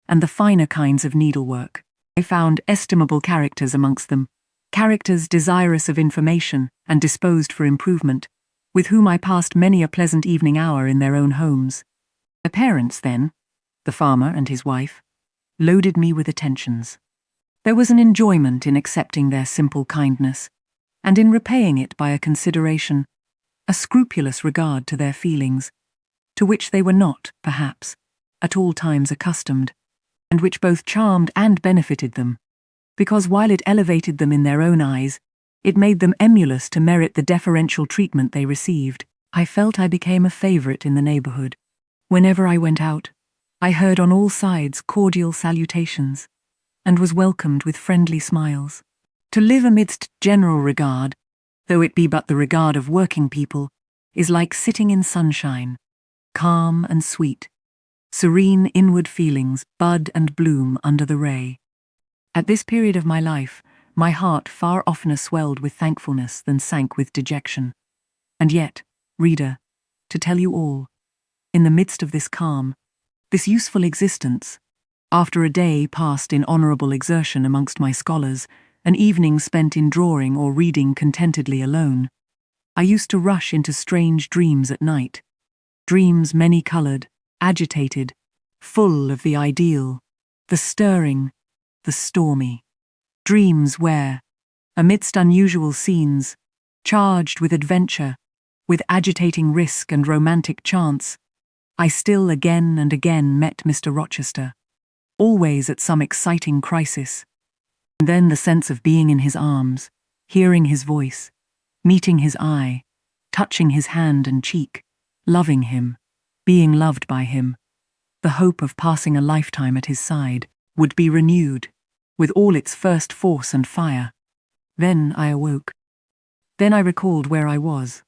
and the finer kinds of needlework. I found estimable characters amongst them, characters desirous of information and disposed for improvement, with whom I passed many a pleasant evening hour in their own homes. Their parents, then, the farmer and his wife, loaded me with attentions. There was an enjoyment in accepting their simple kindness, and in repaying it by a consideration, a scrupulous regard to their feelings, to which they were not, perhaps, at all times accustomed, and which both charmed and benefited them, because while it elevated them in their own eyes, it made them emulous to merit the deferential treatment they received. I felt I became a favourite in the neighbourhood. Whenever I went out, I heard on all sides cordial salutations, and was welcomed with friendly smiles. To live amidst general regard, though it be but the regard of working people, is like sitting in sunshine, calm and sweet, serene inward feelings bud and bloom under the ray. At this period of my life, my heart far oftener swelled with thankfulness than sank with dejection. And yet, reader, to tell you all, in the midst of this calm, this useful existence, after a day passed in honourable exertion amongst my scholars, an evening spent in drawing or reading contentedly alone, I used to rush into strange dreams at night, dreams many-coloured, agitated, full of the ideal, the stirring, the stormy, dreams where, amidst unusual scenes, charged with adventure, with agitating risk and romantic chance, I still again and again met Mr. Rochester, always at some exciting crisis. And then the sense of being in his arms, hearing his voice, meeting his eye, touching his hand and cheek, loving him, being loved by him, the hope of passing a lifetime at his side, would be renewed, with all its first force and fire. Then I awoke. Then I recalled where I was.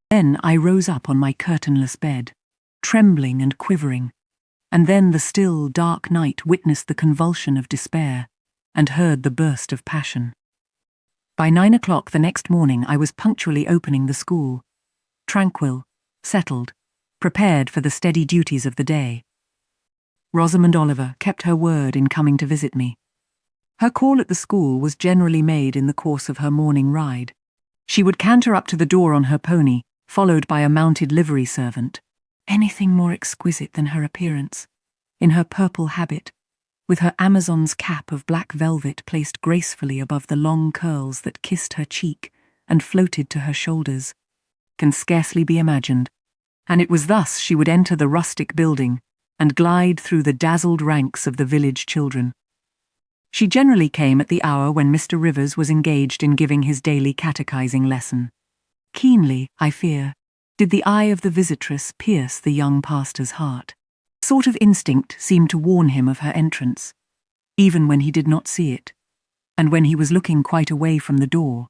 Then I rose up on my curtainless bed, trembling and quivering, and then the still, dark night witnessed the convulsion of despair, and heard the burst of passion. By 9 o'clock the next morning I was punctually opening the school, tranquil, settled, prepared for the steady duties of the day. Rosamond Oliver kept her word in coming to visit me. Her call at the school was generally made in the course of her morning ride. She would canter up to the door on her pony, followed by a mounted livery servant. Anything more exquisite than her appearance, in her purple habit, with her Amazon's cap of black velvet placed gracefully above the long curls that kissed her cheek and floated to her shoulders, can scarcely be imagined, and it was thus she would enter the rustic building and glide through the dazzled ranks of the village children. She generally came at the hour when Mr. Rivers was engaged in giving his daily catechizing lesson. Keenly, I fear, did the eye of the visitress pierce the young pastor's heart. A sort of instinct seemed to warn him of her entrance, even when he did not see it, and when he was looking quite away from the door.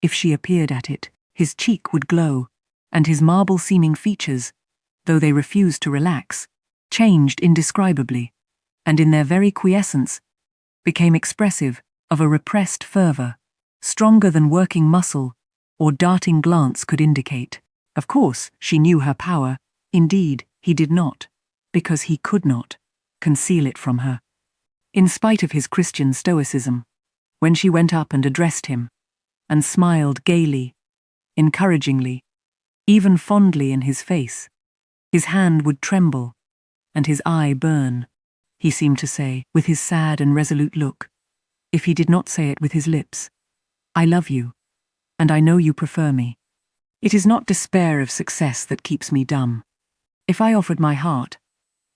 If she appeared at it, his cheek would glow, and his marble-seeming features, though they refused to relax, changed indescribably, and in their very quiescence, became expressive of a repressed fervour, stronger than working muscle or darting glance could indicate. Of course, she knew her power. Indeed, he did not, because he could not, conceal it from her. In spite of his Christian stoicism, when she went up and addressed him, and smiled gaily, encouragingly, even fondly in his face, his hand would tremble, and his eye burn, he seemed to say, with his sad and resolute look, if he did not say it with his lips, "I love you, and I know you prefer me. It is not despair of success that keeps me dumb. If I offered my heart,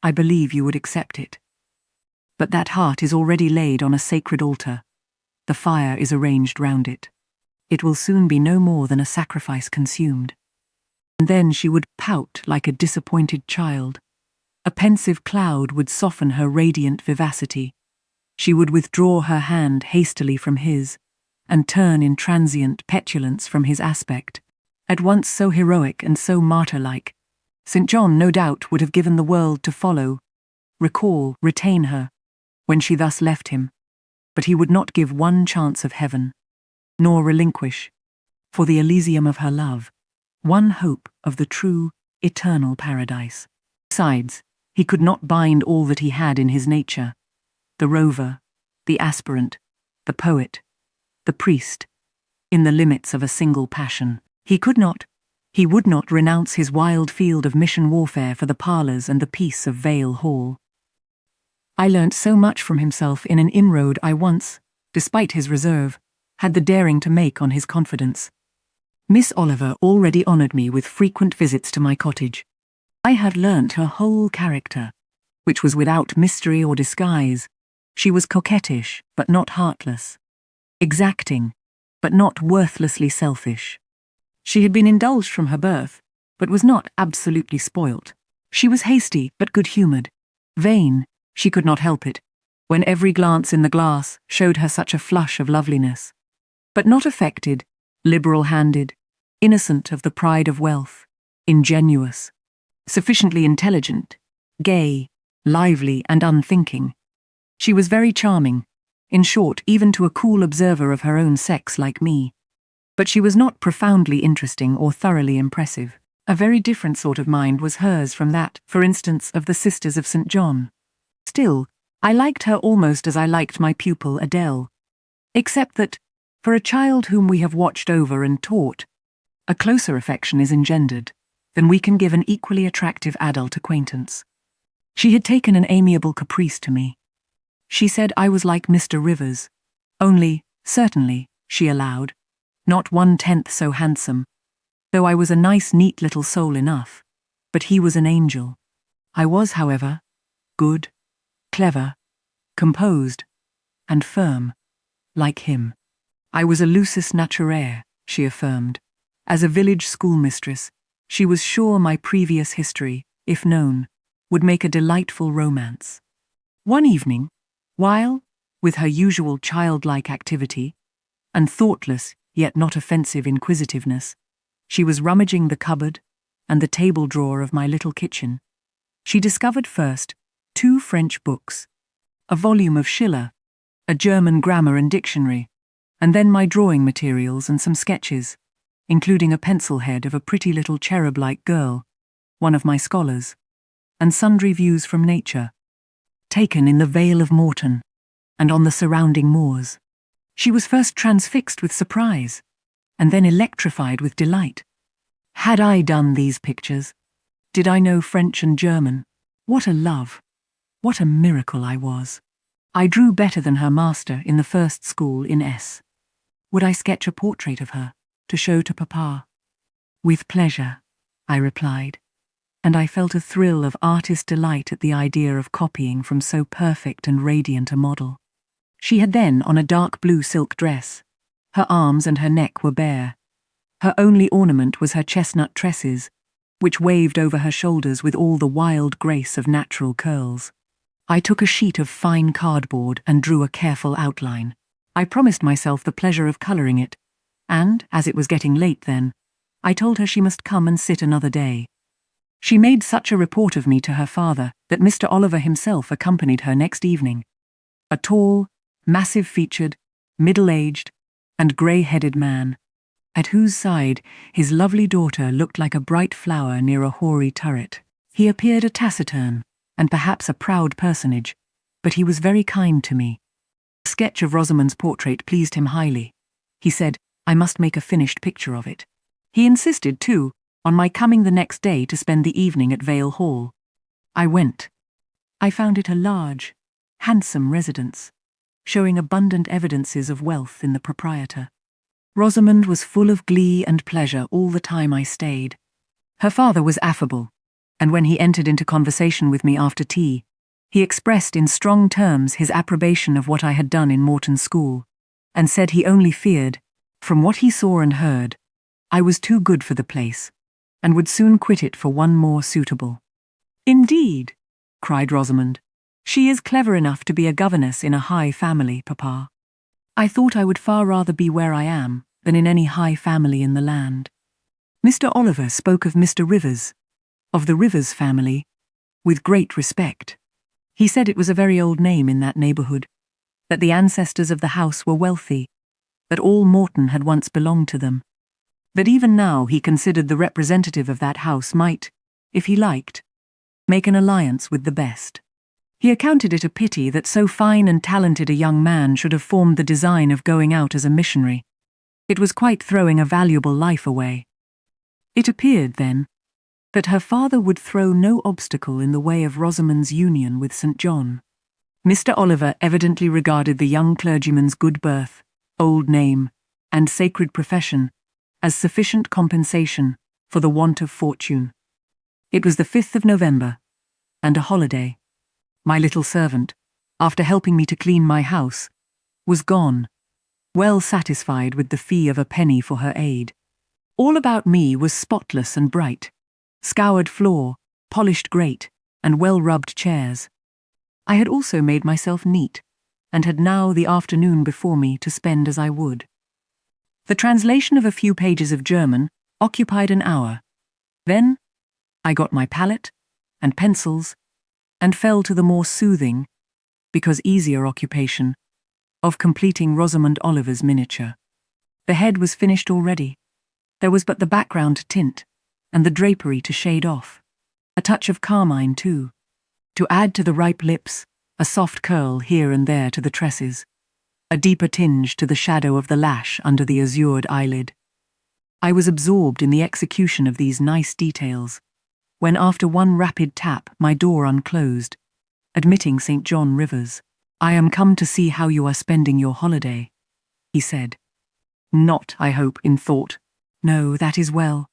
I believe you would accept it. But that heart is already laid on a sacred altar. The fire is arranged round it. It will soon be no more than a sacrifice consumed. and then she would pout like a disappointed child. A pensive cloud would soften her radiant vivacity. She would withdraw her hand hastily from his, and turn in transient petulance from his aspect, at once so heroic and so martyr-like. St. John, no doubt, would have given the world to follow, recall, retain her, when she thus left him, but he would not give one chance of heaven, nor relinquish, for the Elysium of her love, one hope of the true, eternal paradise. Besides, he could not bind all that he had in his nature, the rover, the aspirant, the poet, the priest, in the limits of a single passion. He would not renounce his wild field of mission warfare for the parlours and the peace of Vale Hall. I learnt so much from himself in an inroad I once, despite his reserve, had the daring to make on his confidence. Miss Oliver already honoured me with frequent visits to my cottage. I had learnt her whole character, which was without mystery or disguise. She was coquettish, but not heartless, exacting, but not worthlessly selfish. She had been indulged from her birth, but was not absolutely spoilt. She was hasty, but good-humoured. Vain, she could not help it, when every glance in the glass showed her such a flush of loveliness. But not affected, liberal-handed, innocent of the pride of wealth, ingenuous, sufficiently intelligent, gay, lively and unthinking. She was very charming, in short, even to a cool observer of her own sex like me. But she was not profoundly interesting or thoroughly impressive. A very different sort of mind was hers from that, for instance, of the Sisters of St. John. Still, I liked her almost as I liked my pupil Adele, except that, for a child whom we have watched over and taught, a closer affection is engendered than we can give an equally attractive adult acquaintance. She had taken an amiable caprice to me. She said I was like Mr. Rivers, only, certainly, she allowed, not 1/10 so handsome, though I was a nice neat little soul enough, but he was an angel. I was, however, good, clever, composed, and firm, like him. I was a lusus naturae, she affirmed. As a village schoolmistress, she was sure my previous history, if known, would make a delightful romance. One evening, while, with her usual childlike activity, and thoughtless yet not offensive inquisitiveness, she was rummaging the cupboard and the table drawer of my little kitchen, she discovered first 2 French books, a volume of Schiller, a German grammar and dictionary, and then my drawing materials and some sketches, including a pencil head of a pretty little cherub-like girl, one of my scholars, and sundry views from nature, taken in the Vale of Morton and on the surrounding moors. She was first transfixed with surprise, and then electrified with delight. Had I done these pictures? Did I know French and German? What a love! What a miracle I was! I drew better than her master in the first school in S. Would I sketch a portrait of her, to show to Papa? With pleasure, I replied, and I felt a thrill of artist delight at the idea of copying from so perfect and radiant a model. She had then on a dark blue silk dress. Her arms and her neck were bare. Her only ornament was her chestnut tresses, which waved over her shoulders with all the wild grace of natural curls. I took a sheet of fine cardboard and drew a careful outline. I promised myself the pleasure of colouring it, and, as it was getting late then, I told her she must come and sit another day. She made such a report of me to her father that Mr. Oliver himself accompanied her next evening. A tall, massive-featured, middle-aged, and grey-headed man, at whose side his lovely daughter looked like a bright flower near a hoary turret. He appeared a taciturn, and perhaps a proud personage, but he was very kind to me. A sketch of Rosamond's portrait pleased him highly. He said I must make a finished picture of it. He insisted, too, on my coming the next day to spend the evening at Vale Hall. I went. I found it a large, handsome residence, showing abundant evidences of wealth in the proprietor. Rosamond was full of glee and pleasure all the time I stayed. Her father was affable, and when he entered into conversation with me after tea, he expressed in strong terms his approbation of what I had done in Morton School, and said he only feared, from what he saw and heard, I was too good for the place, and would soon quit it for one more suitable. "Indeed," cried Rosamond. "She is clever enough to be a governess in a high family, Papa. I thought I would far rather be where I am than in any high family in the land." Mr. Oliver spoke of Mr. Rivers, of the Rivers family, with great respect. He said it was a very old name in that neighbourhood, that the ancestors of the house were wealthy, that all Morton had once belonged to them, that even now he considered the representative of that house might, if he liked, make an alliance with the best. He accounted it a pity that so fine and talented a young man should have formed the design of going out as a missionary. It was quite throwing a valuable life away. It appeared, then, that her father would throw no obstacle in the way of Rosamond's union with St. John. Mr. Oliver evidently regarded the young clergyman's good birth, old name, and sacred profession as sufficient compensation for the want of fortune. It was the 5th of November, and a holiday. My little servant, after helping me to clean my house, was gone, well satisfied with the fee of a penny for her aid. All about me was spotless and bright, scoured floor, polished grate, and well-rubbed chairs. I had also made myself neat, and had now the afternoon before me to spend as I would. The translation of a few pages of German occupied an hour. Then I got my palette and pencils and fell to the more soothing, because easier occupation, of completing Rosamond Oliver's miniature. The head was finished already. There was but the background to tint, and the drapery to shade off. A touch of carmine, too, to add to the ripe lips, a soft curl here and there to the tresses, a deeper tinge to the shadow of the lash under the azured eyelid. I was absorbed in the execution of these nice details, when after one rapid tap my door unclosed, admitting St. John Rivers. "I am come to see how you are spending your holiday," he said. "Not, I hope, in thought. No, that is well.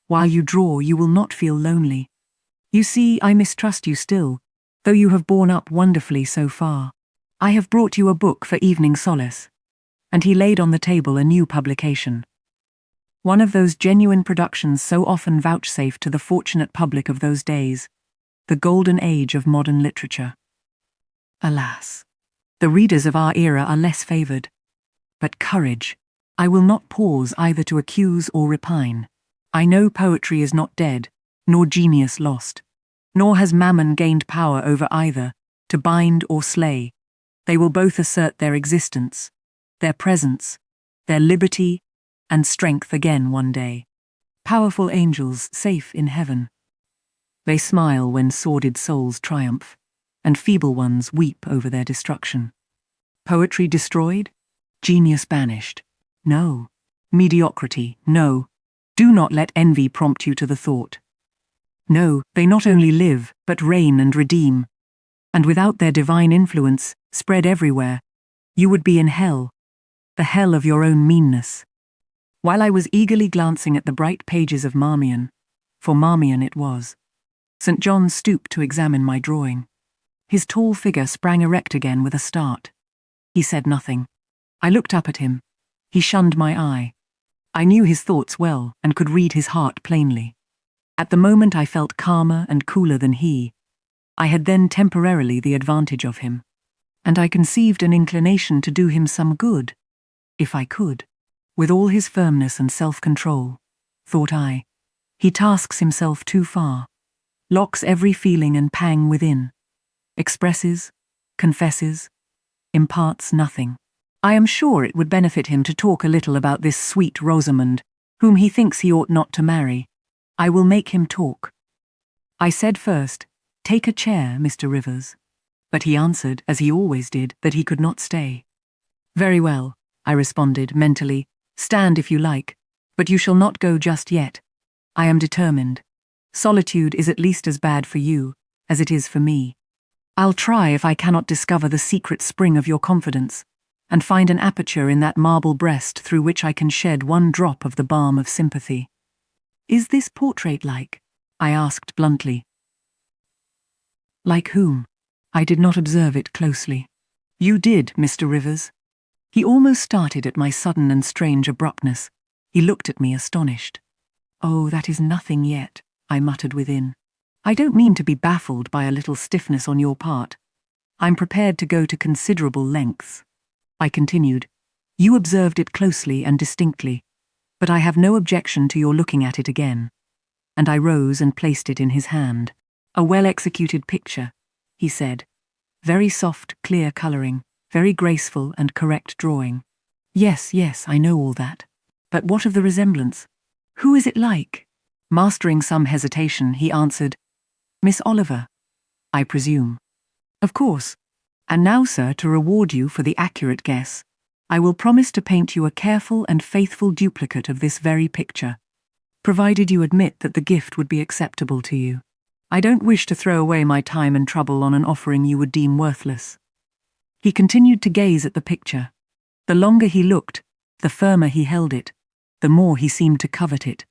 While you draw, you will not feel lonely. You see, I mistrust you still, though you have borne up wonderfully so far. I have brought you a book for evening solace." And he laid on the table a new publication. One of those genuine productions so often vouchsafed to the fortunate public of those days, the golden age of modern literature. Alas, the readers of our era are less favoured. But courage! I will not pause either to accuse or repine. I know poetry is not dead, nor genius lost, nor has mammon gained power over either, to bind or slay. They will both assert their existence, their presence, their liberty, and strength again one day. Powerful angels safe in heaven. They smile when sordid souls triumph, and feeble ones weep over their destruction. Poetry destroyed? Genius banished? No. Mediocrity? No. Do not let envy prompt you to the thought. No, they not only live, but reign and redeem. And without their divine influence, spread everywhere, you would be in hell, the hell of your own meanness. While I was eagerly glancing at the bright pages of Marmion, for Marmion it was, St. John stooped to examine my drawing. His tall figure sprang erect again with a start. He said nothing. I looked up at him. He shunned my eye. I knew his thoughts well and could read his heart plainly. At the moment I felt calmer and cooler than he. I had then temporarily the advantage of him, and I conceived an inclination to do him some good, if I could. With all his firmness and self-control, thought I, he tasks himself too far, locks every feeling and pang within, expresses, confesses, imparts nothing. I am sure it would benefit him to talk a little about this sweet Rosamond, whom he thinks he ought not to marry. I will make him talk. I said first, "Take a chair, Mr. Rivers." But he answered, as he always did, that he could not stay. "Very well," I responded mentally, "stand if you like, but you shall not go just yet. I am determined. Solitude is at least as bad for you as it is for me. I'll try if I cannot discover the secret spring of your confidence, and find an aperture in that marble breast through which I can shed one drop of the balm of sympathy." "Is this portrait like?" I asked bluntly. "Like whom?" I did not observe it closely. "You did, Mr. Rivers." He almost started at my sudden and strange abruptness. He looked at me astonished. "Oh, that is nothing yet," I muttered within. "I don't mean to be baffled by a little stiffness on your part. I'm prepared to go to considerable lengths." I continued, "You observed it closely and distinctly, but I have no objection to your looking at it again." And I rose and placed it in his hand. "A well-executed picture," he said. "Very soft, clear colouring, very graceful and correct drawing." "Yes, yes, I know all that. But what of the resemblance? Who is it like?" Mastering some hesitation, he answered, "Miss Oliver, I presume." "Of course. And now, sir, to reward you for the accurate guess, I will promise to paint you a careful and faithful duplicate of this very picture, provided you admit that the gift would be acceptable to you. I don't wish to throw away my time and trouble on an offering you would deem worthless." He continued to gaze at the picture. The longer he looked, the firmer he held it, the more he seemed to covet it.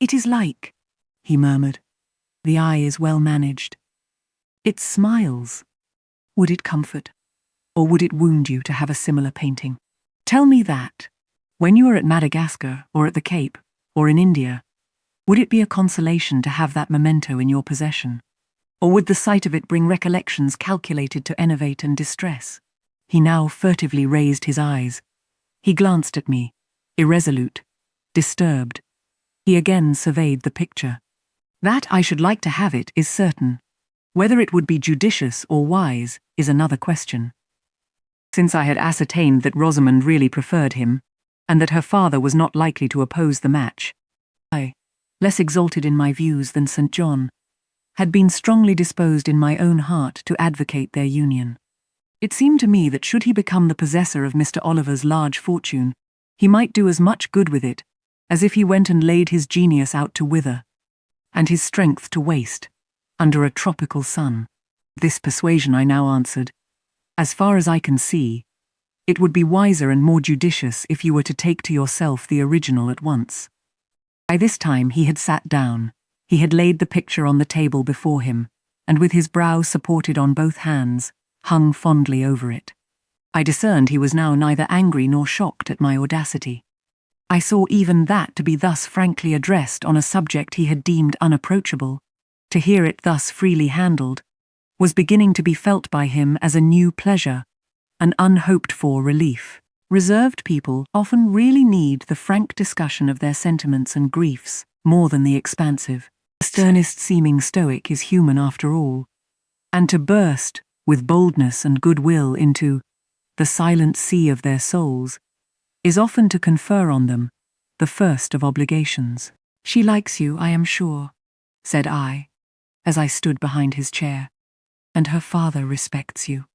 "It is like," he murmured. "The eye is well managed. It smiles. Would it comfort, or would it wound you to have a similar painting? Tell me that, when you are at Madagascar, or at the Cape, or in India, would it be a consolation to have that memento in your possession? Or would the sight of it bring recollections calculated to enervate and distress?" He now furtively raised his eyes. He glanced at me, irresolute, disturbed. He again surveyed the picture. "That I should like to have it is certain. Whether it would be judicious or wise is another question." Since I had ascertained that Rosamond really preferred him, and that her father was not likely to oppose the match, I, less exalted in my views than St. John, had been strongly disposed in my own heart to advocate their union. It seemed to me that should he become the possessor of Mr. Oliver's large fortune, he might do as much good with it as if he went and laid his genius out to wither, and his strength to waste, under a tropical sun. This persuasion I now answered, "As far as I can see, it would be wiser and more judicious if you were to take to yourself the original at once." By this time he had sat down. He had laid the picture on the table before him, and with his brow supported on both hands, hung fondly over it. I discerned he was now neither angry nor shocked at my audacity. I saw even that to be thus frankly addressed on a subject he had deemed unapproachable, to hear it thus freely handled, was beginning to be felt by him as a new pleasure, an unhoped-for relief. Reserved people often really need the frank discussion of their sentiments and griefs more than the expansive. The sternest-seeming stoic is human after all, and to burst, with boldness and goodwill, into the silent sea of their souls is often to confer on them the first of obligations. "She likes you, I am sure," said I, as I stood behind his chair, "and her father respects you.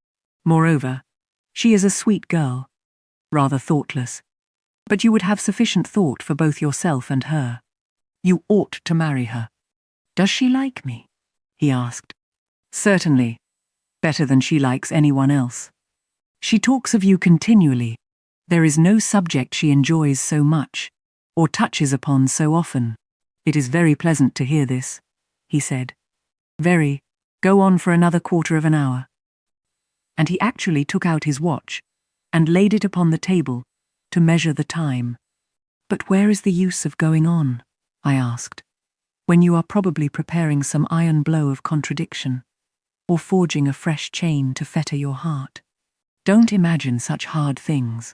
Moreover, she is a sweet girl, rather thoughtless, but you would have sufficient thought for both yourself and her. You ought to marry her." "Does she like me?" he asked. "Certainly, better than she likes anyone else. She talks of you continually. There is no subject she enjoys so much, or touches upon so often." "It is very pleasant to hear this," he said. "Very. Go on for another quarter of an hour." And he actually took out his watch, and laid it upon the table, to measure the time. "But where is the use of going on," I asked, "when you are probably preparing some iron blow of contradiction, or forging a fresh chain to fetter your heart? Don't imagine such hard things.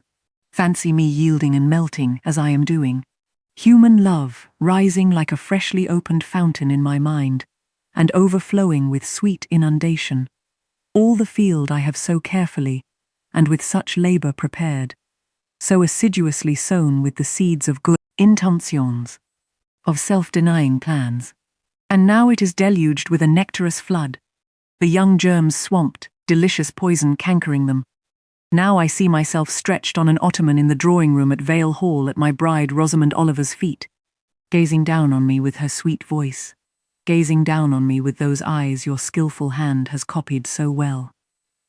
Fancy me yielding and melting as I am doing, human love rising like a freshly opened fountain in my mind, and overflowing with sweet inundation, all the field I have so carefully, and with such labour prepared, so assiduously sown with the seeds of good intentions, of self-denying plans. And now it is deluged with a nectarous flood, the young germs swamped, delicious poison cankering them. Now I see myself stretched on an ottoman in the drawing-room at Vale Hall at my bride Rosamond Oliver's feet, gazing down on me with her sweet voice, gazing down on me with those eyes your skilful hand has copied so well,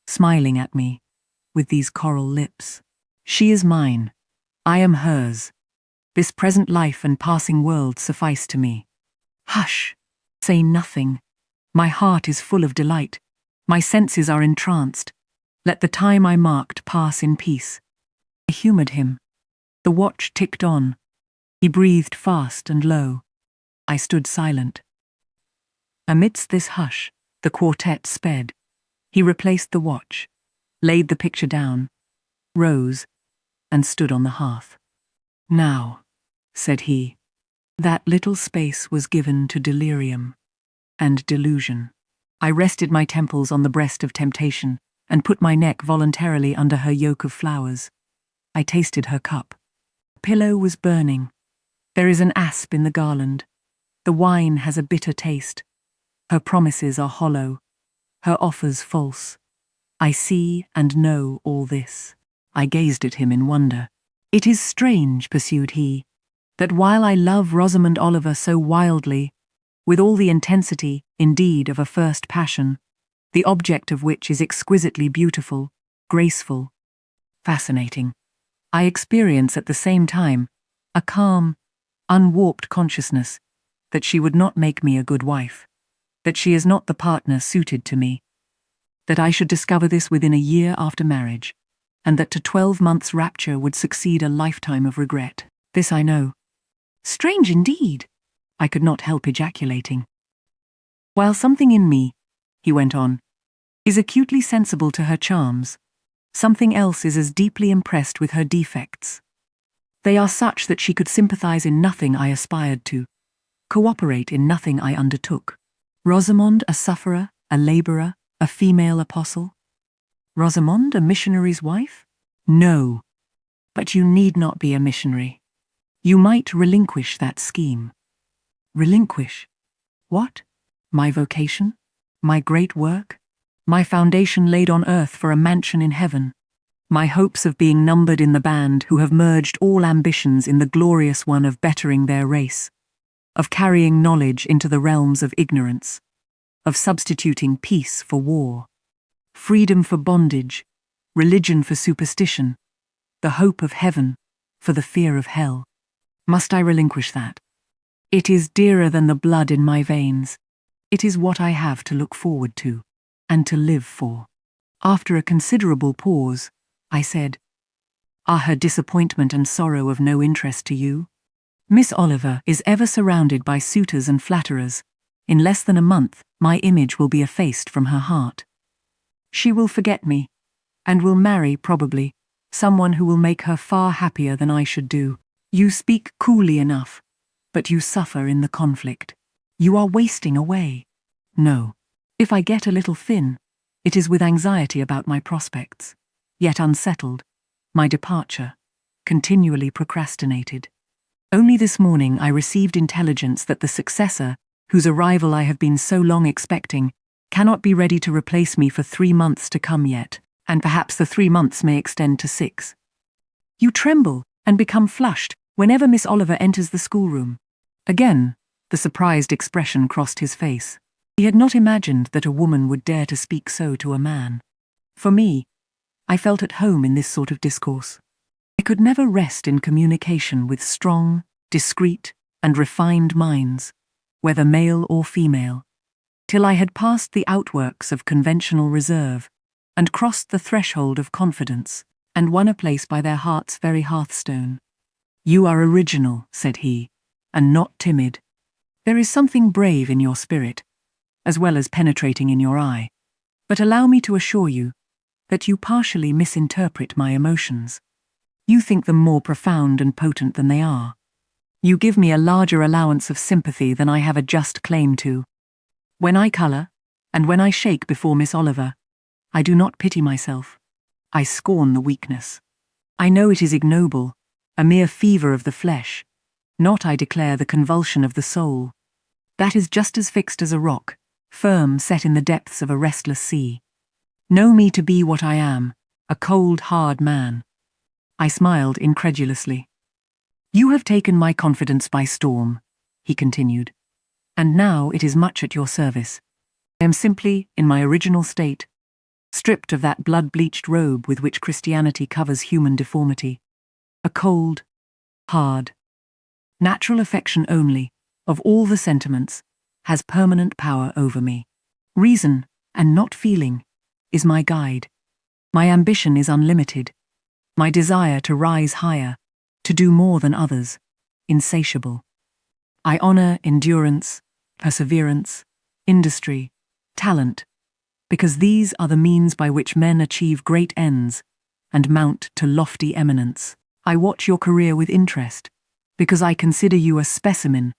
smiling at me with these coral lips. She is mine. I am hers. This present life and passing world suffice to me. Hush! Say nothing. My heart is full of delight. My senses are entranced. Let the time I marked pass in peace. I humoured him. The watch ticked on. He breathed fast and low. I stood silent. Amidst this hush, the quartet sped. He replaced the watch, laid the picture down, rose, and stood on the hearth. "Now," said he, "that little space was given to delirium and delusion." I rested my temples on the breast of temptation and put my neck voluntarily under her yoke of flowers. I tasted her cup. The pillow was burning. There is an asp in the garland. The wine has a bitter taste. Her promises are hollow, her offers false. I see and know all this. I gazed at him in wonder. "It is strange," pursued he, "that while I love Rosamond Oliver so wildly, with all the intensity, indeed, of a first passion, the object of which is exquisitely beautiful, graceful, fascinating, I experience at the same time a calm, unwarped consciousness that she would not make me a good wife, that she is not the partner suited to me, that I should discover this within a year after marriage, and that to 12 months' rapture would succeed a lifetime of regret. This I know." "Strange indeed," I could not help ejaculating. "While something in me," he went on, "is acutely sensible to her charms, something else is as deeply impressed with her defects. They are such that she could sympathize in nothing I aspired to, cooperate in nothing I undertook. Rosamond a sufferer, a laborer, a female apostle? Rosamond a missionary's wife? No, but you need not be a missionary. You might relinquish that scheme." Relinquish? What? My vocation? My great work? My foundation laid on earth for a mansion in heaven? My hopes of being numbered in the band who have merged all ambitions in the glorious one of bettering their race, of carrying knowledge into the realms of ignorance, of substituting peace for war, freedom for bondage, religion for superstition, the hope of heaven for the fear of hell? Must I relinquish that? It is dearer than the blood in my veins. It is what I have to look forward to, and to live for. After a considerable pause, I said, "Are her disappointment and sorrow of no interest to you? Miss Oliver is ever surrounded by suitors and flatterers. In less than a month, my image will be effaced from her heart. She will forget me, and will marry, probably, someone who will make her far happier than I should do. You speak coolly enough, but you suffer in the conflict. You are wasting away. No, if I get a little thin, it is with anxiety about my prospects, yet unsettled, my departure, continually procrastinated. Only this morning I received intelligence that the successor, whose arrival I have been so long expecting, cannot be ready to replace me for 3 months to come yet, and perhaps the 3 months may extend to 6. You tremble and become flushed whenever Miss Oliver enters the schoolroom. Again, the surprised expression crossed his face. He had not imagined that a woman would dare to speak so to a man. For me, I felt at home in this sort of discourse. I could never rest in communication with strong, discreet, and refined minds, whether male or female, till I had passed the outworks of conventional reserve and crossed the threshold of confidence and won a place by their heart's very hearthstone. "You are original," said he, "and not timid. There is something brave in your spirit, as well as penetrating in your eye. But allow me to assure you that you partially misinterpret my emotions. You think them more profound and potent than they are. You give me a larger allowance of sympathy than I have a just claim to. When I colour, and when I shake before Miss Oliver, I do not pity myself. I scorn the weakness. I know it is ignoble, a mere fever of the flesh, not, I declare, the convulsion of the soul. That is just as fixed as a rock, firm set in the depths of a restless sea. Know me to be what I am, a cold, hard man." I smiled incredulously. "You have taken my confidence by storm," he continued, "and now it is much at your service. I am simply, in my original state, stripped of that blood-bleached robe with which Christianity covers human deformity. A cold, hard, natural affection only, of all the sentiments, has permanent power over me. Reason, and not feeling, is my guide. My ambition is unlimited. My desire to rise higher, to do more than others, insatiable. I honor endurance, perseverance, industry, talent, because these are the means by which men achieve great ends and mount to lofty eminence. I watch your career with interest, because I consider you a specimen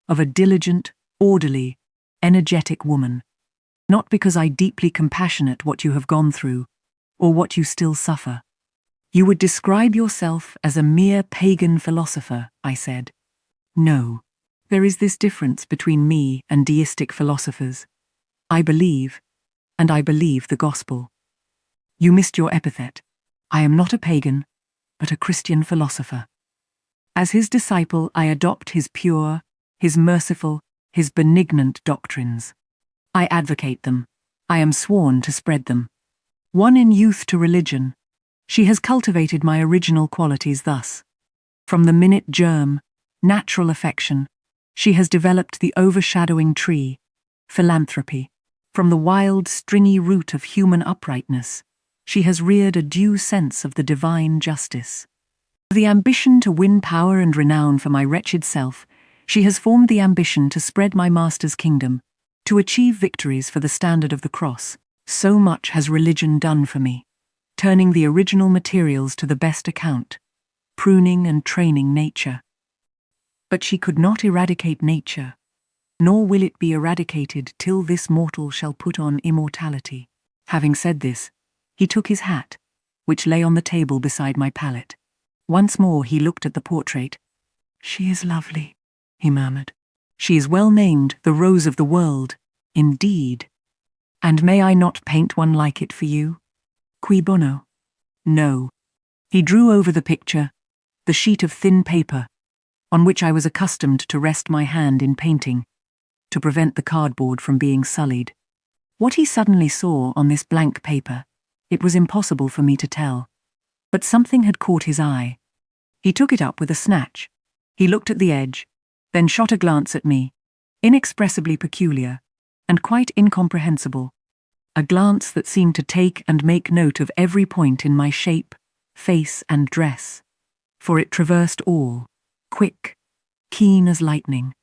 of a diligent, orderly, energetic woman, not because I deeply compassionate what you have gone through or what you still suffer. You would describe yourself as a mere pagan philosopher, I said. No, there is this difference between me and deistic philosophers. I believe, and I believe the gospel. You missed your epithet. I am not a pagan, but a Christian philosopher. As his disciple, I adopt his pure, his merciful, his benignant doctrines. I advocate them. I am sworn to spread them. One in youth to religion, she has cultivated my original qualities thus. From the minute germ, natural affection, she has developed the overshadowing tree, philanthropy. From the wild, stringy root of human uprightness, she has reared a due sense of the divine justice. The ambition to win power and renown for my wretched self, she has formed the ambition to spread my master's kingdom, to achieve victories for the standard of the cross. So much has religion done for me, turning the original materials to the best account, pruning and training nature. But she could not eradicate nature, nor will it be eradicated till this mortal shall put on immortality. Having said this, he took his hat, which lay on the table beside my pallet. Once more he looked at the portrait. She is lovely, he murmured. She is well named the Rose of the World, indeed. And may I not paint one like it for you? Cui bono? No. He drew over the picture the sheet of thin paper on which I was accustomed to rest my hand in painting, to prevent the cardboard from being sullied. What he suddenly saw on this blank paper, it was impossible for me to tell. But something had caught his eye. He took it up with a snatch. He looked at the edge, then shot a glance at me, inexpressibly peculiar, and quite incomprehensible. A glance that seemed to take and make note of every point in my shape, face, and dress, for it traversed all, quick, keen as lightning.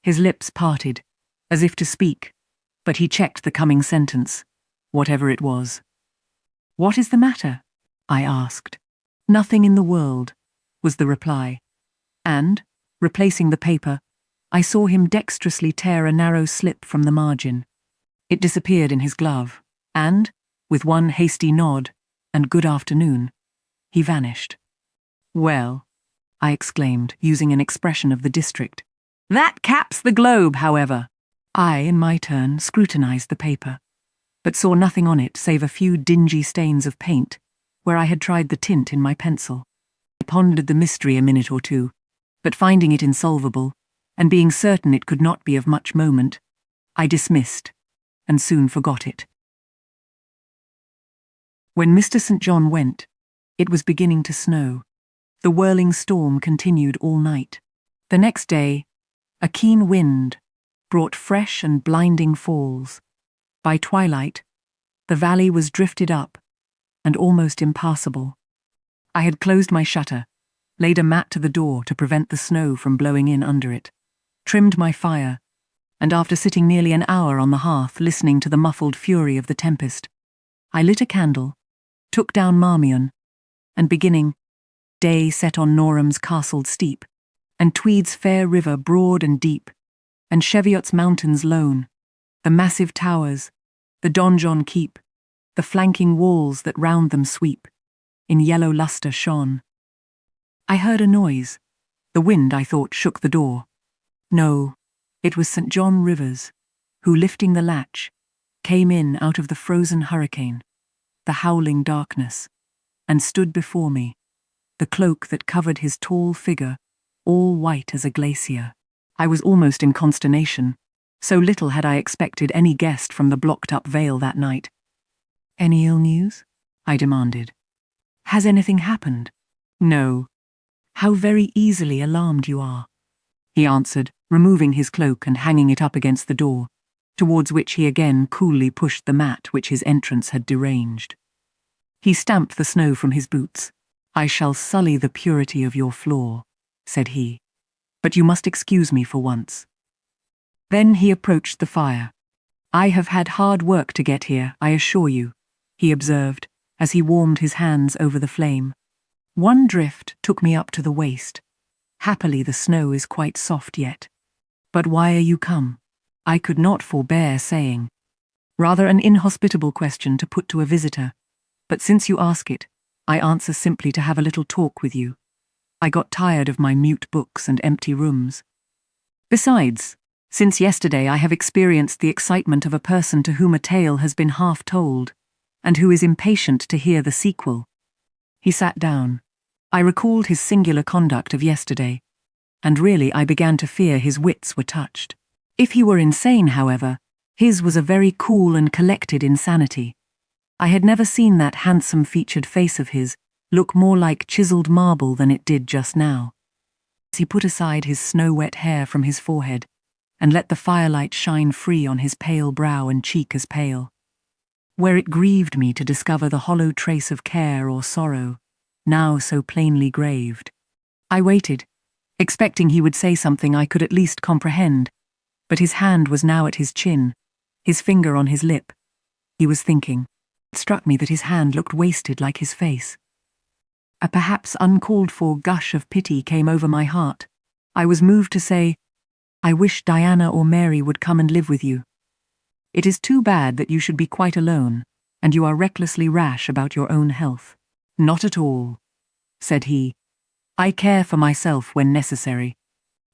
His lips parted, as if to speak, but he checked the coming sentence, whatever it was. What is the matter? I asked. Nothing in the world, was the reply. And, replacing the paper, I saw him dexterously tear a narrow slip from the margin. It disappeared in his glove, and, with one hasty nod and good afternoon, he vanished. Well, I exclaimed, using an expression of the district. That caps the globe, however. I, in my turn, scrutinized the paper, but saw nothing on it save a few dingy stains of paint, where I had tried the tint in my pencil. I pondered the mystery a minute or two, but finding it insolvable, and being certain it could not be of much moment, I dismissed, and soon forgot it. When Mr. St. John went, it was beginning to snow. The whirling storm continued all night. The next day, a keen wind brought fresh and blinding falls. By twilight, the valley was drifted up and almost impassable. I had closed my shutter, laid a mat to the door to prevent the snow from blowing in under it, trimmed my fire, and after sitting nearly an hour on the hearth listening to the muffled fury of the tempest, I lit a candle, took down Marmion, and beginning, day set on Norham's castled steep, and Tweed's fair river broad and deep, and Cheviot's mountains lone, the massive towers, the donjon keep, the flanking walls that round them sweep, in yellow lustre shone. I heard a noise. The wind, I thought, shook the door. No, it was St. John Rivers, who, lifting the latch, came in out of the frozen hurricane, the howling darkness, and stood before me, the cloak that covered his tall figure, all white as a glacier. I was almost in consternation. So little had I expected any guest from the blocked-up vale that night. Any ill news? I demanded. Has anything happened? No. How very easily alarmed you are, he answered, removing his cloak and hanging it up against the door, towards which he again coolly pushed the mat which his entrance had deranged. He stamped the snow from his boots. I shall sully the purity of your floor, said he. but you must excuse me for once." Then he approached the fire. "I have had hard work to get here, I assure you," he observed, as he warmed his hands over the flame. "One drift took me up to the waist. Happily the snow is quite soft yet. But why are you come?" I could not forbear saying. Rather an inhospitable question to put to a visitor, but since you ask it, I answer simply to have a little talk with you. I got tired of my mute books and empty rooms. Besides, since yesterday I have experienced the excitement of a person to whom a tale has been half told, and who is impatient to hear the sequel. He sat down. I recalled his singular conduct of yesterday, and really I began to fear his wits were touched. If he were insane, however, his was a very cool and collected insanity. I had never seen that handsome-featured face of his look more like chiseled marble than it did just now. He put aside his snow-wet hair from his forehead and let the firelight shine free on his pale brow and cheek as pale, where it grieved me to discover the hollow trace of care or sorrow, now so plainly graved. I waited, expecting he would say something I could at least comprehend, but his hand was now at his chin, his finger on his lip. He was thinking. It struck me that his hand looked wasted like his face. A perhaps uncalled-for gush of pity came over my heart. I was moved to say, "I wish Diana or Mary would come and live with you. It is too bad that you should be quite alone, and you are recklessly rash about your own health." "Not at all," said he. "I care for myself when necessary.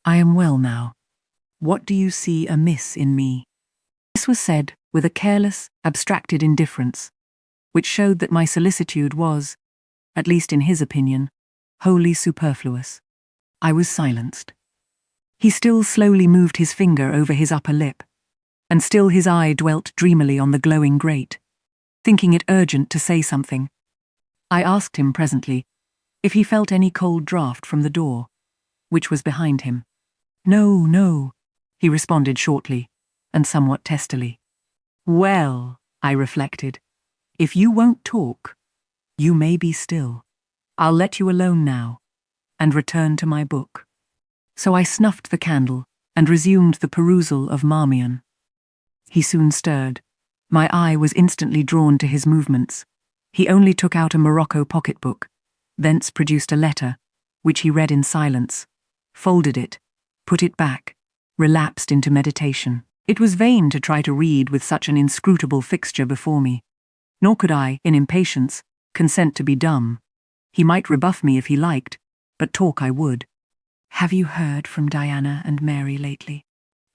I am well now. What do you see amiss in me?" This was said with a careless, abstracted indifference, which showed that my solicitude was, at least in his opinion, wholly superfluous. I was silenced. He still slowly moved his finger over his upper lip, and still his eye dwelt dreamily on the glowing grate, thinking it urgent to say something. I asked him presently if he felt any cold draught from the door, which was behind him. "No, no," he responded shortly, and somewhat testily. "Well," I reflected, "if you won't talk, you may be still. I'll let you alone now, and return to my book." So I snuffed the candle and resumed the perusal of Marmion. He soon stirred. My eye was instantly drawn to his movements. He only took out a morocco pocketbook, thence produced a letter, which he read in silence, folded it, put it back, relapsed into meditation. It was vain to try to read with such an inscrutable fixture before me, nor could I, in impatience, consent to be dumb. He might rebuff me if he liked, but talk I would. "Have you heard from Diana and Mary lately?"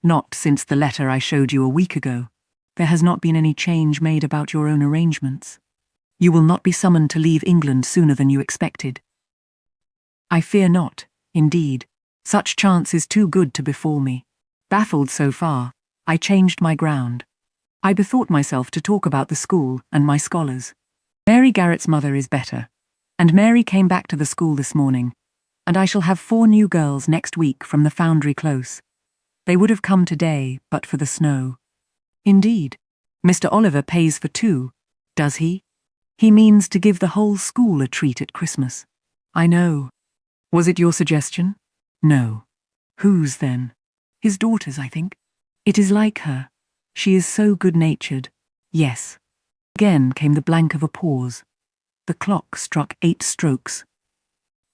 "Not since the letter I showed you a week ago. There has not been any change made about your own arrangements. You will not be summoned to leave England sooner than you expected." "I fear not, indeed. Such chance is too good to befall me." Baffled so far, I changed my ground. I bethought myself to talk about the school and my scholars. Mary Garrett's mother is better, and Mary came back to the school this morning, and I shall have 4 new girls next week from the Foundry Close. They would have come today, but for the snow. "Indeed. Mr. Oliver pays for 2, does he? He means to give the whole school a treat at Christmas." "I know. Was it your suggestion?" "No." "Whose, then?" "His daughter's, I think. It is like her. She is so good-natured." "Yes." Again came the blank of a pause. The clock struck 8 strokes.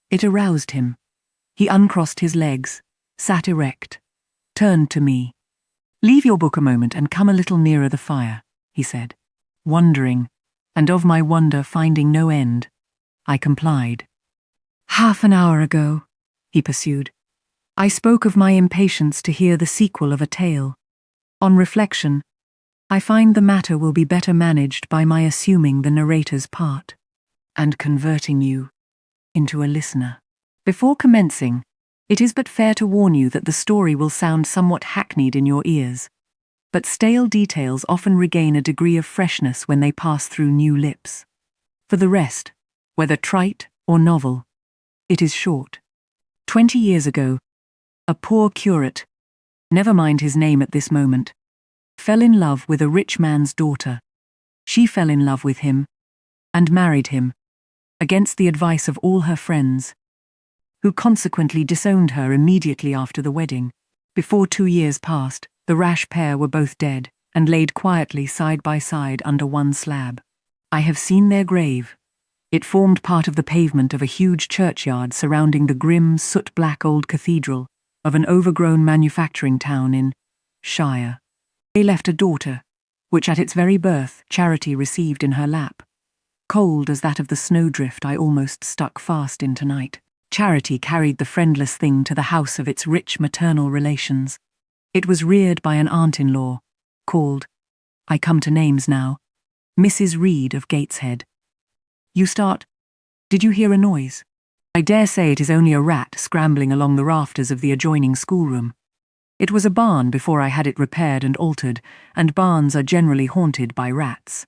It aroused him. He uncrossed his legs, sat erect, turned to me. "Leave your book a moment and come a little nearer the fire," he said. Wondering, and of my wonder finding no end, I complied. "Half an hour ago," he pursued, "I spoke of my impatience to hear the sequel of a tale. On reflection, I find the matter will be better managed by my assuming the narrator's part, and converting you into a listener. Before commencing, it is but fair to warn you that the story will sound somewhat hackneyed in your ears, but stale details often regain a degree of freshness when they pass through new lips. For the rest, whether trite or novel, it is short. 20 years ago, a poor curate, never mind his name at this moment, fell in love with a rich man's daughter. She fell in love with him, and married him, against the advice of all her friends, who consequently disowned her immediately after the wedding. Before 2 years passed, the rash pair were both dead, and laid quietly side by side under one slab. I have seen their grave. It formed part of the pavement of a huge churchyard surrounding the grim, soot-black old cathedral of an overgrown manufacturing town in Shire. They left a daughter, which at its very birth Charity received in her lap. Cold as that of the snowdrift I almost stuck fast in tonight. Charity carried the friendless thing to the house of its rich maternal relations. It was reared by an aunt-in-law, called, I come to names now, Mrs. Reed of Gateshead. You start, did you hear a noise? I dare say it is only a rat scrambling along the rafters of the adjoining schoolroom. It was a barn before I had it repaired and altered, and barns are generally haunted by rats.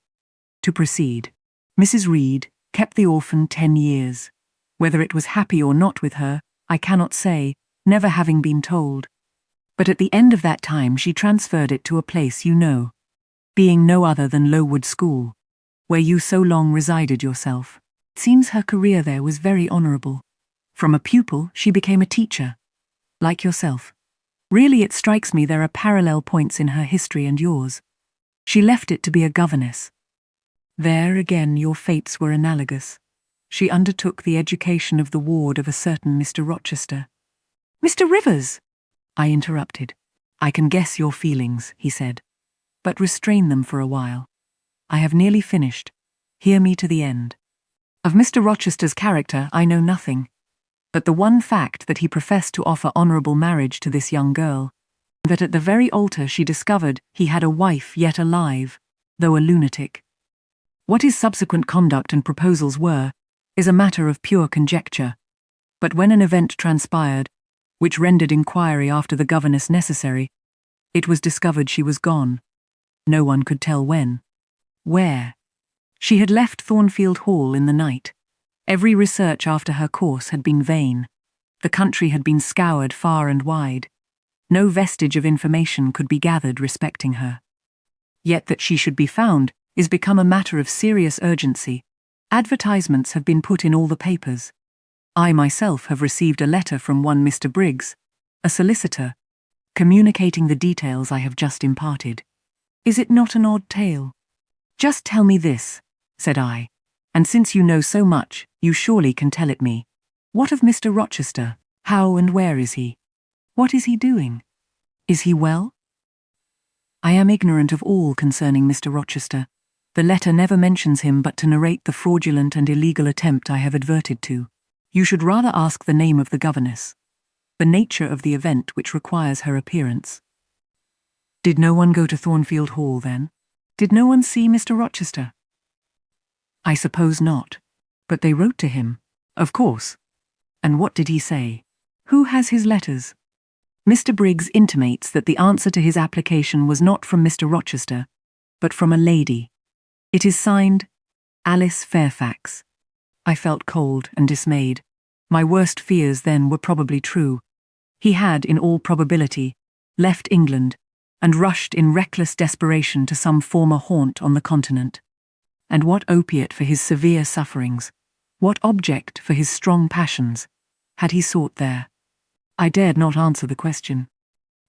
To proceed, Mrs. Reed kept the orphan 10 years. Whether it was happy or not with her, I cannot say, never having been told. But at the end of that time she transferred it to a place you know, being no other than Lowood School, where you so long resided yourself. It seems her career there was very honourable. From a pupil she became a teacher, like yourself. Really it strikes me there are parallel points in her history and yours. She left it to be a governess. There again your fates were analogous. She undertook the education of the ward of a certain Mr. Rochester. Mr. Rivers! I interrupted. I can guess your feelings, he said. But restrain them for a while. I have nearly finished. Hear me to the end. Of Mr. Rochester's character I know nothing, but the one fact that he professed to offer honourable marriage to this young girl, and that at the very altar she discovered he had a wife yet alive, though a lunatic. What his subsequent conduct and proposals were, is a matter of pure conjecture, but when an event transpired, which rendered inquiry after the governess necessary, it was discovered she was gone. No one could tell when. Where? She had left Thornfield Hall in the night. Every research after her course had been vain. The country had been scoured far and wide. No vestige of information could be gathered respecting her. Yet that she should be found is become a matter of serious urgency. Advertisements have been put in all the papers. I myself have received a letter from one Mr. Briggs, a solicitor, communicating the details I have just imparted. Is it not an odd tale? Just tell me this, said I, and since you know so much, you surely can tell it me. What of Mr. Rochester? How and where is he? What is he doing? Is he well? I am ignorant of all concerning Mr. Rochester. The letter never mentions him but to narrate the fraudulent and illegal attempt I have adverted to. You should rather ask the name of the governess, the nature of the event which requires her appearance. Did no one go to Thornfield Hall then? Did no one see Mr. Rochester? I suppose not. But they wrote to him, of course. And what did he say? Who has his letters? Mr. Briggs intimates that the answer to his application was not from Mr. Rochester, but from a lady. It is signed, Alice Fairfax. I felt cold and dismayed. My worst fears then were probably true. He had, in all probability, left England and rushed in reckless desperation to some former haunt on the continent. And what opiate for his severe sufferings, what object for his strong passions, had he sought there? I dared not answer the question.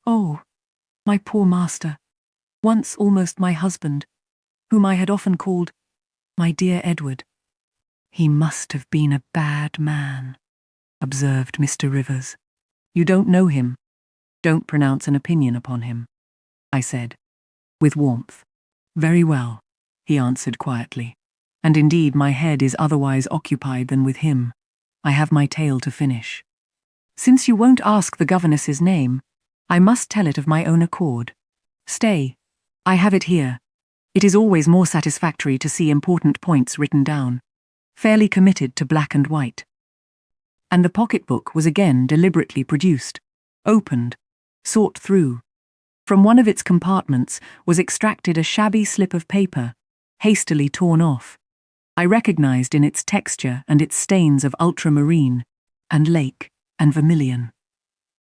Oh, my poor master, once almost my husband, whom I had often called my dear Edward. He must have been a bad man, observed Mr. Rivers. You don't know him. Don't pronounce an opinion upon him, I said, with warmth. Very well, he answered quietly. And indeed my head is otherwise occupied than with him. I have my tale to finish. Since you won't ask the governess's name, I must tell it of my own accord. Stay, I have it here. It is always more satisfactory to see important points written down, fairly committed to black and white. And the pocketbook was again deliberately produced, opened, sought through. From one of its compartments was extracted a shabby slip of paper, hastily torn off. I recognized in its texture and its stains of ultramarine, and lake, and vermilion.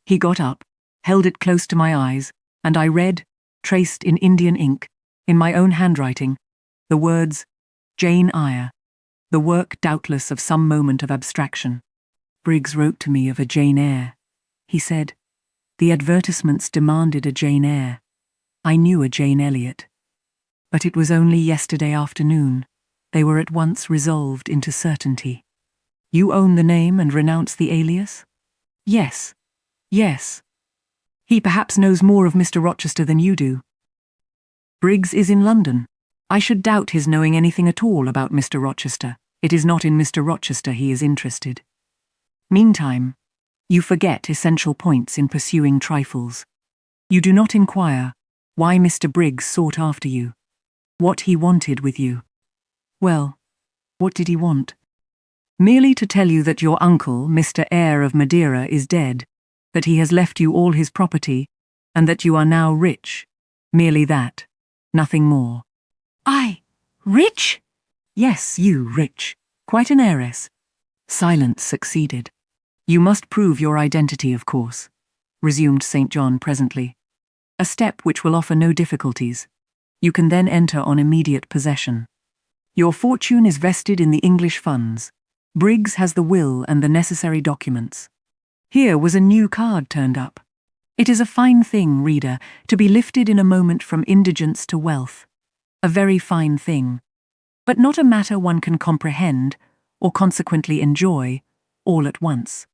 He got up, held it close to my eyes, and I read, traced in Indian ink, in my own handwriting, the words, Jane Eyre, the work doubtless of some moment of abstraction. Briggs wrote to me of a Jane Eyre. He said, the advertisements demanded a Jane Eyre. I knew a Jane Elliot. But it was only yesterday afternoon. They were at once resolved into certainty. You own the name and renounce the alias? Yes. Yes. He perhaps knows more of Mr. Rochester than you do. Briggs is in London. I should doubt his knowing anything at all about Mr. Rochester. It is not in Mr. Rochester he is interested. Meantime, you forget essential points in pursuing trifles. You do not inquire why Mr. Briggs sought after you, what he wanted with you. Well, what did he want? Merely to tell you that your uncle, Mr. Eyre of Madeira, is dead, that he has left you all his property, and that you are now rich. Merely that. Nothing more. I? Rich? Yes, you, rich. Quite an heiress. Silence succeeded. You must prove your identity, of course, resumed St. John presently. A step which will offer no difficulties. You can then enter on immediate possession. Your fortune is vested in the English funds. Briggs has the will and the necessary documents. Here was a new card turned up. It is a fine thing, reader, to be lifted in a moment from indigence to wealth. A very fine thing. But not a matter one can comprehend, or consequently enjoy, all at once.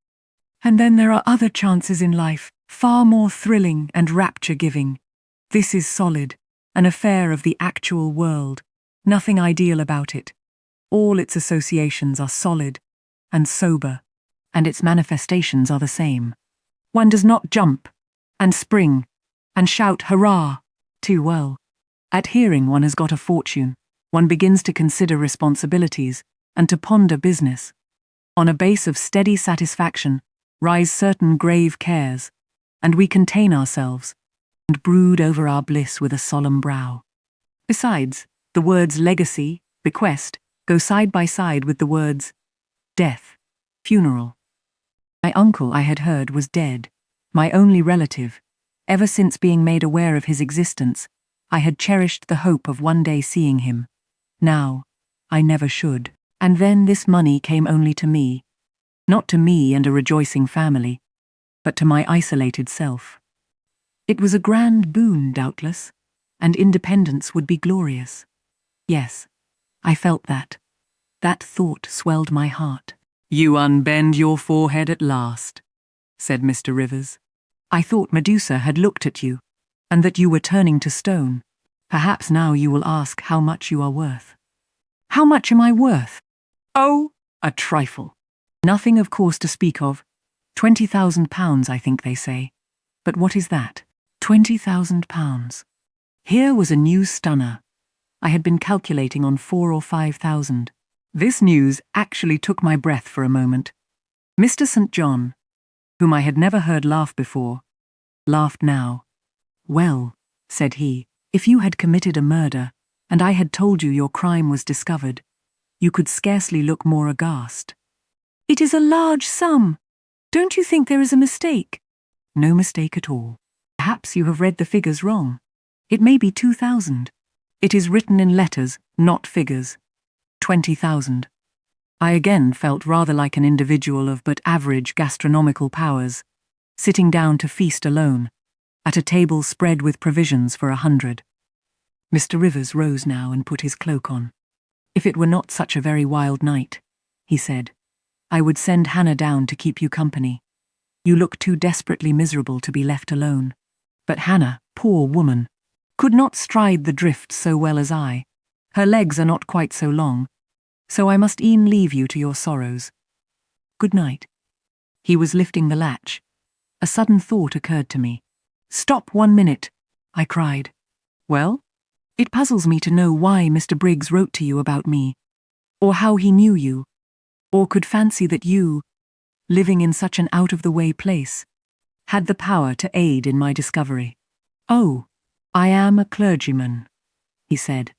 And then there are other chances in life, far more thrilling and rapture-giving. This is solid, an affair of the actual world, nothing ideal about it. All its associations are solid and sober, and its manifestations are the same. One does not jump and spring and shout hurrah too well. At hearing one has got a fortune, one begins to consider responsibilities and to ponder business. On a base of steady satisfaction rise certain grave cares, and we contain ourselves and brood over our bliss with a solemn brow. Besides, the words legacy, bequest, go side by side with the words death, funeral. My uncle, I had heard, was dead, my only relative. Ever since being made aware of his existence, I had cherished the hope of one day seeing him. Now, I never should. And then this money came only to me. Not to me and a rejoicing family, but to my isolated self. It was a grand boon, doubtless, and independence would be glorious. Yes, I felt that. That thought swelled my heart. You unbend your forehead at last, said Mr. Rivers. I thought Medusa had looked at you, and that you were turning to stone. Perhaps now you will ask how much you are worth. How much am I worth? Oh, a trifle. Nothing, of course, to speak of. £20,000, I think they say. But what is that? £20,000. Here was a new stunner. I had been calculating on 4,000 or 5,000. This news actually took my breath for a moment. Mr. St. John, whom I had never heard laugh before, laughed now. Well, said he, if you had committed a murder, and I had told you your crime was discovered, you could scarcely look more aghast. It is a large sum. Don't you think there is a mistake? No mistake at all. Perhaps you have read the figures wrong. It may be 2,000. It is written in letters, not figures. 20,000. I again felt rather like an individual of but average gastronomical powers, sitting down to feast alone, at a table spread with provisions for 100. Mr. Rivers rose now and put his cloak on. If it were not such a very wild night, he said, I would send Hannah down to keep you company. You look too desperately miserable to be left alone. But Hannah, poor woman, could not stride the drift so well as I. Her legs are not quite so long, so I must e'en leave you to your sorrows. Good night. He was lifting the latch. A sudden thought occurred to me. Stop 1 minute, I cried. Well? It puzzles me to know why Mr. Briggs wrote to you about me, or how he knew you, or could fancy that you, living in such an out-of-the-way place, had the power to aid in my discovery. Oh, I am a clergyman, he said,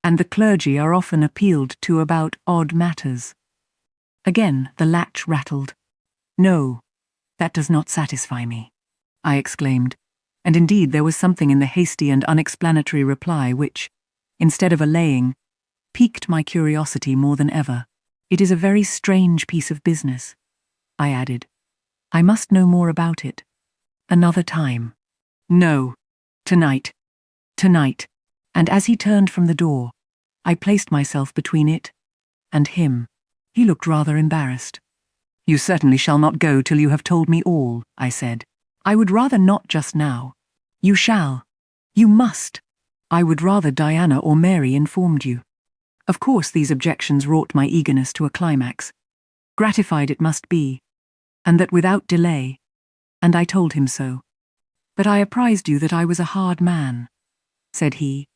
and the clergy are often appealed to about odd matters. Again the latch rattled. No, that does not satisfy me, I exclaimed, and indeed there was something in the hasty and unexplanatory reply which, instead of allaying, piqued my curiosity more than ever. It is a very strange piece of business. I added. I must know more about it. Another time. No. Tonight. Tonight. And as he turned from the door, I placed myself between it and him. He looked rather embarrassed. You certainly shall not go till you have told me all, I said. I would rather not just now. You shall. You must. I would rather Diana or Mary informed you. Of course these objections wrought my eagerness to a climax. Gratified it must be, and that without delay, and I told him so. But I apprised you that I was a hard man, said he,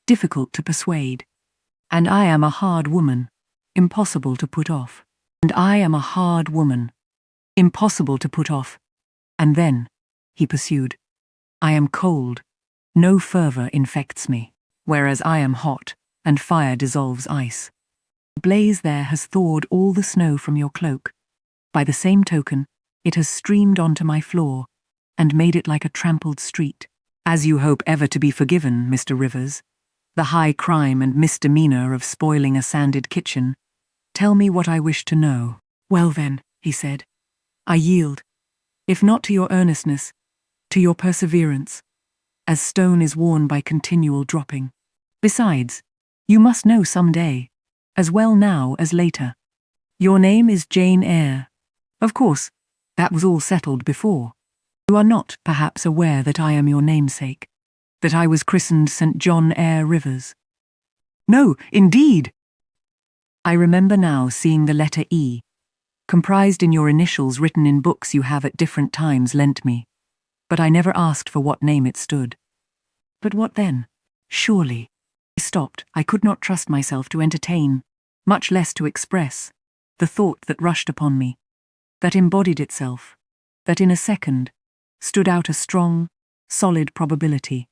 difficult to persuade. And I am a hard woman, impossible to put off. And I am a hard woman, impossible to put off. And then, he pursued, I am cold, no fervour infects me, whereas I am hot, and fire dissolves ice. The blaze there has thawed all the snow from your cloak. By the same token, it has streamed onto my floor, and made it like a trampled street. As you hope ever to be forgiven, Mr. Rivers, the high crime and misdemeanour of spoiling a sanded kitchen, tell me what I wish to know. Well then, he said, I yield, if not to your earnestness, to your perseverance, as stone is worn by continual dropping. Besides, you must know some day, as well now as later. Your name is Jane Eyre. Of course, that was all settled before. You are not, perhaps, aware that I am your namesake, that I was christened St. John Eyre Rivers. No, indeed! I remember now seeing the letter E, comprised in your initials written in books you have at different times lent me, but I never asked for what name it stood. But what then? Surely. I stopped. I could not trust myself to entertain, much less to express, the thought that rushed upon me, that embodied itself, that in a second stood out a strong, solid probability.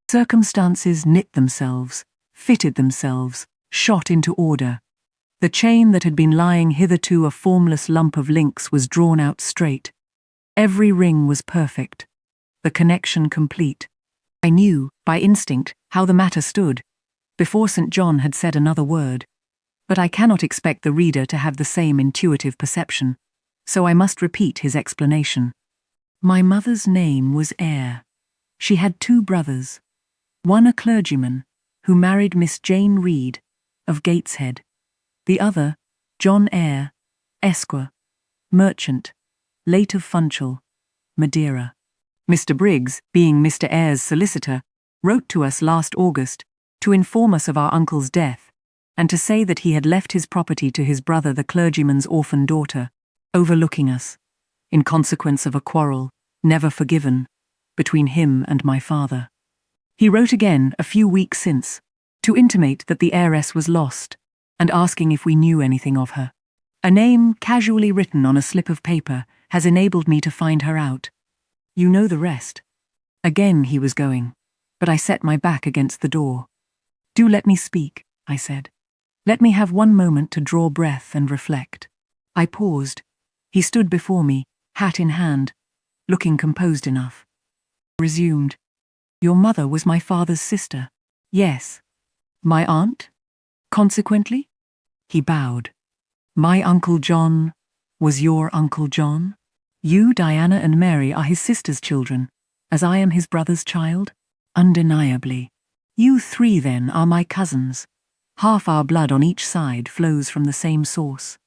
Circumstances knit themselves, fitted themselves, shot into order. The chain that had been lying hitherto a formless lump of links was drawn out straight. Every ring was perfect, the connection complete. I knew, by instinct, how the matter stood, before St. John had said another word. But I cannot expect the reader to have the same intuitive perception, so I must repeat his explanation. My mother's name was Eyre. She had 2 brothers, one a clergyman, who married Miss Jane Reed, of Gateshead, the other, John Eyre, Esquire, merchant, late of Funchal, Madeira. Mr. Briggs, being Mr. Eyre's solicitor, wrote to us last August to inform us of our uncle's death, and to say that he had left his property to his brother the clergyman's orphan daughter, overlooking us, in consequence of a quarrel, never forgiven, between him and my father. He wrote again a few weeks since, to intimate that the heiress was lost, and asking if we knew anything of her. A name casually written on a slip of paper has enabled me to find her out. You know the rest. Again he was going, but I set my back against the door. Do let me speak, I said. Let me have one moment to draw breath and reflect. I paused. He stood before me, hat in hand, looking composed enough. Resumed. Your mother was my father's sister. Yes. My aunt? Consequently? He bowed. My Uncle John was your Uncle John? You, Diana, and Mary are his sister's children, as I am his brother's child? Undeniably. You 3, then, are my cousins. Half our blood on each side flows from the same source.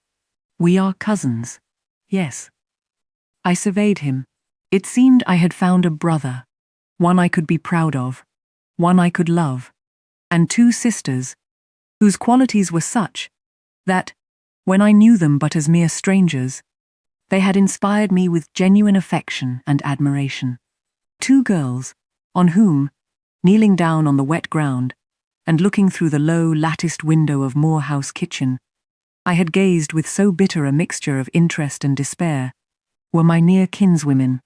We are cousins. Yes. I surveyed him. It seemed I had found a brother, one I could be proud of, one I could love, and 2 sisters, whose qualities were such that, when I knew them but as mere strangers, they had inspired me with genuine affection and admiration. 2 girls, on whom, kneeling down on the wet ground, and looking through the low latticed window of Moor House kitchen, I had gazed with so bitter a mixture of interest and despair, were my near kinswomen,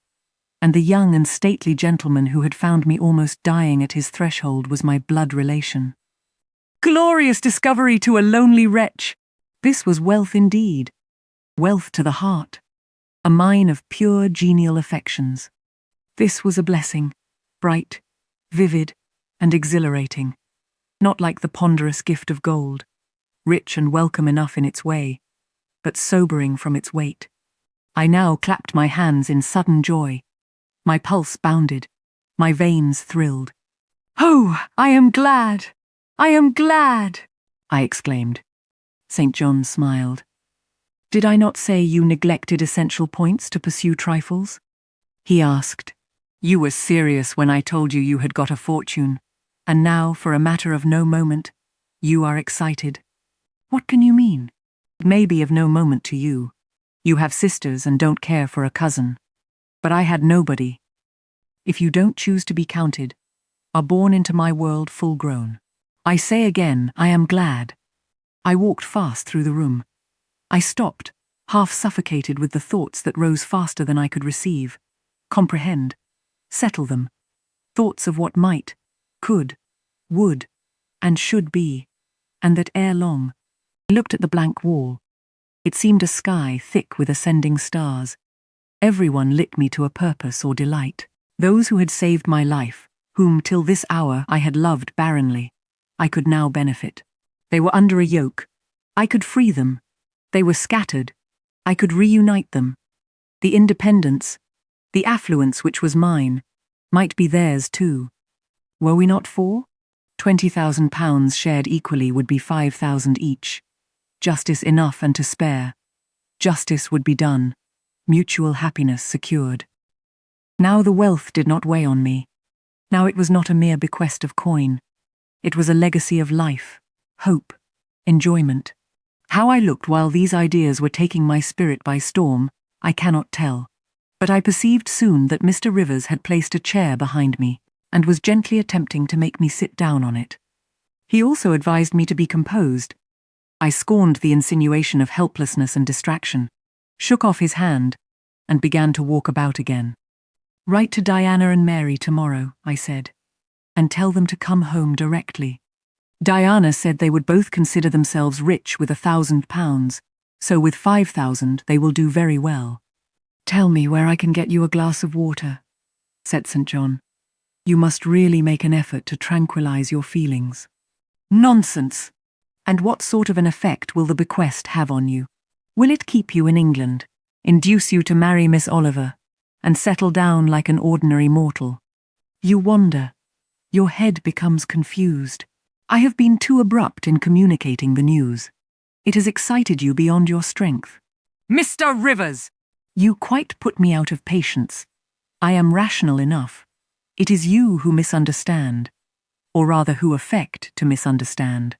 and the young and stately gentleman who had found me almost dying at his threshold was my blood relation. Glorious discovery to a lonely wretch! This was wealth indeed, wealth to the heart, a mine of pure genial affections. This was a blessing, bright, vivid, and exhilarating, not like the ponderous gift of gold, rich and welcome enough in its way, but sobering from its weight. I now clapped my hands in sudden joy. My pulse bounded. My veins thrilled. "Oh, I am glad! I am glad!" I exclaimed. St. John smiled. "Did I not say you neglected essential points to pursue trifles?" He asked. "You were serious when I told you you had got a fortune, and now, for a matter of no moment, you are excited. What can you mean? It may be of no moment to you. You have sisters and don't care for a cousin. But I had nobody. If you don't choose to be counted, are born into my world full grown. I say again, I am glad." I walked fast through the room. I stopped, half suffocated with the thoughts that rose faster than I could receive, comprehend, settle them. Thoughts of what might, could, would, and should be, and that ere long. I looked at the blank wall. It seemed a sky thick with ascending stars. Everyone lit me to a purpose or delight. Those who had saved my life, whom till this hour I had loved barrenly, I could now benefit. They were under a yoke. I could free them. They were scattered. I could reunite them. The independence, the affluence which was mine, might be theirs too. Were we not four? £20,000 shared equally would be 5,000 each. Justice enough and to spare. Justice would be done. Mutual happiness secured. Now the wealth did not weigh on me. Now it was not a mere bequest of coin. It was a legacy of life, hope, enjoyment. How I looked while these ideas were taking my spirit by storm, I cannot tell. But I perceived soon that Mr. Rivers had placed a chair behind me, and was gently attempting to make me sit down on it. He also advised me to be composed. I scorned the insinuation of helplessness and distraction, shook off his hand, and began to walk about again. "Write to Diana and Mary tomorrow," I said, "and tell them to come home directly. Diana said they would both consider themselves rich with £1,000, so with 5,000 they will do very well." "Tell me where I can get you a glass of water," said St. John. "You must really make an effort to tranquilize your feelings." "Nonsense! And what sort of an effect will the bequest have on you? Will it keep you in England, induce you to marry Miss Oliver, and settle down like an ordinary mortal? You wander. Your head becomes confused. I have been too abrupt in communicating the news. It has excited you beyond your strength." "Mr. Rivers!" "You quite put me out of patience. I am rational enough. It is you who misunderstand, or rather who affect to misunderstand.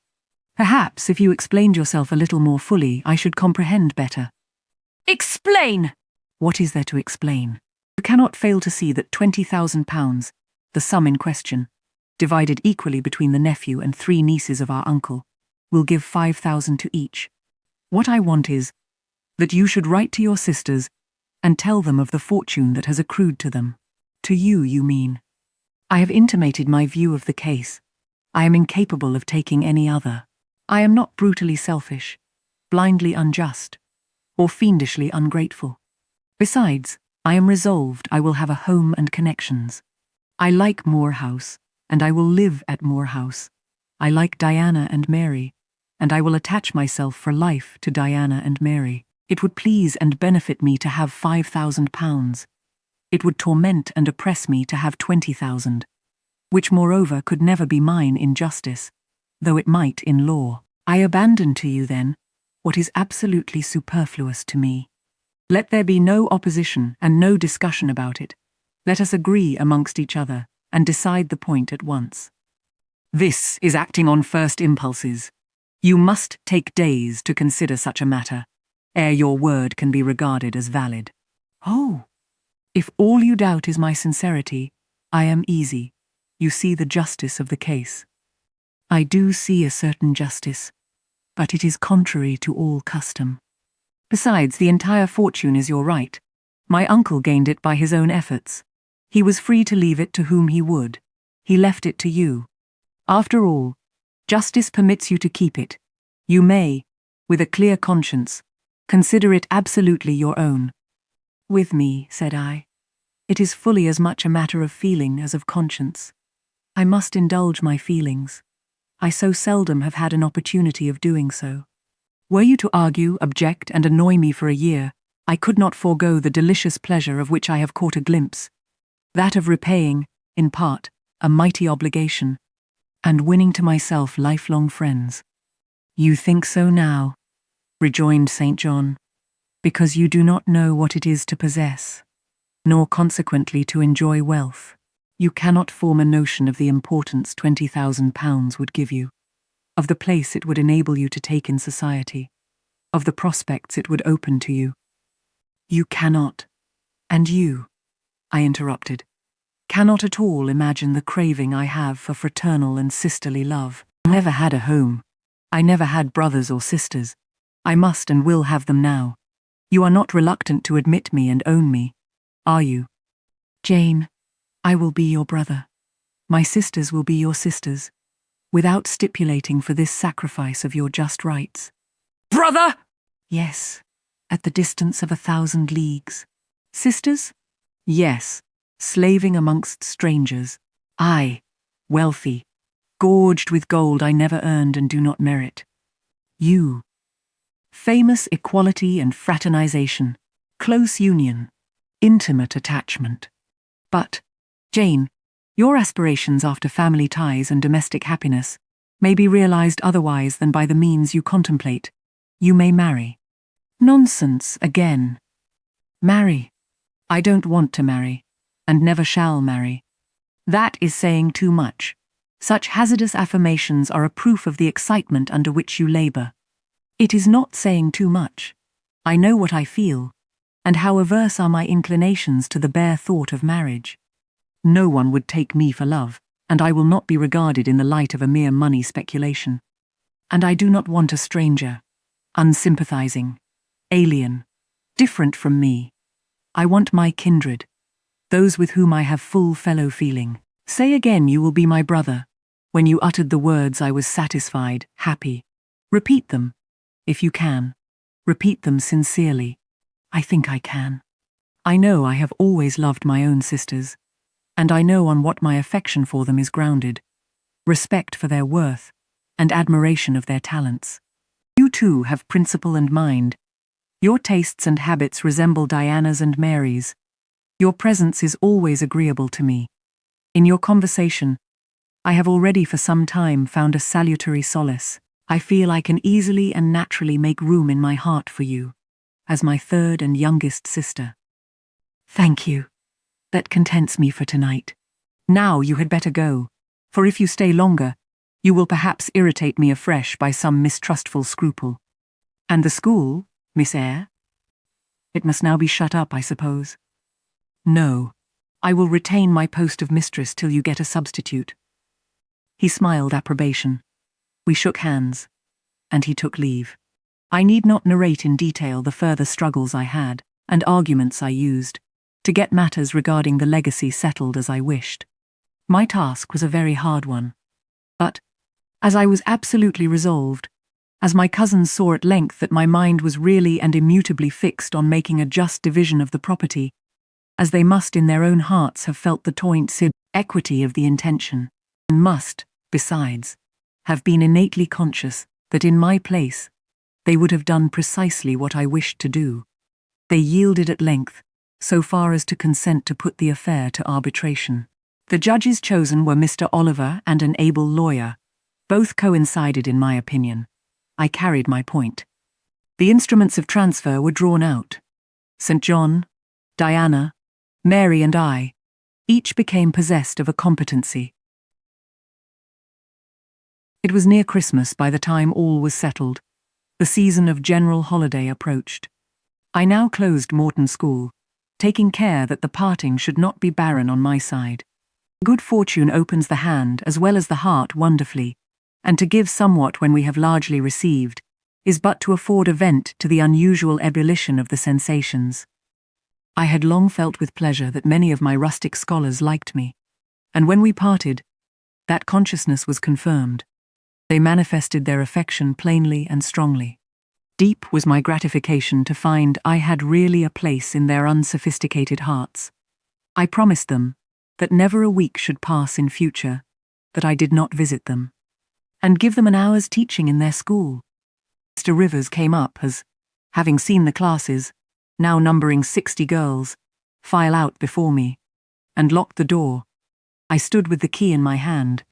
Perhaps if you explained yourself a little more fully, I should comprehend better." "Explain!" "What is there to explain? You cannot fail to see that £20,000, the sum in question, divided equally between the nephew and 3 nieces of our uncle, will give 5,000 to each. What I want is that you should write to your sisters and tell them of the fortune that has accrued to them. To you, you mean. I have intimated my view of the case. I am incapable of taking any other. I am not brutally selfish, blindly unjust, or fiendishly ungrateful. Besides, I am resolved I will have a home and connections. I like Moor House, and I will live at Moor House. I like Diana and Mary, and I will attach myself for life to Diana and Mary. It would please and benefit me to have £5,000. It would torment and oppress me to have 20,000, which moreover could never be mine in justice, though it might in law. I abandon to you, then, what is absolutely superfluous to me. Let there be no opposition and no discussion about it. Let us agree amongst each other and decide the point at once. This is acting on first impulses. You must take days to consider such a matter, ere your word can be regarded as valid." "Oh, if all you doubt is my sincerity, I am easy. You see the justice of the case." "I do see a certain justice, but it is contrary to all custom. Besides, the entire fortune is your right. My uncle gained it by his own efforts. He was free to leave it to whom he would. He left it to you. After all, justice permits you to keep it. You may, with a clear conscience, consider it absolutely your own." "With me," said I, "it is fully as much a matter of feeling as of conscience. I must indulge my feelings. I so seldom have had an opportunity of doing so. Were you to argue, object, and annoy me for a year, I could not forego the delicious pleasure of which I have caught a glimpse, that of repaying, in part, a mighty obligation, and winning to myself lifelong friends. You think so now, rejoined St. John, because you do not know what it is to possess, nor consequently to enjoy wealth. You cannot form a notion of the importance £20,000 would give you, of the place it would enable you to take in society, of the prospects it would open to you. You cannot, and you, I interrupted, cannot at all imagine the craving I have for fraternal and sisterly love. I never had a home. I never had brothers or sisters. I must and will have them now. You are not reluctant to admit me and own me, are you? Jane, I will be your brother. My sisters will be your sisters, without stipulating for this sacrifice of your just rights. Brother! Yes, at the distance of 1,000 leagues. Sisters? Yes, slaving amongst strangers. I, wealthy, gorged with gold I never earned and do not merit. You, famous equality and fraternization, close union, intimate attachment. But, Jane, your aspirations after family ties and domestic happiness may be realized otherwise than by the means you contemplate. You may marry. Nonsense again. Marry. I don't want to marry, and never shall marry. That is saying too much. Such hazardous affirmations are a proof of the excitement under which you labor. It is not saying too much. I know what I feel, and how averse are my inclinations to the bare thought of marriage. No one would take me for love, and I will not be regarded in the light of a mere money speculation. And I do not want a stranger, unsympathizing, alien, different from me. I want my kindred, those with whom I have full fellow feeling. Say again you will be my brother. When you uttered the words I was satisfied, happy. Repeat them, if you can. Repeat them sincerely. I think I can. I know I have always loved my own sisters, and I know on what my affection for them is grounded: respect for their worth, and admiration of their talents. You too have principle and mind. Your tastes and habits resemble Diana's and Mary's. Your presence is always agreeable to me. In your conversation, I have already for some time found a salutary solace. I feel I can easily and naturally make room in my heart for you, as my third and youngest sister. Thank you. That contents me for tonight. Now you had better go, for if you stay longer, you will perhaps irritate me afresh by some mistrustful scruple. And the school, Miss Eyre? It must now be shut up, I suppose. No, I will retain my post of mistress till you get a substitute. He smiled approbation. We shook hands, and he took leave. I need not narrate in detail the further struggles I had, and arguments I used, to get matters regarding the legacy settled as I wished. My task was a very hard one. But, as I was absolutely resolved, as my cousins saw at length that my mind was really and immutably fixed on making a just division of the property, as they must in their own hearts have felt the toint equity of the intention, and must, besides, have been innately conscious that in my place they would have done precisely what I wished to do. They yielded at length, so far as to consent to put the affair to arbitration. The judges chosen were Mr. Oliver and an able lawyer. Both coincided in my opinion. I carried my point. The instruments of transfer were drawn out. St. John, Diana, Mary and I, each became possessed of a competency. It was near Christmas by the time all was settled. The season of general holiday approached. I now closed Morton School, taking care that the parting should not be barren on my side. Good fortune opens the hand as well as the heart wonderfully, and to give somewhat when we have largely received, is but to afford a vent to the unusual ebullition of the sensations. I had long felt with pleasure that many of my rustic scholars liked me, and when we parted, that consciousness was confirmed. They manifested their affection plainly and strongly. Deep was my gratification to find I had really a place in their unsophisticated hearts. I promised them that never a week should pass in future that I did not visit them, and give them an hour's teaching in their school. Mr. Rivers came up as, having seen the classes, now numbering 60 girls, file out before me, and locked the door. I stood with the key in my hand,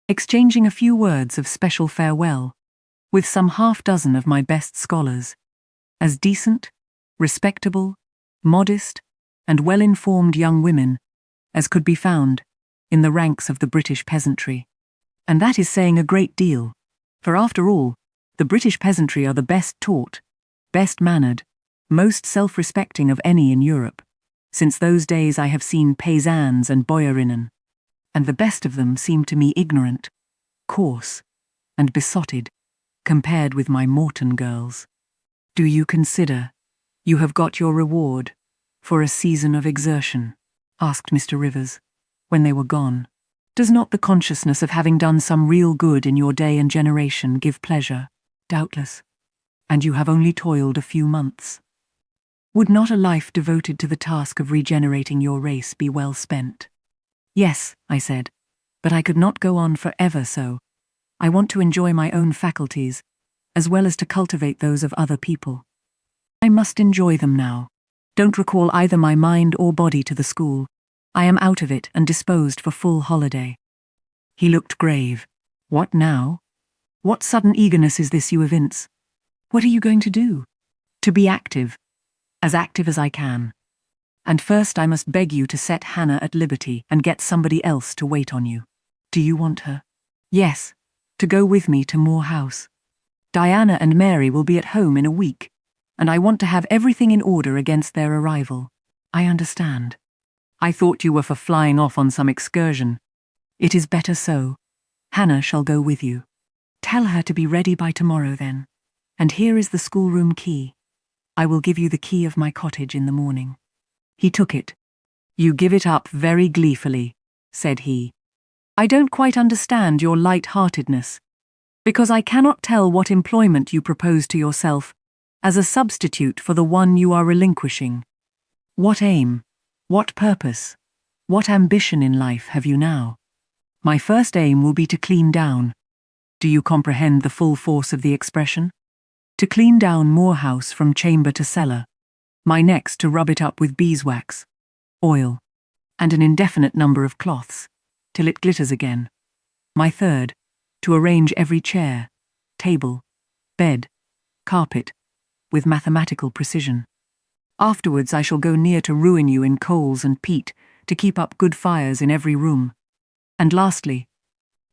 exchanging a few words of special farewell with some half-dozen of my best scholars, as decent, respectable, modest, and well-informed young women as could be found in the ranks of the British peasantry. And that is saying a great deal, for after all, the British peasantry are the best taught, best mannered, most self-respecting of any in Europe. Since those days I have seen paysans and boyarinnen, and the best of them seem to me ignorant, coarse, and besotted, compared with my Morton girls. Do you consider you have got your reward for a season of exertion? Asked Mr. Rivers, when they were gone. Does not the consciousness of having done some real good in your day and generation give pleasure? Doubtless. And you have only toiled a few months. Would not a life devoted to the task of regenerating your race be well spent? Yes, I said, but I could not go on for ever so. I want to enjoy my own faculties, as well as to cultivate those of other people. I must enjoy them now. Don't recall either my mind or body to the school. I am out of it and disposed for full holiday. He looked grave. What now? What sudden eagerness is this you evince? What are you going to do? To be active as I can. And first I must beg you to set Hannah at liberty and get somebody else to wait on you. Do you want her? Yes, to go with me to Moor House. Diana and Mary will be at home in a week, and I want to have everything in order against their arrival. I understand. I thought you were for flying off on some excursion. It is better so. Hannah shall go with you. Tell her to be ready by tomorrow then. And here is the schoolroom key. I will give you the key of my cottage in the morning. He took it. You give it up very gleefully, said he. I don't quite understand your light-heartedness, because I cannot tell what employment you propose to yourself as a substitute for the one you are relinquishing. What aim, what purpose, what ambition in life have you now? My first aim will be to clean down. Do you comprehend the full force of the expression? To clean down Moor House from chamber to cellar. My next to rub it up with beeswax, oil, and an indefinite number of cloths, till it glitters again. My third, to arrange every chair, table, bed, carpet, with mathematical precision. Afterwards I shall go near to ruin you in coals and peat, to keep up good fires in every room. And lastly,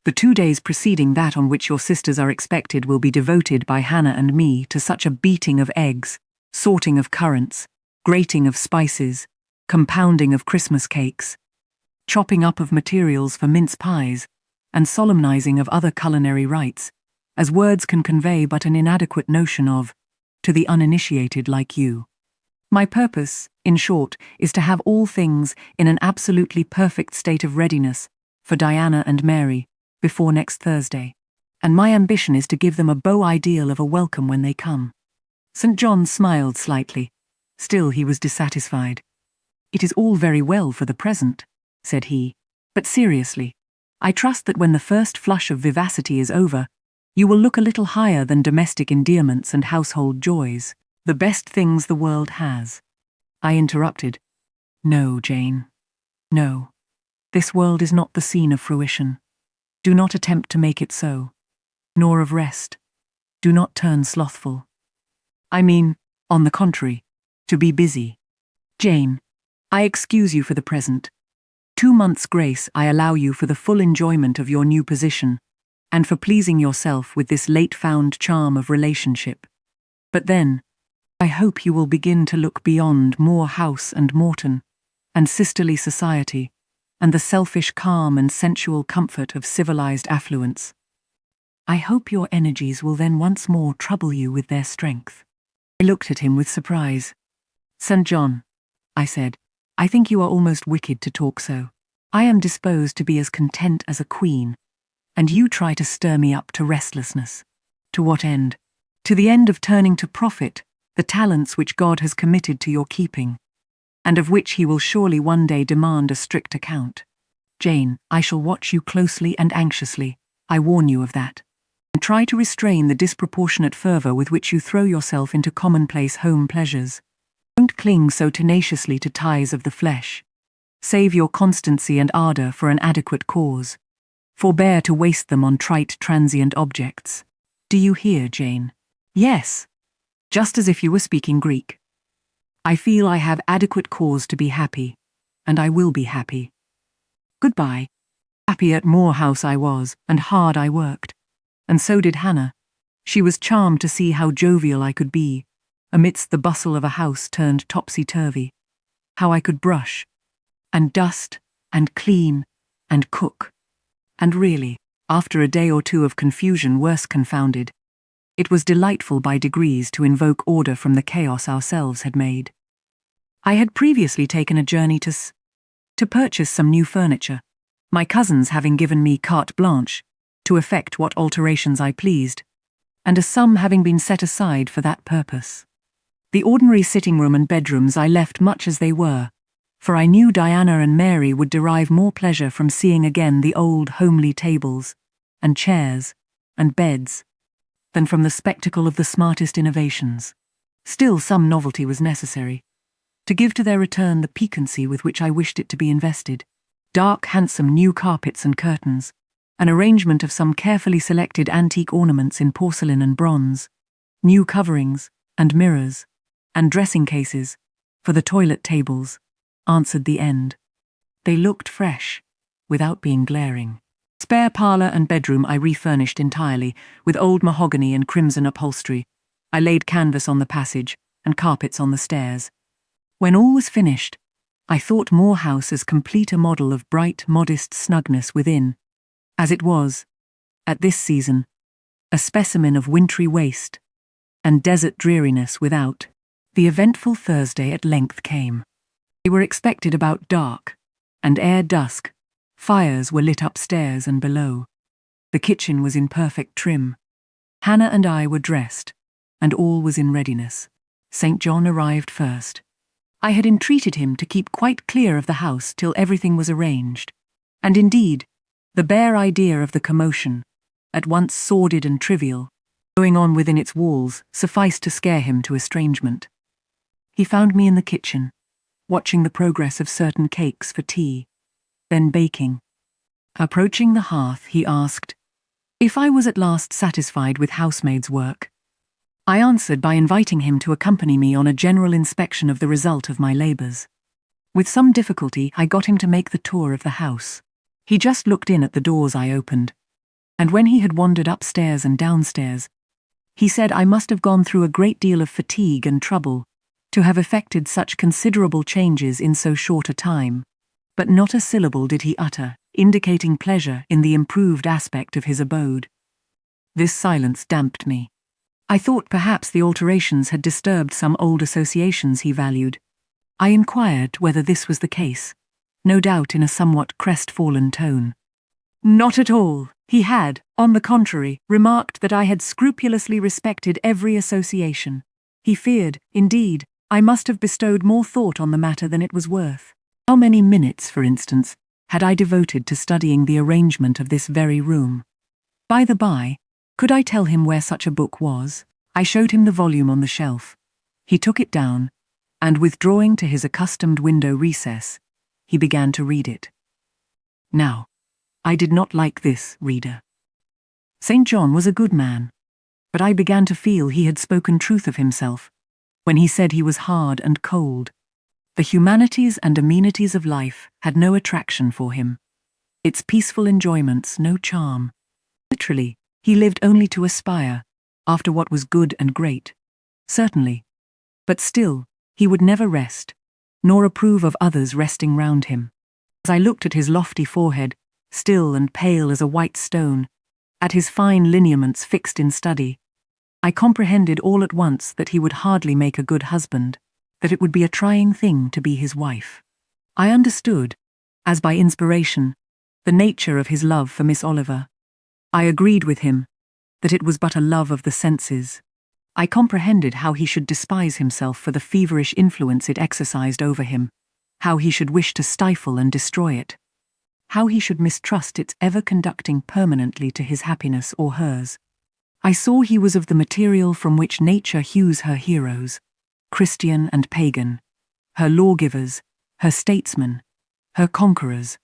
the 2 days preceding that on which your sisters are expected will be devoted by Hannah and me to such a beating of eggs, sorting of currants, grating of spices, compounding of Christmas cakes, chopping up of materials for mince pies, and solemnizing of other culinary rites, as words can convey but an inadequate notion of, to the uninitiated like you. My purpose, in short, is to have all things in an absolutely perfect state of readiness for Diana and Mary before next Thursday, and my ambition is to give them a beau ideal of a welcome when they come. St. John smiled slightly. Still he was dissatisfied. It is all very well for the present, said he, but seriously, I trust that when the first flush of vivacity is over, you will look a little higher than domestic endearments and household joys, the best things the world has. I interrupted. No, Jane. No. This world is not the scene of fruition. Do not attempt to make it so. Nor of rest. Do not turn slothful. I mean, on the contrary, to be busy. Jane, I excuse you for the present. 2 months' grace I allow you for the full enjoyment of your new position, and for pleasing yourself with this late-found charm of relationship. But then, I hope you will begin to look beyond Moor House and Morton, and sisterly society, and the selfish calm and sensual comfort of civilized affluence. I hope your energies will then once more trouble you with their strength. I looked at him with surprise. St. John, I said, I think you are almost wicked to talk so. I am disposed to be as content as a queen, and you try to stir me up to restlessness. To what end? To the end of turning to profit the talents which God has committed to your keeping, and of which he will surely one day demand a strict account. Jane, I shall watch you closely and anxiously, I warn you of that. And try to restrain the disproportionate fervour with which you throw yourself into commonplace home pleasures. Don't cling so tenaciously to ties of the flesh. Save your constancy and ardor for an adequate cause. Forbear to waste them on trite, transient objects. Do you hear, Jane? Yes. Just as if you were speaking Greek. I feel I have adequate cause to be happy, and I will be happy. Goodbye. Happy at Moor House I was, and hard I worked. And so did Hannah. She was charmed to see how jovial I could be, amidst the bustle of a house turned topsy-turvy. How I could brush, and dust, and clean, and cook. And really, after a day or two of confusion worse confounded, it was delightful by degrees to invoke order from the chaos ourselves had made. I had previously taken a journey to purchase some new furniture, my cousins having given me carte blanche to effect what alterations I pleased, and a sum having been set aside for that purpose. The ordinary sitting room and bedrooms I left much as they were, for I knew Diana and Mary would derive more pleasure from seeing again the old homely tables, and chairs, and beds, than from the spectacle of the smartest innovations. Still, some novelty was necessary, to give to their return the piquancy with which I wished it to be invested. Dark, handsome new carpets and curtains, an arrangement of some carefully selected antique ornaments in porcelain and bronze, new coverings, and mirrors, and dressing cases, for the toilet tables, answered the end. They looked fresh, without being glaring. Spare parlour and bedroom I refurnished entirely, with old mahogany and crimson upholstery. I laid canvas on the passage, and carpets on the stairs. When all was finished, I thought Moor House as complete a model of bright, modest snugness within, as it was, at this season, a specimen of wintry waste, and desert dreariness without. The eventful Thursday at length came. We were expected about dark, and ere dusk, fires were lit upstairs and below. The kitchen was in perfect trim. Hannah and I were dressed, and all was in readiness. St. John arrived first. I had entreated him to keep quite clear of the house till everything was arranged, and indeed, the bare idea of the commotion, at once sordid and trivial, going on within its walls, sufficed to scare him to estrangement. He found me in the kitchen, watching the progress of certain cakes for tea, then baking. Approaching the hearth, he asked if I was at last satisfied with housemaid's work. I answered by inviting him to accompany me on a general inspection of the result of my labours. With some difficulty, I got him to make the tour of the house. He just looked in at the doors I opened, and when he had wandered upstairs and downstairs, he said I must have gone through a great deal of fatigue and trouble to have effected such considerable changes in so short a time, but not a syllable did he utter, indicating pleasure in the improved aspect of his abode. This silence damped me. I thought perhaps the alterations had disturbed some old associations he valued. I inquired whether this was the case, no doubt in a somewhat crestfallen tone. Not at all. He had, on the contrary, remarked that I had scrupulously respected every association. He feared, indeed, I must have bestowed more thought on the matter than it was worth. How many minutes, for instance, had I devoted to studying the arrangement of this very room? By the by, could I tell him where such a book was? I showed him the volume on the shelf. He took it down, and withdrawing to his accustomed window recess, he began to read it. Now, I did not like this, reader. St. John was a good man, but I began to feel he had spoken truth of himself when he said he was hard and cold. The humanities and amenities of life had no attraction for him, its peaceful enjoyments no charm. Literally, he lived only to aspire, after what was good and great. Certainly. But still, he would never rest, nor approve of others resting round him. As I looked at his lofty forehead, still and pale as a white stone, at his fine lineaments fixed in study, I comprehended all at once that he would hardly make a good husband, that it would be a trying thing to be his wife. I understood, as by inspiration, the nature of his love for Miss Oliver. I agreed with him that it was but a love of the senses. I comprehended how he should despise himself for the feverish influence it exercised over him, how he should wish to stifle and destroy it, how he should mistrust its ever conducting permanently to his happiness or hers. I saw he was of the material from which nature hews her heroes, Christian and pagan, her lawgivers, her statesmen, her conquerors,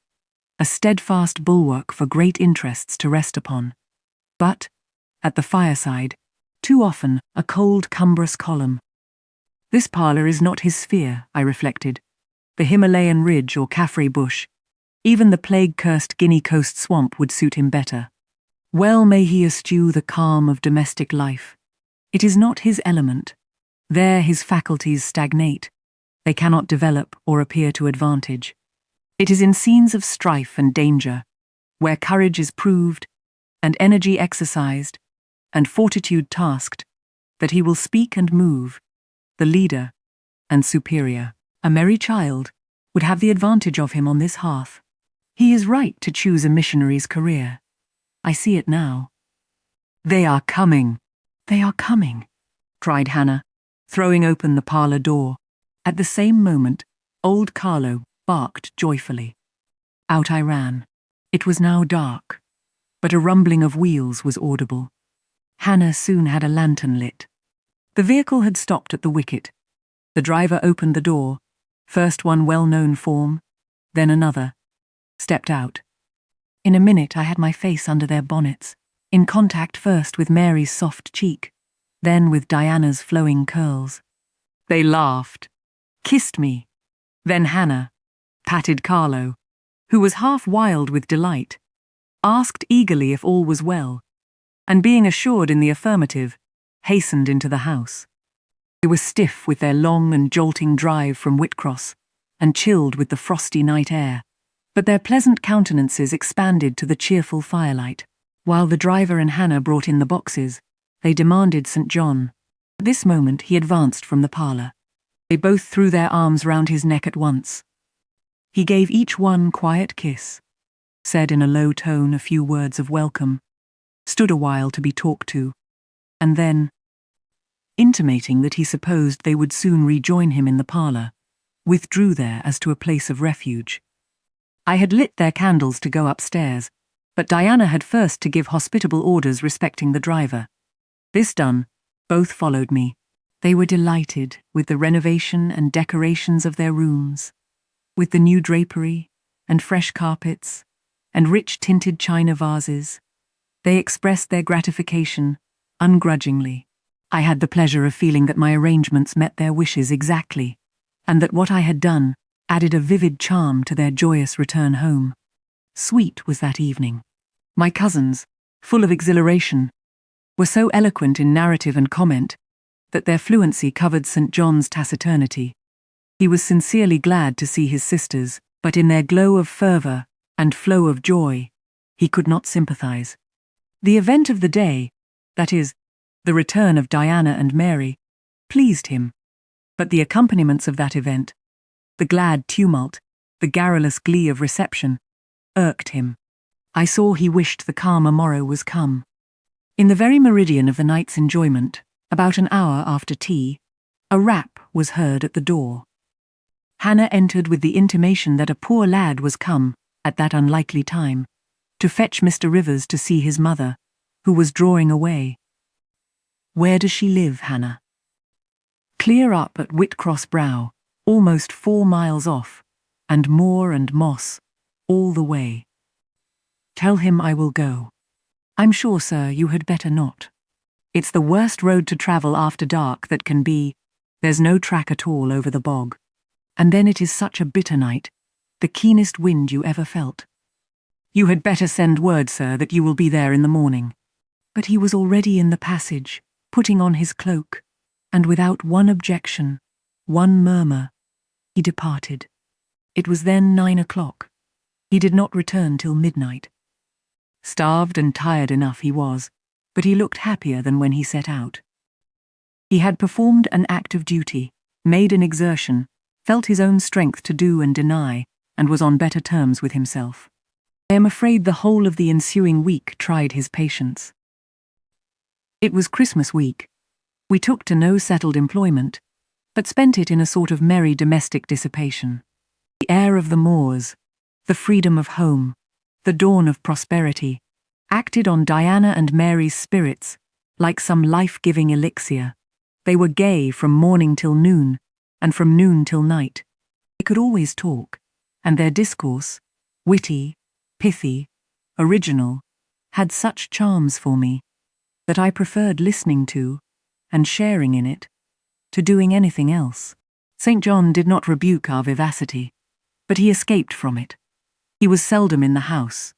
a steadfast bulwark for great interests to rest upon. But, at the fireside, too often a cold, cumbrous column. This parlour is not his sphere, I reflected. The Himalayan ridge or Caffrey bush, even the plague-cursed Guinea coast swamp would suit him better. Well may he eschew the calm of domestic life. It is not his element. There his faculties stagnate. They cannot develop or appear to advantage. It is in scenes of strife and danger, where courage is proved, and energy exercised, and fortitude tasked, that he will speak and move, the leader and superior. A merry child would have the advantage of him on this hearth. He is right to choose a missionary's career. I see it now. They are coming. They are coming, cried Hannah, throwing open the parlour door. At the same moment, old Carlo barked joyfully. Out I ran. It was now dark, but a rumbling of wheels was audible. Hannah soon had a lantern lit. The vehicle had stopped at the wicket. The driver opened the door, first one well-known form, then another, stepped out. In a minute I had my face under their bonnets, in contact first with Mary's soft cheek, then with Diana's flowing curls. They laughed, kissed me. Then Hannah patted Carlo, who was half wild with delight, asked eagerly if all was well, and being assured in the affirmative, hastened into the house. They were stiff with their long and jolting drive from Whitcross, and chilled with the frosty night air, but their pleasant countenances expanded to the cheerful firelight. While the driver and Hannah brought in the boxes, they demanded St. John. At this moment he advanced from the parlour. They both threw their arms round his neck at once. He gave each one quiet kiss, said in a low tone a few words of welcome, stood a while to be talked to, and then, intimating that he supposed they would soon rejoin him in the parlour, withdrew there as to a place of refuge. I had lit their candles to go upstairs, but Diana had first to give hospitable orders respecting the driver. This done, both followed me. They were delighted with the renovation and decorations of their rooms, with the new drapery, and fresh carpets, and rich tinted china vases. They expressed their gratification, ungrudgingly. I had the pleasure of feeling that my arrangements met their wishes exactly, and that what I had done added a vivid charm to their joyous return home. Sweet was that evening. My cousins, full of exhilaration, were so eloquent in narrative and comment that their fluency covered St. John's taciturnity. He was sincerely glad to see his sisters, but in their glow of fervour and flow of joy, he could not sympathise. The event of the day, that is, the return of Diana and Mary, pleased him, but the accompaniments of that event, the glad tumult, the garrulous glee of reception, irked him. I saw he wished the calmer morrow was come. In the very meridian of the night's enjoyment, about an hour after tea, a rap was heard at the door. Hannah entered with the intimation that a poor lad was come, at that unlikely time, to fetch Mr. Rivers to see his mother, who was drawing away. Where does she live, Hannah? Clear up at Whitcross Brow, almost 4 miles off, and moor and moss, all the way. Tell him I will go. I'm sure, sir, you had better not. It's the worst road to travel after dark that can be. There's no track at all over the bog. And then it is such a bitter night, the keenest wind you ever felt. You had better send word, sir, that you will be there in the morning. But he was already in the passage, putting on his cloak, and without one objection, one murmur, he departed. It was then 9 o'clock. He did not return till midnight. Starved and tired enough he was, but he looked happier than when he set out. He had performed an act of duty, made an exertion, felt his own strength to do and deny, and was on better terms with himself. I am afraid the whole of the ensuing week tried his patience. It was Christmas week. We took to no settled employment, but spent it in a sort of merry domestic dissipation. The air of the moors, the freedom of home, the dawn of prosperity, acted on Diana and Mary's spirits like some life-giving elixir. They were gay from morning till noon, and from noon till night. They could always talk, and their discourse, witty, pithy, original, had such charms for me, that I preferred listening to, and sharing in it, to doing anything else. St. John did not rebuke our vivacity, but he escaped from it. He was seldom in the house.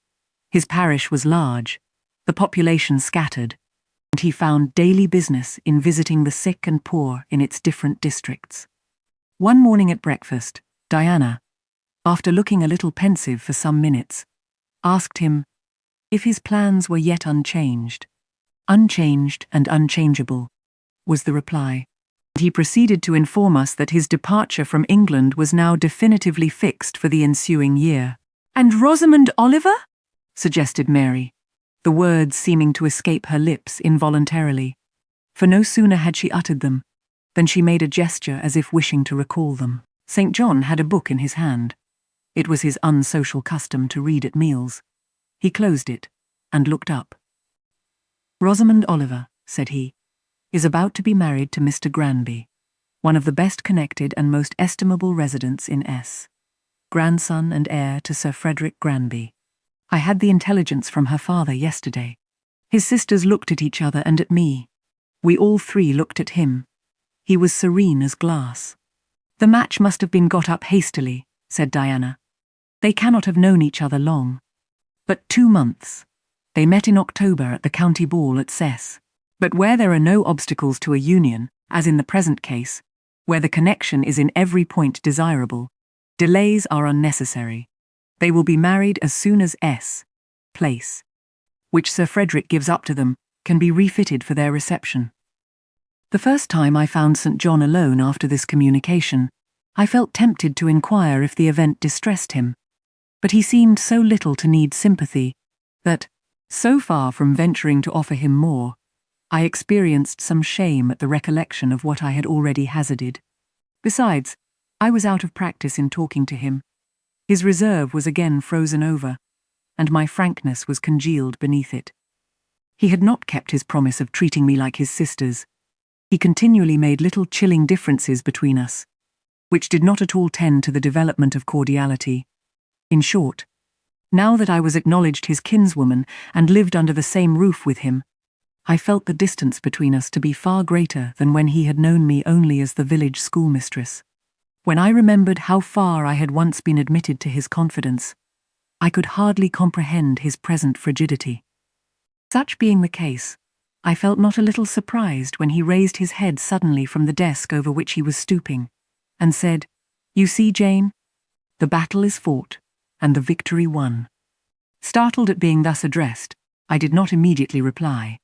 His parish was large, the population scattered, and he found daily business in visiting the sick and poor in its different districts. One morning at breakfast, Diana, after looking a little pensive for some minutes, asked him if his plans were yet unchanged. Unchanged and unchangeable, was the reply. He proceeded to inform us that his departure from England was now definitively fixed for the ensuing year. "And Rosamond Oliver?" suggested Mary, the words seeming to escape her lips involuntarily, for no sooner had she uttered them than she made a gesture as if wishing to recall them. St. John had a book in his hand. It was his unsocial custom to read at meals. He closed it and looked up. "Rosamond Oliver," said he, "is about to be married to Mr. Granby, one of the best connected and most estimable residents in S. Grandson and heir to Sir Frederick Granby. I had the intelligence from her father yesterday." His sisters looked at each other and at me. We all three looked at him. He was serene as glass. "The match must have been got up hastily," said Diana. "They cannot have known each other long." "But 2 months. They met in October at the county ball at Cess. But where there are no obstacles to a union, as in the present case, where the connection is in every point desirable, delays are unnecessary. They will be married as soon as S. place, which Sir Frederick gives up to them, can be refitted for their reception." The first time I found St. John alone after this communication, I felt tempted to inquire if the event distressed him, but he seemed so little to need sympathy that, so far from venturing to offer him more, I experienced some shame at the recollection of what I had already hazarded. Besides, I was out of practice in talking to him. His reserve was again frozen over, and my frankness was congealed beneath it. He had not kept his promise of treating me like his sisters. He continually made little chilling differences between us, which did not at all tend to the development of cordiality. In short, now that I was acknowledged his kinswoman and lived under the same roof with him, I felt the distance between us to be far greater than when he had known me only as the village schoolmistress. When I remembered how far I had once been admitted to his confidence, I could hardly comprehend his present frigidity. Such being the case, I felt not a little surprised when he raised his head suddenly from the desk over which he was stooping, and said, "You see, Jane, the battle is fought, and the victory won." Startled at being thus addressed, I did not immediately reply.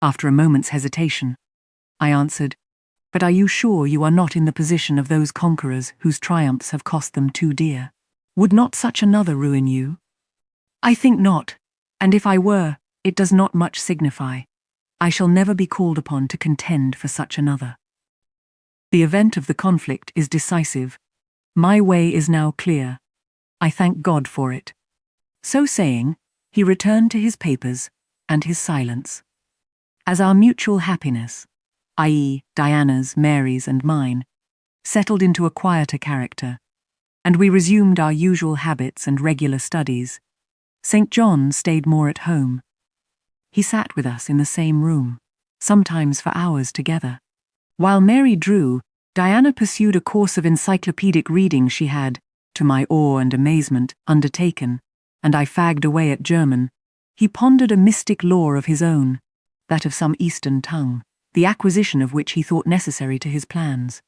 After a moment's hesitation, I answered, "But are you sure you are not in the position of those conquerors whose triumphs have cost them too dear? Would not such another ruin you?" "I think not, and if I were, it does not much signify. I shall never be called upon to contend for such another. The event of the conflict is decisive. My way is now clear. I thank God for it." So saying, he returned to his papers and his silence. As our mutual happiness, i.e. Diana's, Mary's and mine, settled into a quieter character, and we resumed our usual habits and regular studies, St. John stayed more at home. He sat with us in the same room, sometimes for hours together. While Mary drew, Diana pursued a course of encyclopedic reading she had, to my awe and amazement, undertaken, and I fagged away at German. He pondered a mystic lore of his own, that of some Eastern tongue, the acquisition of which he thought necessary to his plans.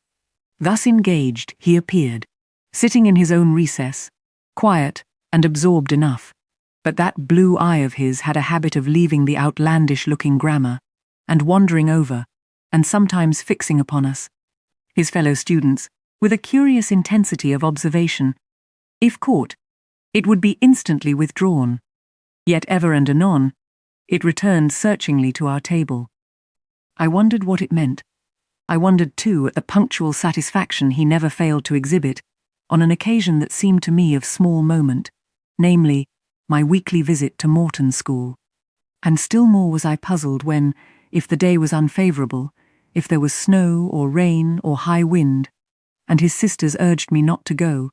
Thus engaged, he appeared, sitting in his own recess, quiet and absorbed enough, but that blue eye of his had a habit of leaving the outlandish-looking grammar, and wandering over, and sometimes fixing upon us, his fellow students, with a curious intensity of observation. If caught, it would be instantly withdrawn, yet ever and anon, it returned searchingly to our table. I wondered what it meant. I wondered, too, at the punctual satisfaction he never failed to exhibit on an occasion that seemed to me of small moment, namely, my weekly visit to Morton School. And still more was I puzzled when, if the day was unfavourable, if there was snow or rain or high wind, and his sisters urged me not to go,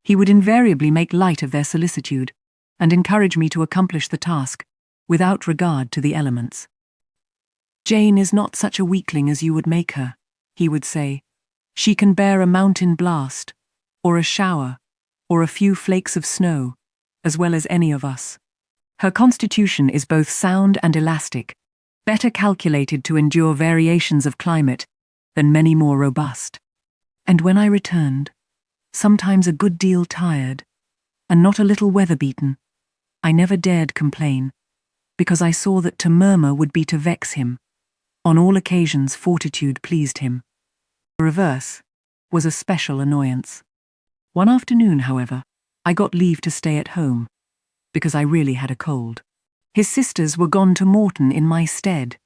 he would invariably make light of their solicitude and encourage me to accomplish the task without regard to the elements. "Jane is not such a weakling as you would make her," he would say. "She can bear a mountain blast, or a shower, or a few flakes of snow, as well as any of us. Her constitution is both sound and elastic, better calculated to endure variations of climate than many more robust." And when I returned, sometimes a good deal tired, and not a little weather-beaten, I never dared complain, because I saw that to murmur would be to vex him. On all occasions fortitude pleased him. The reverse was a special annoyance. One afternoon, however, I got leave to stay at home, because I really had a cold. His sisters were gone to Morton in my stead.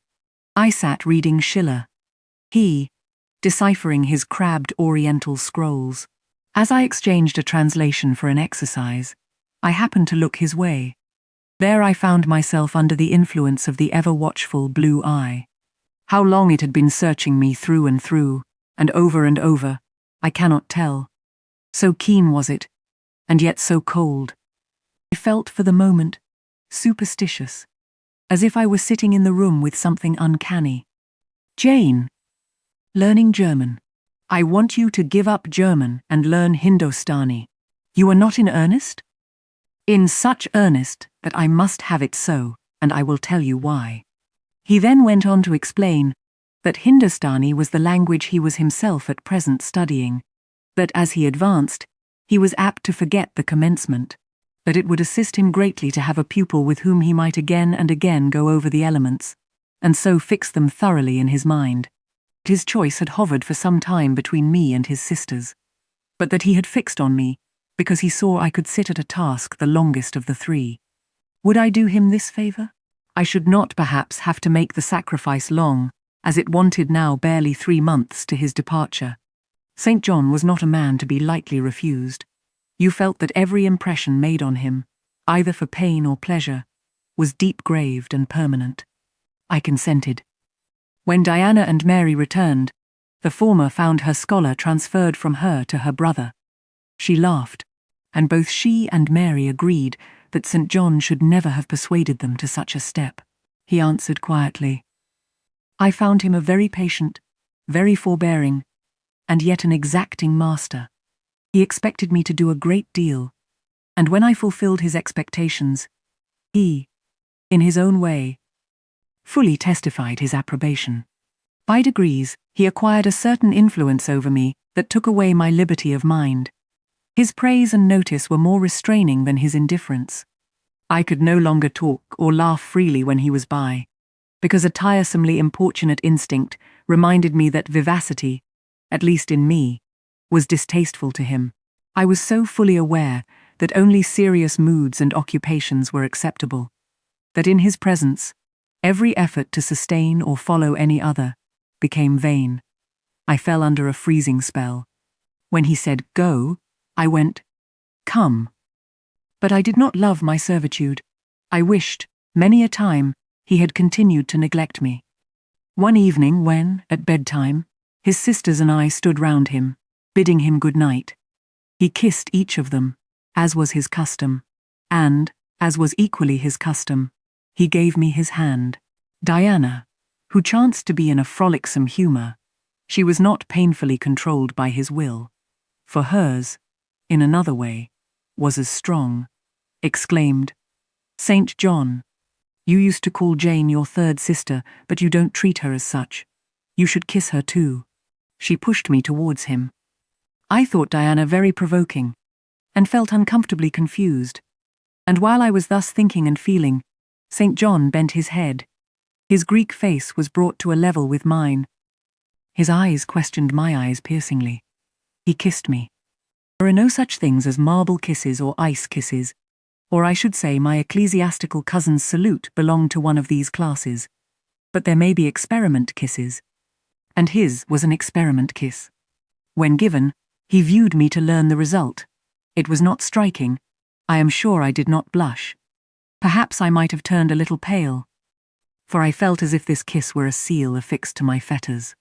I sat reading Schiller, he deciphering his crabbed oriental scrolls. As I exchanged a translation for an exercise, I happened to look his way. There I found myself under the influence of the ever-watchful blue eye. How long it had been searching me through, and over, I cannot tell. So keen was it, and yet so cold. I felt for the moment superstitious, as if I were sitting in the room with something uncanny. "Jane, learning German. I want you to give up German and learn Hindostani. You are not in earnest?" "In such earnest that I must have it so, and I will tell you why." He then went on to explain that Hindostani was the language he was himself at present studying, that as he advanced, he was apt to forget the commencement, that it would assist him greatly to have a pupil with whom he might again and again go over the elements, and so fix them thoroughly in his mind. His choice had hovered for some time between me and his sisters, but that he had fixed on me because he saw I could sit at a task the longest of the three. Would I do him this favour? I should not perhaps have to make the sacrifice long, as it wanted now barely 3 months to his departure. St. John was not a man to be lightly refused. You felt that every impression made on him, either for pain or pleasure, was deep-graved and permanent. I consented. When Diana and Mary returned, the former found her scholar transferred from her to her brother. She laughed, and both she and Mary agreed that St. John should never have persuaded them to such a step. He answered quietly, "I found him a very patient, very forbearing, and yet an exacting master. He expected me to do a great deal, and when I fulfilled his expectations, he, in his own way, fully testified his approbation. By degrees, he acquired a certain influence over me that took away my liberty of mind. His praise and notice were more restraining than his indifference. I could no longer talk or laugh freely when he was by, because a tiresomely importunate instinct reminded me that vivacity, at least in me, was distasteful to him. I was so fully aware that only serious moods and occupations were acceptable, that in his presence, every effort to sustain or follow any other became vain. I fell under a freezing spell. When he said, "Go," I went, "Come." But I did not love my servitude. I wished, many a time, he had continued to neglect me. One evening when, at bedtime, his sisters and I stood round him, bidding him good night, he kissed each of them, as was his custom, and, as was equally his custom, he gave me his hand. Diana, who chanced to be in a frolicsome humour, she was not painfully controlled by his will, for hers, in another way, was as strong, exclaimed, "St. John, you used to call Jane your third sister, but you don't treat her as such. You should kiss her too." She pushed me towards him. I thought Diana very provoking, and felt uncomfortably confused, and while I was thus thinking and feeling, St. John bent his head. His Greek face was brought to a level with mine. His eyes questioned my eyes piercingly. He kissed me. There are no such things as marble kisses or ice kisses, or I should say my ecclesiastical cousin's salute belonged to one of these classes. But there may be experiment kisses, and his was an experiment kiss. When given, he viewed me to learn the result. It was not striking. I am sure I did not blush. Perhaps I might have turned a little pale, for I felt as if this kiss were a seal affixed to my fetters.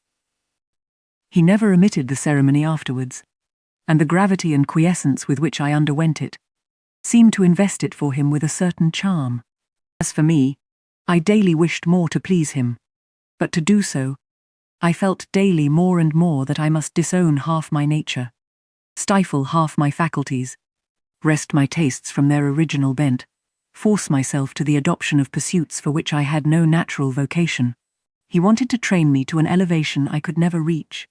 He never omitted the ceremony afterwards, and the gravity and quiescence with which I underwent it seemed to invest it for him with a certain charm. As for me, I daily wished more to please him, but to do so, I felt daily more and more that I must disown half my nature, stifle half my faculties, wrest my tastes from their original bent, force myself to the adoption of pursuits for which I had no natural vocation. He wanted to train me to an elevation I could never reach.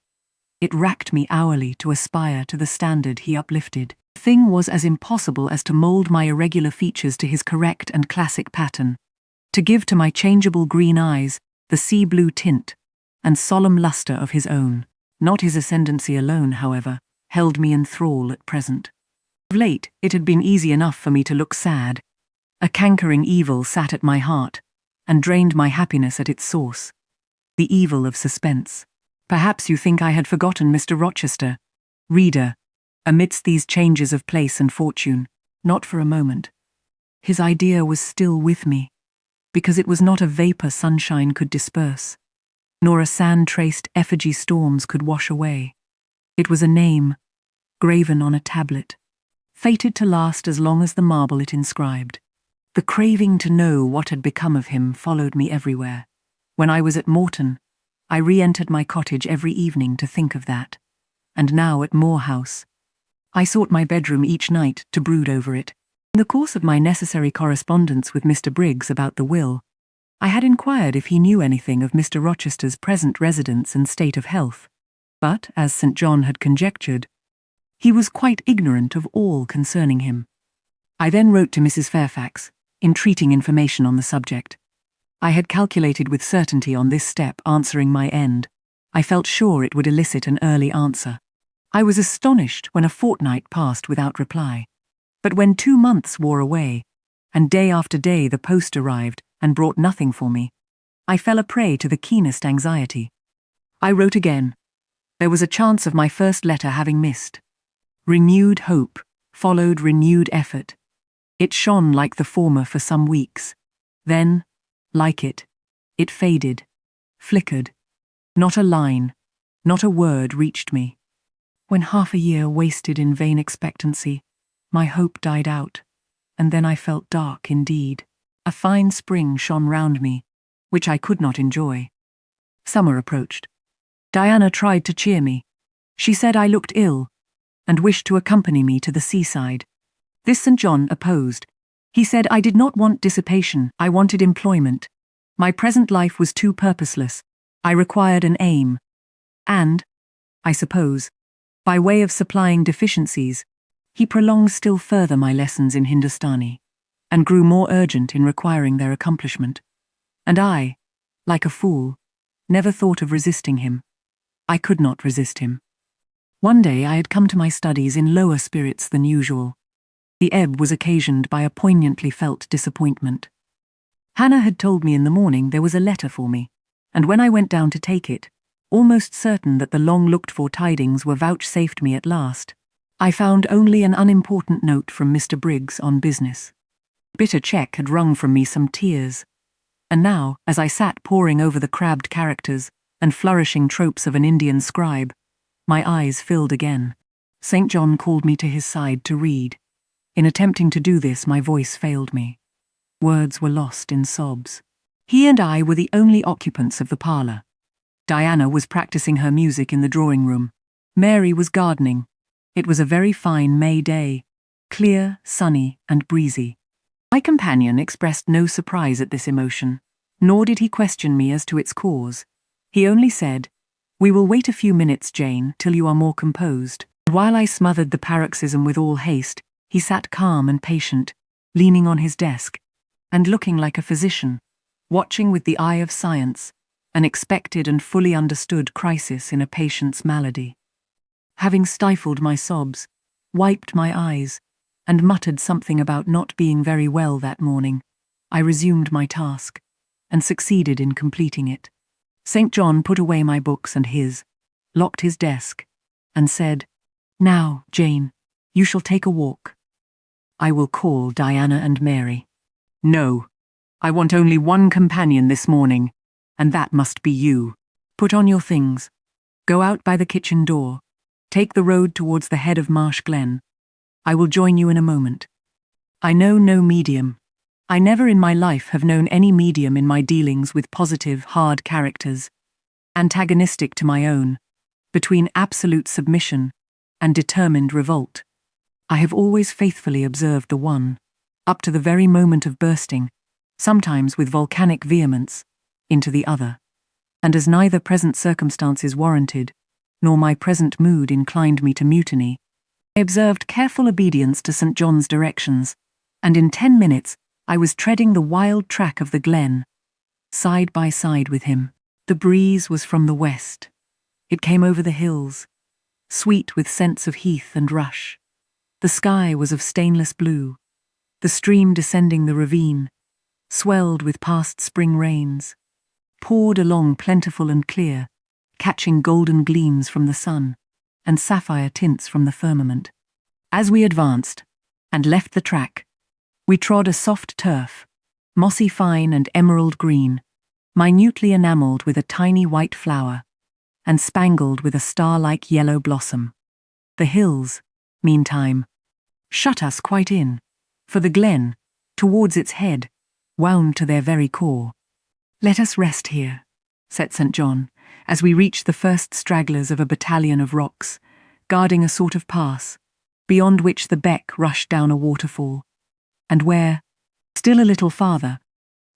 It racked me hourly to aspire to the standard he uplifted. The thing was as impossible as to mould my irregular features to his correct and classic pattern, to give to my changeable green eyes the sea-blue tint and solemn lustre of his own. Not his ascendancy alone, however, held me in thrall at present. Of late, it had been easy enough for me to look sad. A cankering evil sat at my heart and drained my happiness at its source. The evil of suspense. Perhaps you think I had forgotten Mr. Rochester. Reader, amidst these changes of place and fortune, not for a moment. His idea was still with me, because it was not a vapour sunshine could disperse, nor a sand-traced effigy storms could wash away. It was a name, graven on a tablet, fated to last as long as the marble it inscribed. The craving to know what had become of him followed me everywhere. When I was at Morton, I re-entered my cottage every evening to think of that, and now at Moor House, I sought my bedroom each night to brood over it. In the course of my necessary correspondence with Mr. Briggs about the will, I had inquired if he knew anything of Mr. Rochester's present residence and state of health, but, as St. John had conjectured, he was quite ignorant of all concerning him. I then wrote to Mrs. Fairfax, entreating information on the subject. I had calculated with certainty on this step answering my end. I felt sure it would elicit an early answer. I was astonished when a fortnight passed without reply. But when 2 months wore away, and day after day the post arrived and brought nothing for me, I fell a prey to the keenest anxiety. I wrote again. There was a chance of my first letter having missed. Renewed hope followed renewed effort. It shone like the former for some weeks. Then, like it faded, flickered. Not a line, not a word reached me. When half a year wasted in vain expectancy, my hope died out, and then I felt dark indeed. A fine spring shone round me, which I could not enjoy. Summer approached. Diana tried to cheer me. She said I looked ill, and wished to accompany me to the seaside. This St. John opposed. He said I did not want dissipation, I wanted employment. My present life was too purposeless. I required an aim. And, I suppose, by way of supplying deficiencies, he prolonged still further my lessons in Hindustani, and grew more urgent in requiring their accomplishment. And I, like a fool, never thought of resisting him. I could not resist him. One day I had come to my studies in lower spirits than usual. The ebb was occasioned by a poignantly felt disappointment. Hannah had told me in the morning there was a letter for me, and when I went down to take it, almost certain that the long-looked-for tidings were vouchsafed me at last, I found only an unimportant note from Mr. Briggs on business. Bitter check had wrung from me some tears, and now, as I sat poring over the crabbed characters and flourishing tropes of an Indian scribe, my eyes filled again. St. John called me to his side to read. In attempting to do this, my voice failed me. Words were lost in sobs. He and I were the only occupants of the parlour. Diana was practicing her music in the drawing-room. Mary was gardening. It was a very fine May day, clear, sunny, and breezy. My companion expressed no surprise at this emotion, nor did he question me as to its cause. He only said, "We will wait a few minutes, Jane, till you are more composed." While I smothered the paroxysm with all haste, he sat calm and patient, leaning on his desk, and looking like a physician, watching with the eye of science an expected and fully understood crisis in a patient's malady. Having stifled my sobs, wiped my eyes, and muttered something about not being very well that morning, I resumed my task, and succeeded in completing it. St. John put away my books and his, locked his desk, and said, "Now, Jane, you shall take a walk. I will call Diana and Mary." "No, I want only one companion this morning, and that must be you. Put on your things. Go out by the kitchen door. Take the road towards the head of Marsh Glen. I will join you in a moment. I know no medium. I never in my life have known any medium in my dealings with positive, hard characters, antagonistic to my own, between absolute submission and determined revolt. I have always faithfully observed the one, up to the very moment of bursting, sometimes with volcanic vehemence, into the other. And as neither present circumstances warranted, nor my present mood inclined me to mutiny, I observed careful obedience to St. John's directions, and in 10 minutes I was treading the wild track of the glen, side by side with him. The breeze was from the west. It came over the hills, sweet with scents of heath and rush. The sky was of stainless blue. The stream descending the ravine, swelled with past spring rains, poured along plentiful and clear, catching golden gleams from the sun and sapphire tints from the firmament. As we advanced and left the track, we trod a soft turf, mossy fine and emerald green, minutely enamelled with a tiny white flower, and spangled with a star-like yellow blossom. The hills, meantime, shut us quite in, for the glen, towards its head, wound to their very core. "Let us rest here," said St. John, as we reached the first stragglers of a battalion of rocks, guarding a sort of pass, beyond which the beck rushed down a waterfall, and where, still a little farther,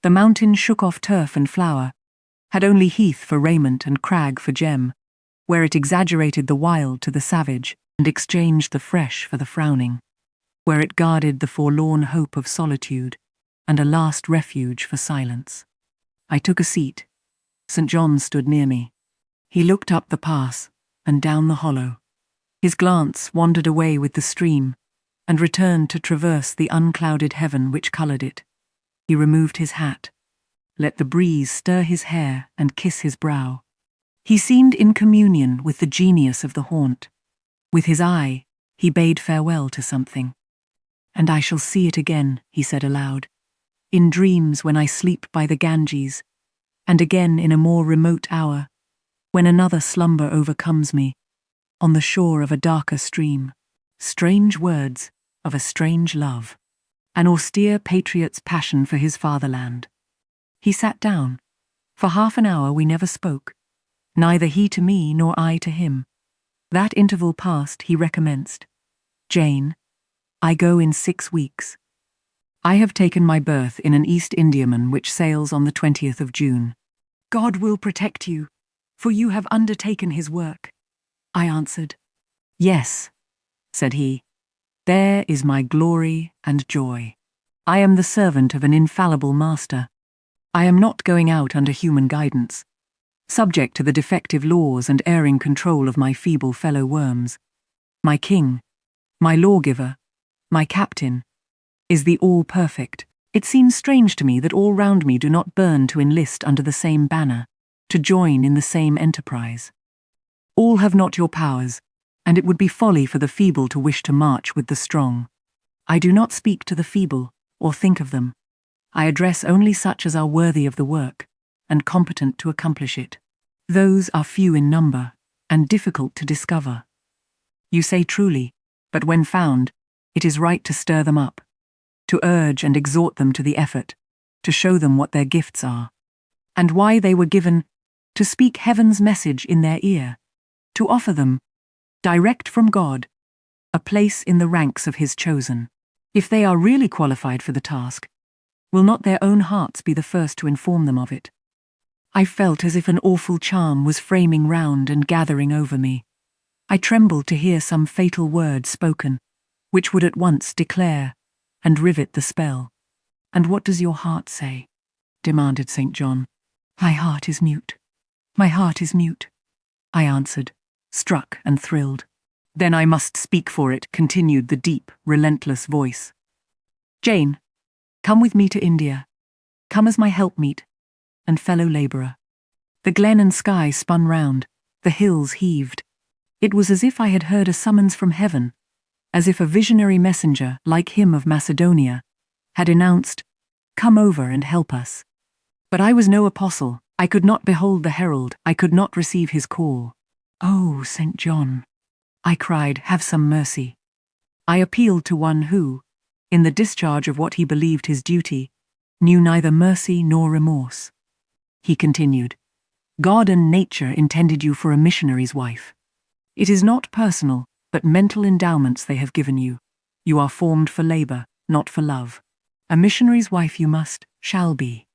the mountain shook off turf and flower, had only heath for raiment and crag for gem, where it exaggerated the wild to the savage and exchanged the fresh for the frowning, where it guarded the forlorn hope of solitude and a last refuge for silence. I took a seat. St. John stood near me. He looked up the pass and down the hollow. His glance wandered away with the stream and returned to traverse the unclouded heaven which coloured it. He removed his hat, let the breeze stir his hair and kiss his brow. He seemed in communion with the genius of the haunt. With his eye, he bade farewell to something. "And I shall see it again," he said aloud, "in dreams when I sleep by the Ganges, and again in a more remote hour, when another slumber overcomes me, on the shore of a darker stream." Strange words of a strange love, an austere patriot's passion for his fatherland. He sat down. For half an hour we never spoke, neither he to me nor I to him. That interval past, he recommenced. "Jane, I go in 6 weeks. I have taken my berth in an East Indiaman which sails on the 20th of June. God will protect you, for you have undertaken his work," I answered. "Yes," said he, "there is my glory and joy. I am the servant of an infallible master. I am not going out under human guidance, subject to the defective laws and erring control of my feeble fellow worms. My king, my lawgiver, my captain, is the all-perfect. It seems strange to me that all round me do not burn to enlist under the same banner, to join in the same enterprise. All have not your powers, and it would be folly for the feeble to wish to march with the strong. I do not speak to the feeble, or think of them. I address only such as are worthy of the work, and competent to accomplish it. Those are few in number, and difficult to discover. You say truly, but when found, it is right to stir them up, to urge and exhort them to the effort, to show them what their gifts are, and why they were given, to speak heaven's message in their ear, to offer them, direct from God, a place in the ranks of his chosen. If they are really qualified for the task, will not their own hearts be the first to inform them of it? I felt as if an awful charm was framing round and gathering over me. I trembled to hear some fatal word spoken, which would at once declare and rivet the spell. "And what does your heart say?" demanded St. John. "My heart is mute. My heart is mute," I answered, struck and thrilled. "Then I must speak for it," continued the deep, relentless voice. "Jane, come with me to India. Come as my helpmeet and fellow labourer." The glen and sky spun round, the hills heaved. It was as if I had heard a summons from heaven, as if a visionary messenger, like him of Macedonia, had announced, "Come over and help us." But I was no apostle. I could not behold the herald. I could not receive his call. "Oh, St. John," I cried, "have some mercy." I appealed to one who, in the discharge of what he believed his duty, knew neither mercy nor remorse. He continued, "God and nature intended you for a missionary's wife. It is not personal, but mental endowments they have given you. You are formed for labor, not for love. A missionary's wife you shall be.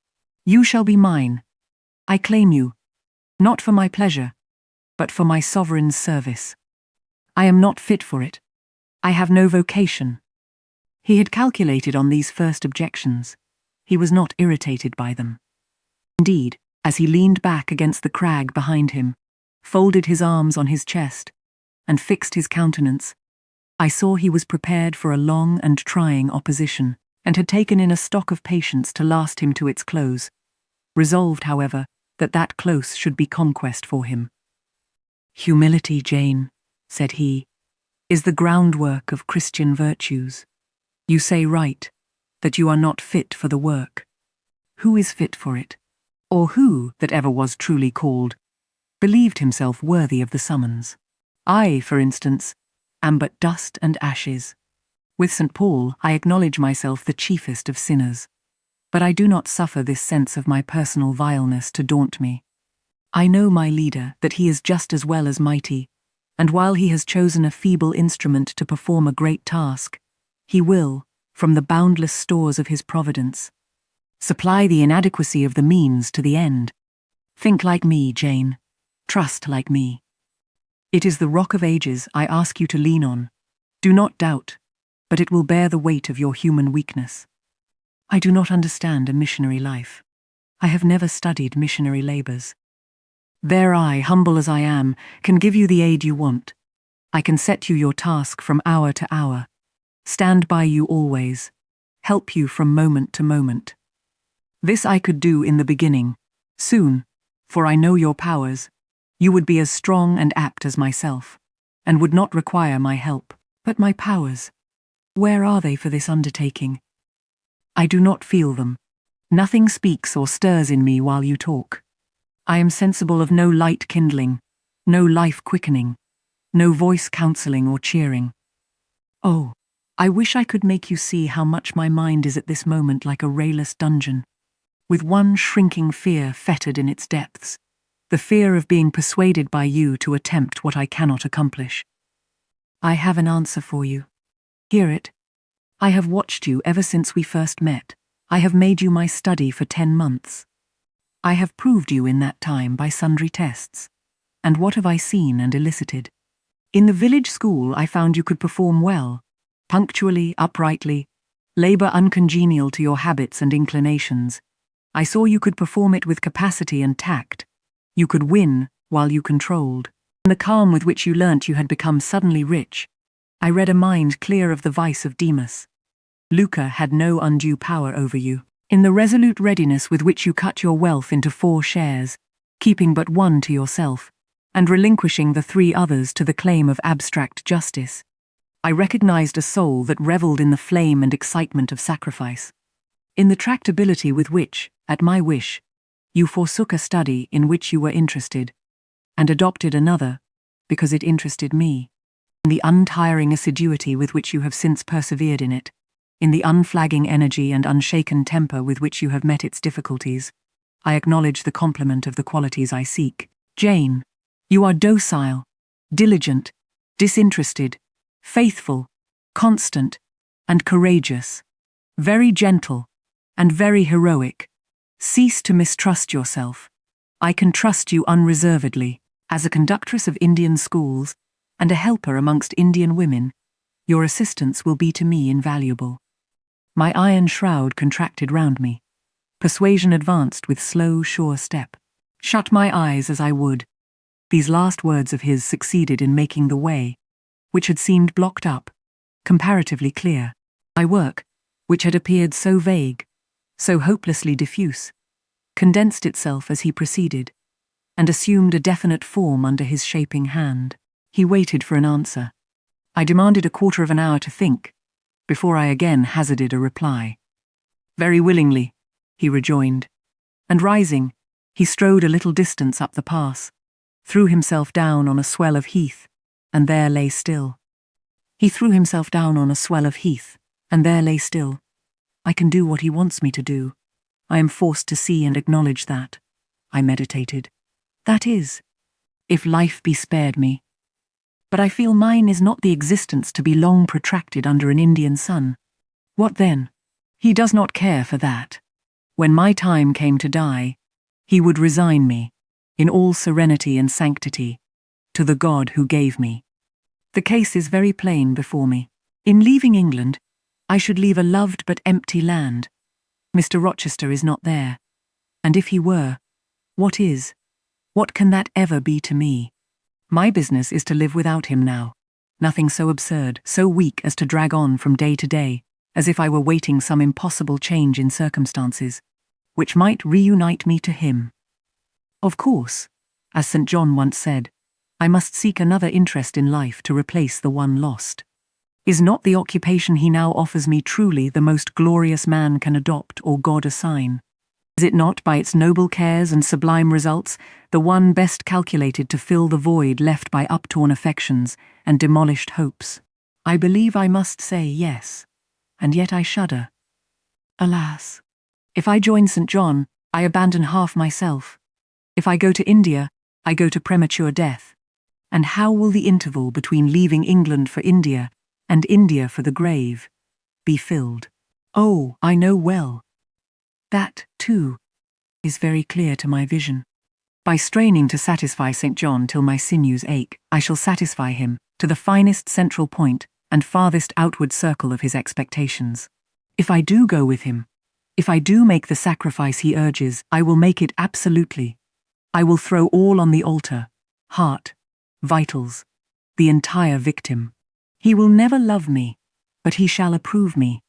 You shall be mine. I claim you, not for my pleasure, but for my sovereign's service. I am not fit for it. I have no vocation." He had calculated on these first objections. He was not irritated by them. Indeed, as he leaned back against the crag behind him, folded his arms on his chest, and fixed his countenance, I saw he was prepared for a long and trying opposition, and had taken in a stock of patience to last him to its close, resolved, however, that that close should be conquest for him. "Humility, Jane," said he, "is the groundwork of Christian virtues. You say right, that you are not fit for the work. Who is fit for it? Or who, that ever was truly called, believed himself worthy of the summons? I, for instance, am but dust and ashes. With St. Paul I acknowledge myself the chiefest of sinners. But I do not suffer this sense of my personal vileness to daunt me. I know my leader, that he is just as well as mighty, and while he has chosen a feeble instrument to perform a great task, he will, from the boundless stores of his providence, supply the inadequacy of the means to the end. Think like me, Jane. Trust like me. It is the rock of ages I ask you to lean on. Do not doubt, but it will bear the weight of your human weakness. I do not understand a missionary life. I have never studied missionary labors. There I, humble as I am, can give you the aid you want. I can set you your task from hour to hour, stand by you always, help you from moment to moment. This I could do in the beginning. Soon, for I know your powers, you would be as strong and apt as myself, and would not require my help. But my powers, where are they for this undertaking? I do not feel them. Nothing speaks or stirs in me while you talk. I am sensible of no light kindling, no life quickening, no voice counselling or cheering. Oh, I wish I could make you see how much my mind is at this moment like a rayless dungeon, with one shrinking fear fettered in its depths, the fear of being persuaded by you to attempt what I cannot accomplish. I have an answer for you. Hear it. I have watched you ever since we first met. I have made you my study for 10 months. I have proved you in that time by sundry tests. And what have I seen and elicited? In the village school I found you could perform well, punctually, uprightly, labor uncongenial to your habits and inclinations. I saw you could perform it with capacity and tact. You could win while you controlled. In the calm with which you learnt you had become suddenly rich, I read a mind clear of the vice of Demas. Lucre had no undue power over you. In the resolute readiness with which you cut your wealth into 4 shares, keeping but one to yourself, and relinquishing the 3 others to the claim of abstract justice, I recognized a soul that revelled in the flame and excitement of sacrifice. In the tractability with which, at my wish, you forsook a study in which you were interested, and adopted another because it interested me. In the untiring assiduity with which you have since persevered in it, in the unflagging energy and unshaken temper with which you have met its difficulties, I acknowledge the complement of the qualities I seek. Jane, you are docile, diligent, disinterested, faithful, constant, and courageous, very gentle, and very heroic. Cease to mistrust yourself. I can trust you unreservedly. As a conductress of Indian schools, and a helper amongst Indian women, your assistance will be to me invaluable. My iron shroud contracted round me. Persuasion advanced with slow, sure step. Shut my eyes as I would, these last words of his succeeded in making the way, which had seemed blocked up, comparatively clear. My work, which had appeared so vague, so hopelessly diffuse, condensed itself as he proceeded, and assumed a definite form under his shaping hand. He waited for an answer. I demanded a quarter of an hour to think, before I again hazarded a reply. Very willingly, he rejoined, and rising, he strode a little distance up the pass, threw himself down on a swell of heath, and there lay still. He threw himself down on a swell of heath, and there lay still. I can do what he wants me to do. I am forced to see and acknowledge that. I meditated. That is, if life be spared me. But I feel mine is not the existence to be long protracted under an Indian sun. What then? He does not care for that. When my time came to die, he would resign me, in all serenity and sanctity, to the God who gave me. The case is very plain before me. In leaving England, I should leave a loved but empty land. Mr. Rochester is not there. And if he were, what is? What can that ever be to me? My business is to live without him now. Nothing so absurd, so weak as to drag on from day to day, as if I were waiting some impossible change in circumstances, which might reunite me to him. Of course, as St. John once said, I must seek another interest in life to replace the one lost. Is not the occupation he now offers me truly the most glorious man can adopt or God assign? Is it not, by its noble cares and sublime results, the one best calculated to fill the void left by uptorn affections and demolished hopes? I believe I must say yes, and yet I shudder. Alas! If I join St. John, I abandon half myself. If I go to India, I go to premature death. And how will the interval between leaving England for India and India for the grave be filled? Oh, I know well. That, too, is very clear to my vision. By straining to satisfy St. John till my sinews ache, I shall satisfy him to the finest central point and farthest outward circle of his expectations. If I do go with him, if I do make the sacrifice he urges, I will make it absolutely. I will throw all on the altar, heart, vitals, the entire victim. He will never love me, but he shall approve me.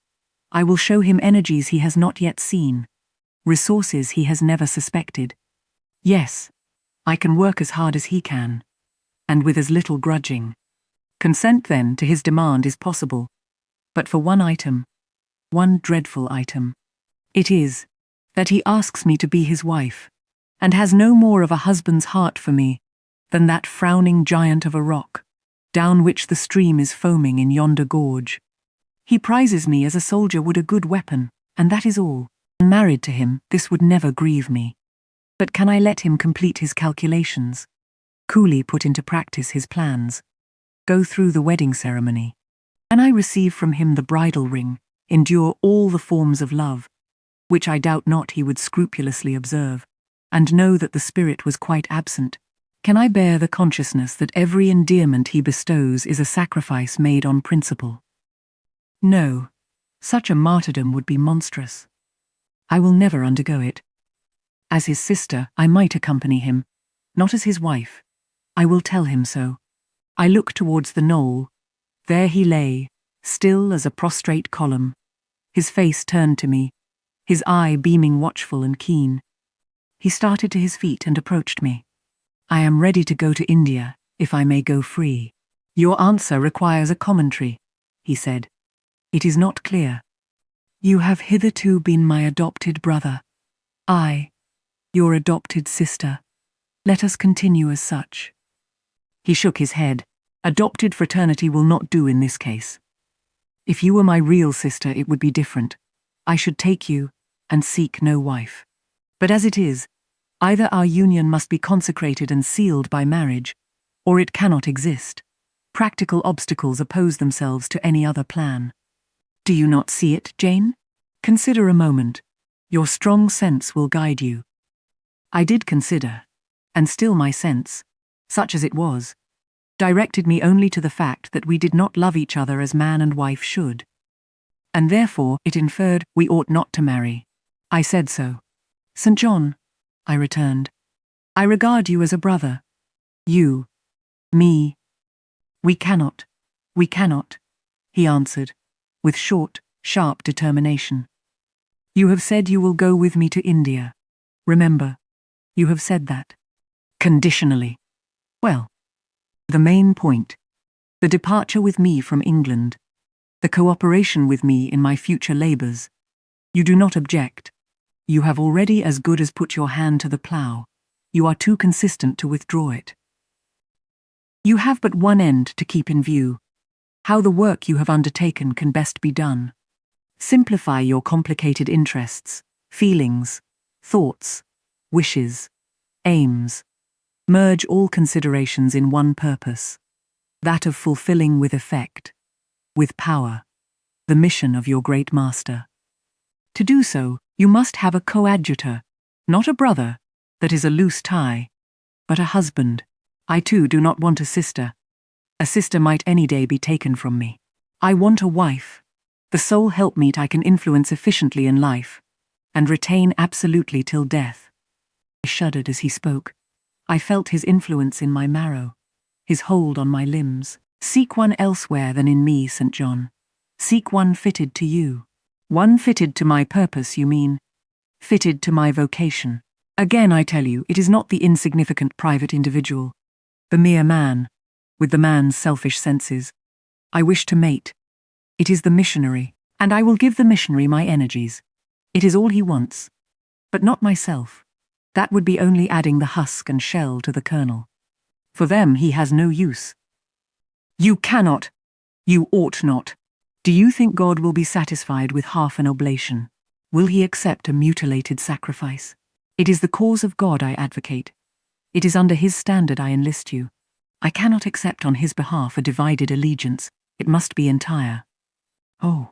I will show him energies he has not yet seen, resources he has never suspected. Yes, I can work as hard as he can, and with as little grudging. Consent then to his demand is possible, but for one item, one dreadful item. It is, that he asks me to be his wife, and has no more of a husband's heart for me than that frowning giant of a rock, down which the stream is foaming in yonder gorge. He prizes me as a soldier would a good weapon, and that is all. Married to him, this would never grieve me. But can I let him complete his calculations, coolly put into practice his plans, go through the wedding ceremony? Can I receive from him the bridal ring, endure all the forms of love, which I doubt not he would scrupulously observe, and know that the spirit was quite absent? Can I bear the consciousness that every endearment he bestows is a sacrifice made on principle? No, such a martyrdom would be monstrous. I will never undergo it. As his sister, I might accompany him, not as his wife. I will tell him so. I look towards the knoll. There he lay, still as a prostrate column, his face turned to me, his eye beaming watchful and keen. He started to his feet and approached me. I am ready to go to India, if I may go free. Your answer requires a commentary, he said. It is not clear. You have hitherto been my adopted brother. I, your adopted sister. Let us continue as such. He shook his head. Adopted fraternity will not do in this case. If you were my real sister, it would be different. I should take you and seek no wife. But as it is, either our union must be consecrated and sealed by marriage, or it cannot exist. Practical obstacles oppose themselves to any other plan. Do you not see it, Jane? Consider a moment. Your strong sense will guide you. I did consider, and still my sense, such as it was, directed me only to the fact that we did not love each other as man and wife should. And therefore it inferred we ought not to marry. I said so. St. John, I returned, I regard you as a brother. You, me. We cannot, he answered, with short, sharp determination. You have said you will go with me to India. Remember, you have said that. Conditionally. Well, the main point, the departure with me from England, the cooperation with me in my future labours. You do not object. You have already as good as put your hand to the plough. You are too consistent to withdraw it. You have but one end to keep in view: how the work you have undertaken can best be done. Simplify your complicated interests, feelings, thoughts, wishes, aims. Merge all considerations in one purpose, that of fulfilling with effect, with power, the mission of your great master. To do so, you must have a coadjutor, not a brother, that is a loose tie, but a husband. I too do not want a sister. A sister might any day be taken from me. I want a wife, the sole helpmeet I can influence efficiently in life, and retain absolutely till death. I shuddered as he spoke. I felt his influence in my marrow, his hold on my limbs. Seek one elsewhere than in me, St. John. Seek one fitted to you. One fitted to my purpose, you mean? Fitted to my vocation. Again, I tell you, it is not the insignificant private individual, the mere man, with the man's selfish senses, I wish to mate. It is the missionary, and I will give the missionary my energies. It is all he wants, but not myself. That would be only adding the husk and shell to the kernel. For them he has no use. You cannot. You ought not. Do you think God will be satisfied with half an oblation? Will he accept a mutilated sacrifice? It is the cause of God I advocate. It is under his standard I enlist you. I cannot accept on his behalf a divided allegiance. It must be entire. Oh,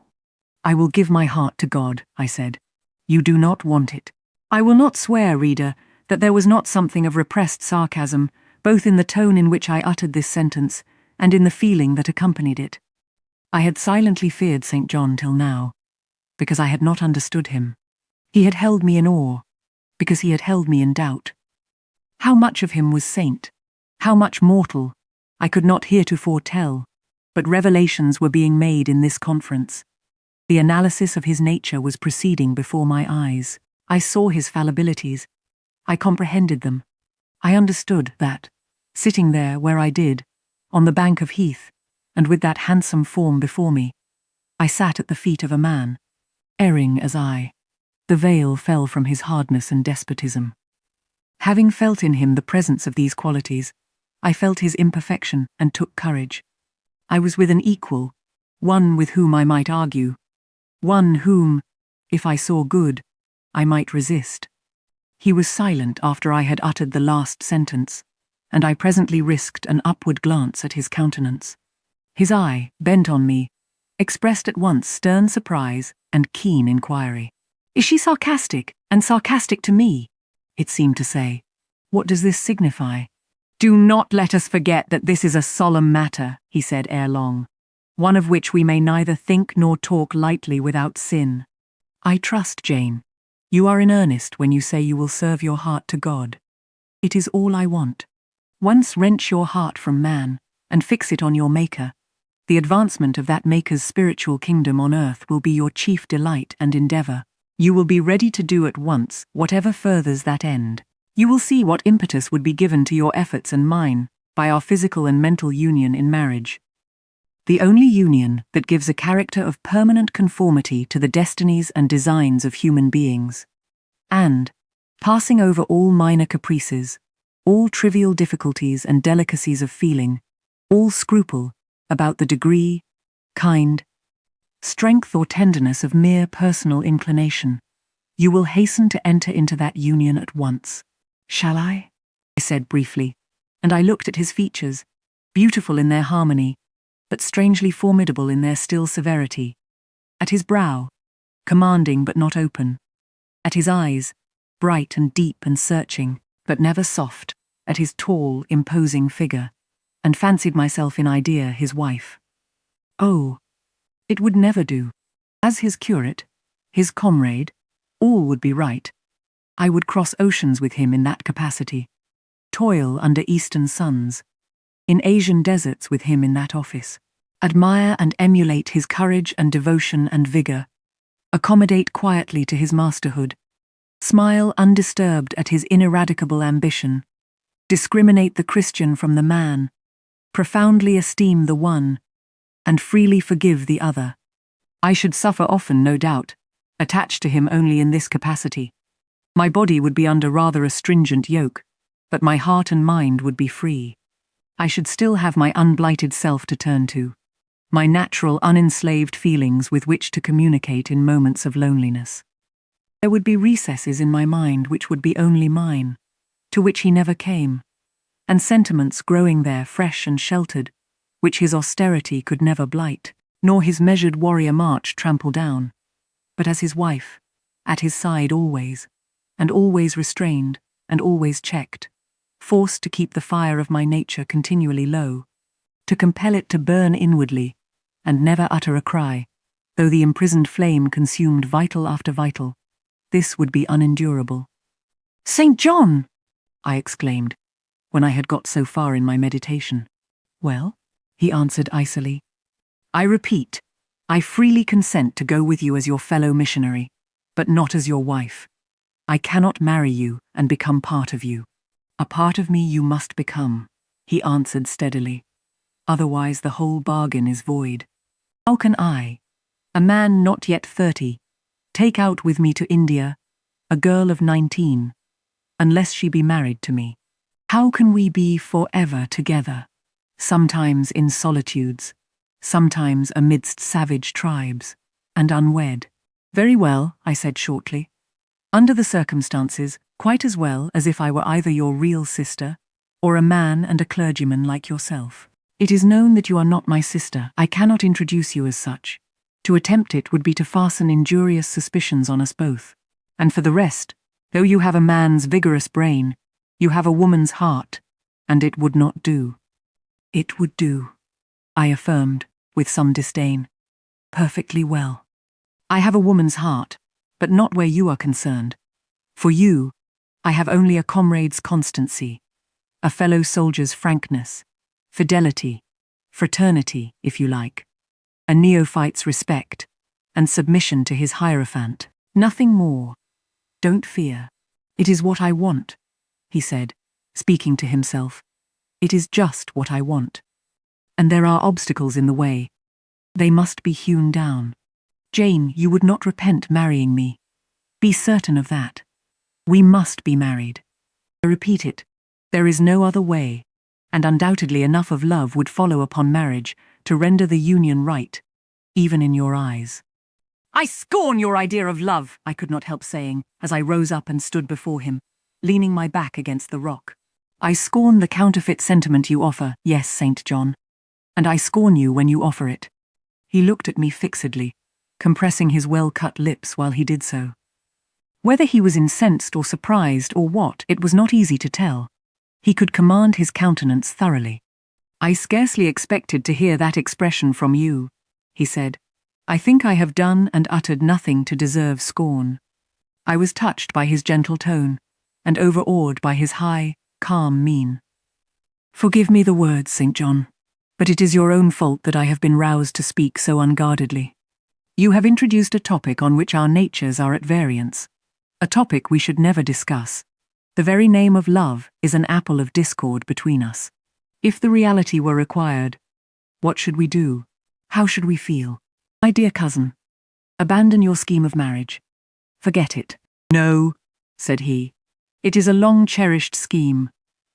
I will give my heart to God, I said. You do not want it. I will not swear, reader, that there was not something of repressed sarcasm, both in the tone in which I uttered this sentence and in the feeling that accompanied it. I had silently feared St. John till now, because I had not understood him. He had held me in awe, because he had held me in doubt. How much of him was saint, how much mortal, I could not heretofore tell, but revelations were being made in this conference. The analysis of his nature was proceeding before my eyes. I saw his fallibilities. I comprehended them. I understood that, sitting there where I did, on the bank of heath, and with that handsome form before me, I sat at the feet of a man, erring as I. The veil fell from his hardness and despotism. Having felt in him the presence of these qualities, I felt his imperfection and took courage. I was with an equal, one with whom I might argue, one whom, if I saw good, I might resist. He was silent after I had uttered the last sentence, and I presently risked an upward glance at his countenance. His eye, bent on me, expressed at once stern surprise and keen inquiry. Is she sarcastic, and sarcastic to me? It seemed to say. What does this signify? Do not let us forget that this is a solemn matter, he said ere long, one of which we may neither think nor talk lightly without sin. I trust, Jane, you are in earnest when you say you will serve your heart to God. It is all I want. Once wrench your heart from man, and fix it on your Maker. The advancement of that Maker's spiritual kingdom on earth will be your chief delight and endeavor. You will be ready to do at once whatever furthers that end. You will see what impetus would be given to your efforts and mine by our physical and mental union in marriage. The only union that gives a character of permanent conformity to the destinies and designs of human beings. And, passing over all minor caprices, all trivial difficulties and delicacies of feeling, all scruple about the degree, kind, strength or tenderness of mere personal inclination, you will hasten to enter into that union at once. Shall I? I said briefly, and I looked at his features, beautiful in their harmony, but strangely formidable in their still severity, at his brow, commanding but not open, at his eyes, bright and deep and searching, but never soft, at his tall, imposing figure, and fancied myself in idea his wife. Oh, it would never do. As his curate, his comrade, all would be right. I would cross oceans with him in that capacity, toil under eastern suns, in Asian deserts with him in that office, admire and emulate his courage and devotion and vigor, accommodate quietly to his masterhood, smile undisturbed at his ineradicable ambition, discriminate the Christian from the man, profoundly esteem the one, and freely forgive the other. I should suffer often, no doubt, attached to him only in this capacity. My body would be under rather a stringent yoke, but my heart and mind would be free. I should still have my unblighted self to turn to, my natural unenslaved feelings with which to communicate in moments of loneliness. There would be recesses in my mind which would be only mine, to which he never came, and sentiments growing there fresh and sheltered, which his austerity could never blight, nor his measured warrior march trample down. But as his wife, at his side always, and always restrained, and always checked, forced to keep the fire of my nature continually low, to compel it to burn inwardly, and never utter a cry, though the imprisoned flame consumed vital after vital, this would be unendurable. "St. John!" I exclaimed, when I had got so far in my meditation. "Well?" he answered icily. "I repeat, I freely consent to go with you as your fellow missionary, but not as your wife. I cannot marry you and become part of you. A part of me you must become," he answered steadily. "Otherwise the whole bargain is void. How can I, a man not yet 30, take out with me to India a girl of 19, unless she be married to me? How can we be forever together, sometimes in solitudes, sometimes amidst savage tribes, and unwed?" "Very well," I said shortly. "Under the circumstances, quite as well as if I were either your real sister, or a man and a clergyman like yourself. It is known that you are not my sister. I cannot introduce you as such. To attempt it would be to fasten injurious suspicions on us both. And for the rest, though you have a man's vigorous brain, you have a woman's heart, and it would not do." "It would do," I affirmed, with some disdain. "Perfectly well. I have a woman's heart, but not where you are concerned. For you, I have only a comrade's constancy, a fellow soldier's frankness, fidelity, fraternity, if you like, a neophyte's respect, and submission to his hierophant. Nothing more. Don't fear. It is what I want," he said, speaking to himself. "It is just what I want. And there are obstacles in the way. They must be hewn down. Jane, you would not repent marrying me. Be certain of that. We must be married. I repeat it, there is no other way, and undoubtedly enough of love would follow upon marriage to render the union right, even in your eyes." "I scorn your idea of love," I could not help saying, as I rose up and stood before him, leaning my back against the rock. "I scorn the counterfeit sentiment you offer, yes, St. John, and I scorn you when you offer it." He looked at me fixedly, compressing his well-cut lips while he did so. Whether he was incensed or surprised or what, it was not easy to tell. He could command his countenance thoroughly. "I scarcely expected to hear that expression from you," he said. "I think I have done and uttered nothing to deserve scorn." I was touched by his gentle tone, and overawed by his high, calm mien. "Forgive me the words, St. John, but it is your own fault that I have been roused to speak so unguardedly. You have introduced a topic on which our natures are at variance, a topic we should never discuss. The very name of love is an apple of discord between us. If the reality were required, what should we do? How should we feel? My dear cousin, abandon your scheme of marriage. Forget it." "No," said he. "It is a long-cherished scheme,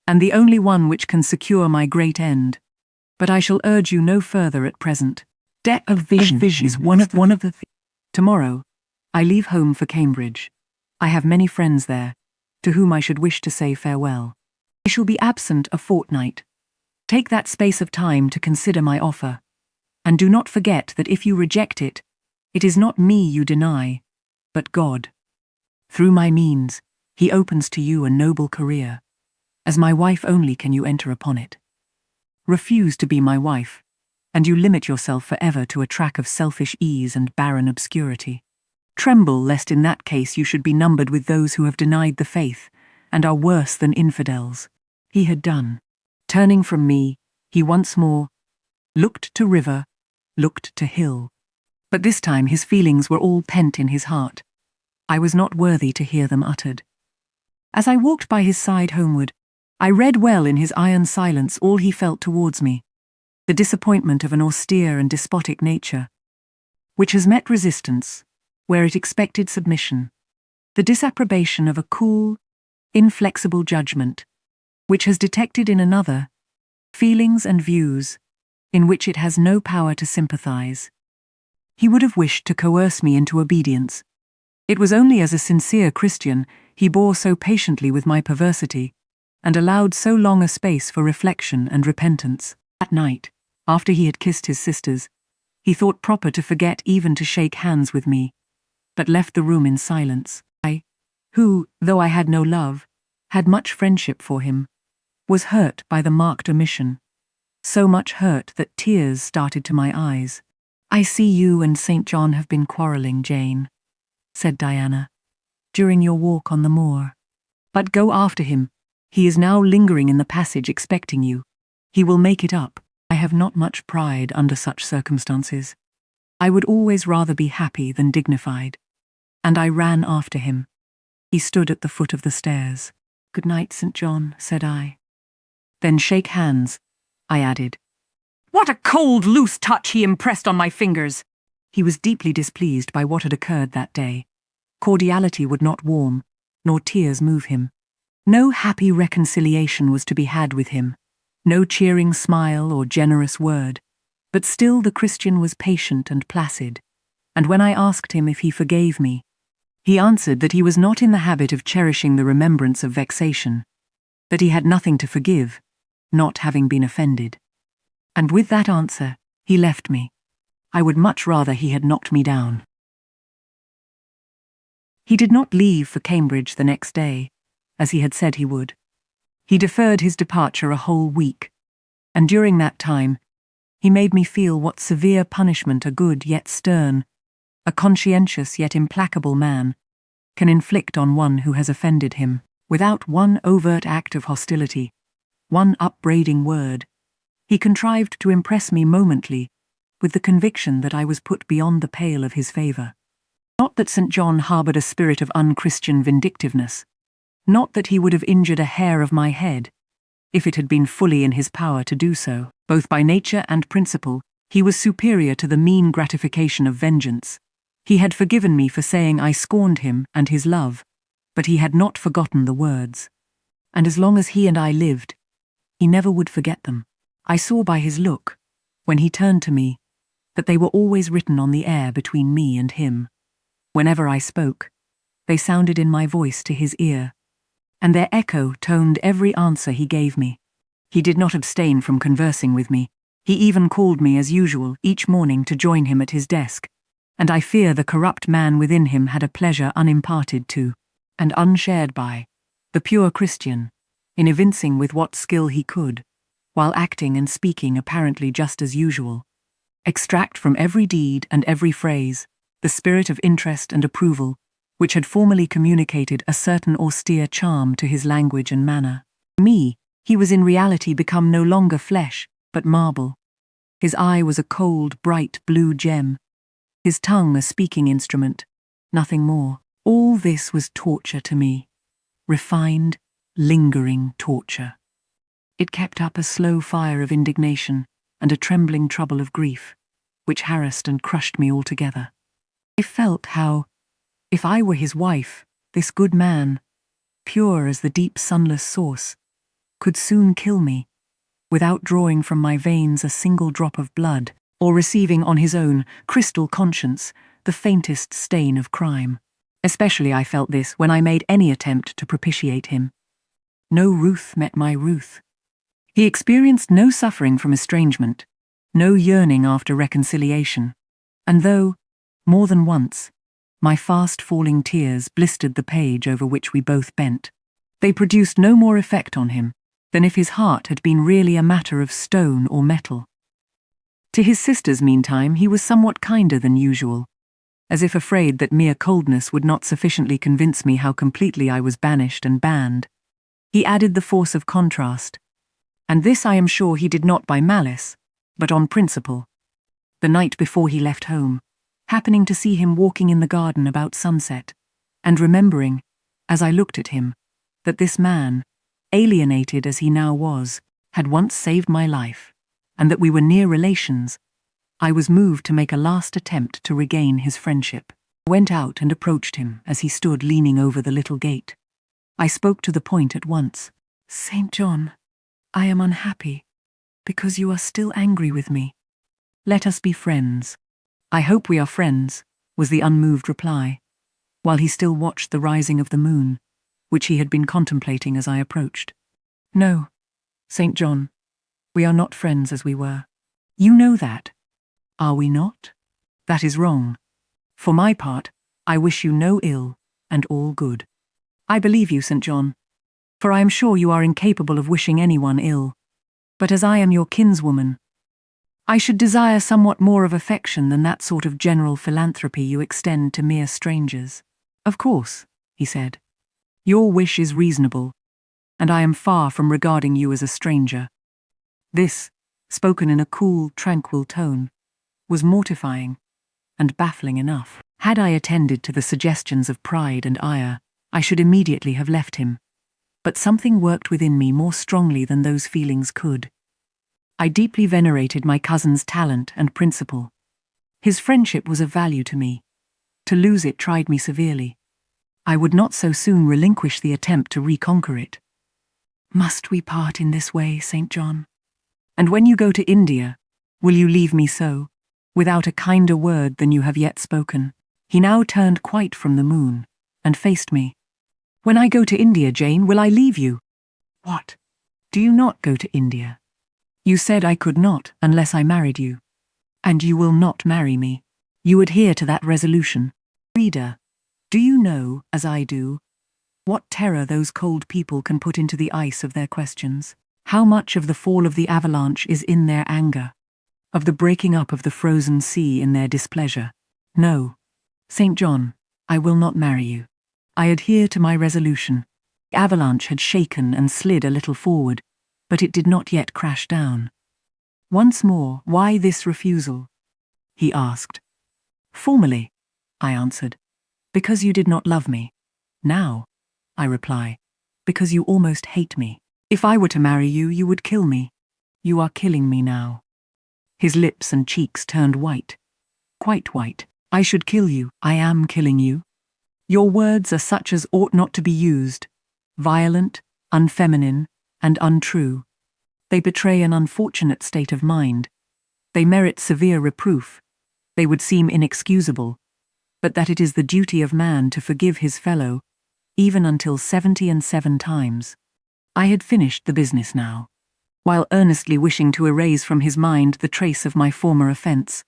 and the only one which can secure my great end. But I shall urge you no further at present. A vision is one of the Tomorrow, I leave home for Cambridge. I have many friends there, to whom I should wish to say farewell. I shall be absent a fortnight. Take that space of time to consider my offer, and do not forget that if you reject it, it is not me you deny, but God. Through my means, he opens to you a noble career. As my wife only can you enter upon it. Refuse to be my wife, and you limit yourself forever to a track of selfish ease and barren obscurity. Tremble lest in that case you should be numbered with those who have denied the faith and are worse than infidels." He had done. Turning from me, he once more looked to river, looked to hill. But this time his feelings were all pent in his heart. I was not worthy to hear them uttered. As I walked by his side homeward, I read well in his iron silence all he felt towards me, the disappointment of an austere and despotic nature, which has met resistance where it expected submission, the disapprobation of a cool, inflexible judgment, which has detected in another feelings and views, in which it has no power to sympathize. He would have wished to coerce me into obedience. It was only as a sincere Christian he bore so patiently with my perversity, and allowed so long a space for reflection and repentance. That night, after he had kissed his sisters, he thought proper to forget even to shake hands with me, but left the room in silence. I, who, though I had no love, had much friendship for him, was hurt by the marked omission. So much hurt that tears started to my eyes. "I see you and St. John have been quarrelling, Jane," said Diana, "during your walk on the moor. But go after him. He is now lingering in the passage expecting you. He will make it up. I have not much pride under such circumstances. I would always rather be happy than dignified." And I ran after him. He stood at the foot of the stairs. "Good night, St. John," said I. "Then shake hands," I added. What a cold, loose touch he impressed on my fingers! He was deeply displeased by what had occurred that day. Cordiality would not warm, nor tears move him. No happy reconciliation was to be had with him, no cheering smile or generous word. But still the Christian was patient and placid, and when I asked him if he forgave me, he answered that he was not in the habit of cherishing the remembrance of vexation, that he had nothing to forgive, not having been offended. And with that answer, he left me. I would much rather he had knocked me down. He did not leave for Cambridge the next day, as he had said he would. He deferred his departure a whole week, and during that time, he made me feel what severe punishment a good yet stern, a conscientious yet implacable man, can inflict on one who has offended him, without one overt act of hostility, one upbraiding word. He contrived to impress me momently with the conviction that I was put beyond the pale of his favour. Not that St. John harboured a spirit of unchristian vindictiveness, not that he would have injured a hair of my head, if it had been fully in his power to do so. Both by nature and principle, he was superior to the mean gratification of vengeance. He had forgiven me for saying I scorned him and his love, but he had not forgotten the words. And as long as he and I lived, he never would forget them. I saw by his look, when he turned to me, that they were always written on the air between me and him. Whenever I spoke, they sounded in my voice to his ear, and their echo toned every answer he gave me. He did not abstain from conversing with me. He even called me as usual each morning to join him at his desk, and I fear the corrupt man within him had a pleasure unimparted to, and unshared by, the pure Christian, in evincing with what skill he could, while acting and speaking apparently just as usual, extract from every deed and every phrase the spirit of interest and approval which had formerly communicated a certain austere charm to his language and manner. To me, he was in reality become no longer flesh, but marble. His eye was a cold, bright blue gem, his tongue a speaking instrument, nothing more. All this was torture to me, refined, lingering torture. It kept up a slow fire of indignation and a trembling trouble of grief, which harassed and crushed me altogether. I felt how, if I were his wife, this good man, pure as the deep sunless source, could soon kill me, without drawing from my veins a single drop of blood, or receiving on his own crystal conscience the faintest stain of crime. Especially I felt this when I made any attempt to propitiate him. No ruth met my ruth. He experienced no suffering from estrangement, no yearning after reconciliation, and though, more than once, my fast-falling tears blistered the page over which we both bent, they produced no more effect on him than if his heart had been really a matter of stone or metal. To his sisters, meantime, he was somewhat kinder than usual, as if afraid that mere coldness would not sufficiently convince me how completely I was banished and banned. He added the force of contrast, and this I am sure he did not by malice, but on principle. The night before he left home, happening to see him walking in the garden about sunset, and remembering, as I looked at him, that this man, alienated as he now was, had once saved my life, and that we were near relations, I was moved to make a last attempt to regain his friendship. I went out and approached him as he stood leaning over the little gate. I spoke to the point at once. "St. John, I am unhappy. Because you are still angry with me. Let us be friends. I hope we are friends, was the unmoved reply, while he still watched the rising of the moon, which he had been contemplating as I approached. No, St. John, we are not friends as we were. You know that. Are we not? That is wrong. For my part, I wish you no ill, and all good. I believe you, St. John, for I am sure you are incapable of wishing anyone ill. But as I am your kinswoman, I should desire somewhat more of affection than that sort of general philanthropy you extend to mere strangers. Of course, he said. Your wish is reasonable, and I am far from regarding you as a stranger. This, spoken in a cool, tranquil tone, was mortifying and baffling enough. Had I attended to the suggestions of pride and ire, I should immediately have left him. But something worked within me more strongly than those feelings could. I deeply venerated my cousin's talent and principle. His friendship was of value to me. To lose it tried me severely. I would not so soon relinquish the attempt to reconquer it. Must we part in this way, St. John? And when you go to India, will you leave me so, without a kinder word than you have yet spoken? He now turned quite from the moon, and faced me. When I go to India, Jane, will I leave you? What? Do you not go to India? You said I could not unless I married you. And you will not marry me. You adhere to that resolution. Reader, do you know, as I do, what terror those cold people can put into the ice of their questions? How much of the fall of the avalanche is in their anger? Of the breaking up of the frozen sea in their displeasure? No. St. John, I will not marry you. I adhere to my resolution. The avalanche had shaken and slid a little forward, but it did not yet crash down. Once more, why this refusal? He asked. Formerly, I answered, because you did not love me. Now, I reply, because you almost hate me. If I were to marry you, you would kill me. You are killing me now. His lips and cheeks turned white. Quite white. I should kill you. I am killing you. Your words are such as ought not to be used. Violent, unfeminine, and untrue. They betray an unfortunate state of mind. They merit severe reproof. They would seem inexcusable, but that it is the duty of man to forgive his fellow, even until 77 times. I had finished the business now, while earnestly wishing to erase from his mind the trace of my former offence.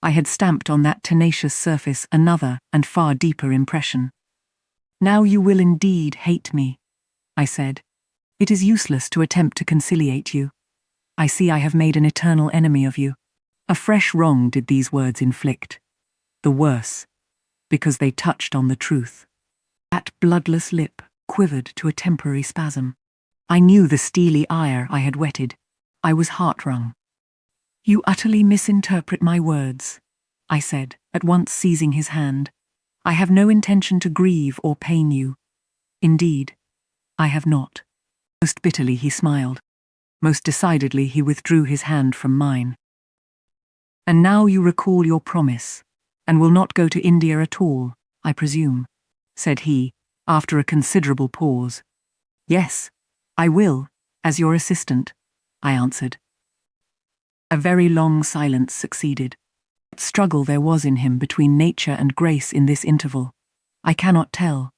I had stamped on that tenacious surface another and far deeper impression. Now you will indeed hate me, I said. It is useless to attempt to conciliate you. I see I have made an eternal enemy of you. A fresh wrong did these words inflict. The worse, because they touched on the truth. That bloodless lip quivered to a temporary spasm. I knew the steely ire I had whetted. I was heart-wrung. You utterly misinterpret my words, I said, at once seizing his hand. I have no intention to grieve or pain you. Indeed, I have not. Most bitterly he smiled. Most decidedly he withdrew his hand from mine. And now you recall your promise, and will not go to India at all, I presume, said he, after a considerable pause. Yes, I will, as your assistant, I answered. A very long silence succeeded. What struggle there was in him between nature and grace in this interval, I cannot tell.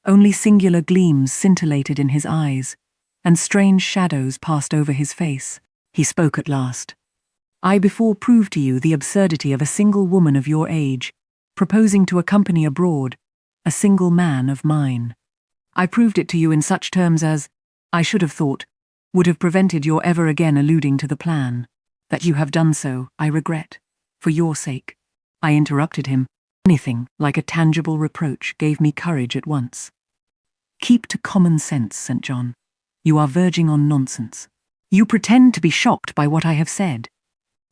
Only singular gleams scintillated in his eyes, and strange shadows passed over his face. He spoke at last. I before proved to you the absurdity of a single woman of your age, proposing to accompany abroad a single man of mine. I proved it to you in such terms as, I should have thought, would have prevented your ever again alluding to the plan. That you have done so, I regret. For your sake. I interrupted him. Anything like a tangible reproach gave me courage at once. Keep to common sense, St. John. You are verging on nonsense. You pretend to be shocked by what I have said.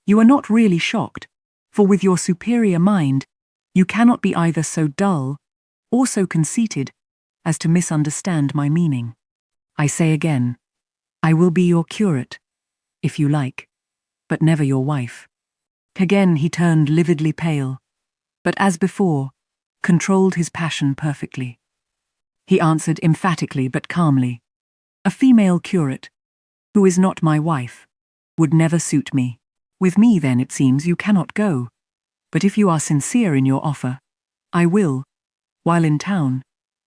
You are not really shocked, for with your superior mind, you cannot be either so dull or so conceited as to misunderstand my meaning. I say again, I will be your curate, if you like, but never your wife. Again he turned lividly pale, but as before, controlled his passion perfectly. He answered emphatically but calmly, a female curate, who is not my wife, would never suit me. With me then it seems you cannot go. But if you are sincere in your offer, I will, while in town,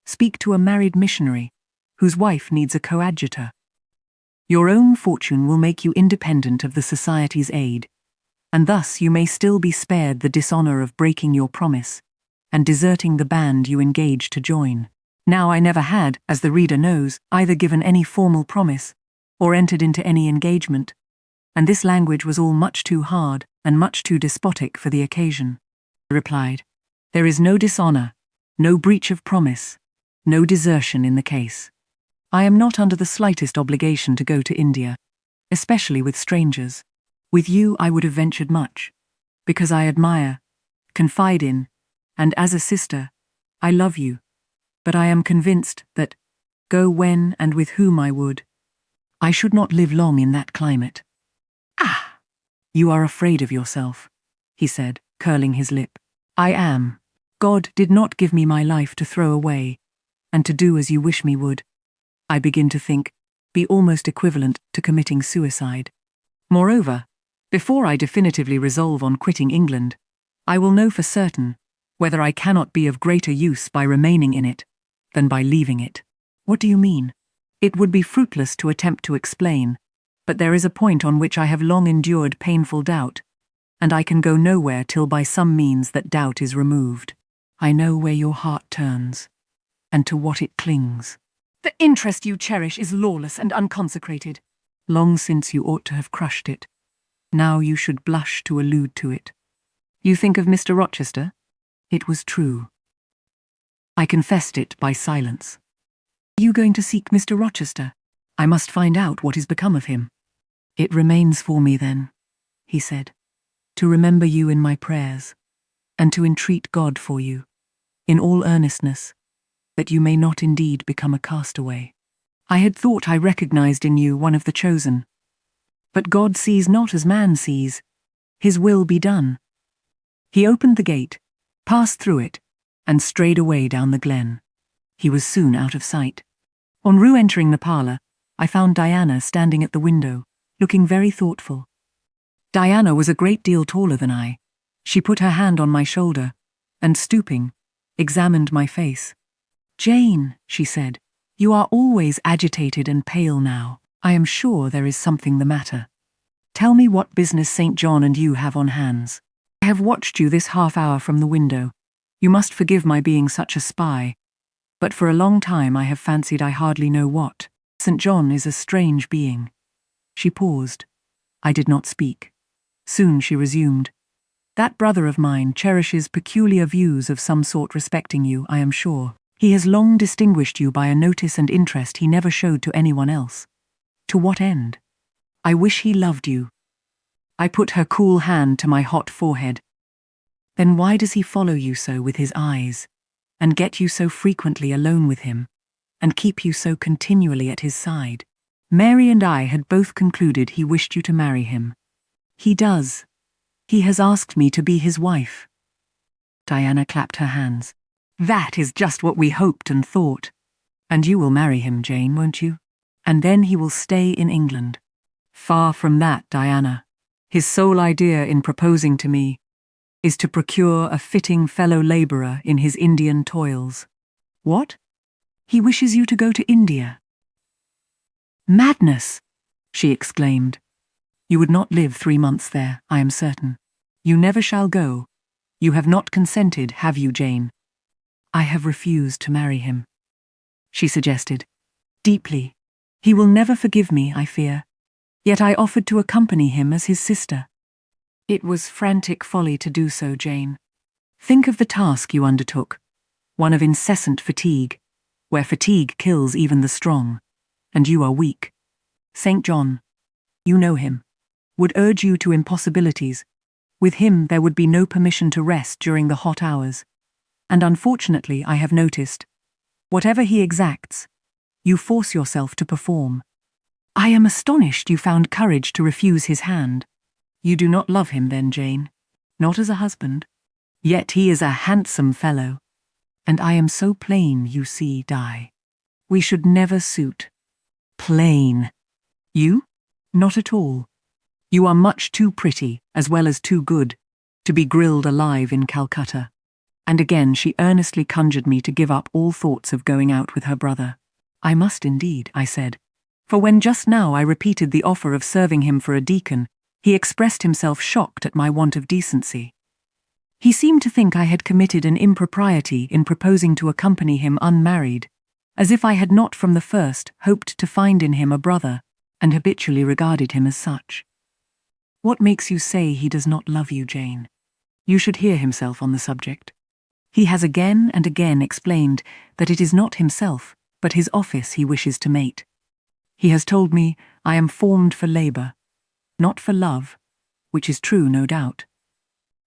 speak to a married missionary, whose wife needs a coadjutor. Your own fortune will make you independent of the Society's aid, and thus you may still be spared the dishonor of breaking your promise, and deserting the band you engaged to join. Now I never had, as the reader knows, either given any formal promise, or entered into any engagement, and this language was all much too hard and much too despotic for the occasion. I replied, there is no dishonor, no breach of promise, no desertion in the case. I am not under the slightest obligation to go to India, especially with strangers. With you I would have ventured much, because I admire, confide in, and as a sister, I love you, but I am convinced that, go when and with whom I would, I should not live long in that climate. Ah! You are afraid of yourself, he said, curling his lip. I am. God did not give me my life to throw away, and to do as you wish me would. I begin to think, be almost equivalent to committing suicide. Moreover, before I definitively resolve on quitting England, I will know for certain whether I cannot be of greater use by remaining in it than by leaving it. What do you mean? It would be fruitless to attempt to explain, but there is a point on which I have long endured painful doubt, and I can go nowhere till by some means that doubt is removed. I know where your heart turns, and to what it clings. The interest you cherish is lawless and unconsecrated. Long since you ought to have crushed it. Now you should blush to allude to it. You think of Mr. Rochester? It was true. I confessed it by silence. Are you going to seek Mr. Rochester? I must find out what is become of him. It remains for me then, he said, to remember you in my prayers, and to entreat God for you, in all earnestness, that you may not indeed become a castaway. I had thought I recognized in you one of the chosen. But God sees not as man sees. His will be done. He opened the gate, passed through it, and strayed away down the glen. He was soon out of sight. En re-entering the parlour, I found Diana standing at the window, looking very thoughtful. Diana was a great deal taller than I. She put her hand on my shoulder, and stooping, examined my face. Jane, she said, you are always agitated and pale now. I am sure there is something the matter. Tell me what business St. John and you have on hands. I have watched you this half hour from the window. You must forgive my being such a spy, but for a long time I have fancied I hardly know what. St. John is a strange being. She paused. I did not speak. Soon she resumed. That brother of mine cherishes peculiar views of some sort respecting you, I am sure. He has long distinguished you by a notice and interest he never showed to anyone else. To what end? I wish he loved you. I put her cool hand to my hot forehead. Then why does he follow you so with his eyes, and get you so frequently alone with him, and keep you so continually at his side? Mary and I had both concluded he wished you to marry him. He does. He has asked me to be his wife. Diana clapped her hands. That is just what we hoped and thought. And you will marry him, Jane, won't you? And then he will stay in England. Far from that, Diana. His sole idea in proposing to me is to procure a fitting fellow labourer in his Indian toils. What? He wishes you to go to India. Madness, she exclaimed. You would not live 3 months there, I am certain. You never shall go. You have not consented, have you, Jane? I have refused to marry him, she suggested. Deeply. He will never forgive me, I fear. Yet I offered to accompany him as his sister. It was frantic folly to do so, Jane. Think of the task you undertook, one of incessant fatigue, where fatigue kills even the strong, and you are weak. St. John, you know him, would urge you to impossibilities. With him there would be no permission to rest during the hot hours. And unfortunately, I have noticed, whatever he exacts, you force yourself to perform. I am astonished you found courage to refuse his hand. You do not love him then, Jane? Not as a husband? Yet he is a handsome fellow. And I am so plain, you see, Di. We should never suit. Plain. You? Not at all. You are much too pretty, as well as too good, to be grilled alive in Calcutta. And again she earnestly conjured me to give up all thoughts of going out with her brother. I must indeed, I said, for when just now I repeated the offer of serving him for a deacon, he expressed himself shocked at my want of decency. He seemed to think I had committed an impropriety in proposing to accompany him unmarried, as if I had not from the first hoped to find in him a brother, and habitually regarded him as such. What makes you say he does not love you, Jane? You should hear himself on the subject. He has again and again explained that it is not himself, but his office he wishes to mate. He has told me I am formed for labour, not for love, which is true, no doubt.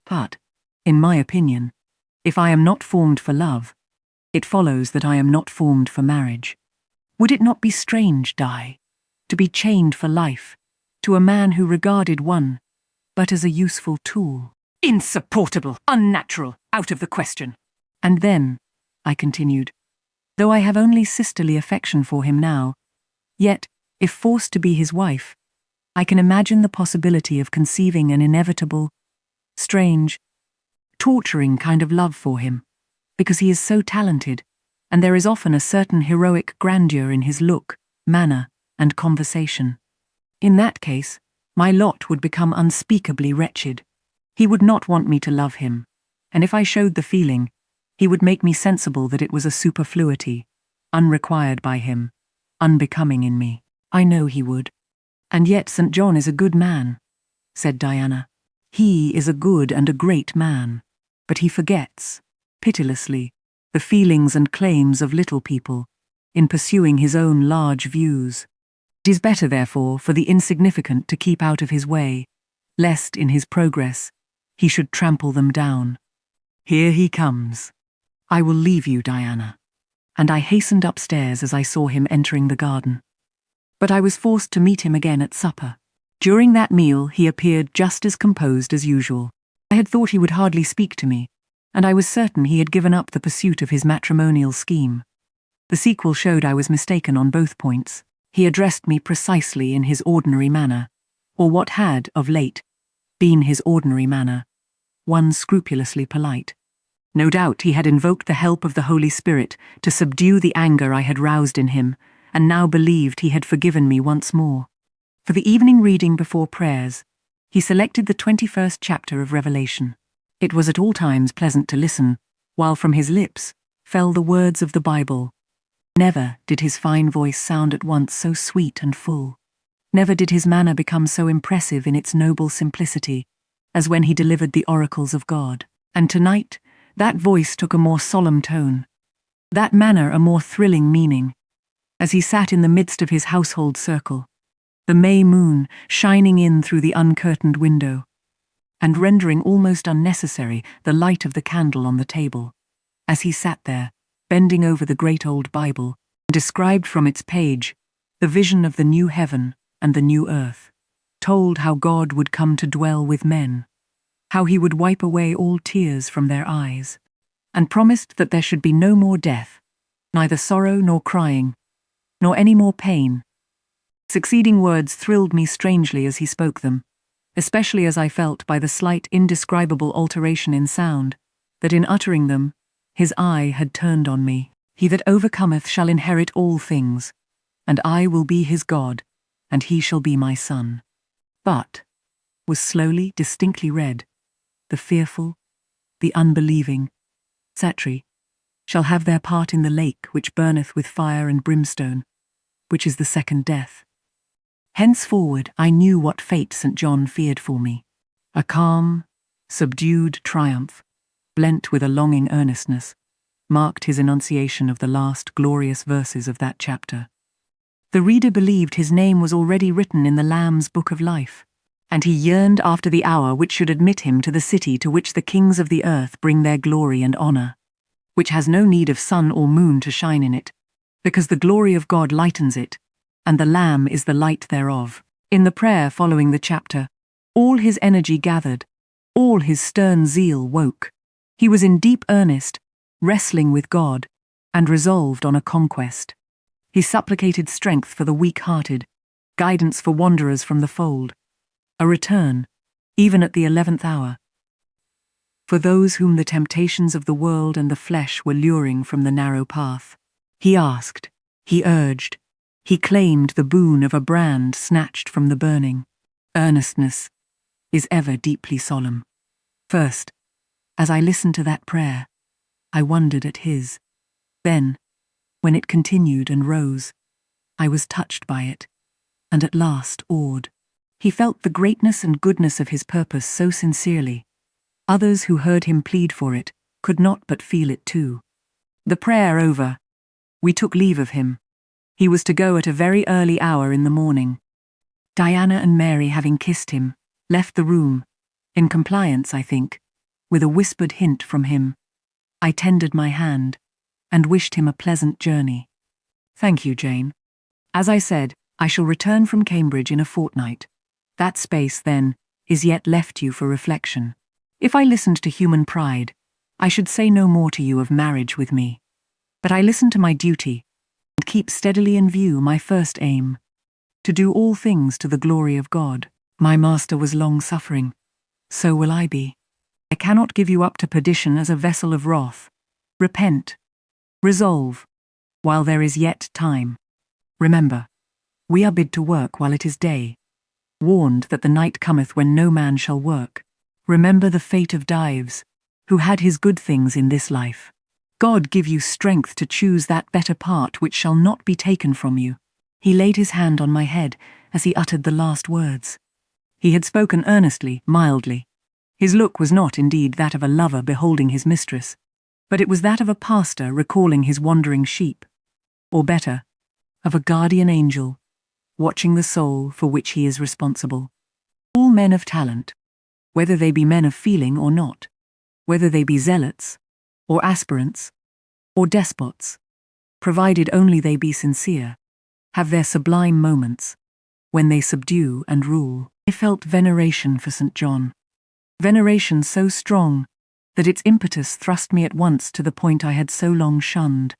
But, in my opinion, if I am not formed for love, it follows that I am not formed for marriage. Would it not be strange, Di, to be chained for life to a man who regarded one but as a useful tool? Insupportable, unnatural, out of the question. And then, I continued, though I have only sisterly affection for him now, yet, if forced to be his wife, I can imagine the possibility of conceiving an inevitable, strange, torturing kind of love for him, because he is so talented, and there is often a certain heroic grandeur in his look, manner, and conversation. In that case, my lot would become unspeakably wretched. He would not want me to love him, and if I showed the feeling, he would make me sensible that it was a superfluity, unrequired by him, unbecoming in me. I know he would. And yet St. John is a good man, said Diana. He is a good and a great man, but he forgets, pitilessly, the feelings and claims of little people, in pursuing his own large views. It is better, therefore, for the insignificant to keep out of his way, lest, in his progress, he should trample them down. Here he comes. I will leave you, Diana. And I hastened upstairs as I saw him entering the garden. But I was forced to meet him again at supper. During that meal he appeared just as composed as usual. I had thought he would hardly speak to me, and I was certain he had given up the pursuit of his matrimonial scheme. The sequel showed I was mistaken on both points. He addressed me precisely in his ordinary manner, or what had, of late, been his ordinary manner, one scrupulously polite. No doubt he had invoked the help of the Holy Spirit to subdue the anger I had roused in him, and now believed he had forgiven me once more. For the evening reading before prayers, he selected the 21st chapter of Revelation. It was at all times pleasant to listen, while from his lips fell the words of the Bible. Never did his fine voice sound at once so sweet and full. Never did his manner become so impressive in its noble simplicity as when he delivered the oracles of God. And tonight, that voice took a more solemn tone, that manner a more thrilling meaning, as he sat in the midst of his household circle, the May moon shining in through the uncurtained window, and rendering almost unnecessary the light of the candle on the table. As he sat there, bending over the great old Bible, and described from its page the vision of the new heaven and the new earth, told how God would come to dwell with men, how he would wipe away all tears from their eyes, and promised that there should be no more death, neither sorrow nor crying, nor any more pain. Succeeding words thrilled me strangely as he spoke them, especially as I felt by the slight indescribable alteration in sound, that in uttering them, his eye had turned on me. He that overcometh shall inherit all things, and I will be his God, and he shall be my son. But, was slowly, distinctly read, the fearful, the unbelieving, etc., shall have their part in the lake which burneth with fire and brimstone, which is the second death. Henceforward I knew what fate St. John feared for me. A calm, subdued triumph, blent with a longing earnestness, marked his enunciation of the last glorious verses of that chapter. The reader believed his name was already written in the Lamb's book of life, and he yearned after the hour which should admit him to the city to which the kings of the earth bring their glory and honor, which has no need of sun or moon to shine in it, because the glory of God lightens it, and the Lamb is the light thereof. In the prayer following the chapter, all his energy gathered, all his stern zeal woke. He was in deep earnest, wrestling with God, and resolved on a conquest. He supplicated strength for the weak-hearted, guidance for wanderers from the fold, a return, even at the 11th hour. For those whom the temptations of the world and the flesh were luring from the narrow path, he asked, he urged, he claimed the boon of a brand snatched from the burning. Earnestness is ever deeply solemn. First, as I listened to that prayer, I wondered at his. Then, when it continued and rose, I was touched by it, and at last awed. He felt the greatness and goodness of his purpose so sincerely. Others who heard him plead for it could not but feel it too. The prayer over, we took leave of him. He was to go at a very early hour in the morning. Diana and Mary, having kissed him, left the room, in compliance, I think, with a whispered hint from him. I tendered my hand, and wished him a pleasant journey. Thank you, Jane. As I said, I shall return from Cambridge in a fortnight. That space, then, is yet left you for reflection. If I listened to human pride, I should say no more to you of marriage with me. But I listen to my duty, and keep steadily in view my first aim, to do all things to the glory of God. My master was long-suffering, so will I be. I cannot give you up to perdition as a vessel of wrath. Repent. Resolve, while there is yet time. Remember, we are bid to work while it is day, warned that the night cometh when no man shall work. Remember the fate of Dives, who had his good things in this life. God give you strength to choose that better part which shall not be taken from you. He laid his hand on my head as he uttered the last words. He had spoken earnestly, mildly. His look was not indeed that of a lover beholding his mistress, but it was that of a pastor recalling his wandering sheep, or better, of a guardian angel, watching the soul for which he is responsible. All men of talent, whether they be men of feeling or not, whether they be zealots, or aspirants, or despots, provided only they be sincere, have their sublime moments, when they subdue and rule. I felt veneration for St. John. Veneration so strong that its impetus thrust me at once to the point I had so long shunned.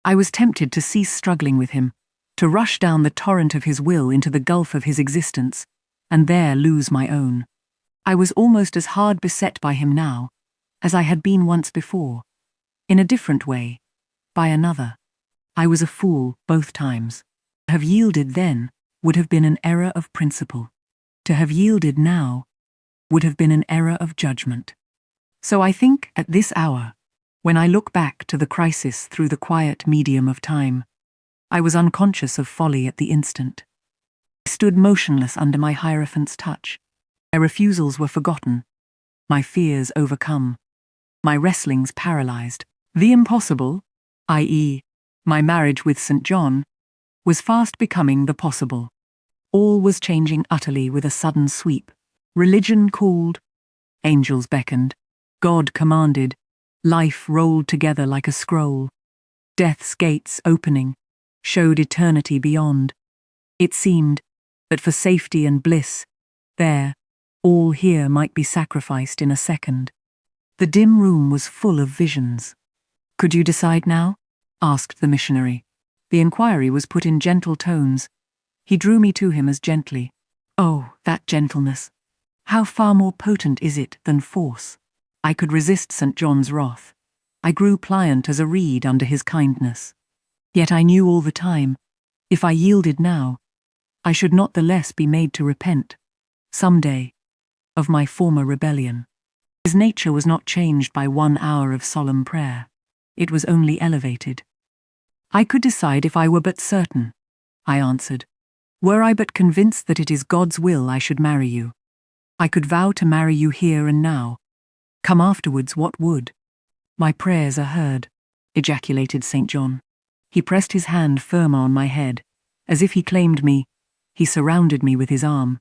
I was tempted to cease struggling with him, to rush down the torrent of his will into the gulf of his existence, and there lose my own. I was almost as hard beset by him now, as I had been once before, in a different way, by another. I was a fool both times. To have yielded then would have been an error of principle. To have yielded now would have been an error of judgment. So I think at this hour, when I look back to the crisis through the quiet medium of time, I was unconscious of folly at the instant. I stood motionless under my Hierophant's touch. My refusals were forgotten, my fears overcome, my wrestlings paralyzed. The impossible, i.e., my marriage with St. John, was fast becoming the possible. All was changing utterly with a sudden sweep. Religion called, angels beckoned, God commanded, life rolled together like a scroll. Death's gates opening showed eternity beyond. It seemed that for safety and bliss, there, all here might be sacrificed in a second. The dim room was full of visions. Could you decide now? Asked the missionary. The inquiry was put in gentle tones. He drew me to him as gently. Oh, that gentleness! How far more potent is it than force! I could resist St. John's wrath. I grew pliant as a reed under his kindness. Yet I knew all the time, if I yielded now, I should not the less be made to repent, some day, of my former rebellion. His nature was not changed by 1 hour of solemn prayer. It was only elevated. I could decide if I were but certain, I answered. Were I but convinced that it is God's will I should marry you. I could vow to marry you here and now. Come afterwards what would. My prayers are heard, ejaculated St. John. He pressed his hand firmer on my head, as if he claimed me. He surrounded me with his arm,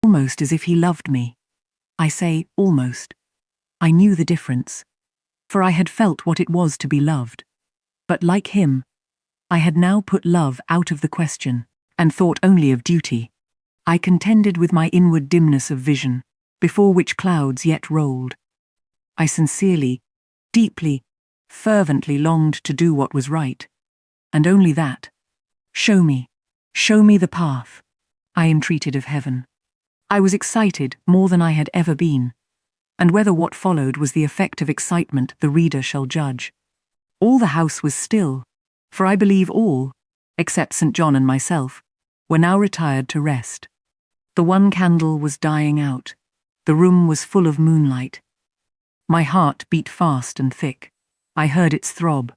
almost as if he loved me. I say almost. I knew the difference, for I had felt what it was to be loved. But like him, I had now put love out of the question, and thought only of duty. I contended with my inward dimness of vision, before which clouds yet rolled. I sincerely, deeply, fervently longed to do what was right, and only that. Show me the path, I entreated of heaven. I was excited more than I had ever been, and whether what followed was the effect of excitement the reader shall judge. All the house was still, for I believe all, except St. John and myself, were now retired to rest. The one candle was dying out. The room was full of moonlight. My heart beat fast and thick. I heard its throb.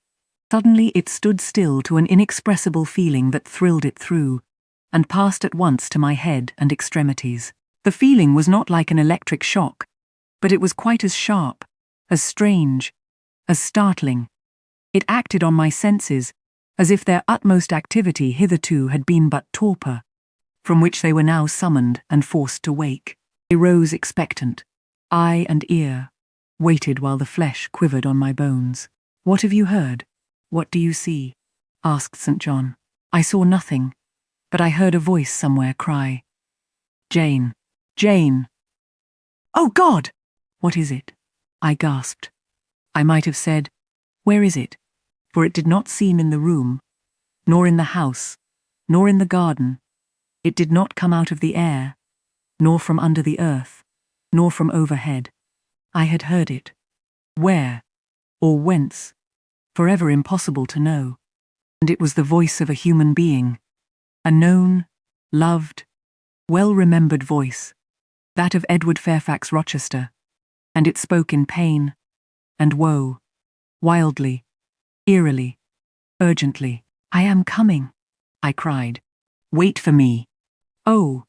Suddenly it stood still to an inexpressible feeling that thrilled it through, and passed at once to my head and extremities. The feeling was not like an electric shock, but it was quite as sharp, as strange, as startling. It acted on my senses, as if their utmost activity hitherto had been but torpor, from which they were now summoned and forced to wake. I rose expectant. Eye and ear waited while the flesh quivered on my bones. "What have you heard? What do you see?" asked St. John. I saw nothing, but I heard a voice somewhere cry, "Jane! Jane!" "Oh God! What is it?" I gasped. I might have said, "Where is it?" for it did not seem in the room, nor in the house, nor in the garden. It did not come out of the air, nor from under the earth, nor from overhead. I had heard it. Where, or whence, forever impossible to know. And it was the voice of a human being, a known, loved, well-remembered voice, that of Edward Fairfax Rochester, and it spoke in pain and woe, wildly, eerily, urgently. "I am coming," I cried. "Wait for me." "Oh,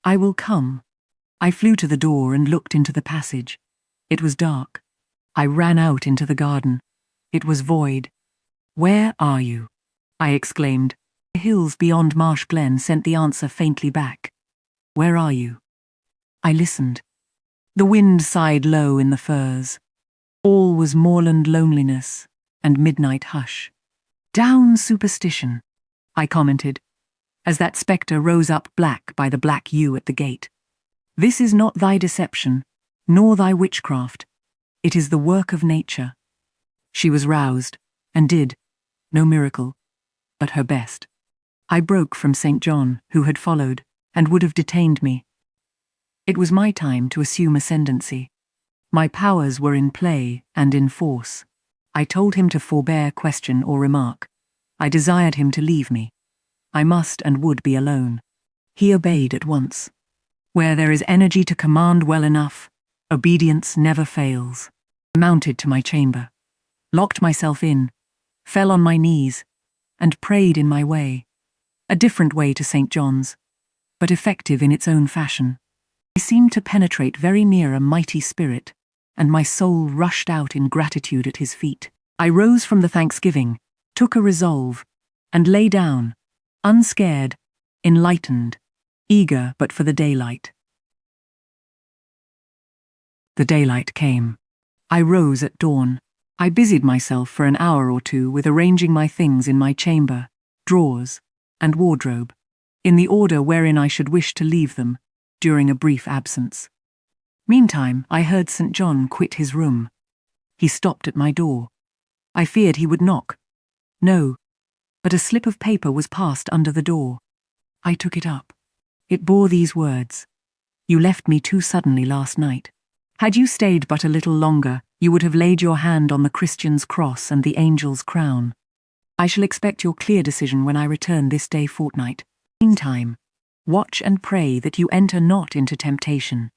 I will come." I flew to the door and looked into the passage. It was dark. I ran out into the garden. It was void. "Where are you?" I exclaimed. The hills beyond Marsh Glen sent the answer faintly back. "Where are you?" I listened. The wind sighed low in the firs. All was moorland loneliness and midnight hush. "Down superstition," I commented, as that spectre rose up black by the black yew at the gate. "This is not thy deception, nor thy witchcraft. It is the work of nature." She was roused, and did, no miracle, but her best. I broke from St. John, who had followed, and would have detained me. It was my time to assume ascendancy. My powers were in play and in force. I told him to forbear question or remark. I desired him to leave me. I must and would be alone. He obeyed at once. Where there is energy to command well enough, obedience never fails. I mounted to my chamber, locked myself in, fell on my knees, and prayed in my way. A different way to St. John's, but effective in its own fashion. I seemed to penetrate very near a mighty spirit, and my soul rushed out in gratitude at his feet. I rose from the thanksgiving, took a resolve, and lay down, unscared, enlightened, eager but for the daylight. The daylight came. I rose at dawn. I busied myself for an hour or two with arranging my things in my chamber, drawers, and wardrobe, in the order wherein I should wish to leave them during a brief absence. Meantime, I heard St. John quit his room. He stopped at my door. I feared he would knock. No, but a slip of paper was passed under the door. I took it up. It bore these words: "You left me too suddenly last night. Had you stayed but a little longer, you would have laid your hand on the Christian's cross and the angel's crown. I shall expect your clear decision when I return this day fortnight. Meantime, watch and pray that you enter not into temptation.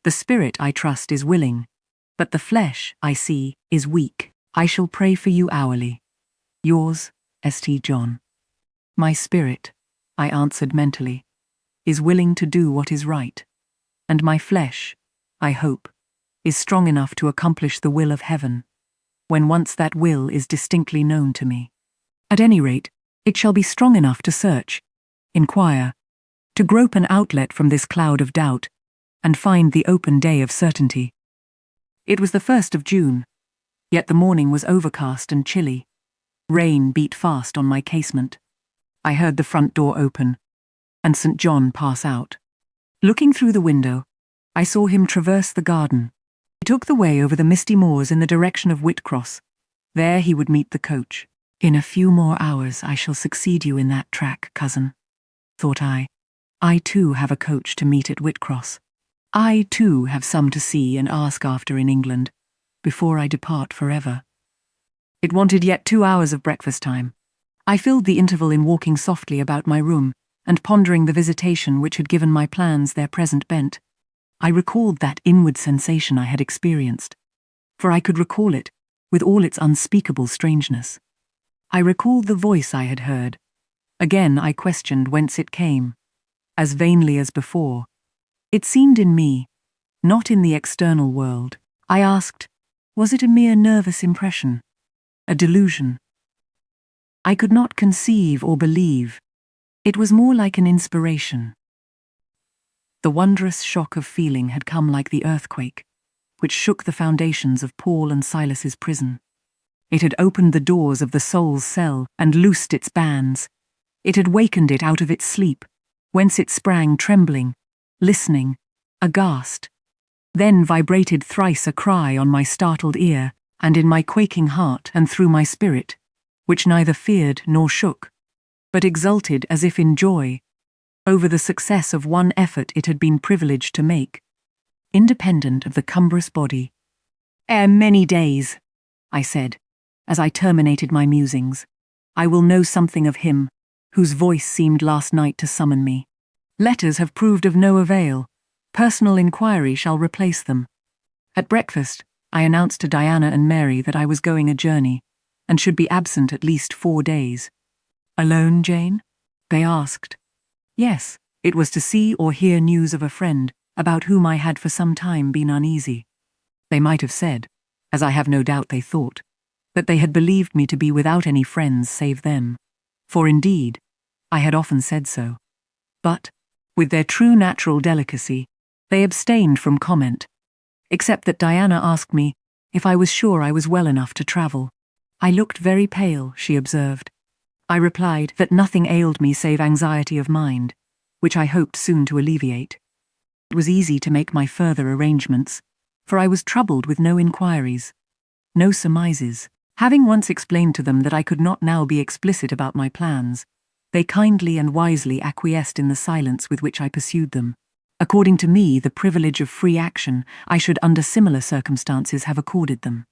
The spirit, I trust, is willing, but the flesh, I see, is weak. I shall pray for you hourly. Yours, St. John." "My spirit," I answered mentally, "is willing to do what is right, and my flesh, I hope, is strong enough to accomplish the will of heaven, when once that will is distinctly known to me. At any rate, it shall be strong enough to search, inquire, to grope an outlet from this cloud of doubt, and find the open day of certainty." It was the 1st of June, yet the morning was overcast and chilly. Rain beat fast on my casement. I heard the front door open, and St. John pass out. Looking through the window, I saw him traverse the garden. He took the way over the misty moors in the direction of Whitcross. There he would meet the coach. "In a few more hours I shall succeed you in that track, cousin," thought I. I too have a coach to meet at Whitcross. I, too, have some to see and ask after in England, before I depart forever. It wanted yet 2 hours of breakfast time. I filled the interval in walking softly about my room and pondering the visitation which had given my plans their present bent. I recalled that inward sensation I had experienced, for I could recall it with all its unspeakable strangeness. I recalled the voice I had heard. Again I questioned whence it came, as vainly as before. It seemed in me, not in the external world. I asked, was it a mere nervous impression, a delusion? I could not conceive or believe. It was more like an inspiration. The wondrous shock of feeling had come like the earthquake, which shook the foundations of Paul and Silas's prison. It had opened the doors of the soul's cell and loosed its bands. It had wakened it out of its sleep, whence it sprang trembling, listening, aghast. Then vibrated thrice a cry on my startled ear, and in my quaking heart and through my spirit, which neither feared nor shook, but exulted as if in joy, over the success of one effort it had been privileged to make, independent of the cumbrous body. "Ere many days," I said, as I terminated my musings, "I will know something of him, whose voice seemed last night to summon me. Letters have proved of no avail. Personal inquiry shall replace them." At breakfast, I announced to Diana and Mary that I was going a journey, and should be absent at least 4 days. "Alone, Jane?" they asked. Yes, it was to see or hear news of a friend, about whom I had for some time been uneasy. They might have said, as I have no doubt they thought, that they had believed me to be without any friends save them, for indeed, I had often said so. But, with their true natural delicacy, they abstained from comment, except that Diana asked me if I was sure I was well enough to travel. I looked very pale, she observed. I replied that nothing ailed me save anxiety of mind, which I hoped soon to alleviate. It was easy to make my further arrangements, for I was troubled with no inquiries, no surmises. Having once explained to them that I could not now be explicit about my plans, they kindly and wisely acquiesced in the silence with which I pursued them. According to me, the privilege of free action I should under similar circumstances have accorded them.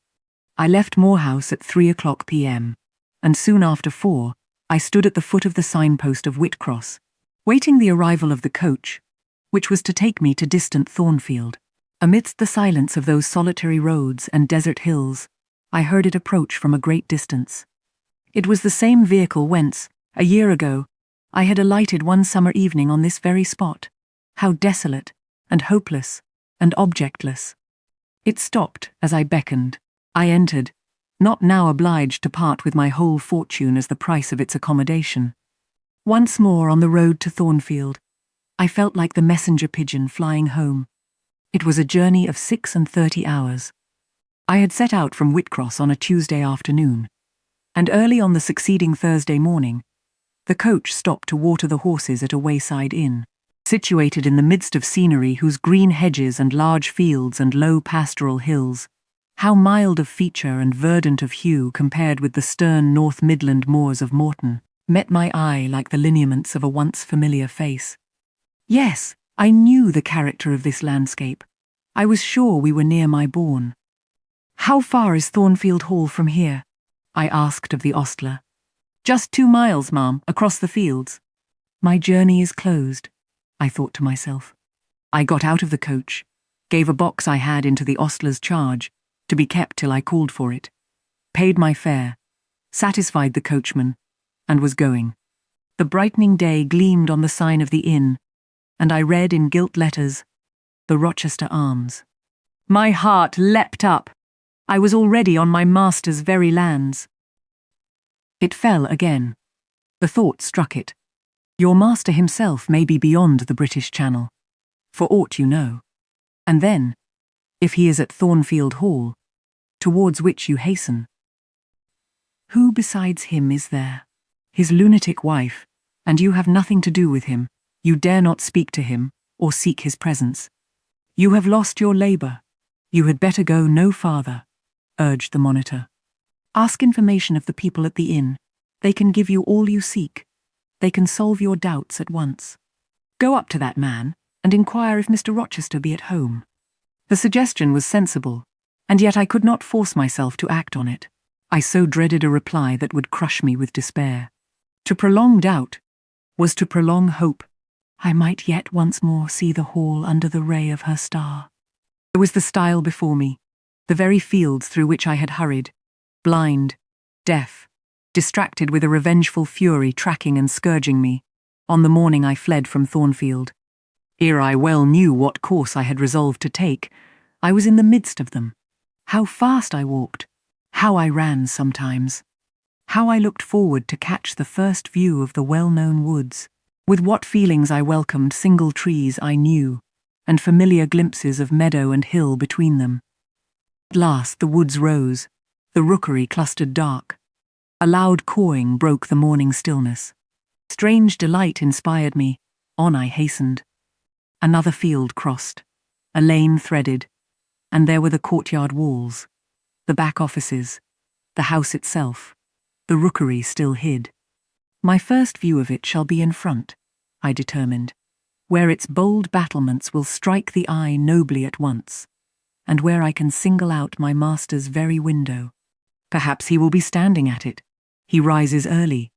I left Moor House at 3:00 p.m., and soon after 4, I stood at the foot of the signpost of Whitcross, waiting the arrival of the coach, which was to take me to distant Thornfield. Amidst the silence of those solitary roads and desert hills, I heard it approach from a great distance. It was the same vehicle whence, a year ago, I had alighted one summer evening on this very spot. How desolate, and hopeless, and objectless. It stopped as I beckoned. I entered, not now obliged to part with my whole fortune as the price of its accommodation. Once more on the road to Thornfield, I felt like the messenger pigeon flying home. It was a journey of 36 hours. I had set out from Whitcross on a Tuesday afternoon, and early on the succeeding Thursday morning, the coach stopped to water the horses at a wayside inn, situated in the midst of scenery whose green hedges and large fields and low pastoral hills, how mild of feature and verdant of hue compared with the stern North Midland moors of Morton, met my eye like the lineaments of a once familiar face. Yes, I knew the character of this landscape. I was sure we were near my bourne. "How far is Thornfield Hall from here?" I asked of the ostler. "Just 2 miles, ma'am, across the fields." My journey is closed, I thought to myself. I got out of the coach, gave a box I had into the ostler's charge, to be kept till I called for it, paid my fare, satisfied the coachman, and was going. The brightening day gleamed on the sign of the inn, and I read in gilt letters, "The Rochester Arms." My heart leapt up. I was already on my master's very lands. It fell again. The thought struck it. Your master himself may be beyond the British Channel, for aught you know. And then, if he is at Thornfield Hall, towards which you hasten, who besides him is there? His lunatic wife, and you have nothing to do with him. You dare not speak to him, or seek his presence. You have lost your labour. You had better go no farther, urged the monitor. Ask information of the people at the inn. They can give you all you seek. They can solve your doubts at once. Go up to that man, and inquire if Mr. Rochester be at home. The suggestion was sensible, and yet I could not force myself to act on it. I so dreaded a reply that would crush me with despair. To prolong doubt was to prolong hope. I might yet once more see the hall under the ray of her star. There was the stile before me, the very fields through which I had hurried, blind, deaf, distracted with a revengeful fury tracking and scourging me, on the morning I fled from Thornfield. Ere I well knew what course I had resolved to take, I was in the midst of them. How fast I walked, how I ran sometimes, how I looked forward to catch the first view of the well-known woods, with what feelings I welcomed single trees I knew, and familiar glimpses of meadow and hill between them. At last the woods rose, the rookery clustered dark. A loud cawing broke the morning stillness. Strange delight inspired me, on I hastened. Another field crossed, a lane threaded, and there were the courtyard walls, the back offices, the house itself, the rookery still hid. My first view of it shall be in front, I determined, where its bold battlements will strike the eye nobly at once, and where I can single out my master's very window. Perhaps he will be standing at it. He rises early.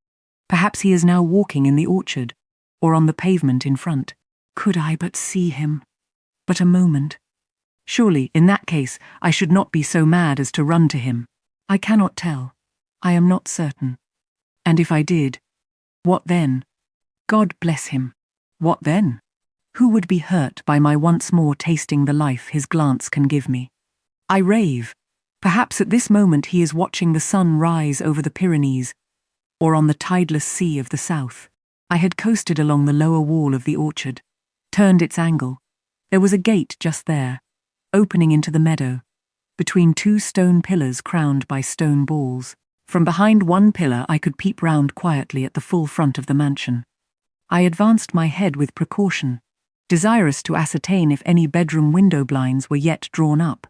Perhaps he is now walking in the orchard, or on the pavement in front. Could I but see him! But a moment. Surely, in that case, I should not be so mad as to run to him. I cannot tell. I am not certain. And if I did, what then? God bless him. What then? Who would be hurt by my once more tasting the life his glance can give me? I rave. Perhaps at this moment he is watching the sun rise over the Pyrenees, or on the tideless sea of the south. I had coasted along the lower wall of the orchard, turned its angle. There was a gate just there, opening into the meadow, between two stone pillars crowned by stone balls. From behind one pillar I could peep round quietly at the full front of the mansion. I advanced my head with precaution, desirous to ascertain if any bedroom window blinds were yet drawn up.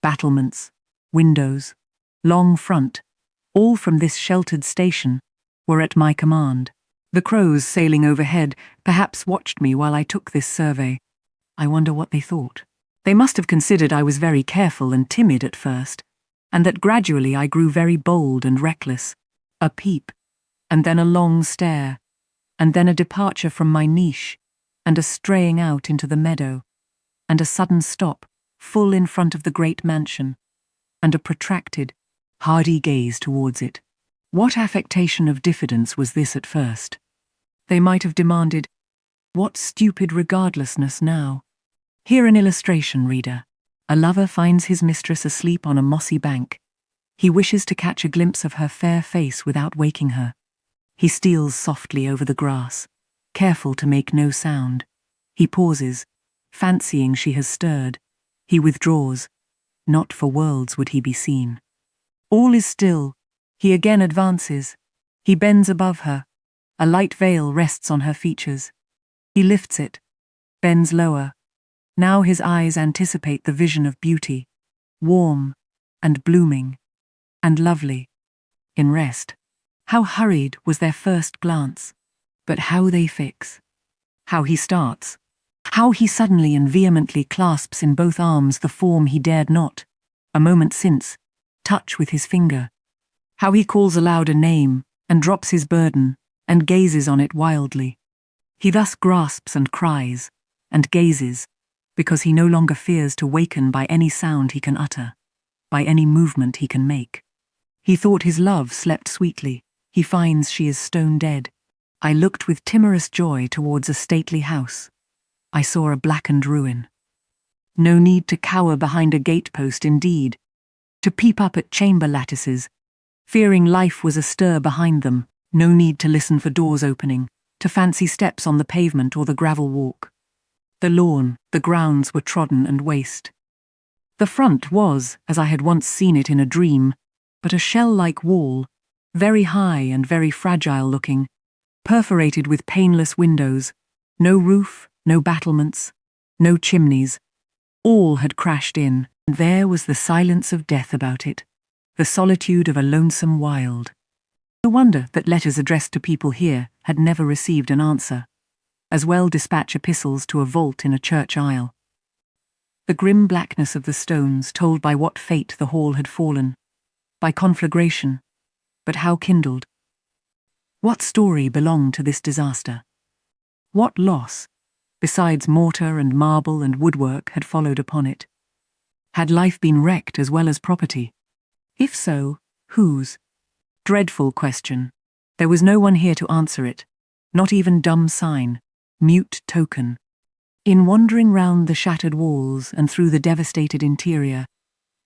Battlements, windows, long front, all from this sheltered station, were at my command. The crows sailing overhead perhaps watched me while I took this survey. I wonder what they thought. They must have considered I was very careful and timid at first, and that gradually I grew very bold and reckless. A peep, and then a long stare, and then a departure from my niche, and a straying out into the meadow, and a sudden stop, full in front of the great mansion, and a protracted, hardy gaze towards it. What affectation of diffidence was this at first? They might have demanded, what stupid regardlessness now? Here an illustration, reader. A lover finds his mistress asleep on a mossy bank. He wishes to catch a glimpse of her fair face without waking her. He steals softly over the grass, careful to make no sound. He pauses, fancying she has stirred. He withdraws. Not for worlds would he be seen. All is still. He again advances. He bends above her. A light veil rests on her features. He lifts it, bends lower. Now his eyes anticipate the vision of beauty, warm and blooming and lovely, in rest. How hurried was their first glance, but how they fix. How he starts. How he suddenly and vehemently clasps in both arms the form he dared not, a moment since, touch with his finger. How he calls aloud a name, and drops his burden, and gazes on it wildly. He thus grasps and cries, and gazes, because he no longer fears to waken by any sound he can utter, by any movement he can make. He thought his love slept sweetly. He finds she is stone dead. I looked with timorous joy towards a stately house. I saw a blackened ruin. No need to cower behind a gatepost indeed, to peep up at chamber lattices, fearing life was astir behind them. No need to listen for doors opening, to fancy steps on the pavement or the gravel walk. The lawn, the grounds were trodden and waste. The front was, as I had once seen it in a dream, but a shell-like wall, very high and very fragile-looking, perforated with painless windows, no roof, no battlements, no chimneys. All had crashed in, and there was the silence of death about it, the solitude of a lonesome wild. No wonder that letters addressed to people here had never received an answer. as well dispatch epistles to a vault in a church aisle. The grim blackness of the stones told by what fate the hall had fallen, by conflagration, but how kindled? What story belonged to this disaster? What loss, besides mortar and marble and woodwork, had followed upon it? Had life been wrecked as well as property? If so, whose? Dreadful question. There was no one here to answer it, not even dumb sign, mute token. In wandering round the shattered walls and through the devastated interior,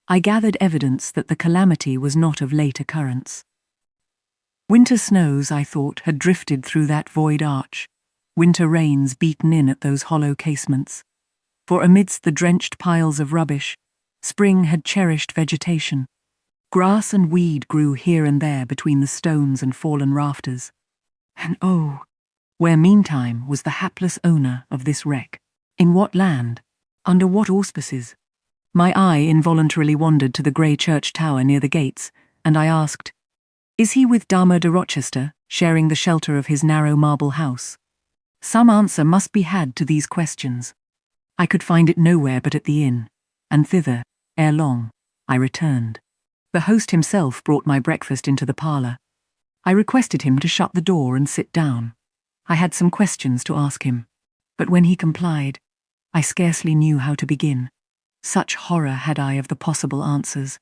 I gathered evidence that the calamity was not of late occurrence. Winter snows, I thought, had drifted through that void arch, winter rains beaten in at those hollow casements. For amidst the drenched piles of rubbish, spring had cherished vegetation. Grass and weed grew here and there between the stones and fallen rafters. And oh, where meantime was the hapless owner of this wreck? In what land? Under what auspices? My eye involuntarily wandered to the grey church tower near the gates, and I asked, "Is he with Dama de Rochester, sharing the shelter of his narrow marble house?" Some answer must be had to these questions. I could find it nowhere but at the inn, and thither, ere long, I returned. The host himself brought my breakfast into the parlour. I requested him to shut the door and sit down. I had some questions to ask him, but when he complied, I scarcely knew how to begin. Such horror had I of the possible answers.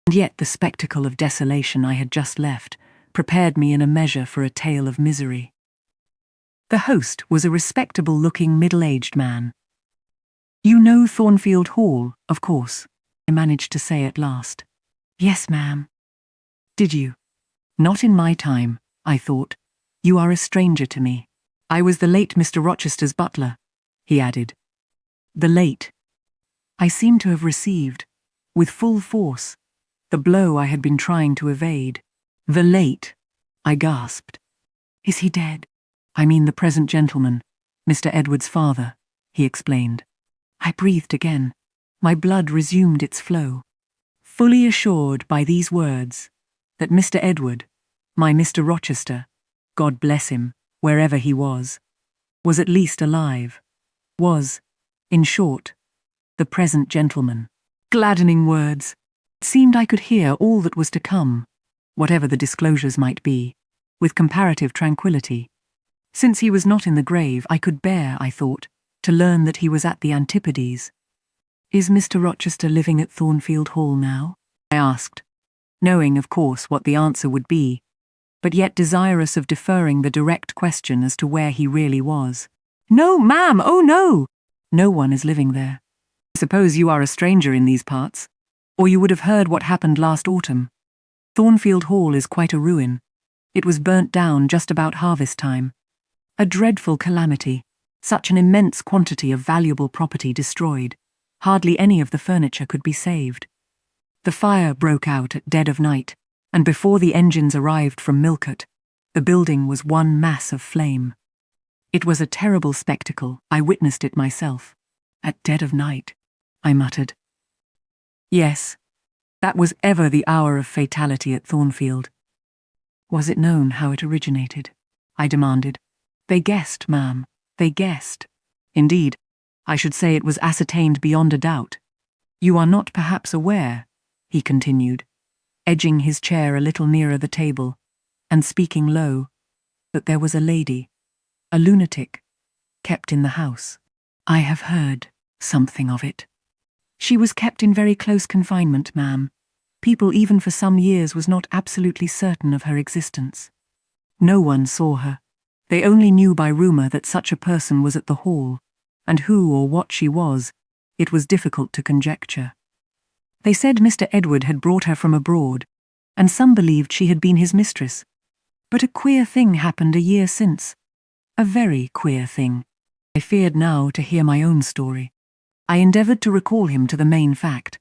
And yet the spectacle of desolation I had just left prepared me in a measure for a tale of misery. The host was a respectable-looking middle-aged man. "You know Thornfield Hall, of course," I managed to say at last. "Yes, ma'am." "Did you?" "Not in my time," I thought. "You are a stranger to me. I was the late Mr. Rochester's butler," he added. The late. I seemed to have received, with full force, the blow I had been trying to evade. "The late," I gasped. "Is he dead?" "I mean the present gentleman, Mr. Edward's father," he explained. I breathed again. My blood resumed its flow. Fully assured by these words that Mr. Edward, my Mr. Rochester, God bless him, wherever he was at least alive, was, in short, the present gentleman. Gladdening words. It seemed I could hear all that was to come, whatever the disclosures might be, with comparative tranquillity. Since he was not in the grave, I could bear, I thought, to learn that he was at the Antipodes. "Is Mr. Rochester living at Thornfield Hall now?" I asked, knowing, of course, what the answer would be, but yet desirous of deferring the direct question as to where he really was. "No, ma'am, oh no! No one is living there. I suppose you are a stranger in these parts, or you would have heard what happened last autumn. Thornfield Hall is quite a ruin. It was burnt down just about harvest time. A dreadful calamity, such an immense quantity of valuable property destroyed. Hardly any of the furniture could be saved. The fire broke out at dead of night, and before the engines arrived from Millcote, the building was one mass of flame. It was a terrible spectacle. I witnessed it myself. At dead of night, I muttered. Yes, that was ever the hour of fatality at Thornfield. Was it known how it originated? I demanded. They guessed, ma'am, they guessed. Indeed, I should say it was ascertained beyond a doubt. You are not perhaps aware, he continued, edging his chair a little nearer the table, and speaking low, that there was a lady, a lunatic, kept in the house. I have heard something of it. She was kept in very close confinement, ma'am. People even for some years was not absolutely certain of her existence. No one saw her. They only knew by rumour that such a person was at the hall, and who or what she was, it was difficult to conjecture. They said Mr. Edward had brought her from abroad, and some believed she had been his mistress. But a queer thing happened a year since. A very queer thing. I feared now to hear my own story. I endeavoured to recall him to the main fact.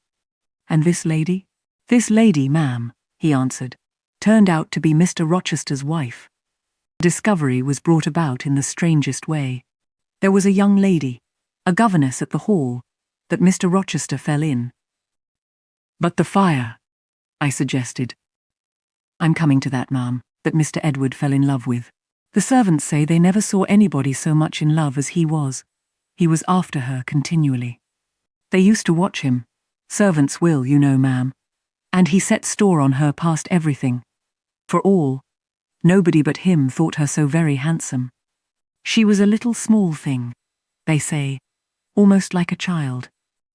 And this lady? This lady, ma'am, he answered, turned out to be Mr. Rochester's wife. The discovery was brought about in the strangest way. There was a young lady, a governess at the hall, that Mr. Rochester fell in. But the fire, I suggested. I'm coming to that, ma'am, that Mr. Edward fell in love with. The servants say they never saw anybody so much in love as he was. He was after her continually. They used to watch him. Servants will, you know, ma'am. And he set store on her past everything. For all, nobody but him thought her so very handsome. She was a little small thing, they say, almost like a child.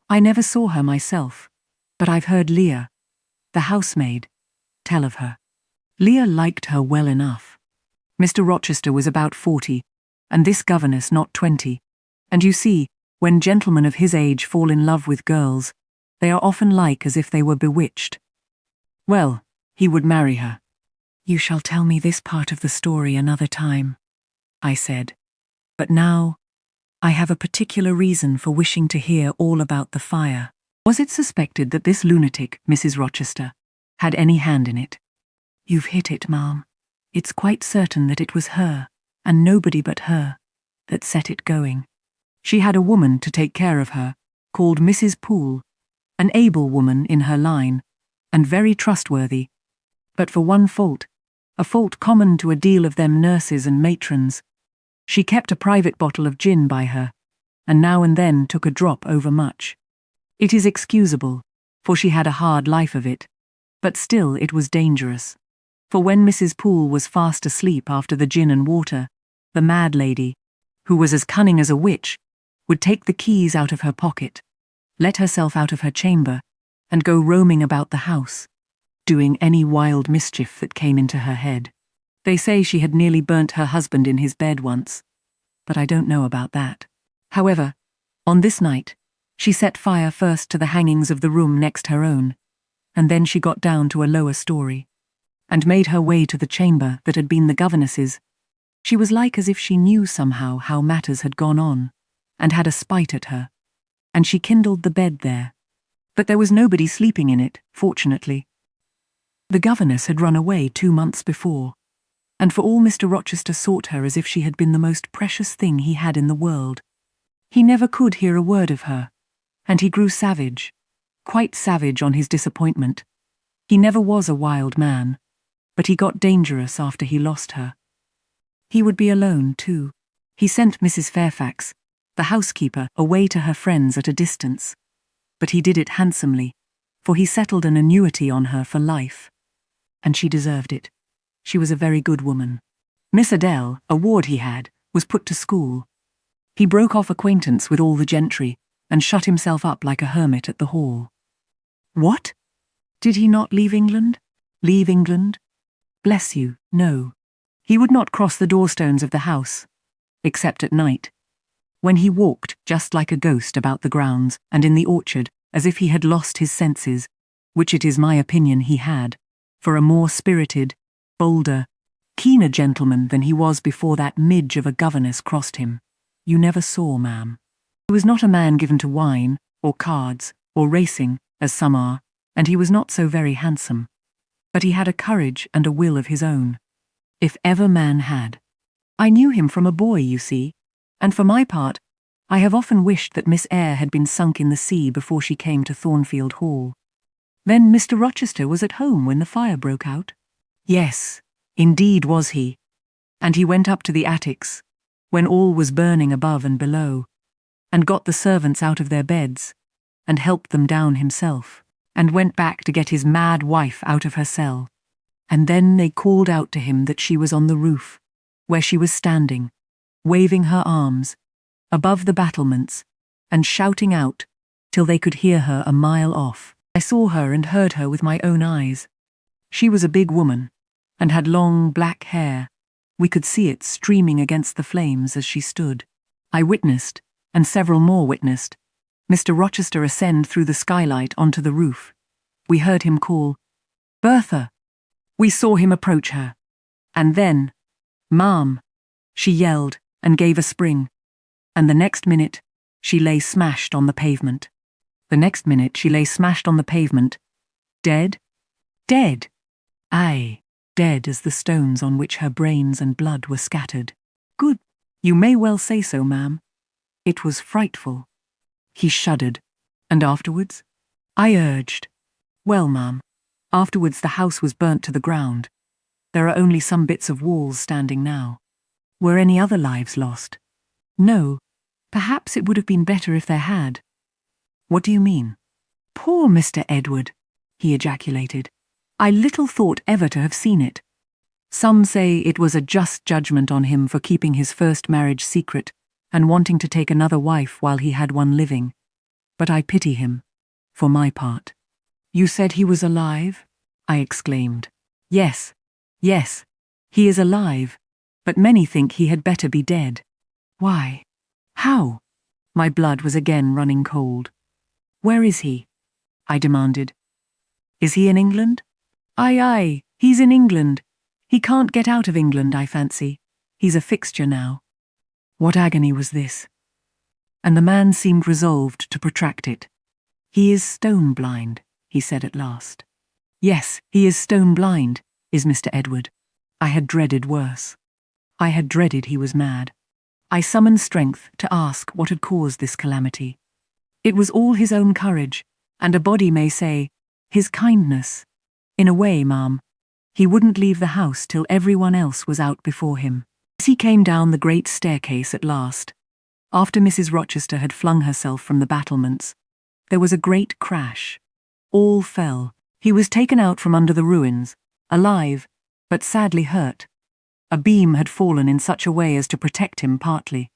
I never saw her myself, but I've heard Leah, the housemaid, tell of her. Leah liked her well enough. Mr. Rochester was about 40, and this governess not 20, and you see, when gentlemen of his age fall in love with girls, they are often like as if they were bewitched. Well, he would marry her. You shall tell me this part of the story another time, I said. But now, I have a particular reason for wishing to hear all about the fire. Was it suspected that this lunatic, Mrs. Rochester, had any hand in it? You've hit it, ma'am. It's quite certain that it was her, and nobody but her, that set it going. She had a woman to take care of her, called Mrs. Poole, an able woman in her line, and very trustworthy. But for one fault, a fault common to a deal of them nurses and matrons, she kept a private bottle of gin by her, and now and then took a drop overmuch. It is excusable, for she had a hard life of it, but still it was dangerous. For when Mrs. Poole was fast asleep after the gin and water, the mad lady, who was as cunning as a witch, would take the keys out of her pocket, let herself out of her chamber, and go roaming about the house, doing any wild mischief that came into her head. They say she had nearly burnt her husband in his bed once, but I don't know about that. However, on this night, she set fire first to the hangings of the room next her own, and then she got down to a lower story, and made her way to the chamber that had been the governess's. She was like as if she knew somehow how matters had gone on, and had a spite at her, and she kindled the bed there. But there was nobody sleeping in it, fortunately. The governess had run away 2 months before, and for all Mr. Rochester sought her as if she had been the most precious thing he had in the world. He never could hear a word of her, and he grew savage, quite savage on his disappointment. He never was a wild man, but he got dangerous after he lost her. He would be alone, too. He sent Mrs. Fairfax, the housekeeper, away to her friends at a distance, but he did it handsomely, for he settled an annuity on her for life. And she deserved it. She was a very good woman. Miss Adele, a ward he had, was put to school. He broke off acquaintance with all the gentry, and shut himself up like a hermit at the Hall. What? Did he not leave England? Leave England? Bless you, no. He would not cross the doorstones of the house, except at night, when he walked just like a ghost about the grounds and in the orchard, as if he had lost his senses, which it is my opinion he had, for a more spirited, bolder, keener gentleman than he was before that midge of a governess crossed him. You never saw, ma'am. He was not a man given to wine, or cards, or racing, as some are, and he was not so very handsome. But he had a courage and a will of his own, if ever man had. I knew him from a boy, you see, and for my part, I have often wished that Miss Eyre had been sunk in the sea before she came to Thornfield Hall. Then Mr. Rochester was at home when the fire broke out? Yes, indeed was he. And he went up to the attics, when all was burning above and below, and got the servants out of their beds, and helped them down himself, and went back to get his mad wife out of her cell. And then they called out to him that she was on the roof, where she was standing, waving her arms, above the battlements, and shouting out, till they could hear her a mile off. I saw her and heard her with my own eyes. She was a big woman, and had long black hair. We could see it streaming against the flames as she stood. I witnessed, and several more witnessed, Mr. Rochester ascend through the skylight onto the roof. We heard him call, "Bertha!" We saw him approach her. And then, "Ma'am!" she yelled and gave a spring. And the next minute, she lay smashed on the pavement. The next minute she lay smashed on the pavement. Dead? Dead! Aye, dead as the stones on which her brains and blood were scattered. Good, you may well say so, ma'am. It was frightful. He shuddered. And afterwards? I urged. Well, ma'am, afterwards the house was burnt to the ground. There are only some bits of walls standing now. Were any other lives lost? No. Perhaps it would have been better if there had. What do you mean? Poor Mr. Edward, he ejaculated. I little thought ever to have seen it. Some say it was a just judgment on him for keeping his first marriage secret and wanting to take another wife while he had one living. But I pity him, for my part. You said he was alive? I exclaimed. Yes, he is alive, but many think he had better be dead. Why? How? My blood was again running cold. Where is he? I demanded. Is he in England? Aye, he's in England. He can't get out of England, I fancy. He's a fixture now. What agony was this? And the man seemed resolved to protract it. He is stone blind, he said at last. Yes, he is stone blind, is Mr. Edward. I had dreaded worse. I had dreaded he was mad. I summoned strength to ask what had caused this calamity. It was all his own courage, and a body may say, his kindness. In a way, ma'am. He wouldn't leave the house till everyone else was out before him. As he came down the great staircase at last, after Mrs. Rochester had flung herself from the battlements, there was a great crash. All fell. He was taken out from under the ruins, alive, but sadly hurt. A beam had fallen in such a way as to protect him partly.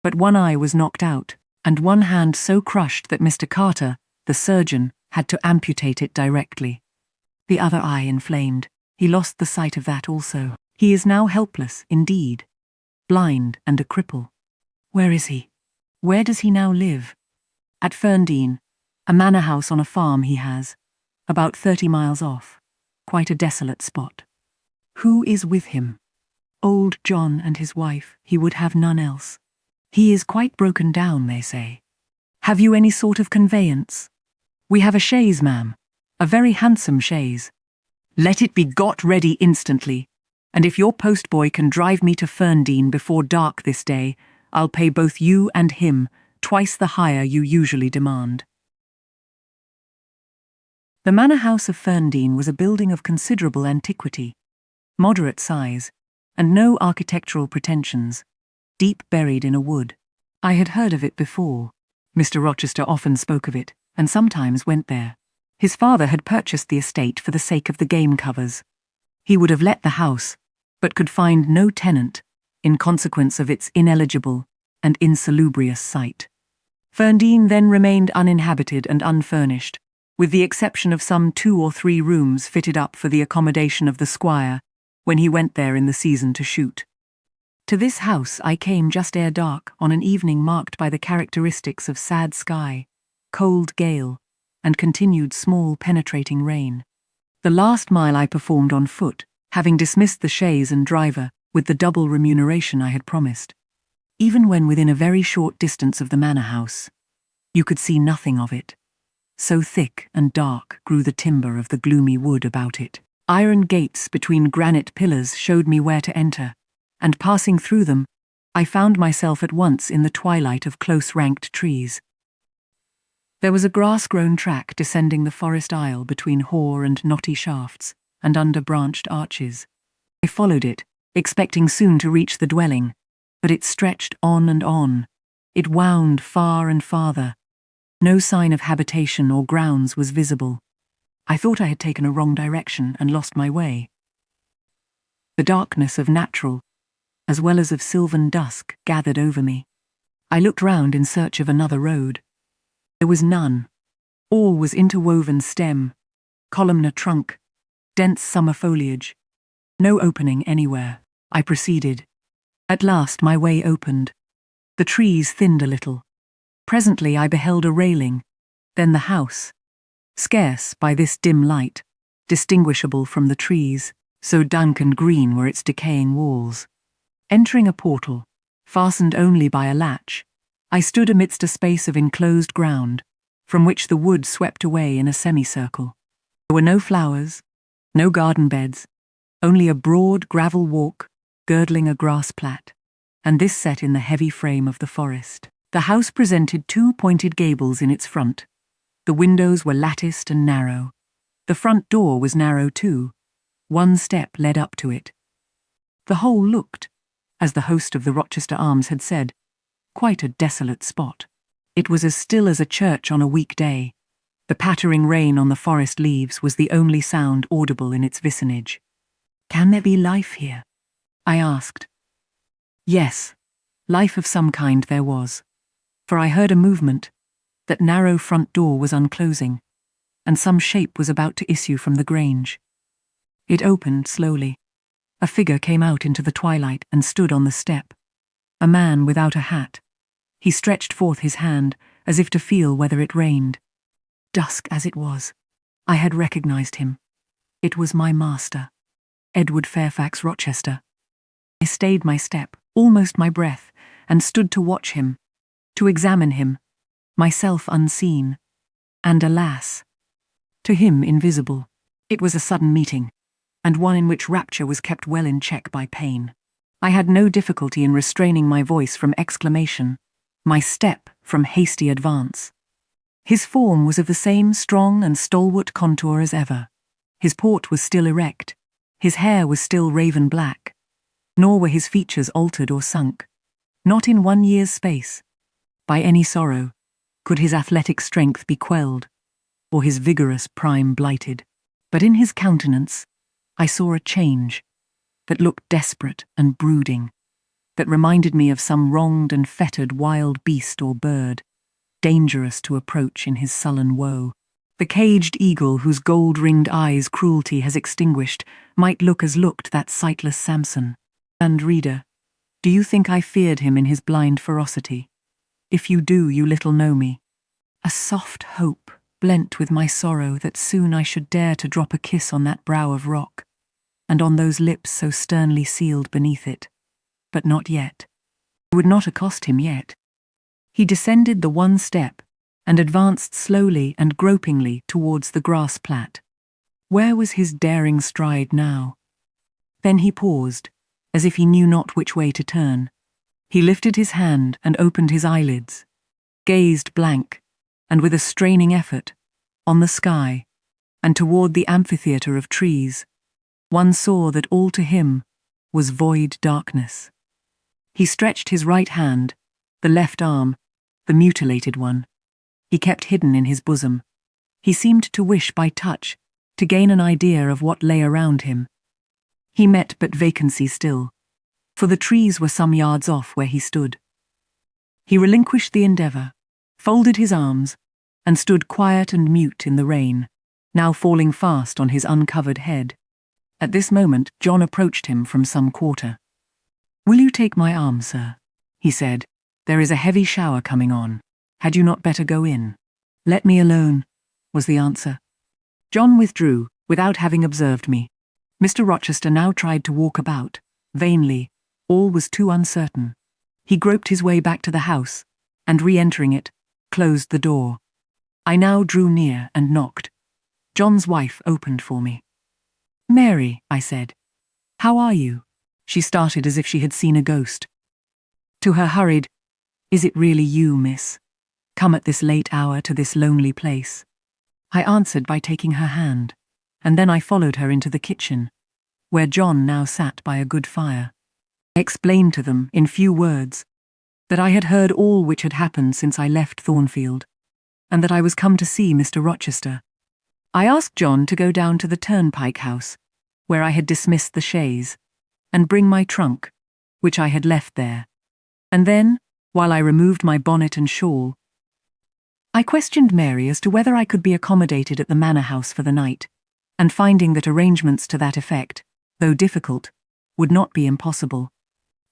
But one eye was knocked out, and one hand so crushed that Mr. Carter, the surgeon, had to amputate it directly. The other eye inflamed. He lost the sight of that also. He is now helpless, indeed. Blind and a cripple. Where is he? Where does he now live? At Ferndean, a manor house on a farm he has, about 30 miles off. Quite a desolate spot. Who is with him? Old John and his wife. He would have none else. He is quite broken down, they say. Have you any sort of conveyance? We have a chaise, ma'am. A very handsome chaise. Let it be got ready instantly, and if your postboy can drive me to Ferndean before dark this day, I'll pay both you and him twice the hire you usually demand. The manor house of Ferndean was a building of considerable antiquity, moderate size, and no architectural pretensions, deep buried in a wood. I had heard of it before. Mr. Rochester often spoke of it, and sometimes went there. His father had purchased the estate for the sake of the game covers. He would have let the house, but could find no tenant, in consequence of its ineligible and insalubrious site. Ferndean then remained uninhabited and unfurnished, with the exception of some 2 or 3 rooms fitted up for the accommodation of the squire when he went there in the season to shoot. To this house I came just ere dark on an evening marked by the characteristics of sad sky, cold gale, and continued small penetrating rain. The last mile I performed on foot, having dismissed the chaise and driver with the double remuneration I had promised. Even when within a very short distance of the manor house, you could see nothing of it. So thick and dark grew the timber of the gloomy wood about it. Iron gates between granite pillars showed me where to enter, and passing through them, I found myself at once in the twilight of close-ranked trees. There was a grass-grown track descending the forest aisle between hoar and knotty shafts, and under branched arches. I followed it, expecting soon to reach the dwelling, but it stretched on and on. It wound far and farther. No sign of habitation or grounds was visible. I thought I had taken a wrong direction and lost my way. The darkness of natural, as well as of sylvan dusk, gathered over me. I looked round in search of another road. There was none. All was interwoven stem, columnar trunk, dense summer foliage. No opening anywhere. I proceeded. At last my way opened. The trees thinned a little. Presently I beheld a railing, then the house, scarce by this dim light, distinguishable from the trees, so dank and green were its decaying walls. Entering a portal, fastened only by a latch, I stood amidst a space of enclosed ground, from which the wood swept away in a semicircle. There were no flowers, no garden beds, only a broad gravel walk girdling a grass plat, and this set in the heavy frame of the forest. The house presented 2 pointed gables in its front. The windows were latticed and narrow. The front door was narrow too. 1 step led up to it. The whole looked, as the host of the Rochester Arms had said, quite a desolate spot. It was as still as a church on a weekday. The pattering rain on the forest leaves was the only sound audible in its vicinage. "Can there be life here?" I asked. Yes, life of some kind there was, for I heard a movement. That narrow front door was unclosing, and some shape was about to issue from the grange. It opened slowly. A figure came out into the twilight and stood on the step. A man without a hat. He stretched forth his hand, as if to feel whether it rained. Dusk as it was, I had recognized him. It was my master, Edward Fairfax Rochester. I stayed my step, almost my breath, and stood to watch him, to examine him, myself unseen, and alas, to him invisible. It was a sudden meeting, and one in which rapture was kept well in check by pain. I had no difficulty in restraining my voice from exclamation, my step from hasty advance. His form was of the same strong and stalwart contour as ever. His port was still erect, his hair was still raven black, nor were his features altered or sunk. Not in 1 year's space, by any sorrow, could his athletic strength be quelled, or his vigorous prime blighted. But in his countenance, I saw a change that looked desperate and brooding, that reminded me of some wronged and fettered wild beast or bird, dangerous to approach in his sullen woe. The caged eagle whose gold-ringed eyes cruelty has extinguished might look as looked that sightless Samson. And reader, do you think I feared him in his blind ferocity? If you do, you little know me. A soft hope blent with my sorrow that soon I should dare to drop a kiss on that brow of rock, and on those lips so sternly sealed beneath it. But not yet. I would not accost him yet. He descended the one step and advanced slowly and gropingly towards the grass plat. Where was his daring stride now? Then he paused, as if he knew not which way to turn. He lifted his hand and opened his eyelids, gazed blank, and with a straining effort, on the sky, and toward the amphitheatre of trees. One saw that all to him was void darkness. He stretched his right hand, the left arm, the mutilated one. He kept hidden in his bosom. He seemed to wish by touch to gain an idea of what lay around him. He met but vacancy still, for the trees were some yards off where he stood. He relinquished the endeavour, folded his arms, and stood quiet and mute in the rain, now falling fast on his uncovered head. At this moment John approached him from some quarter. "Will you take my arm, sir?" he said. "There is a heavy shower coming on. Had you not better go in?" "Let me alone," was the answer. John withdrew, without having observed me. Mr. Rochester now tried to walk about, vainly. All was too uncertain. He groped his way back to the house, and re-entering it, closed the door. I now drew near and knocked. John's wife opened for me. "Mary," I said, "how are you?" She started as if she had seen a ghost. To her hurried, "Is it really you, miss? Come at this late hour to this lonely place?" I answered by taking her hand, and then I followed her into the kitchen, where John now sat by a good fire. I explained to them, in few words, that I had heard all which had happened since I left Thornfield, and that I was come to see Mr. Rochester. I asked John to go down to the turnpike house, where I had dismissed the chaise, and bring my trunk, which I had left there. And then, while I removed my bonnet and shawl, I questioned Mary as to whether I could be accommodated at the manor house for the night, and finding that arrangements to that effect, though difficult, would not be impossible,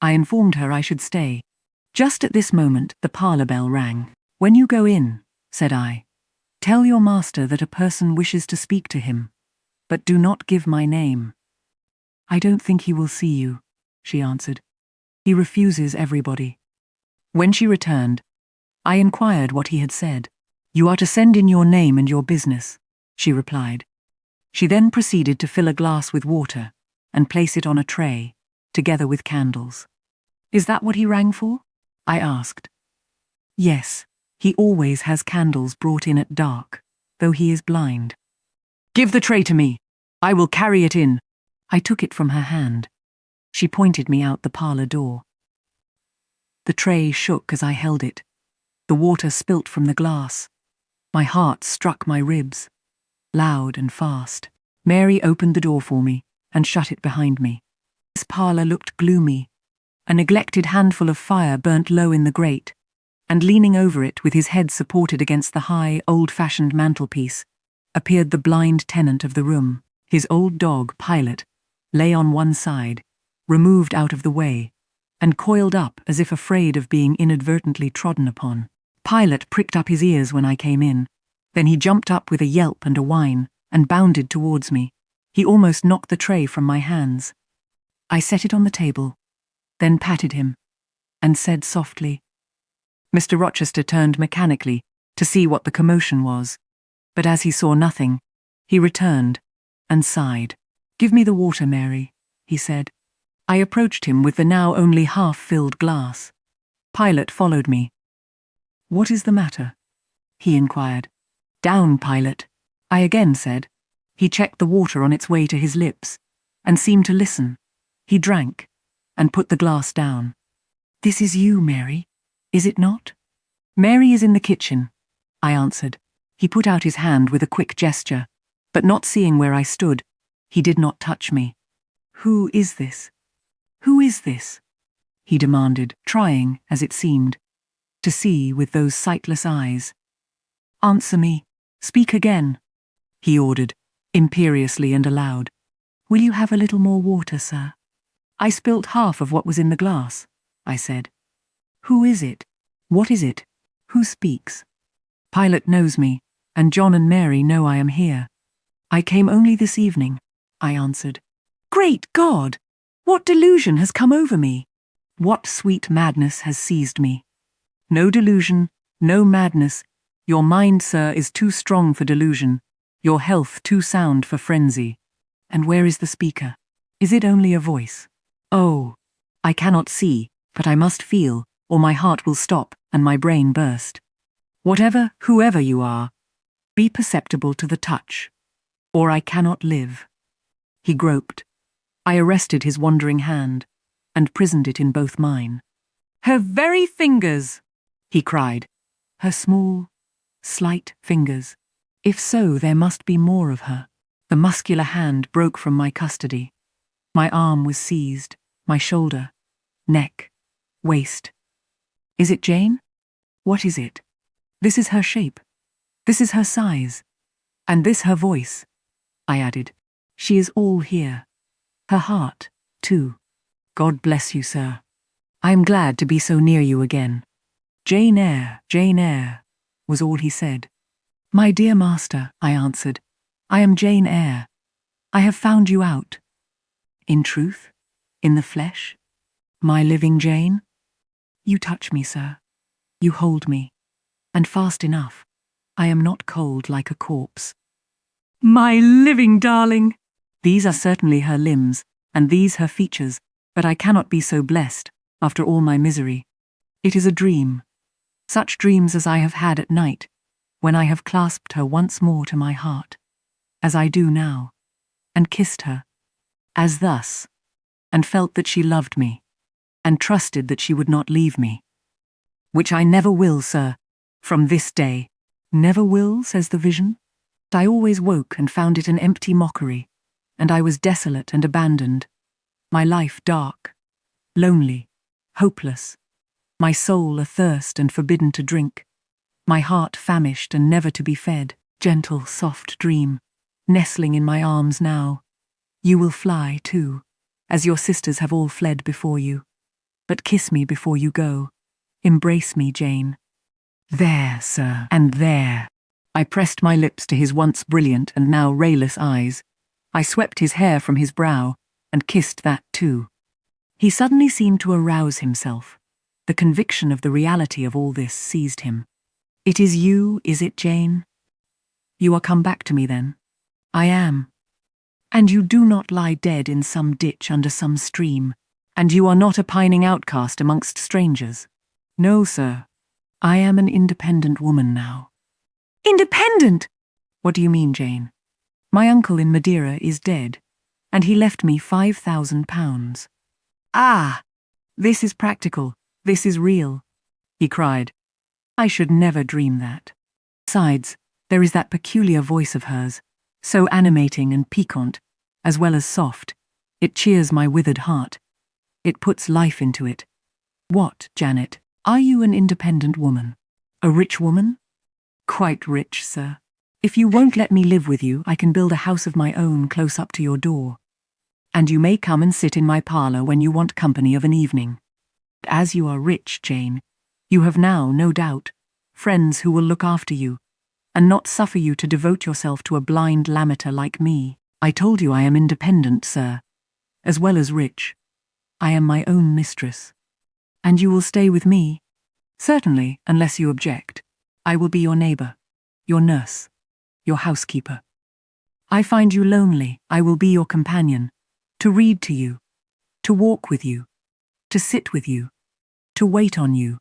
I informed her I should stay. Just at this moment the parlour bell rang. "When you go in," said I, "tell your master that a person wishes to speak to him, but do not give my name." "I don't think he will see you," she answered. "He refuses everybody." When she returned, I inquired what he had said. "You are to send in your name and your business," she replied. She then proceeded to fill a glass with water and place it on a tray, together with candles. "Is that what he rang for?" I asked. "Yes, he always has candles brought in at dark, though he is blind." "Give the tray to me. I will carry it in." I took it from her hand. She pointed me out the parlour door. The tray shook as I held it. The water spilt from the glass. My heart struck my ribs, loud and fast. Mary opened the door for me and shut it behind me. This parlour looked gloomy. A neglected handful of fire burnt low in the grate, and leaning over it with his head supported against the high, old-fashioned mantelpiece, appeared the blind tenant of the room. His old dog, Pilot, lay on one side, removed out of the way, and coiled up as if afraid of being inadvertently trodden upon. Pilot pricked up his ears when I came in. Then he jumped up with a yelp and a whine, and bounded towards me. He almost knocked the tray from my hands. I set it on the table, then patted him, and said softly. Mr. Rochester turned mechanically to see what the commotion was, but as he saw nothing, he returned and sighed. "Give me the water, Mary," he said. I approached him with the now only half-filled glass. Pilot followed me. "What is the matter?" he inquired. "Down, Pilot," I again said. He checked the water on its way to his lips, and seemed to listen. He drank, and put the glass down. "This is you, Mary, is it not?" "Mary is in the kitchen," I answered. He put out his hand with a quick gesture, but not seeing where I stood, he did not touch me. "Who is this? Who is this?" he demanded, trying, as it seemed, to see with those sightless eyes. "Answer me. Speak again," he ordered, imperiously and aloud. "Will you have a little more water, sir?" "I spilt half of what was in the glass," I said. "Who is it? What is it? Who speaks?" "Pilot knows me, and John and Mary know I am here." "I came only this evening," I answered. "Great God! What delusion has come over me? What sweet madness has seized me?" "No delusion, no madness. Your mind, sir, is too strong for delusion, your health too sound for frenzy." "And where is the speaker? Is it only a voice?" "Oh, I cannot see, but I must feel, or my heart will stop and my brain burst. Whatever, whoever you are, be perceptible to the touch, or I cannot live." He groped. I arrested his wandering hand, and prisoned it in both mine. "Her very fingers!" he cried. "Her small, slight fingers. If so, there must be more of her." The muscular hand broke from my custody. My arm was seized, my shoulder, neck, waist. "Is it Jane? What is it? This is her shape. This is her size. And this her voice," I added. "She is all here. Her heart, too. God bless you, sir. I am glad to be so near you again." Jane Eyre, was all he said. "My dear master," I answered, "I am Jane Eyre. I have found you out." "In truth? In the flesh? My living Jane?" "You touch me, sir. You hold me. And fast enough. I am not cold like a corpse." "My living darling!" "These are certainly her limbs, and these her features, but I cannot be so blessed, after all my misery. It is a dream. Such dreams as I have had at night, when I have clasped her once more to my heart, as I do now, and kissed her, as thus, and felt that she loved me, and trusted that she would not leave me. Which I never will, sir, from this day." "Never will," says the vision. I always woke and found it an empty mockery, and I was desolate and abandoned, my life dark, lonely, hopeless, my soul athirst and forbidden to drink, my heart famished and never to be fed. Gentle, soft dream, nestling in my arms now. You will fly, too, as your sisters have all fled before you. But kiss me before you go. Embrace me, Jane. There, sir, and there." I pressed my lips to his once brilliant and now rayless eyes. I swept his hair from his brow, and kissed that too. He suddenly seemed to arouse himself. The conviction of the reality of all this seized him. "It is you, is it, Jane? You are come back to me, then?" "I am." "And you do not lie dead in some ditch under some stream, and you are not a pining outcast amongst strangers?" "No, sir. I am an independent woman now." "Independent!" "What do you mean, Jane?" "My uncle in Madeira is dead, and he left me £5,000. Ah! This is practical. This is real, he cried. I should never dream that. Besides, there is that peculiar voice of hers, so animating and piquant, as well as soft. It cheers my withered heart. It puts life into it. What, Janet? Are you an independent woman? A rich woman? Quite rich, sir. If you won't let me live with you, I can build a house of my own close up to your door. And you may come and sit in my parlour when you want company of an evening. As you are rich, Jane, you have now, no doubt, friends who will look after you, and not suffer you to devote yourself to a blind lammeter like me. I told you I am independent, sir, as well as rich. I am my own mistress. And you will stay with me? Certainly, unless you object. I will be your neighbour, your nurse, your housekeeper. I find you lonely, I will be your companion, to read to you, to walk with you, to sit with you, to wait on you,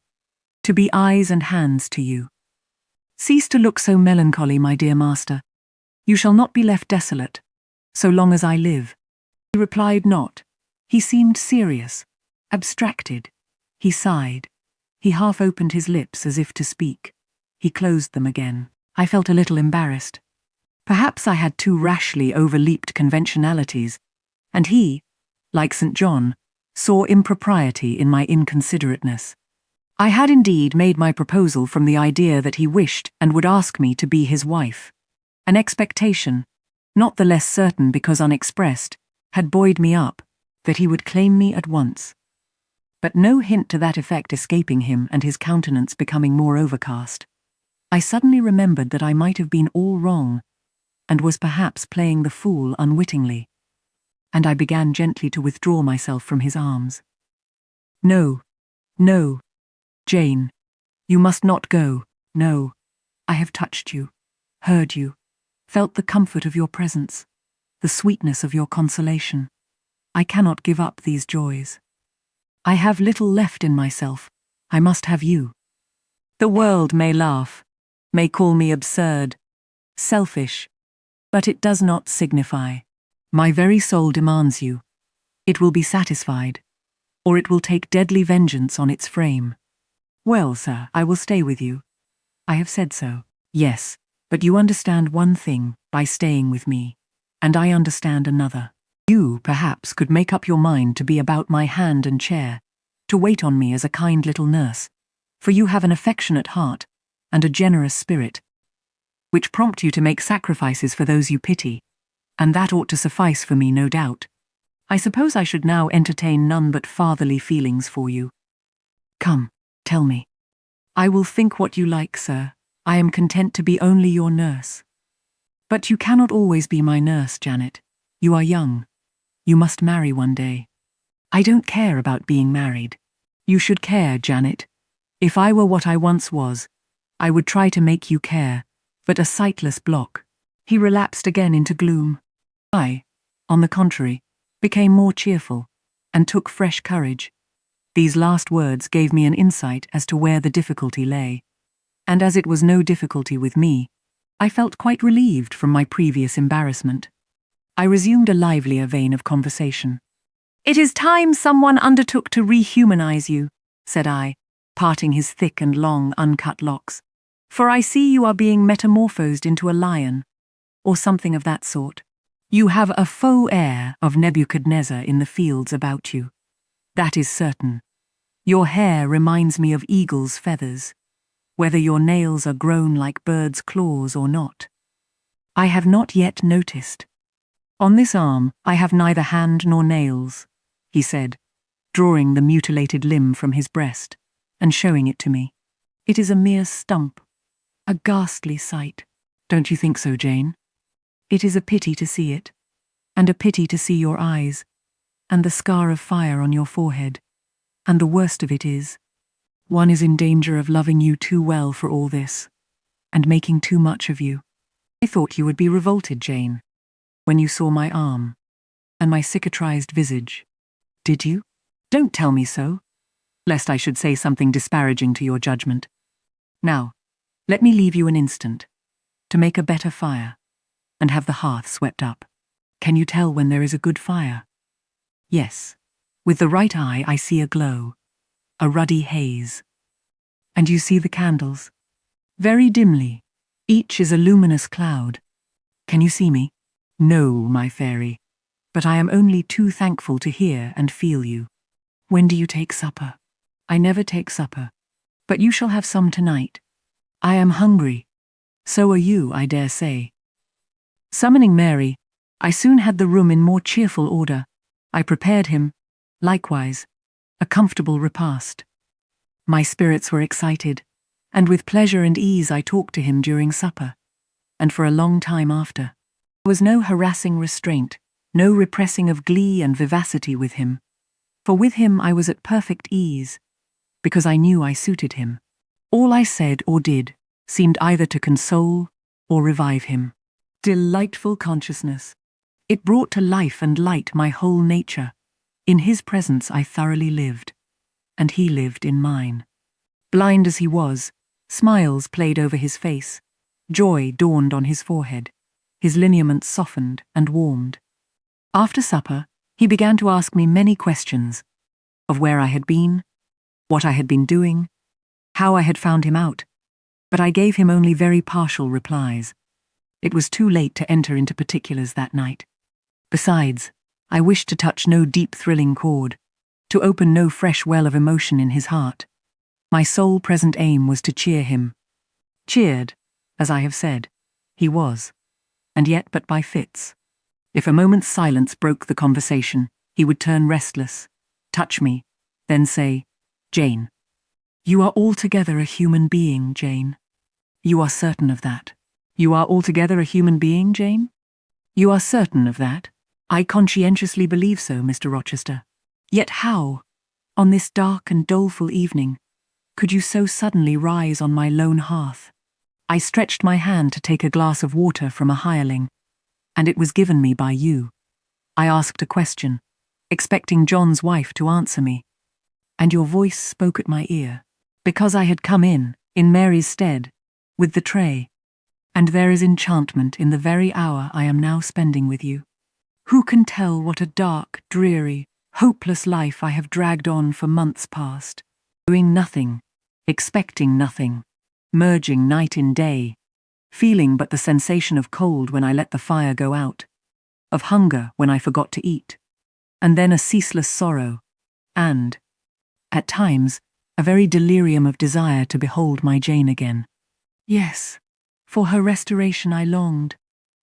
to be eyes and hands to you. Cease to look so melancholy, my dear master. You shall not be left desolate, so long as I live. He replied not. He seemed serious, abstracted. He sighed. He half opened his lips as if to speak. He closed them again. I felt a little embarrassed. Perhaps I had too rashly overleaped conventionalities, and he, like St. John, saw impropriety in my inconsiderateness. I had indeed made my proposal from the idea that he wished and would ask me to be his wife. An expectation, not the less certain because unexpressed, had buoyed me up, that he would claim me at once. But no hint to that effect escaping him and his countenance becoming more overcast, I suddenly remembered that I might have been all wrong, and was perhaps playing the fool unwittingly, and I began gently to withdraw myself from his arms. No, no, Jane, you must not go. No, I have touched you, heard you, felt the comfort of your presence, the sweetness of your consolation. I cannot give up these joys. I have little left in myself. I must have you. The world may laugh, may call me absurd, selfish, but it does not signify. My very soul demands you. It will be satisfied, or it will take deadly vengeance on its frame. Well, sir, I will stay with you. I have said so. Yes, but you understand one thing by staying with me, and I understand another. You, perhaps, could make up your mind to be about my hand and chair, to wait on me as a kind little nurse, for you have an affectionate heart and a generous spirit, which prompt you to make sacrifices for those you pity, and that ought to suffice for me, no doubt. I suppose I should now entertain none but fatherly feelings for you. Come, tell me. I will think what you like, sir. I am content to be only your nurse. But you cannot always be my nurse, Janet. You are young. You must marry one day. I don't care about being married. You should care, Janet. If I were what I once was, I would try to make you care, but a sightless block. He relapsed again into gloom. I, on the contrary, became more cheerful, and took fresh courage. These last words gave me an insight as to where the difficulty lay, and as it was no difficulty with me, I felt quite relieved from my previous embarrassment. I resumed a livelier vein of conversation. It is time someone undertook to rehumanize you, said I, parting his thick and long uncut locks, for I see you are being metamorphosed into a lion, or something of that sort. You have a faux air of Nebuchadnezzar in the fields about you. That is certain. Your hair reminds me of eagle's feathers, whether your nails are grown like birds' claws or not. I have not yet noticed. On this arm I have neither hand nor nails, he said, drawing the mutilated limb from his breast and showing it to me. It is a mere stump, a ghastly sight. Don't you think so, Jane? It is a pity to see it, and a pity to see your eyes, and the scar of fire on your forehead, and the worst of it is, one is in danger of loving you too well for all this, and making too much of you. I thought you would be revolted, Jane, when you saw my arm, and my cicatrized visage. Did you? Don't tell me so, lest I should say something disparaging to your judgment. Now, let me leave you an instant, to make a better fire, and have the hearth swept up. Can you tell when there is a good fire? Yes, With the right eye I see a glow, a ruddy haze. And you see the candles? Very dimly. Each is a luminous cloud. Can you see me? No, my fairy. But I am only too thankful to hear and feel you. When do you take supper? I never take supper. But you shall have some tonight. I am hungry. So are you, I dare say. Summoning Mary, I soon had the room in more cheerful order. I prepared him, likewise, a comfortable repast. My spirits were excited, and with pleasure and ease I talked to him during supper, and for a long time after. There was no harassing restraint, no repressing of glee and vivacity with him, for with him I was at perfect ease, because I knew I suited him. All I said or did seemed either to console or revive him. Delightful consciousness. It brought to life and light my whole nature. In his presence I thoroughly lived, and he lived in mine. Blind as he was, smiles played over his face, joy dawned on his forehead, his lineaments softened and warmed. After supper, he began to ask me many questions, of where I had been, what I had been doing, how I had found him out, but I gave him only very partial replies. It was too late to enter into particulars that night. Besides, I wished to touch no deep thrilling chord, to open no fresh well of emotion in his heart. My sole present aim was to cheer him. Cheered, as I have said, he was, and yet but by fits. If a moment's silence broke the conversation, he would turn restless, touch me, then say, "Jane, you are altogether a human being, Jane. You are certain of that. You are altogether a human being, Jane? You are certain of that? I conscientiously believe so, Mr. Rochester. Yet how, on this dark and doleful evening, could you so suddenly rise on my lone hearth?" I stretched my hand to take a glass of water from a hireling, and it was given me by you. I asked a question, expecting John's wife to answer me, and your voice spoke at my ear, because I had come in Mary's stead, with the tray, and there is enchantment in the very hour I am now spending with you. Who can tell what a dark, dreary, hopeless life I have dragged on for months past, doing nothing, expecting nothing, merging night in day, feeling but the sensation of cold when I let the fire go out, of hunger when I forgot to eat, and then a ceaseless sorrow, and, at times, a very delirium of desire to behold my Jane again. Yes, for her restoration I longed,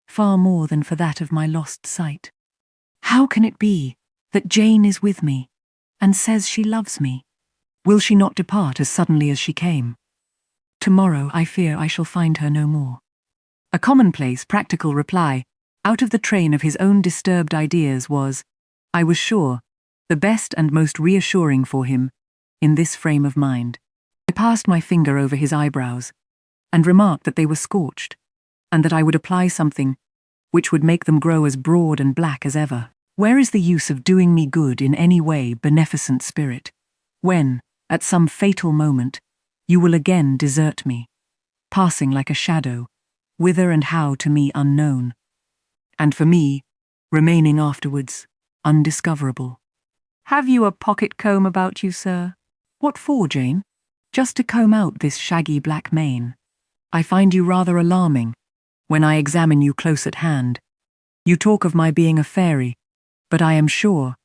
far more than for that of my lost sight. How can it be that Jane is with me, and says she loves me? Will she not depart as suddenly as she came? Tomorrow I fear I shall find her no more. A commonplace, practical reply, out of the train of his own disturbed ideas was, I was sure, the best and most reassuring for him, in this frame of mind. I passed my finger over his eyebrows, and remarked that they were scorched, and that I would apply something which would make them grow as broad and black as ever. Where is the use of doing me good in any way, beneficent spirit, when, at some fatal moment, you will again desert me, passing like a shadow, whither and how to me unknown, and for me, remaining afterwards, undiscoverable? Have you a pocket comb about you, sir? What for, Jane? Just to comb out this shaggy black mane. I find you rather alarming, when I examine you close at hand. You talk of my being a fairy, but I am sure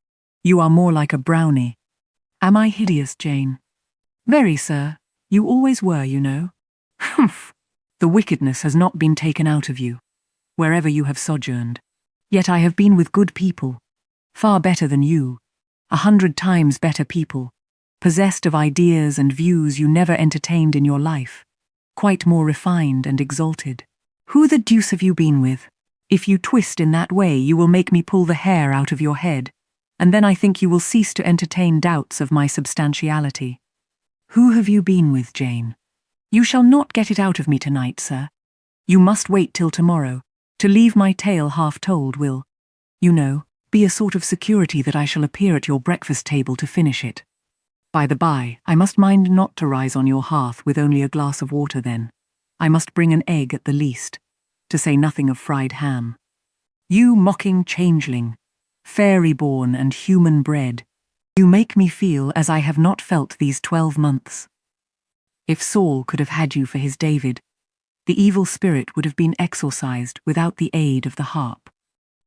you are more like a brownie. Am I hideous, Jane? Very, sir. You always were, you know. Humph! The wickedness has not been taken out of you, wherever you have sojourned. Yet I have been with good people, far better than you, 100 times better people, possessed of ideas and views you never entertained in your life, quite more refined and exalted. Who the deuce have you been with? If you twist in that way, you will make me pull the hair out of your head, and then I think you will cease to entertain doubts of my substantiality. Who have you been with, Jane? You shall not get it out of me tonight, sir. You must wait till tomorrow. To leave my tale half told will, you know, be a sort of security that I shall appear at your breakfast table to finish it. By the by, I must mind not to rise on your hearth with only a glass of water then. I must bring an egg at the least, to say nothing of fried ham. You mocking changeling, fairy-born and human-bred, You make me feel as I have not felt these 12 months. If Saul could have had you for his David, the evil spirit would have been exorcised without the aid of the harp.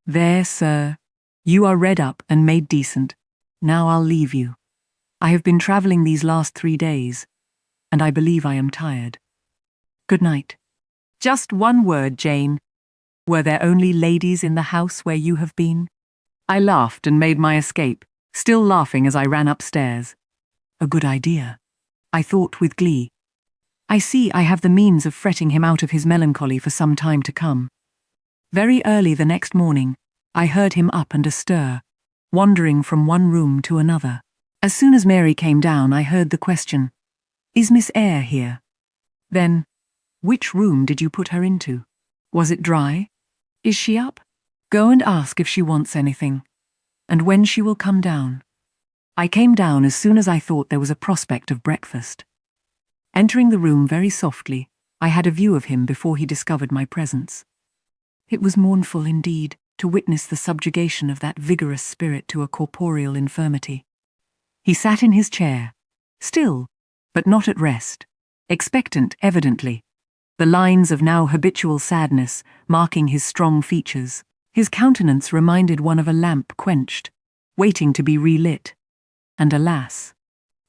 There, sir, you are read up and made decent. Now I'll leave you. I have been travelling these last 3 days, and I believe I am tired. Good night. Just one word, Jane. Were there only ladies in the house where you have been? I laughed and made my escape, still laughing as I ran upstairs. A good idea, I thought with glee. I see I have the means of fretting him out of his melancholy for some time to come. Very early the next morning, I heard him up and astir, wandering from one room to another. As soon as Mary came down, I heard the question, "Is Miss Eyre here?" Then, "Which room did you put her into? Was it dry? Is she up? Go and ask if she wants anything, and when she will come down." I came down as soon as I thought there was a prospect of breakfast. Entering the room very softly, I had a view of him before he discovered my presence. It was mournful indeed to witness the subjugation of that vigorous spirit to a corporeal infirmity. He sat in his chair, still, but not at rest, expectant evidently, the lines of now habitual sadness marking his strong features. His countenance reminded one of a lamp quenched, waiting to be relit. And alas,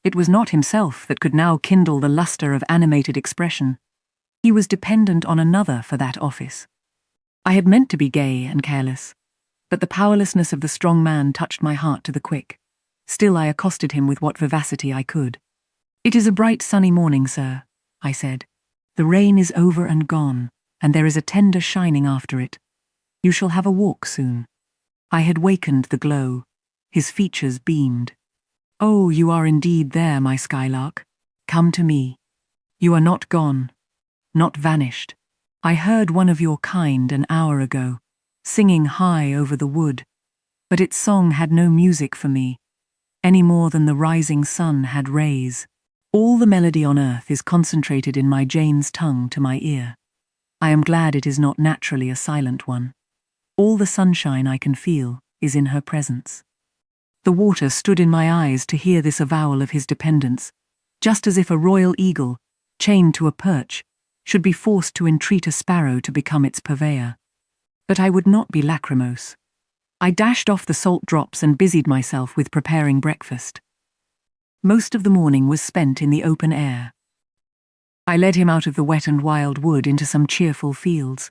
it was not himself that could now kindle the lustre of animated expression. He was dependent on another for that office. I had meant to be gay and careless, but the powerlessness of the strong man touched my heart to the quick. Still I accosted him with what vivacity I could. "It is a bright sunny morning, sir," I said. "The rain is over and gone, and there is a tender shining after it. You shall have a walk soon." I had wakened the glow. His features beamed. "Oh, you are indeed there, my skylark. Come to me. You are not gone, not vanished. I heard one of your kind an hour ago, singing high over the wood, but its song had no music for me, any more than the rising sun had rays. All the melody on earth is concentrated in my Jane's tongue to my ear. I am glad it is not naturally a silent one. All the sunshine I can feel is in her presence." The water stood in my eyes to hear this avowal of his dependence, just as if a royal eagle, chained to a perch, should be forced to entreat a sparrow to become its purveyor. But I would not be lachrymose. I dashed off the salt drops and busied myself with preparing breakfast. Most of the morning was spent in the open air. I led him out of the wet and wild wood into some cheerful fields.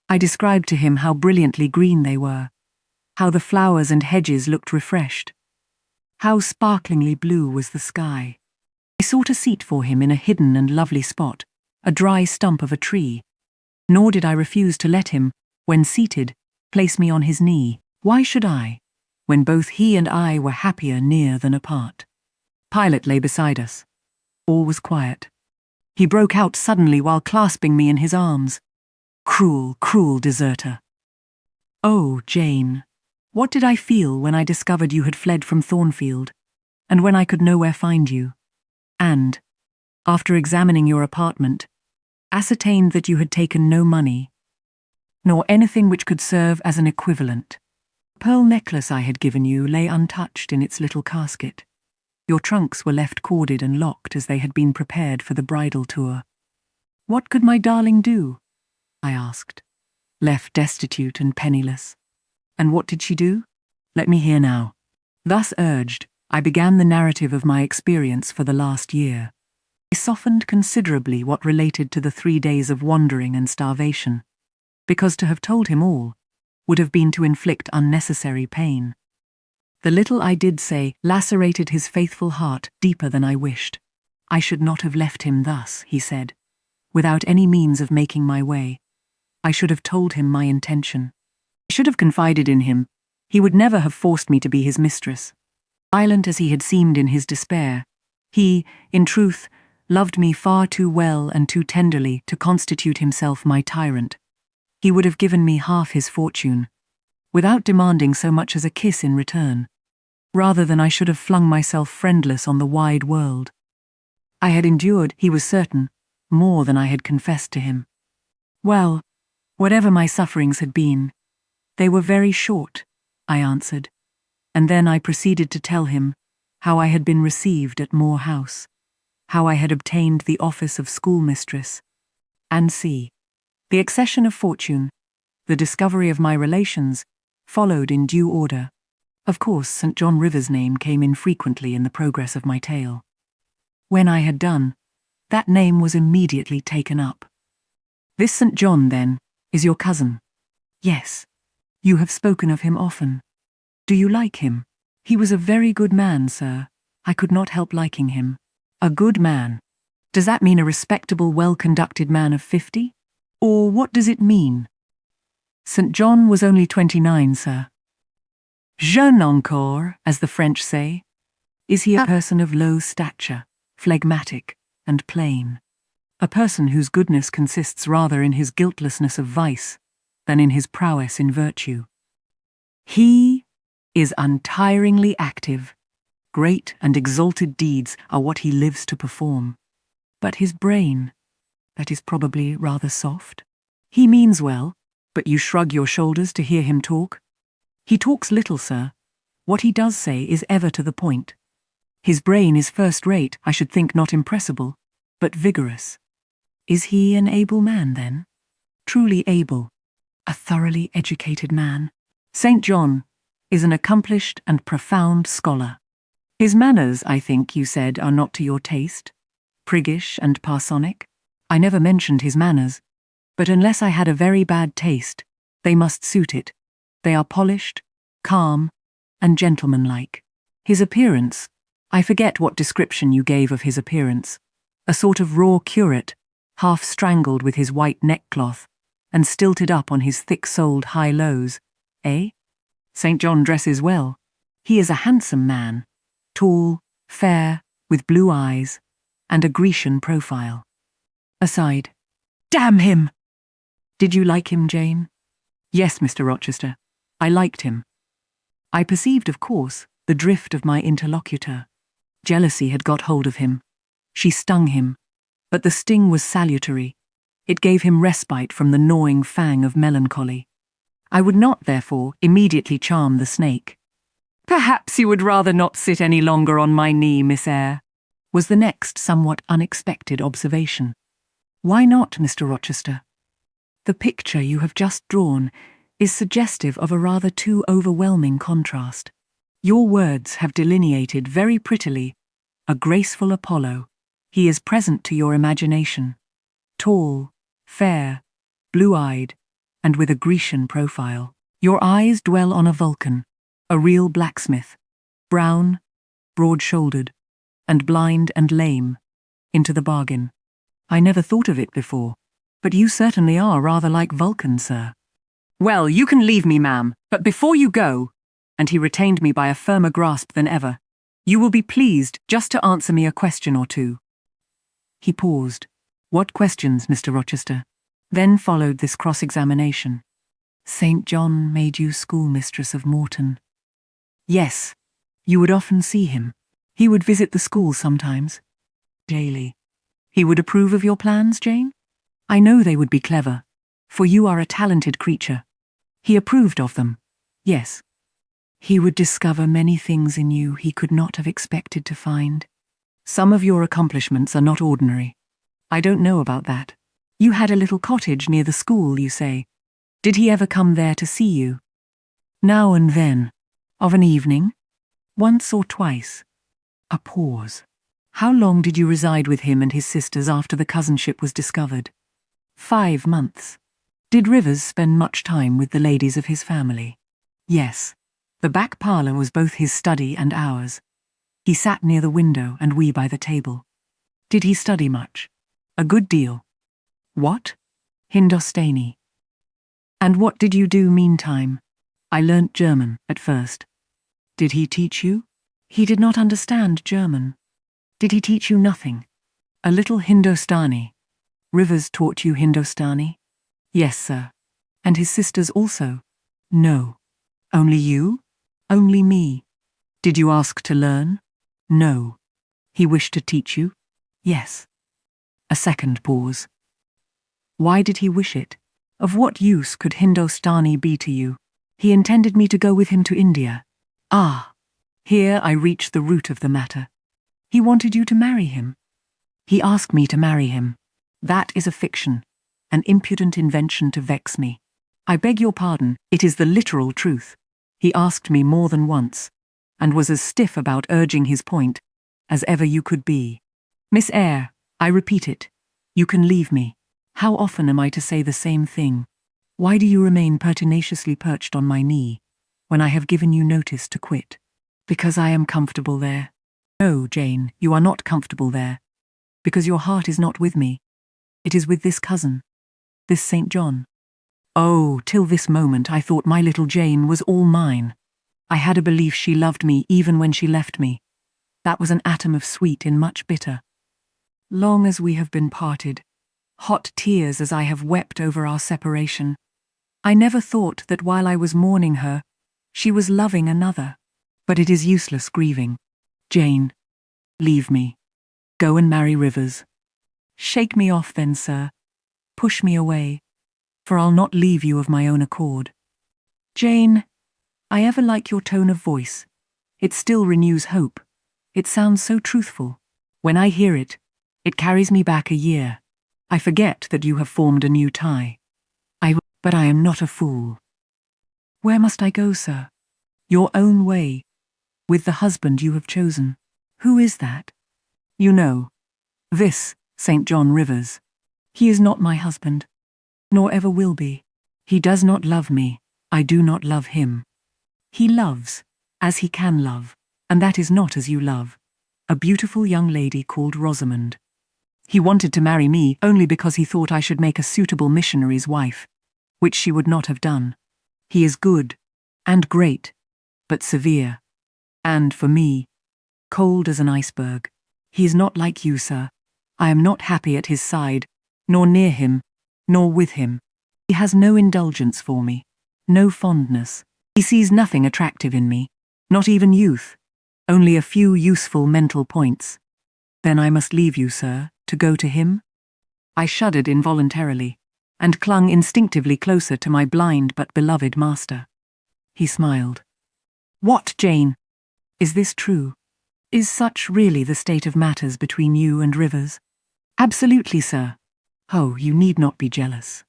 I described to him how brilliantly green they were, how the flowers and hedges looked refreshed, how sparklingly blue was the sky. I sought a seat for him in a hidden and lovely spot, a dry stump of a tree, nor did I refuse to let him, when seated, place me on his knee. Why should I, when both he and I were happier near than apart? Pilate lay beside us. All was quiet. He broke out suddenly while clasping me in his arms. "Cruel, cruel deserter. Oh, Jane, what did I feel when I discovered you had fled from Thornfield, and when I could nowhere find you, and, after examining your apartment, ascertained that you had taken no money, nor anything which could serve as an equivalent. The pearl necklace I had given you lay untouched in its little casket. Your trunks were left corded and locked as they had been prepared for the bridal tour. What could my darling do?" I asked. "Left destitute and penniless. And what did she do? Let me hear now." Thus urged, I began the narrative of my experience for the last year. I softened considerably what related to the 3 days of wandering and starvation, because to have told him all would have been to inflict unnecessary pain. The little I did say lacerated his faithful heart deeper than I wished. "I should not have left him thus," he said, "without any means of making my way. I should have told him my intention. I should have confided in him. He would never have forced me to be his mistress. Violent as he had seemed in his despair, he, in truth, loved me far too well and too tenderly to constitute himself my tyrant. He would have given me half his fortune, without demanding so much as a kiss in return, rather than I should have flung myself friendless on the wide world. I had endured, he was certain, more than I had confessed to him. Well, whatever my sufferings had been, they were very short, I answered, and then I proceeded to tell him, how I had been received at Moor House, how I had obtained the office of schoolmistress, and c. the accession of fortune, the discovery of my relations, followed in due order. Of course, St. John Rivers' name came in frequently in the progress of my tale. When I had done, that name was immediately taken up. This St. John, then, is your cousin? Yes. You have spoken of him often. Do you like him? He was a very good man, sir. I could not help liking him. A good man. Does that mean a respectable, well-conducted man of 50? Or what does it mean? St. John was only 29, sir. Jeune encore, as the French say. Is he a person of low stature, phlegmatic, and plain? A person whose goodness consists rather in his guiltlessness of vice than in his prowess in virtue. He is untiringly active. Great and exalted deeds are what he lives to perform. But his brain, that is probably rather soft. He means well, but you shrug your shoulders to hear him talk. He talks little, sir. What he does say is ever to the point. His brain is first-rate, I should think not impressible, but vigorous. Is he an able man, then? Truly able. A thoroughly educated man. St. John is an accomplished and profound scholar. His manners, I think you said, are not to your taste? Priggish and parsonic? I never mentioned his manners, but unless I had a very bad taste, they must suit it. They are polished, calm, and gentlemanlike. His appearance, I forget what description you gave of his appearance. A sort of raw curate, half strangled with his white neckcloth, and stilted up on his thick-soled high-lows, eh? St. John dresses well. He is a handsome man, tall, fair, with blue eyes, and a Grecian profile. Aside. Damn him! Did you like him, Jane? Yes, Mr. Rochester. I liked him. I perceived, of course, the drift of my interlocutor. Jealousy had got hold of him. She stung him, but the sting was salutary. It gave him respite from the gnawing fang of melancholy. I would not, therefore, immediately charm the snake. Perhaps you would rather not sit any longer on my knee, Miss Eyre, was the next somewhat unexpected observation. Why not, Mr. Rochester? The picture you have just drawn is suggestive of a rather too overwhelming contrast. Your words have delineated very prettily a graceful Apollo. He is present to your imagination. Tall, fair, blue-eyed, and with a Grecian profile. Your eyes dwell on a Vulcan, a real blacksmith, brown, broad-shouldered, and blind and lame, into the bargain. I never thought of it before, but you certainly are rather like Vulcan, sir. Well, you can leave me, ma'am, but before you go, and he retained me by a firmer grasp than ever, you will be pleased just to answer me a question or two. He paused. What questions, Mr. Rochester? Then followed this cross-examination. St. John made you schoolmistress of Morton. Yes, you would often see him. He would visit the school sometimes. Daily. He would approve of your plans, Jane? I know they would be clever, for you are a talented creature. He approved of them, yes. He would discover many things in you he could not have expected to find. Some of your accomplishments are not ordinary. I don't know about that. You had a little cottage near the school, you say. Did he ever come there to see you? Now and then. Of an evening? Once or twice. A pause. How long did you reside with him and his sisters after the cousinship was discovered? 5 months. Did Rivers spend much time with the ladies of his family? Yes. The back parlour was both his study and ours. He sat near the window and we by the table. Did he study much? A good deal. What? Hindostani. And what did you do meantime? I learnt German at first. Did he teach you? He did not understand German. Did he teach you nothing? A little Hindostani. Rivers taught you Hindostani? Yes, sir. And his sisters also? No. Only you? Only me. Did you ask to learn? No. He wished to teach you? Yes. A second pause. Why did he wish it? Of what use could Hindostani be to you? He intended me to go with him to India. Ah, Here I reached the root of the matter. He wanted you to marry him. He asked me to marry him. That is a fiction, an impudent invention to vex me. I beg your pardon, it is the literal truth. He asked me more than once, and was as stiff about urging his point as ever you could be. Miss Eyre, I repeat it, you can leave me. How often am I to say the same thing? Why do you remain pertinaciously perched on my knee when I have given you notice to quit? Because I am comfortable there. No, Jane, you are not comfortable there. Because your heart is not with me. It is with this cousin, this St. John. Oh, till this moment I thought my little Jane was all mine. I had a belief she loved me even when she left me. That was an atom of sweet in much bitter. Long as we have been parted, hot tears as I have wept over our separation, I never thought that while I was mourning her, she was loving another. But it is useless grieving. Jane, leave me. Go and marry Rivers. Shake me off then, sir. Push me away, for I'll not leave you of my own accord. Jane, I ever like your tone of voice. It still renews hope. It sounds so truthful. When I hear it, it carries me back a year. I forget that you have formed a new tie. But I am not a fool. Where must I go, sir? Your own way, with the husband you have chosen. Who is that? You know, this St. John Rivers. He is not my husband, nor ever will be. He does not love me, I do not love him. He loves, as he can love, and that is not as you love, a beautiful young lady called Rosamond. He wanted to marry me only because he thought I should make a suitable missionary's wife, which she would not have done. He is good, and great, but severe, and, for me, cold as an iceberg. He is not like you, sir. I am not happy at his side, nor near him, nor with him. He has no indulgence for me, no fondness. He sees nothing attractive in me, not even youth, only a few useful mental points. Then I must leave you, sir, to go to him? I shuddered involuntarily, and clung instinctively closer to my blind but beloved master. He smiled. What, Jane? Is this true? Is such really the state of matters between you and Rivers? Absolutely, sir. Oh, you need not be jealous.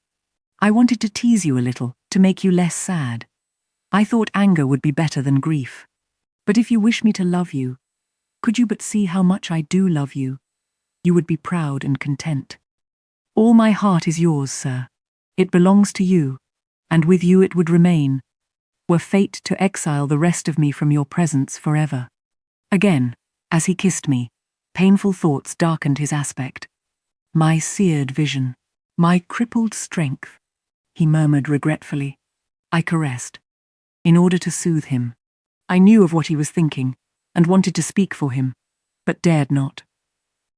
I wanted to tease you a little, to make you less sad. I thought anger would be better than grief. But if you wish me to love you, could you but see how much I do love you, you would be proud and content. All my heart is yours, sir. It belongs to you, and with you it would remain, were fate to exile the rest of me from your presence forever. Again, as he kissed me, painful thoughts darkened his aspect. My seared vision, my crippled strength, he murmured regretfully. I caressed, in order to soothe him. I knew of what he was thinking, and wanted to speak for him, but dared not.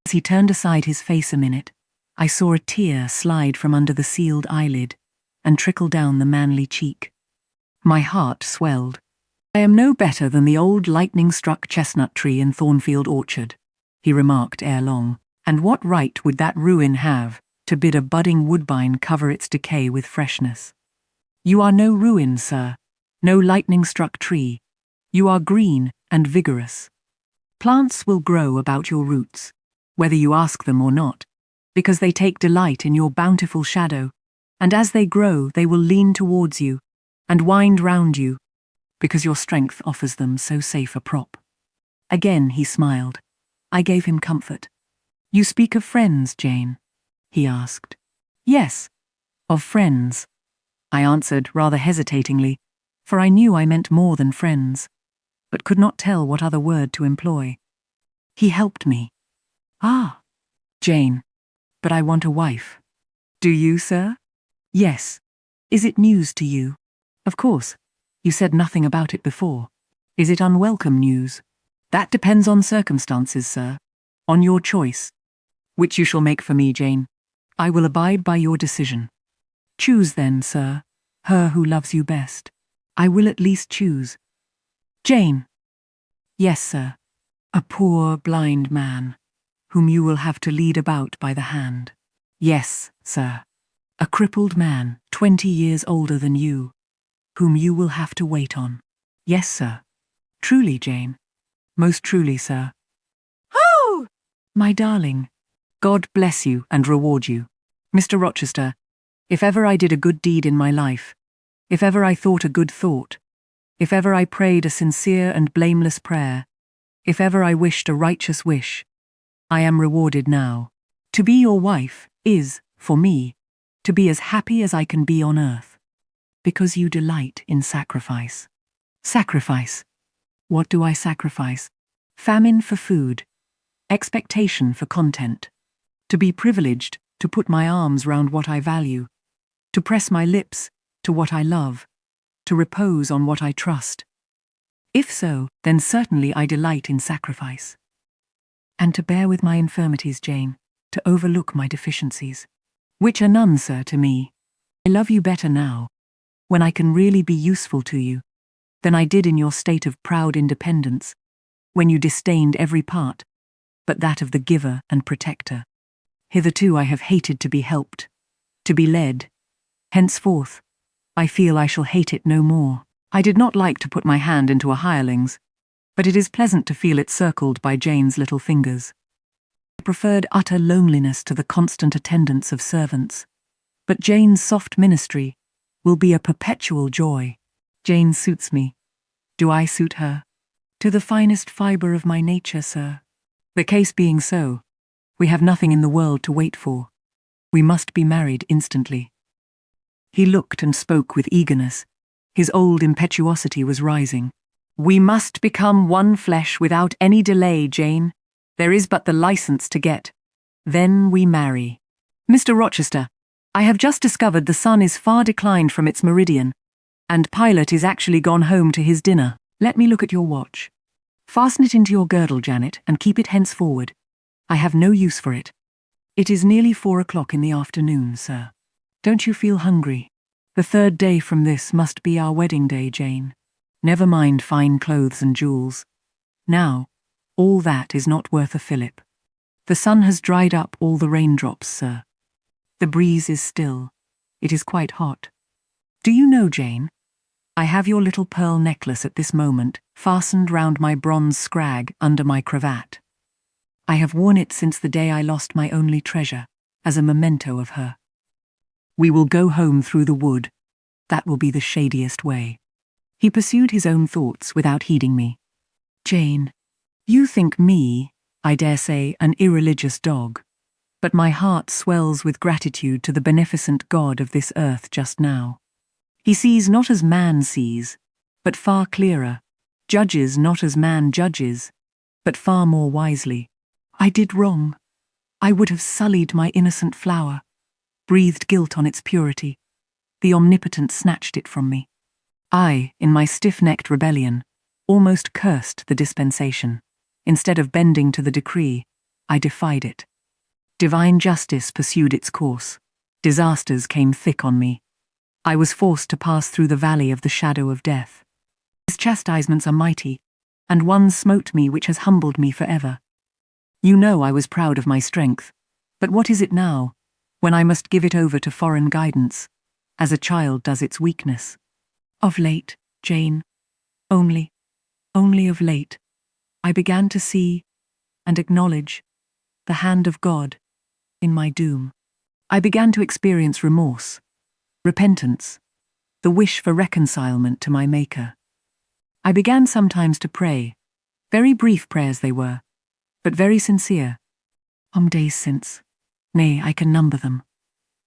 As he turned aside his face a minute, I saw a tear slide from under the sealed eyelid and trickle down the manly cheek. My heart swelled. I am no better than the old lightning-struck chestnut tree in Thornfield orchard, he remarked ere long, and what right would that ruin have to bid a budding woodbine cover its decay with freshness? You are no ruin, sir, no lightning-struck tree. You are green and vigorous. Plants will grow about your roots, whether you ask them or not, because they take delight in your bountiful shadow, and as they grow they will lean towards you and wind round you, because your strength offers them so safe a prop. Again he smiled. I gave him comfort. You speak of friends, Jane? He asked. Yes, of friends, I answered rather hesitatingly, for I knew I meant more than friends, but could not tell what other word to employ. He helped me. Ah, Jane, but I want a wife. Do you, sir? Yes. Is it news to you? Of course. You said nothing about it before. Is it unwelcome news? That depends on circumstances, sir. On your choice. Which you shall make for me, Jane. I will abide by your decision. Choose then, sir, her who loves you best. I will at least choose. Jane. Yes, sir. A poor, blind man, whom you will have to lead about by the hand. Yes, sir. A crippled man, 20 years older than you, whom you will have to wait on. Yes, sir. Truly, Jane. Most truly, sir. Oh! My darling, God bless you and reward you. Mr. Rochester, if ever I did a good deed in my life, if ever I thought a good thought, if ever I prayed a sincere and blameless prayer, if ever I wished a righteous wish, I am rewarded now. To be your wife is, for me, to be as happy as I can be on earth. Because you delight in sacrifice. Sacrifice. What do I sacrifice? Famine for food. Expectation for content. To be privileged, to put my arms round what I value. To press my lips to what I love. To repose on what I trust. If so, then certainly I delight in sacrifice. And to bear with my infirmities, Jane, to overlook my deficiencies. Which are none, sir, to me. I love you better now, when I can really be useful to you, than I did in your state of proud independence, when you disdained every part but that of the giver and protector. Hitherto I have hated to be helped, to be led. Henceforth, I feel I shall hate it no more. I did not like to put my hand into a hireling's, but it is pleasant to feel it circled by Jane's little fingers. I preferred utter loneliness to the constant attendance of servants, but Jane's soft ministry will be a perpetual joy. Jane suits me. Do I suit her? To the finest fibre of my nature, sir. The case being so, we have nothing in the world to wait for. We must be married instantly. He looked and spoke with eagerness. His old impetuosity was rising. We must become one flesh without any delay, Jane. There is but the license to get. Then we marry. Mr. Rochester, I have just discovered the sun is far declined from its meridian, and Pilot is actually gone home to his dinner. Let me look at your watch. Fasten it into your girdle, Janet, and keep it henceforward. I have no use for it. It is nearly 4 o'clock in the afternoon, sir. Don't you feel hungry? The 3rd day from this must be our wedding day, Jane. Never mind fine clothes and jewels. Now, all that is not worth a fillip. The sun has dried up all the raindrops, sir. The breeze is still. It is quite hot. Do you know, Jane, I have your little pearl necklace at this moment fastened round my bronze scrag under my cravat. I have worn it since the day I lost my only treasure, as a memento of her. We will go home through the wood. That will be the shadiest way. He pursued his own thoughts without heeding me. Jane, you think me, I dare say, an irreligious dog, but my heart swells with gratitude to the beneficent God of this earth just now. He sees not as man sees, but far clearer, judges not as man judges, but far more wisely. I did wrong. I would have sullied my innocent flower, breathed guilt on its purity. The Omnipotent snatched it from me. I, in my stiff-necked rebellion, almost cursed the dispensation. Instead of bending to the decree, I defied it. Divine justice pursued its course. Disasters came thick on me. I was forced to pass through the valley of the shadow of death. His chastisements are mighty, and one smote me which has humbled me forever. You know I was proud of my strength, but what is it now, when I must give it over to foreign guidance, as a child does its weakness? Of late, Jane, only of late, I began to see and acknowledge the hand of God in my doom. I began to experience remorse, repentance, the wish for reconcilement to my Maker. I began sometimes to pray, very brief prayers they were, but very sincere. Days since, nay, I can number them.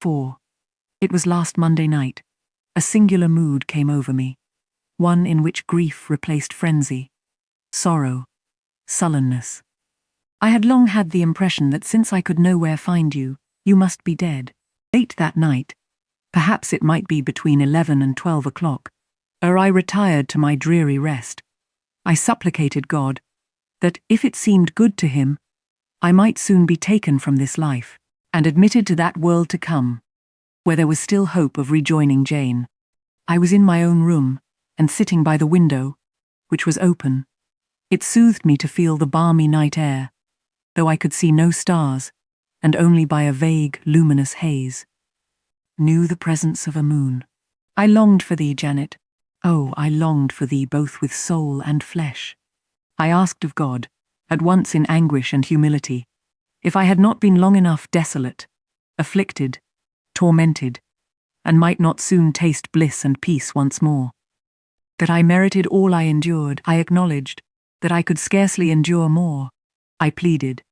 4. It was last Monday night. A singular mood came over me, one in which grief replaced frenzy, sorrow, sullenness. I had long had the impression that since I could nowhere find you, you must be dead. Late that night, perhaps it might be between 11 and 12 o'clock, ere I retired to my dreary rest, I supplicated God that, if it seemed good to him, I might soon be taken from this life, and admitted to that world to come, where there was still hope of rejoining Jane. I was in my own room, and sitting by the window, which was open. It soothed me to feel the balmy night air, though I could see no stars, and only by a vague, luminous haze. Knew the presence of a moon. I longed for thee, Janet. Oh, I longed for thee both with soul and flesh. I asked of God, at once in anguish and humility, if I had not been long enough desolate, afflicted, tormented, and might not soon taste bliss and peace once more. That I merited all I endured, I acknowledged; that I could scarcely endure more, I pleaded;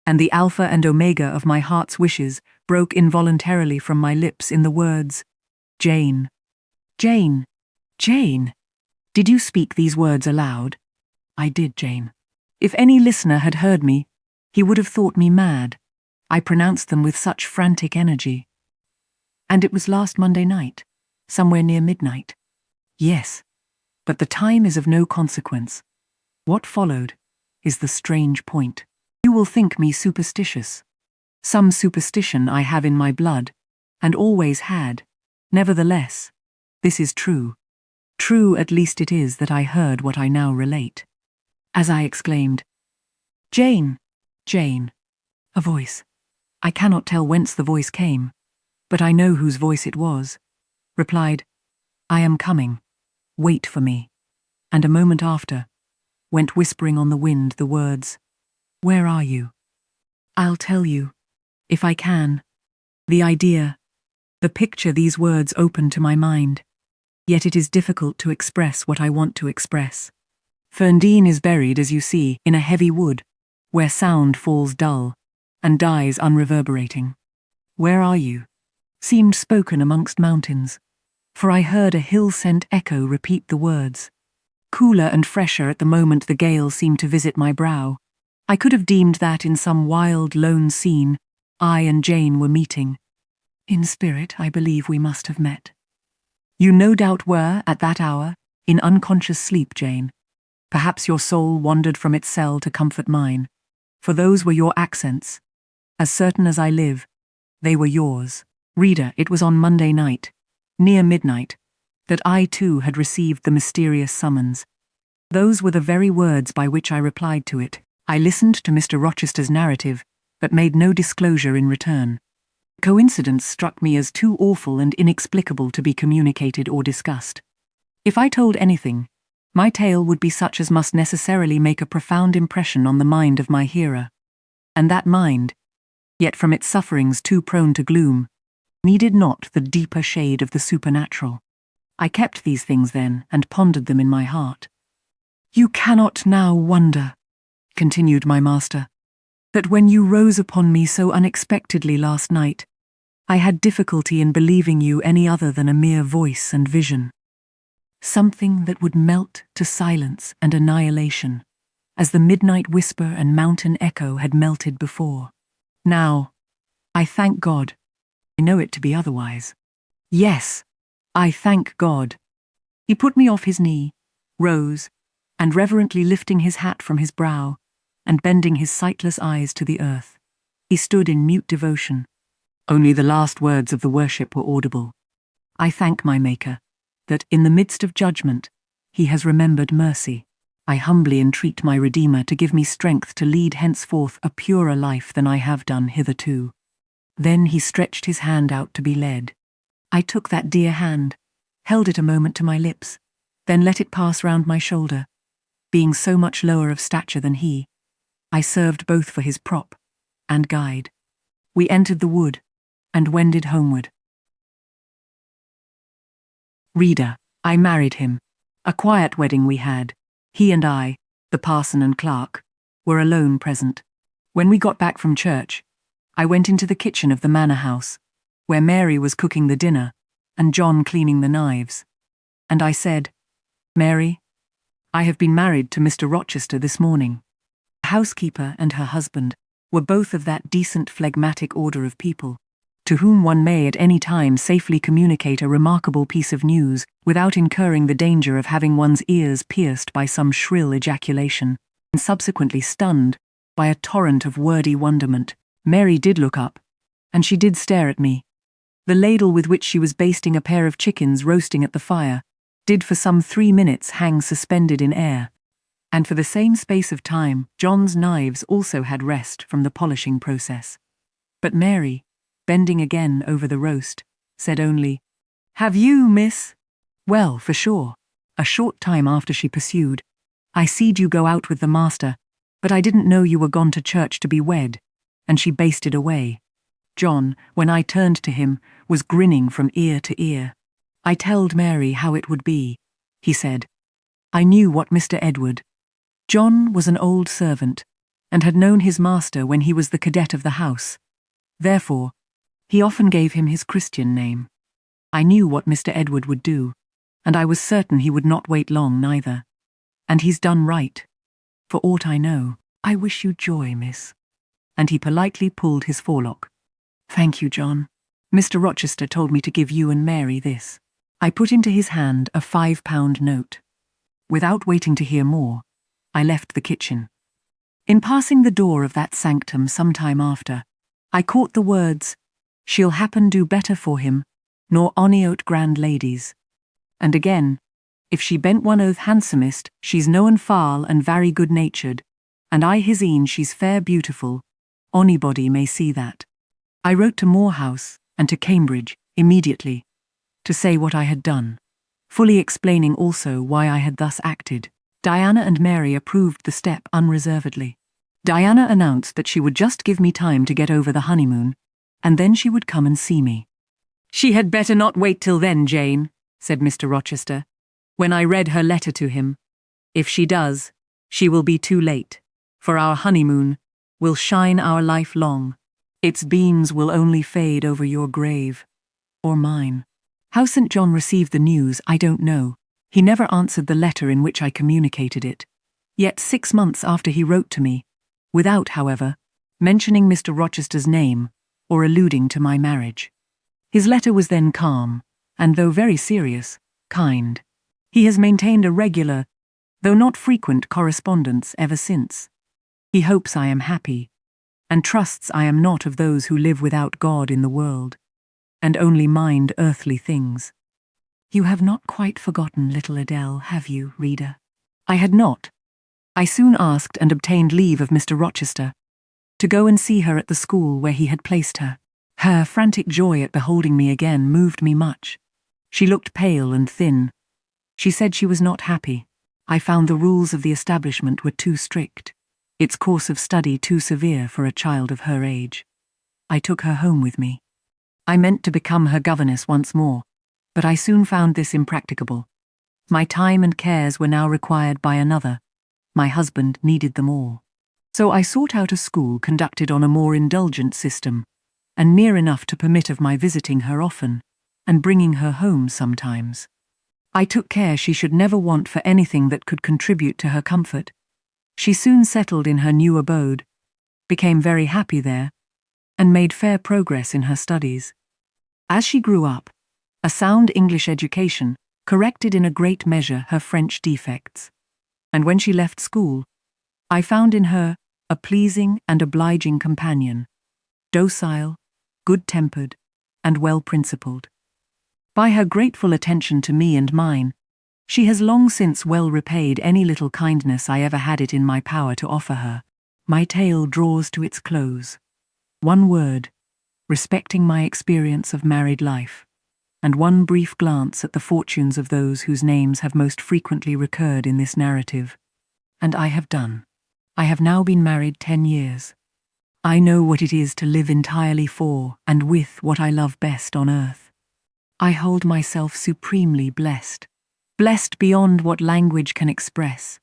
and the Alpha and Omega of my heart's wishes broke involuntarily from my lips in the words, "Jane, Jane, Jane." Did you speak these words aloud? I did, Jane. If any listener had heard me, he would have thought me mad. I pronounced them with such frantic energy. And it was last Monday night, somewhere near midnight. Yes, but the time is of no consequence. What followed is the strange point. You will think me superstitious. Some superstition I have in my blood, and always had. Nevertheless, this is true. True at least it is that I heard what I now relate. As I exclaimed, "Jane, Jane," a voice. I cannot tell whence the voice came, but I know whose voice it was, replied, "I am coming. Wait for me," and a moment after, went whispering on the wind the words, "Where are you?" I'll tell you, if I can, the idea, the picture these words open to my mind, yet it is difficult to express what I want to express. Ferndean is buried, as you see, in a heavy wood, where sound falls dull, and dies unreverberating. "Where are you?" seemed spoken amongst mountains, for I heard a hill-sent echo repeat the words. Cooler and fresher at the moment the gale seemed to visit my brow. I could have deemed that in some wild, lone scene, I and Jane were meeting. In spirit, I believe we must have met. You no doubt were, at that hour, in unconscious sleep, Jane. Perhaps your soul wandered from its cell to comfort mine, for those were your accents. As certain as I live, they were yours. Reader, it was on Monday night, near midnight, that I too had received the mysterious summons. Those were the very words by which I replied to it. I listened to Mr. Rochester's narrative, but made no disclosure in return. Coincidence struck me as too awful and inexplicable to be communicated or discussed. If I told anything, my tale would be such as must necessarily make a profound impression on the mind of my hearer. And that mind, yet from its sufferings too prone to gloom, needed not the deeper shade of the supernatural. I kept these things then, and pondered them in my heart. "You cannot now wonder," continued my master, "that when you rose upon me so unexpectedly last night, I had difficulty in believing you any other than a mere voice and vision. Something that would melt to silence and annihilation, as the midnight whisper and mountain echo had melted before. Now, I thank God, I know it to be otherwise. Yes, I thank God." He put me off his knee, rose, and reverently lifting his hat from his brow, and bending his sightless eyes to the earth, he stood in mute devotion. Only the last words of the worship were audible. "I thank my Maker, that, in the midst of judgment, he has remembered mercy. I humbly entreat my Redeemer to give me strength to lead henceforth a purer life than I have done hitherto." Then he stretched his hand out to be led. I took that dear hand, held it a moment to my lips, then let it pass round my shoulder. Being so much lower of stature than he, I served both for his prop and guide. We entered the wood, and wended homeward. Reader, I married him. A quiet wedding we had. He and I, the parson and clerk, were alone present. When we got back from church, I went into the kitchen of the manor house, where Mary was cooking the dinner, and John cleaning the knives. And I said, "Mary, I have been married to Mr. Rochester this morning." The housekeeper and her husband were both of that decent phlegmatic order of people, to whom one may at any time safely communicate a remarkable piece of news without incurring the danger of having one's ears pierced by some shrill ejaculation, and subsequently stunned by a torrent of wordy wonderment. Mary did look up, and she did stare at me. The ladle with which she was basting a pair of chickens roasting at the fire did for some 3 minutes hang suspended in air, and for the same space of time John's knives also had rest from the polishing process. But Mary, bending again over the roast, said only, "Have you, miss?" Well, for sure. A short time after she pursued, I seed you go out with the master, but I didn't know you were gone to church to be wed, and she basted away. John, when I turned to him, was grinning from ear to ear. I telled Mary how it would be, he said. I knew what Mr. Edward. John was an old servant, and had known his master when he was the cadet of the house. Therefore, he often gave him his Christian name. I knew what Mr. Edward would do, and I was certain he would not wait long neither. And he's done right. For aught I know, I wish you joy, miss. And he politely pulled his forelock. Thank you, John. Mr. Rochester told me to give you and Mary this. I put into his hand a £5 note. Without waiting to hear more, I left the kitchen. In passing the door of that sanctum some time after, I caught the words, "She'll happen do better for him, nor ony oat grand ladies." And again, "If she bent one oath handsomest, she's known foul and very good-natured, and I his een she's fair beautiful, onybody may see that." I wrote to Moor House and to Cambridge immediately to say what I had done, fully explaining also why I had thus acted. Diana and Mary approved the step unreservedly. Diana announced that she would just give me time to get over the honeymoon, and then she would come and see me. "She had better not wait till then, Jane," said Mr. Rochester, when I read her letter to him. "If she does, she will be too late, for our honeymoon will shine our life long. Its beams will only fade over your grave, or mine." How St. John received the news, I don't know. He never answered the letter in which I communicated it. Yet 6 months after he wrote to me, without, however, mentioning Mr. Rochester's name or alluding to my marriage. His letter was then calm, and though very serious, kind. He has maintained a regular, though not frequent, correspondence ever since. He hopes I am happy, and trusts I am not of those who live without God in the world, and only mind earthly things. You have not quite forgotten little Adele, have you, reader? I had not. I soon asked and obtained leave of Mr. Rochester to go and see her at the school where he had placed her. Her frantic joy at beholding me again moved me much. She looked pale and thin. She said she was not happy. I found the rules of the establishment were too strict, its course of study too severe for a child of her age. I took her home with me. I meant to become her governess once more, but I soon found this impracticable. My time and cares were now required by another. My husband needed them all. So I sought out a school conducted on a more indulgent system, and near enough to permit of my visiting her often, and bringing her home sometimes. I took care she should never want for anything that could contribute to her comfort. She soon settled in her new abode, became very happy there, and made fair progress in her studies. As she grew up, a sound English education corrected in a great measure her French defects, and when she left school, I found in her a pleasing and obliging companion, docile, good-tempered, and well-principled. By her grateful attention to me and mine, she has long since well repaid any little kindness I ever had it in my power to offer her. My tale draws to its close. One word, respecting my experience of married life, and one brief glance at the fortunes of those whose names have most frequently recurred in this narrative. And I have done. I have now been married 10 years. I know what it is to live entirely for and with what I love best on earth. I hold myself supremely blessed, blessed beyond what language can express,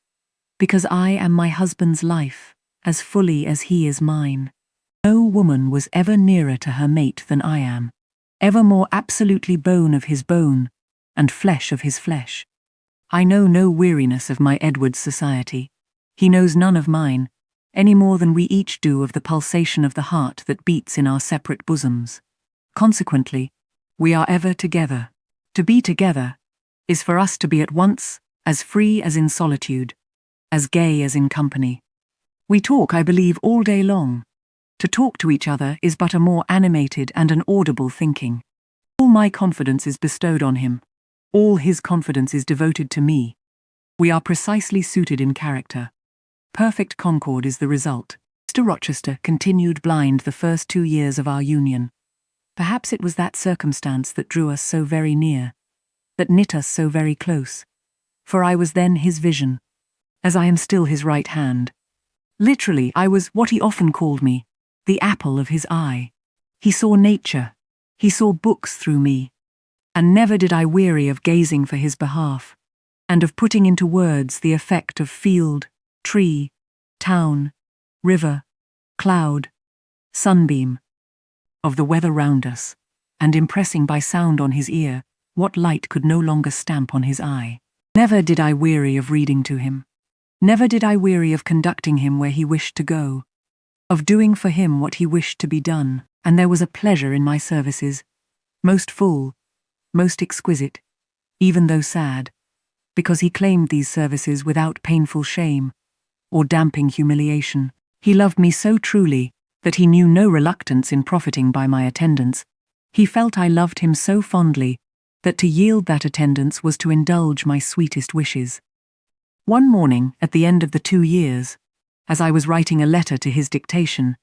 because I am my husband's life as fully as he is mine. No woman was ever nearer to her mate than I am, ever more absolutely bone of his bone and flesh of his flesh. I know no weariness of my Edward's society. He knows none of mine, any more than we each do of the pulsation of the heart that beats in our separate bosoms. Consequently, we are ever together. To be together is for us to be at once as free as in solitude, as gay as in company. We talk, I believe, all day long. To talk to each other is but a more animated and an audible thinking. All my confidence is bestowed on him. All his confidence is devoted to me. We are precisely suited in character. Perfect concord is the result. Mr. Rochester continued blind the first 2 years of our union. Perhaps it was that circumstance that drew us so very near, that knit us so very close, for I was then his vision, as I am still his right hand. Literally, I was what he often called me, the apple of his eye. He saw nature, he saw books through me, and never did I weary of gazing for his behalf, and of putting into words the effect of field, tree, town, river, cloud, sunbeam, of the weather round us, and impressing by sound on his ear what light could no longer stamp on his eye. Never did I weary of reading to him. Never did I weary of conducting him where he wished to go, of doing for him what he wished to be done, and there was a pleasure in my services, most full, most exquisite, even though sad, because he claimed these services without painful shame or damping humiliation. He loved me so truly that he knew no reluctance in profiting by my attendance. He felt I loved him so fondly that to yield that attendance was to indulge my sweetest wishes. One morning, at the end of the 2 years, as I was writing a letter to his dictation,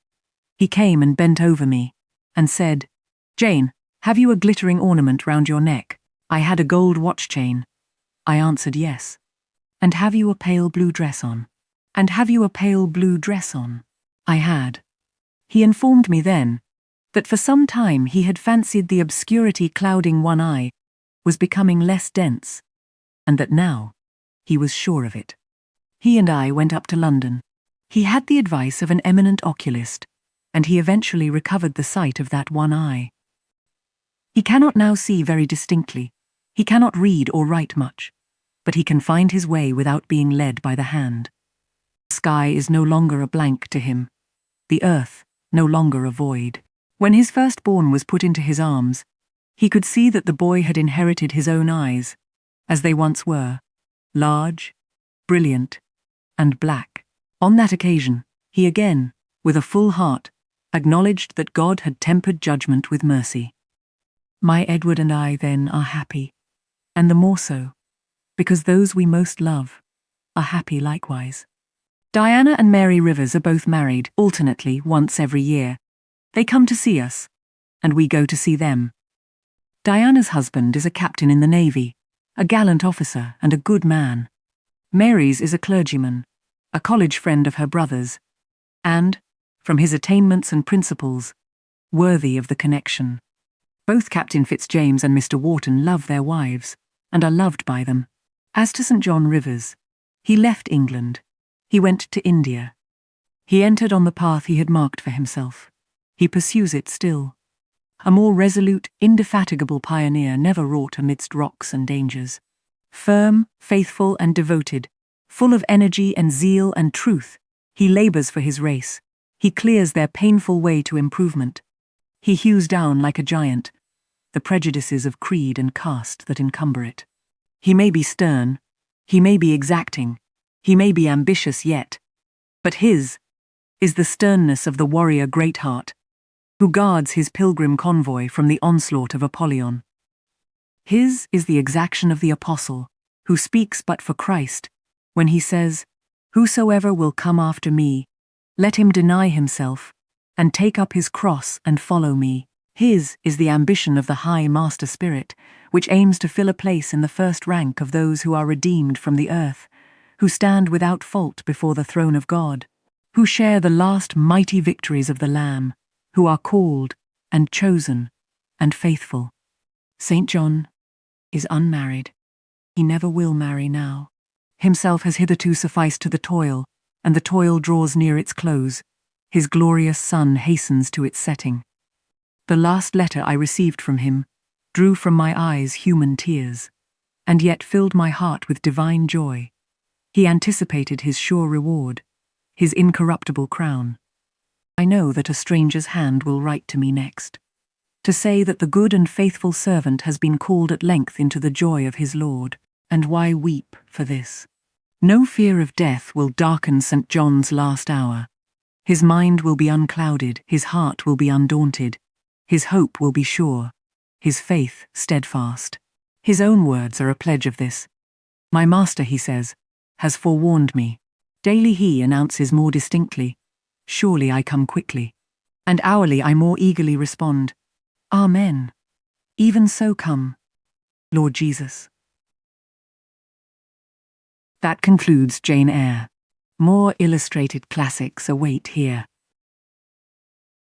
he came and bent over me and said, "Jane, have you a glittering ornament round your neck?" I had a gold watch chain. I answered yes. "And have you a pale blue dress on?" "And have you a pale blue dress on?" I had. He informed me then that for some time he had fancied the obscurity clouding one eye was becoming less dense, and that now he was sure of it. He and I went up to London. He had the advice of an eminent oculist, and he eventually recovered the sight of that one eye. He cannot now see very distinctly. He cannot read or write much, but he can find his way without being led by the hand. The sky is no longer a blank to him, the earth no longer a void. When his firstborn was put into his arms, he could see that the boy had inherited his own eyes, as they once were, large, brilliant, and black. On that occasion, he again, with a full heart, acknowledged that God had tempered judgment with mercy. My Edward and I then are happy, and the more so, because those we most love are happy likewise. Diana and Mary Rivers are both married, alternately once every year. They come to see us, and we go to see them. Diana's husband is a captain in the Navy, a gallant officer and a good man. Mary's is a clergyman, a college friend of her brother's, and, from his attainments and principles, worthy of the connection. Both Captain Fitzjames and Mr. Wharton love their wives, and are loved by them. As to St. John Rivers, he left England. He went to India. He entered on the path he had marked for himself. He pursues it still. A more resolute, indefatigable pioneer never wrought amidst rocks and dangers. Firm, faithful, and devoted, full of energy and zeal and truth, he labors for his race. He clears their painful way to improvement. He hews down like a giant the prejudices of creed and caste that encumber it. He may be stern, he may be exacting, he may be ambitious yet, but his is the sternness of the warrior Greatheart, who guards his pilgrim convoy from the onslaught of Apollyon. His is the exaction of the apostle, who speaks but for Christ, when he says, "Whosoever will come after me, let him deny himself, and take up his cross and follow me." His is the ambition of the high master spirit, which aims to fill a place in the first rank of those who are redeemed from the earth, who stand without fault before the throne of God, who share the last mighty victories of the Lamb, who are called and chosen and faithful. St. John is unmarried. He never will marry now. Himself has hitherto sufficed to the toil, and the toil draws near its close. His glorious sun hastens to its setting. The last letter I received from him drew from my eyes human tears, and yet filled my heart with divine joy. He anticipated his sure reward, his incorruptible crown. I know that a stranger's hand will write to me next, to say that the good and faithful servant has been called at length into the joy of his Lord, and why weep for this? No fear of death will darken St. John's last hour. His mind will be unclouded, his heart will be undaunted, his hope will be sure, his faith steadfast. His own words are a pledge of this. My master, he says, has forewarned me. Daily he announces more distinctly, "Surely I come quickly." And hourly I more eagerly respond, "Amen. Even so come, Lord Jesus." That concludes Jane Eyre. More illustrated classics await here.